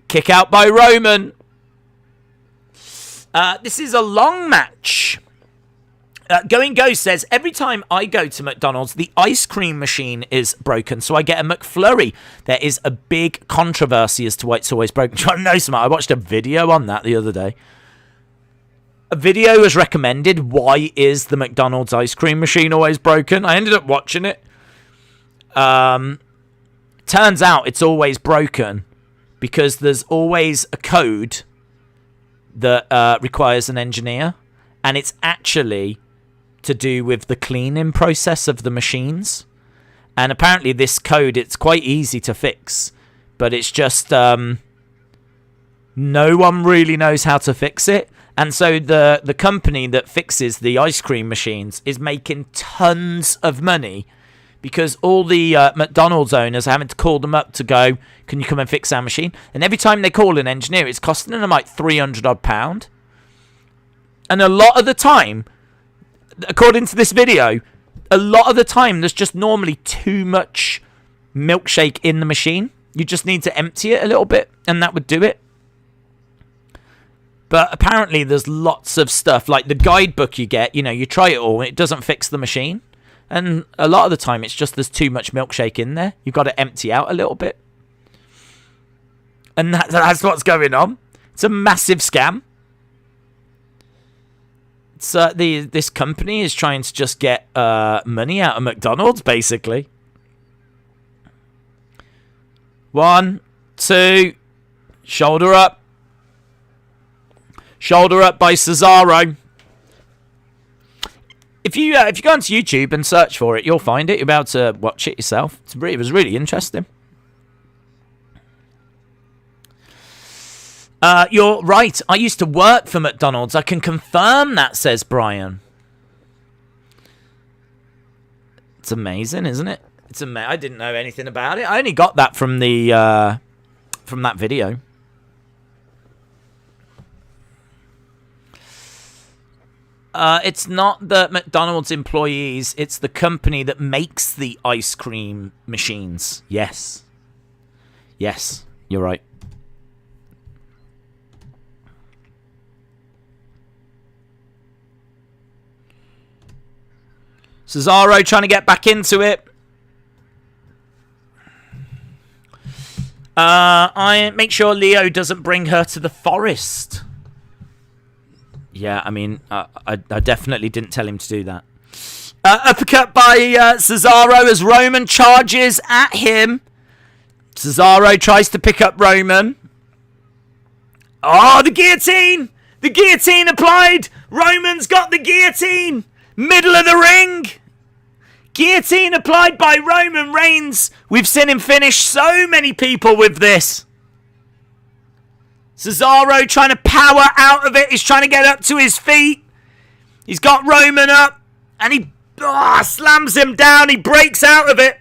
Kick out by Roman. This is a long match. Going Ghost says, every time I go to McDonald's, the ice cream machine is broken, so I get a McFlurry. There is a big controversy as to why it's always broken. Trying to know something. I watched a video on that the other day. A video was recommended, why is the McDonald's ice cream machine always broken? I ended up watching it. Turns out it's always broken because there's always a code that requires an engineer, and it's actually to do with the cleaning process of the machines. And apparently this code, it's quite easy to fix, but it's just no one really knows how to fix it. And so the company that fixes the ice cream machines is making tons of money because all the McDonald's owners are having to call them up to go, can you come and fix our machine? And every time they call an engineer, it's costing them like £300 odd. And a lot of the time, according to this video, a lot of the time there's just normally too much milkshake in the machine. You just need to empty it a little bit and that would do it. But apparently there's lots of stuff, like the guidebook you get, you try it all and it doesn't fix the machine. And a lot of the time it's just there's too much milkshake in there. You've got to empty out a little bit. And that's what's going on. It's a massive scam. So this company is trying to just get money out of McDonald's, basically. 1, 2, shoulder up. Shoulder up by Cesaro. If you go onto YouTube and search for it, you'll find it. You'll be able to watch it yourself. It was really interesting. You're right. I used to work for McDonald's. I can confirm that, says Brian. It's amazing, isn't it? I didn't know anything about it. I only got that from the from that video. It's not the McDonald's employees. It's the company that makes the ice cream machines. Yes. Yes, you're right. Cesaro trying to get back into it. I make sure Leo doesn't bring her to the forest. Yeah, I mean, I definitely didn't tell him to do that. Uppercut by Cesaro as Roman charges at him. Cesaro tries to pick up Roman. Oh, the guillotine! The guillotine applied! Roman's got the guillotine! Middle of the ring! Guillotine applied by Roman Reigns. We've seen him finish so many people with this. Cesaro trying to power out of it. He's trying to get up to his feet. He's got Roman up. And he slams him down. He breaks out of it.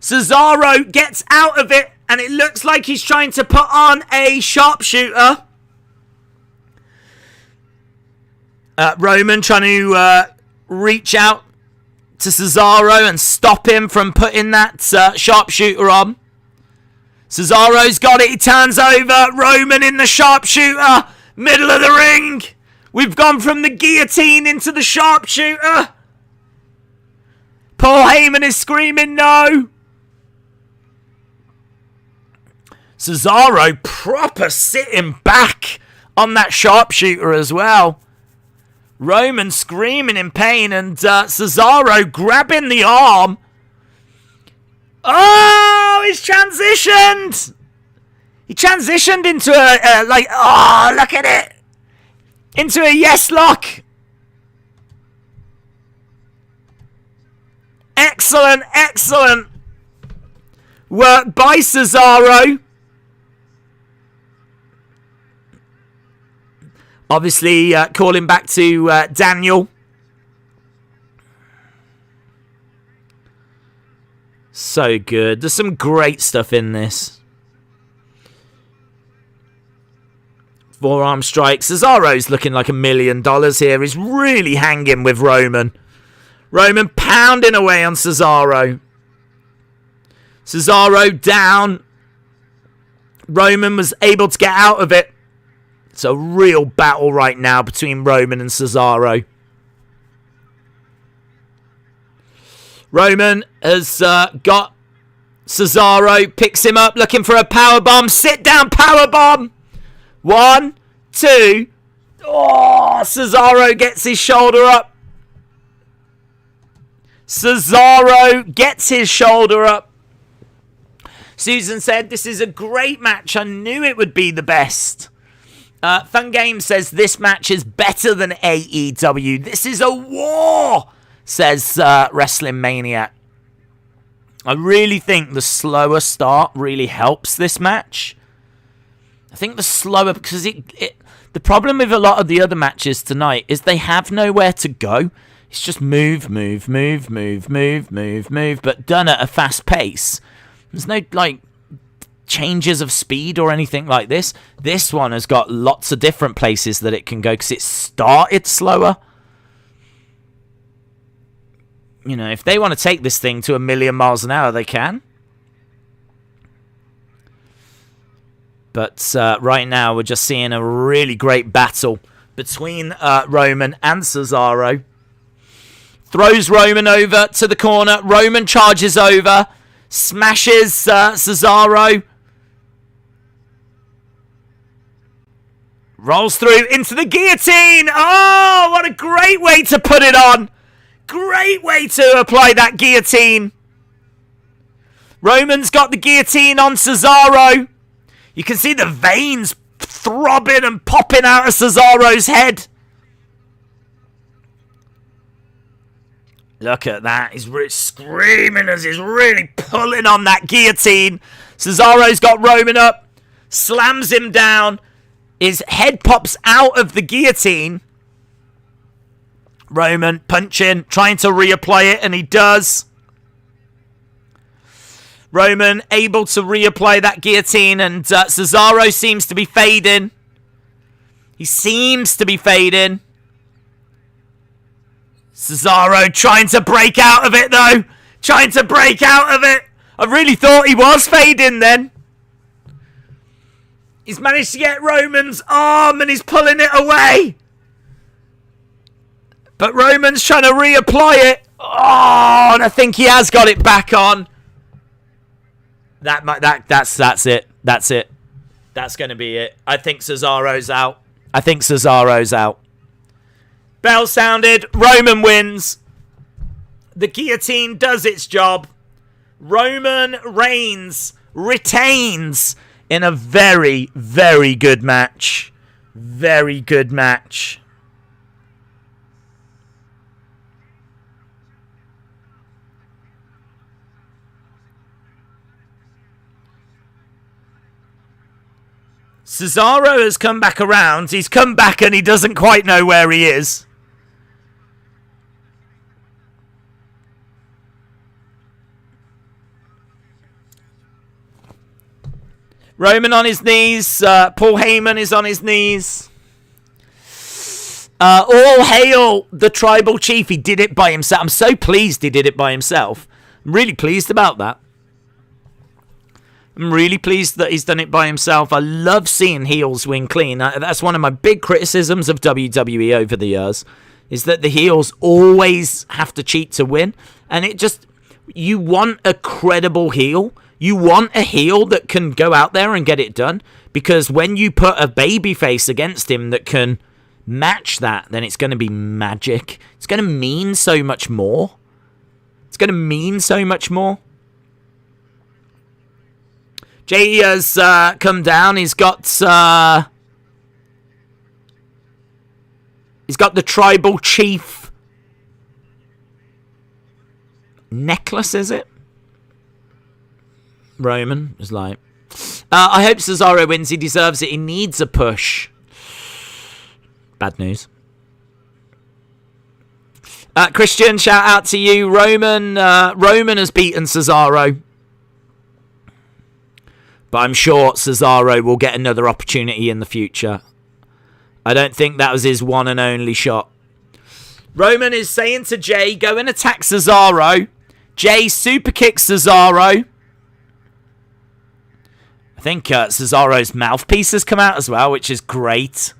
Cesaro gets out of it. And it looks like he's trying to put on a sharpshooter. Roman trying to reach out to Cesaro and stop him from putting that sharpshooter on. Cesaro's got it. He turns over. Roman in the sharpshooter. Middle of the ring. We've gone from the guillotine into the sharpshooter. Paul Heyman is screaming no. Cesaro proper sitting back on that sharpshooter as well. Roman screaming in pain, and Cesaro grabbing the arm. Oh, he's transitioned. He transitioned into a oh, look at it. Into a yes lock. Excellent, excellent work by Cesaro. Obviously, calling back to Daniel. So good. There's some great stuff in this. Forearm strike. Cesaro's looking like $1 million here. He's really hanging with Roman. Roman pounding away on Cesaro. Cesaro down. Roman was able to get out of it. It's a real battle right now between Roman and Cesaro. Roman has got Cesaro, picks him up, looking for a powerbomb. Sit down powerbomb. 1, 2. Oh, Cesaro gets his shoulder up. Cesaro gets his shoulder up. Susan said, this is a great match. I knew it would be the best. Fun Game says, this match is better than AEW. This is a war, says Wrestlemania. I really think the slower start really helps this match. I think the slower, because the problem with a lot of the other matches tonight is they have nowhere to go. It's just move, move, move, move, move, move, move, but done at a fast pace. There's no, changes of speed or anything like this. This one has got lots of different places that it can go because it started slower. You know, if they want to take this thing to 1,000,000 miles an hour, they can. But right now, we're just seeing a really great battle between Roman and Cesaro. Throws Roman over to the corner. Roman charges over. Smashes Cesaro. Rolls through into the guillotine. Oh, what a great way to put it on. Great way to apply that guillotine. Roman's got the guillotine on Cesaro. You can see the veins throbbing and popping out of Cesaro's head. Look at that. He's really screaming as he's really pulling on that guillotine. Cesaro's got Roman up. Slams him down. His head pops out of the guillotine. Roman punching, trying to reapply it, and he does. Roman able to reapply that guillotine, and Cesaro seems to be fading. He seems to be fading. Cesaro trying to break out of it, though. Trying to break out of it. I really thought he was fading then. He's managed to get Roman's arm and he's pulling it away. But Roman's trying to reapply it. Oh, and I think he has got it back on. That's it. That's it. That's going to be it. I think Cesaro's out. I think Cesaro's out. Bell sounded. Roman wins. The guillotine does its job. Roman Reigns retains in a very, very good match. Very good match. Cesaro has come back around. He's come back and he doesn't quite know where he is. Roman on his knees. Paul Heyman is on his knees. All hail the tribal chief. He did it by himself. I'm so pleased he did it by himself. I'm really pleased about that. I'm really pleased that he's done it by himself. I love seeing heels win clean. That's one of my big criticisms of WWE over the years, is that the heels always have to cheat to win. And it just, you want a credible heel. You want a heel that can go out there and get it done, because when you put a babyface against him that can match that, then it's going to be magic. It's going to mean so much more. Jay has come down. He's got the tribal chief necklace, is it? Roman is like, I hope Cesaro wins. He deserves it. He needs a push. Bad news. Christian, shout out to you. Roman has beaten Cesaro. But I'm sure Cesaro will get another opportunity in the future. I don't think that was his one and only shot. Roman is saying to Jay, go and attack Cesaro. Jay super kicks Cesaro. I think Cesaro's mouthpiece has come out as well, which is great.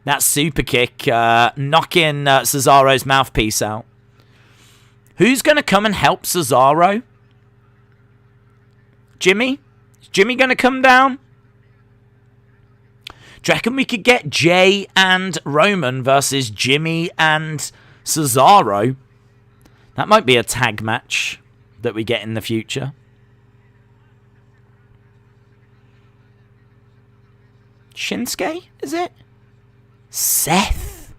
That super kick knocking Cesaro's mouthpiece out. Who's going to come and help Cesaro? Jimmy? Is Jimmy going to come down? Do you reckon we could get Jay and Roman versus Jimmy and Cesaro? That might be a tag match that we get in the future. Shinsuke, is it? Seth.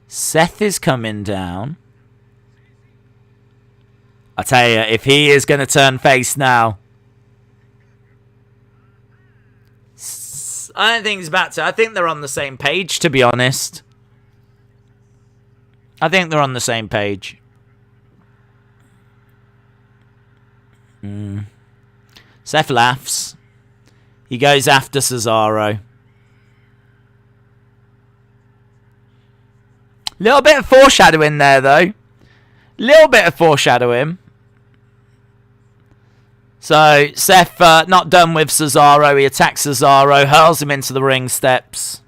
Seth is coming down. I tell you, if he is going to turn face now, I don't think he's about to. I think they're on the same page, to be honest. I think they're on the same page. Seth laughs. He goes after Cesaro. Little bit of foreshadowing there, though. Little bit of foreshadowing. So, Seth not done with Cesaro. He attacks Cesaro, hurls him into the ring steps.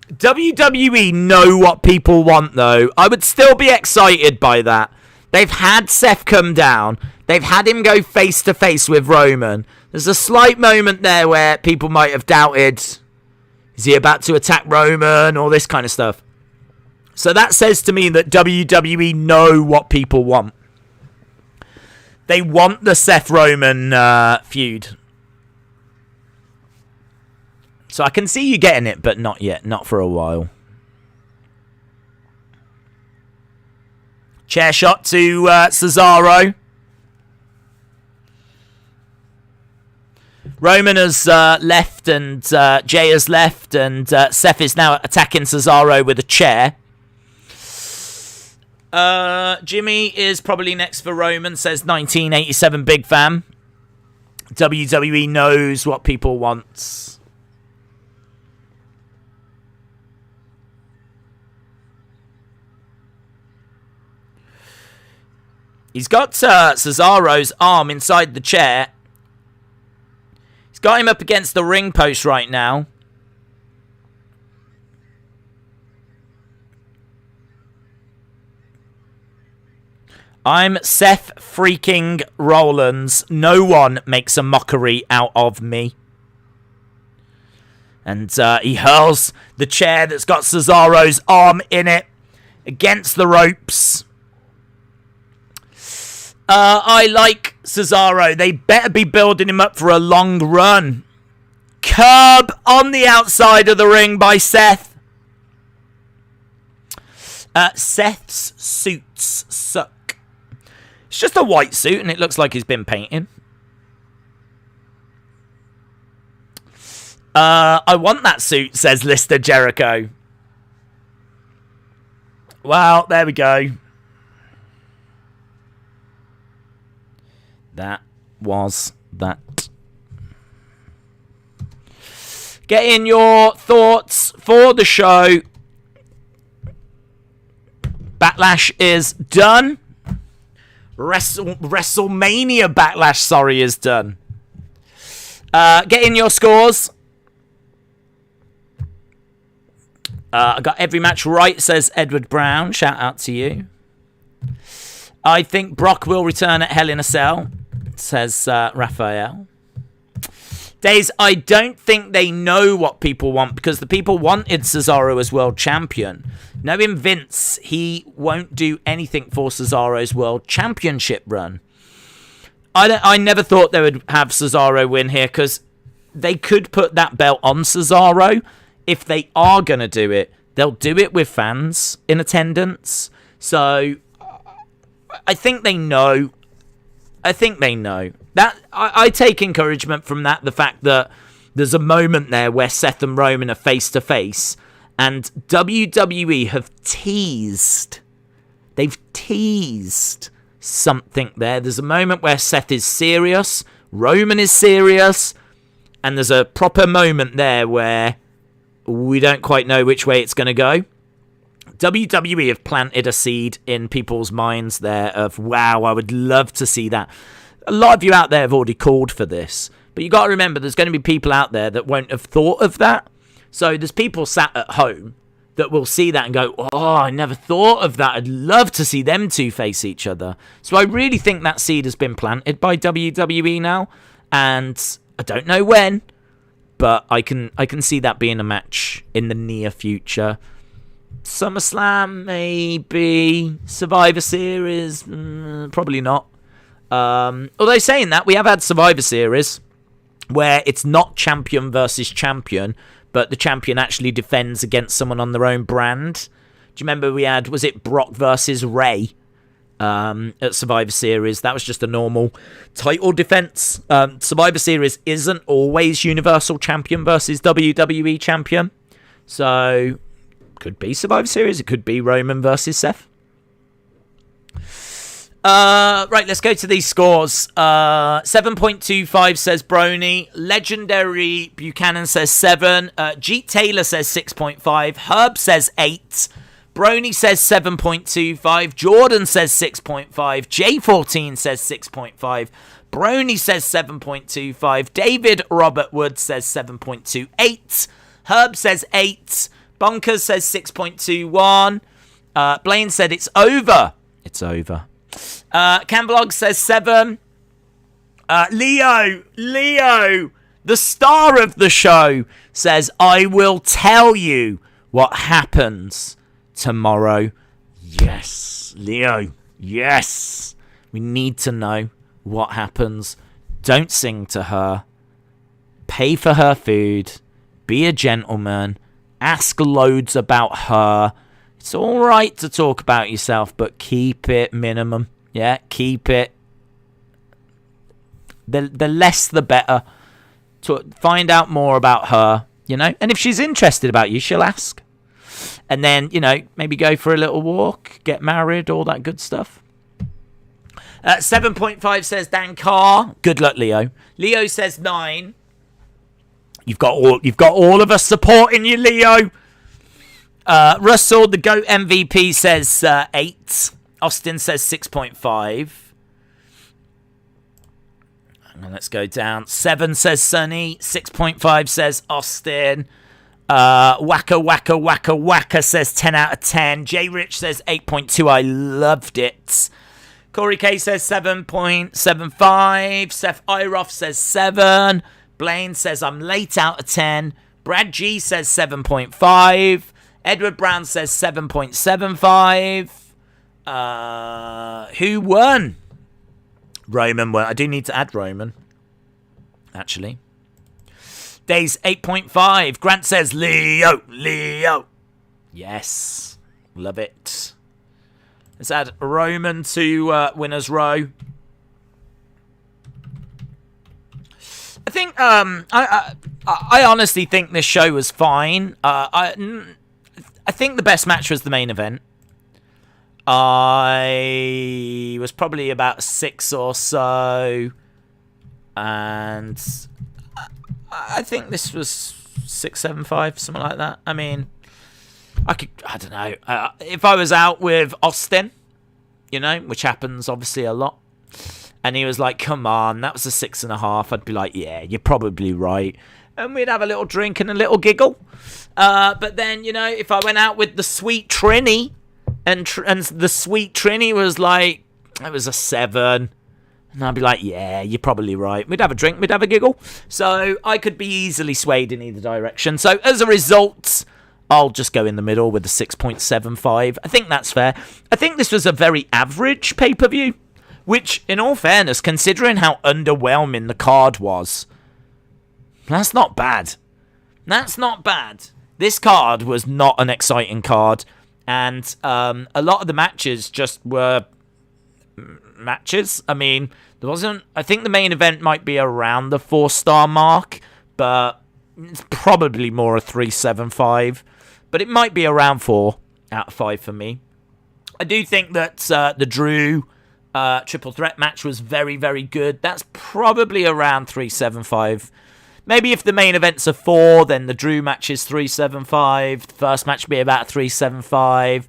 WWE know what people want, though. I would still be excited by that. They've had Seth come down. They've had him go face-to-face with Roman. There's a slight moment there where people might have doubted, is he about to attack Roman? All this kind of stuff. So that says to me that WWE know what people want. They want the Seth Roman feud. So I can see you getting it, but not yet. Not for a while. Chair shot to Cesaro. Roman has left and Jay has left, and Seth is now attacking Cesaro with a chair. Jimmy is probably next for Roman, says 1987 Big Fan. WWE knows what people want. He's got Cesaro's arm inside the chair. He's got him up against the ring post right now. I'm Seth freaking Rollins. No one makes a mockery out of me. And he hurls the chair that's got Cesaro's arm in it against the ropes. I like Cesaro. They better be building him up for a long run. Curb on the outside of the ring by Seth. Seth's suits suck. It's just a white suit and it looks like he's been painting. I want that suit, says Lister Jericho. Well, there we go. That was that. Get in your thoughts for the show. Backlash is done. WrestleMania Backlash, is done. Get in your scores. I got every match right, says Edward Brown. Shout out to you. I think Brock will return at Hell in a Cell, says Raphael. Days, I don't think they know what people want because the people wanted Cesaro as world champion. Knowing Vince, he won't do anything for Cesaro's world championship run. I never thought they would have Cesaro win here because they could put that belt on Cesaro. If they are going to do it, they'll do it with fans in attendance. So I think they know. That I take encouragement from that. The fact that there's a moment there where Seth and Roman are face to face, and WWE have teased. They've teased something there. There's a moment where Seth is serious, Roman is serious, and there's a proper moment there where we don't quite know which way it's going to go. WWE have planted a seed in people's minds there of, wow, I would love to see that. A lot of you out there have already called for this. But you got to remember, there's going to be people out there that won't have thought of that. So there's people sat at home that will see that and go, oh, I never thought of that. I'd love to see them two face each other. So I really think that seed has been planted by WWE now. And I don't know when, but I can see that being a match in the near future. SummerSlam, maybe. Survivor Series, probably not. Although saying that, we have had Survivor Series where it's not champion versus champion, but the champion actually defends against someone on their own brand. Do you remember we had, was it Brock versus Ray at Survivor Series? That was just a normal title defense. Survivor Series isn't always Universal Champion versus WWE Champion. So could be Survivor Series. It could be Roman versus Seth. Right, let's go to these scores. 7.25 says Brony. Legendary Buchanan says 7. Jeet Taylor says 6.5. Herb says 8. Brony says 7.25. Jordan says 6.5. J14 says 6.5. Brony says 7.25. David Robert Wood says 7.28. Herb says 8. Bonkers says 6.21. Blaine said it's over. It's over. Camblog says 7. Leo, the star of the show, says, I will tell you what happens tomorrow. Yes, Leo, yes. We need to know what happens. Don't sing to her. Pay for her food. Be a gentleman. Ask loads about her. It's all right to talk about yourself, but keep it minimum. Yeah, keep it. The less, the better. To find out more about her, you know. And if she's interested about you, she'll ask. And then, you know, maybe go for a little walk, get married, all that good stuff. 7.5 says Dan Carr. Good luck, Leo. Leo says 9. You've got all of us supporting you, Leo. Russell, the GOAT MVP, says 8. Austin says 6.5. And let's go down. 7 says Sonny. 6.5 says Austin. Waka says 10 out of 10. J Rich says 8.2. I loved it. Corey K says 7.75. Seth Iroff says 7. Blaine says I'm late out of 10. Brad G says 7.5. Edward Brown says 7.75. Who won? Roman won. I do need to add Roman, actually. Days 8.5. Grant says Leo. Yes. Love it. Let's add Roman to Winner's Row. I think I honestly think this show was fine. I think the best match was the main event. I was probably about 6 or so, and I think this was 6.75, something like that. I mean, I don't know. If I was out with Austin, you know, which happens obviously a lot, and he was like, come on, that was a 6.5, I'd be like, yeah, you're probably right. And we'd have a little drink and a little giggle. But then, if I went out with the sweet Trini, and the sweet Trini was like, it was a 7, and I'd be like, yeah, you're probably right. We'd have a drink, we'd have a giggle. So I could be easily swayed in either direction. So as a result, I'll just go in the middle with a 6.75. I think that's fair. I think this was a very average pay-per-view, which, in all fairness, considering how underwhelming the card was, that's not bad. That's not bad. This card was not an exciting card, and a lot of the matches just were matches. I mean, there wasn't... I think the main event might be around the 4-star mark, but it's probably more a 3.75. But it might be around 4 out of 5 for me. I do think that the Drew triple threat match was very, very good. That's probably around 3.75. Maybe if the main event's a 4, then the Drew match is 3.75. The first match will be about 3.75.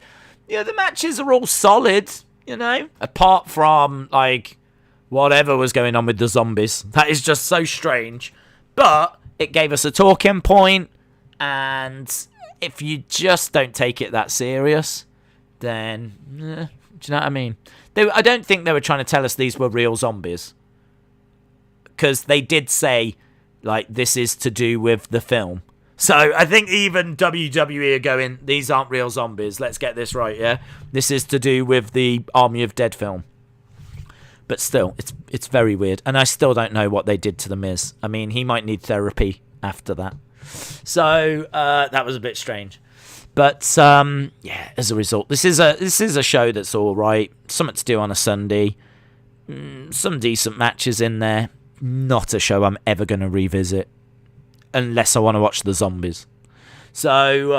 The matches are all solid, Apart from, whatever was going on with the zombies. That is just so strange. But it gave us a talking point, and if you just don't take it that serious, then, do you know what I mean? I don't think they were trying to tell us these were real zombies. Because they did say, this is to do with the film. So I think even WWE are going, these aren't real zombies. Let's get this right, yeah? This is to do with the Army of Dead film. But still, it's very weird. And I still don't know what they did to The Miz. I mean, he might need therapy after that. So that was a bit strange. But as a result, this is a show that's all right. Something to do on a Sunday. Some decent matches in there. Not a show I'm ever going to revisit. Unless I want to watch the zombies. So,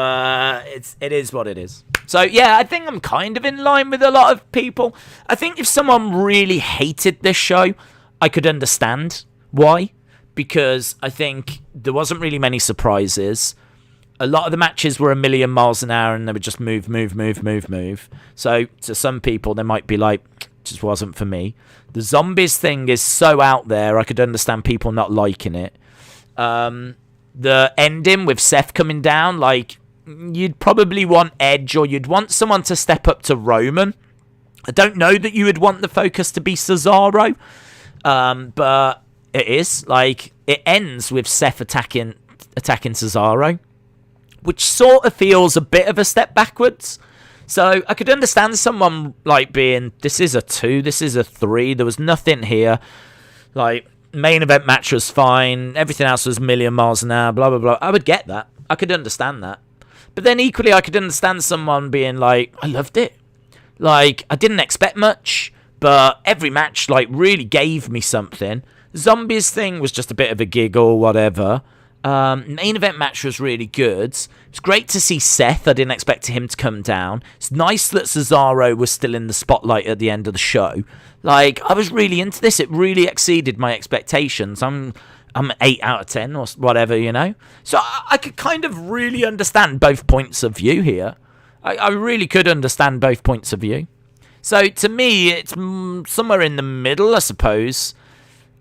it is what it is. So, yeah, I think I'm kind of in line with a lot of people. I think if someone really hated this show, I could understand why. Because I think there wasn't really many surprises. A lot of the matches were a million miles an hour and they would just move. So, to some people, they might be like, just wasn't for me. The zombies thing is so out there, I could understand people not liking it. The ending with Seth coming down, you'd probably want Edge, or you'd want someone to step up to Roman. I don't know that you would want the focus to be Cesaro, but it is. It ends with Seth attacking Cesaro, which sort of feels a bit of a step backwards. So I could understand someone being, this is a 2, this is a 3, there was nothing here. Main event match was fine, everything else was a million miles an hour, blah, blah, blah. I would get that. I could understand that. But then equally, I could understand someone being I loved it. I didn't expect much, but every match, really gave me something. Zombies thing was just a bit of a giggle, whatever. Main event match was really good. It's great to see Seth. I didn't expect him to come down. It's nice that Cesaro was still in the spotlight at the end of the show. I was really into this. It really exceeded my expectations. I'm 8 out of 10 or whatever, So I could kind of really understand both points of view here. I really could understand both points of view. So to me, it's somewhere in the middle, I suppose.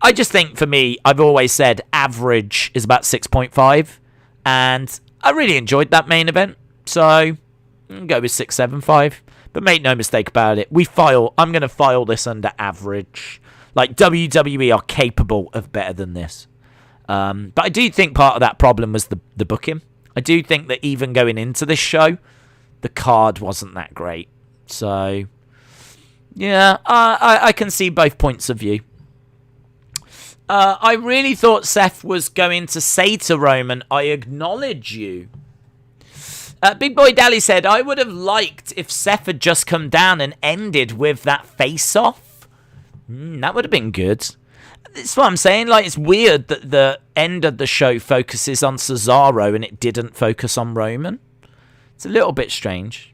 I just think, for me, I've always said average is about 6.5. And I really enjoyed that main event. So I'll go with 6.75. But make no mistake about it, I'm going to file this under average. WWE are capable of better than this. But I do think part of that problem was the booking. I do think that even going into this show, the card wasn't that great. So, yeah, I can see both points of view. I really thought Seth was going to say to Roman, I acknowledge you. Big Boy Dally said, I would have liked if Seth had just come down and ended with that face-off. That would have been good. That's what I'm saying. It's weird that the end of the show focuses on Cesaro and it didn't focus on Roman. It's a little bit strange.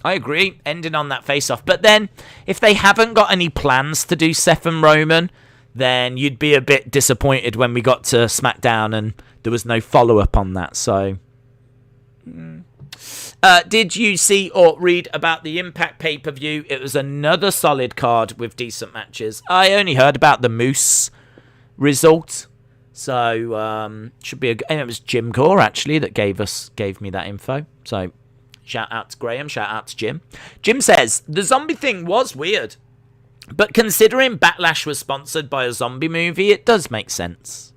I agree, ending on that face-off. But then, if they haven't got any plans to do Seth and Roman, then you'd be a bit disappointed when we got to SmackDown and there was no follow-up on that. So, Did you see or read about the Impact pay-per-view? It was another solid card with decent matches. I only heard about the Moose result. So, should be and it was Jim Core, actually, that gave me that info. So, shout out to Graham, shout out to Jim. Jim says, the zombie thing was weird. But considering Backlash was sponsored by a zombie movie, it does make sense.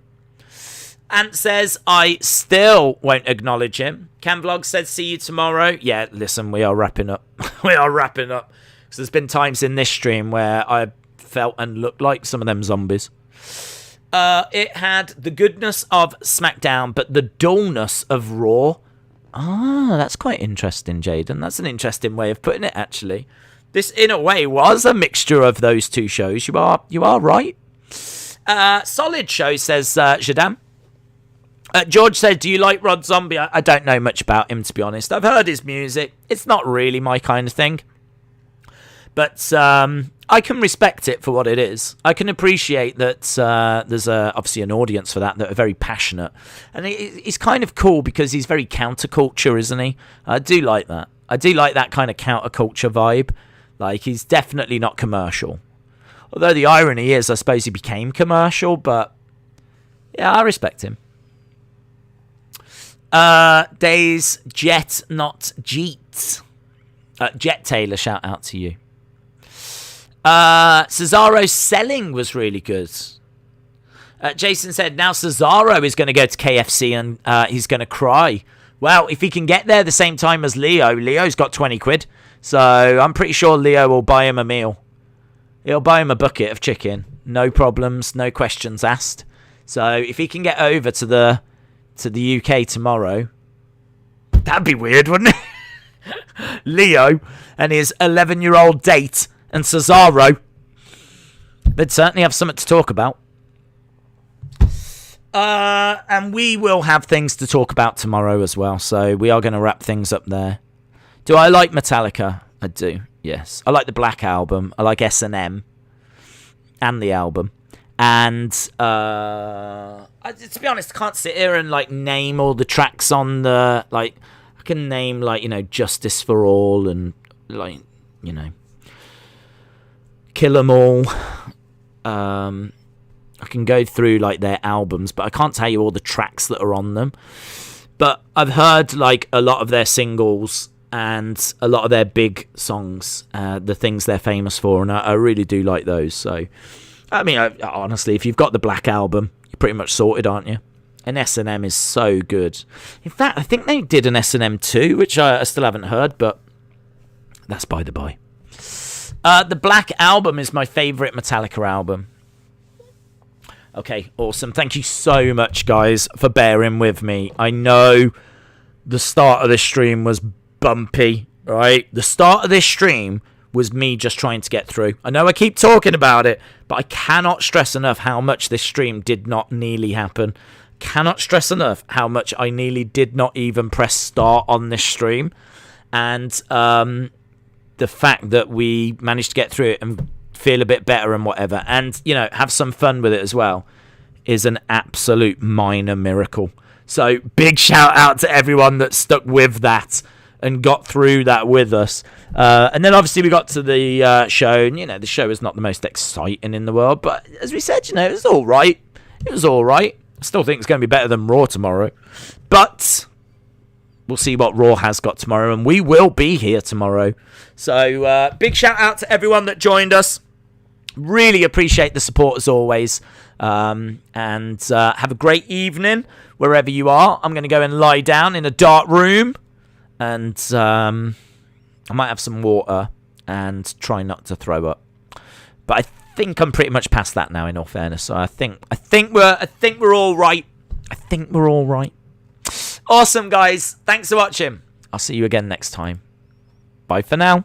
Ant says, I still won't acknowledge him. Camvlog says, see you tomorrow. Yeah, listen, we are wrapping up. We are wrapping up. Because there's been times in this stream where I felt and looked like some of them zombies. It had the goodness of SmackDown, but the dullness of Raw. Ah, that's quite interesting, Jaden. That's an interesting way of putting it, actually. This, in a way, was a mixture of those two shows. You are right. Solid show, says Jadam. George said, do you like Rod Zombie? I don't know much about him, to be honest. I've heard his music. It's not really my kind of thing. But I can respect it for what it is. I can appreciate that there's obviously an audience for that are very passionate. And he's kind of cool because he's very counterculture, isn't he? I do like that. I do like that kind of counterculture vibe. Like, he's definitely not commercial. Although the irony is, I suppose he became commercial, but yeah, I respect him. Days Jet, not Jeet. Jet Taylor, shout out to you. Cesaro's selling was really good. Jason said, now Cesaro is going to go to KFC and he's going to cry. Well, if he can get there the same time as Leo's got 20 quid. So I'm pretty sure Leo will buy him a meal. He'll buy him a bucket of chicken. No problems, no questions asked. So if he can get over to the UK tomorrow, that'd be weird, wouldn't it? Leo and his 11-year-old date and Cesaro, they'd certainly have something to talk about. And we will have things to talk about tomorrow as well. So we are going to wrap things up there. Do I like Metallica? I do, yes. I like the Black Album. I like S&M and the album. And to be honest, I can't sit here and like name all the tracks on the, like, I can name, like, you know, Justice for All and, like, you know, Kill 'Em All. I can go through like their albums, but I can't tell you all the tracks that are on them. But I've heard like a lot of their singles and a lot of their big songs, the things they're famous for, and I really do like those. So, I mean, honestly, if you've got the Black Album, you're pretty much sorted, aren't you? And S&M is so good. In fact, I think they did an S&M 2, which I still haven't heard, but that's by the by. The Black Album is my favourite Metallica album. Okay, awesome. Thank you so much, guys, for bearing with me. I know the start of this stream was bumpy, right? The start of this stream was me just trying to get through. I know I keep talking about it, but I cannot stress enough how much this stream did not nearly happen. Cannot stress enough how much I nearly did not even press start on this stream. And the fact that we managed to get through it and feel a bit better and whatever, and, you know, have some fun with it as well, is an absolute minor miracle. So big shout out to everyone that stuck with that and got through that with us. And then obviously we got to the show, and, you know, the show is not the most exciting in the world, but as we said, you know, it was all right. It was all right. I still think it's going to be better than Raw tomorrow, but we'll see what Raw has got tomorrow, and we will be here tomorrow. So big shout out to everyone that joined us. Really appreciate the support as always. And have a great evening wherever you are. I'm going to go and lie down in a dark room, and I might have some water and try not to throw up. But I think I'm pretty much past that now, in all fairness. So I think we're all right. I think we're all right. Awesome, guys. Thanks for watching. I'll see you again next time. Bye for now.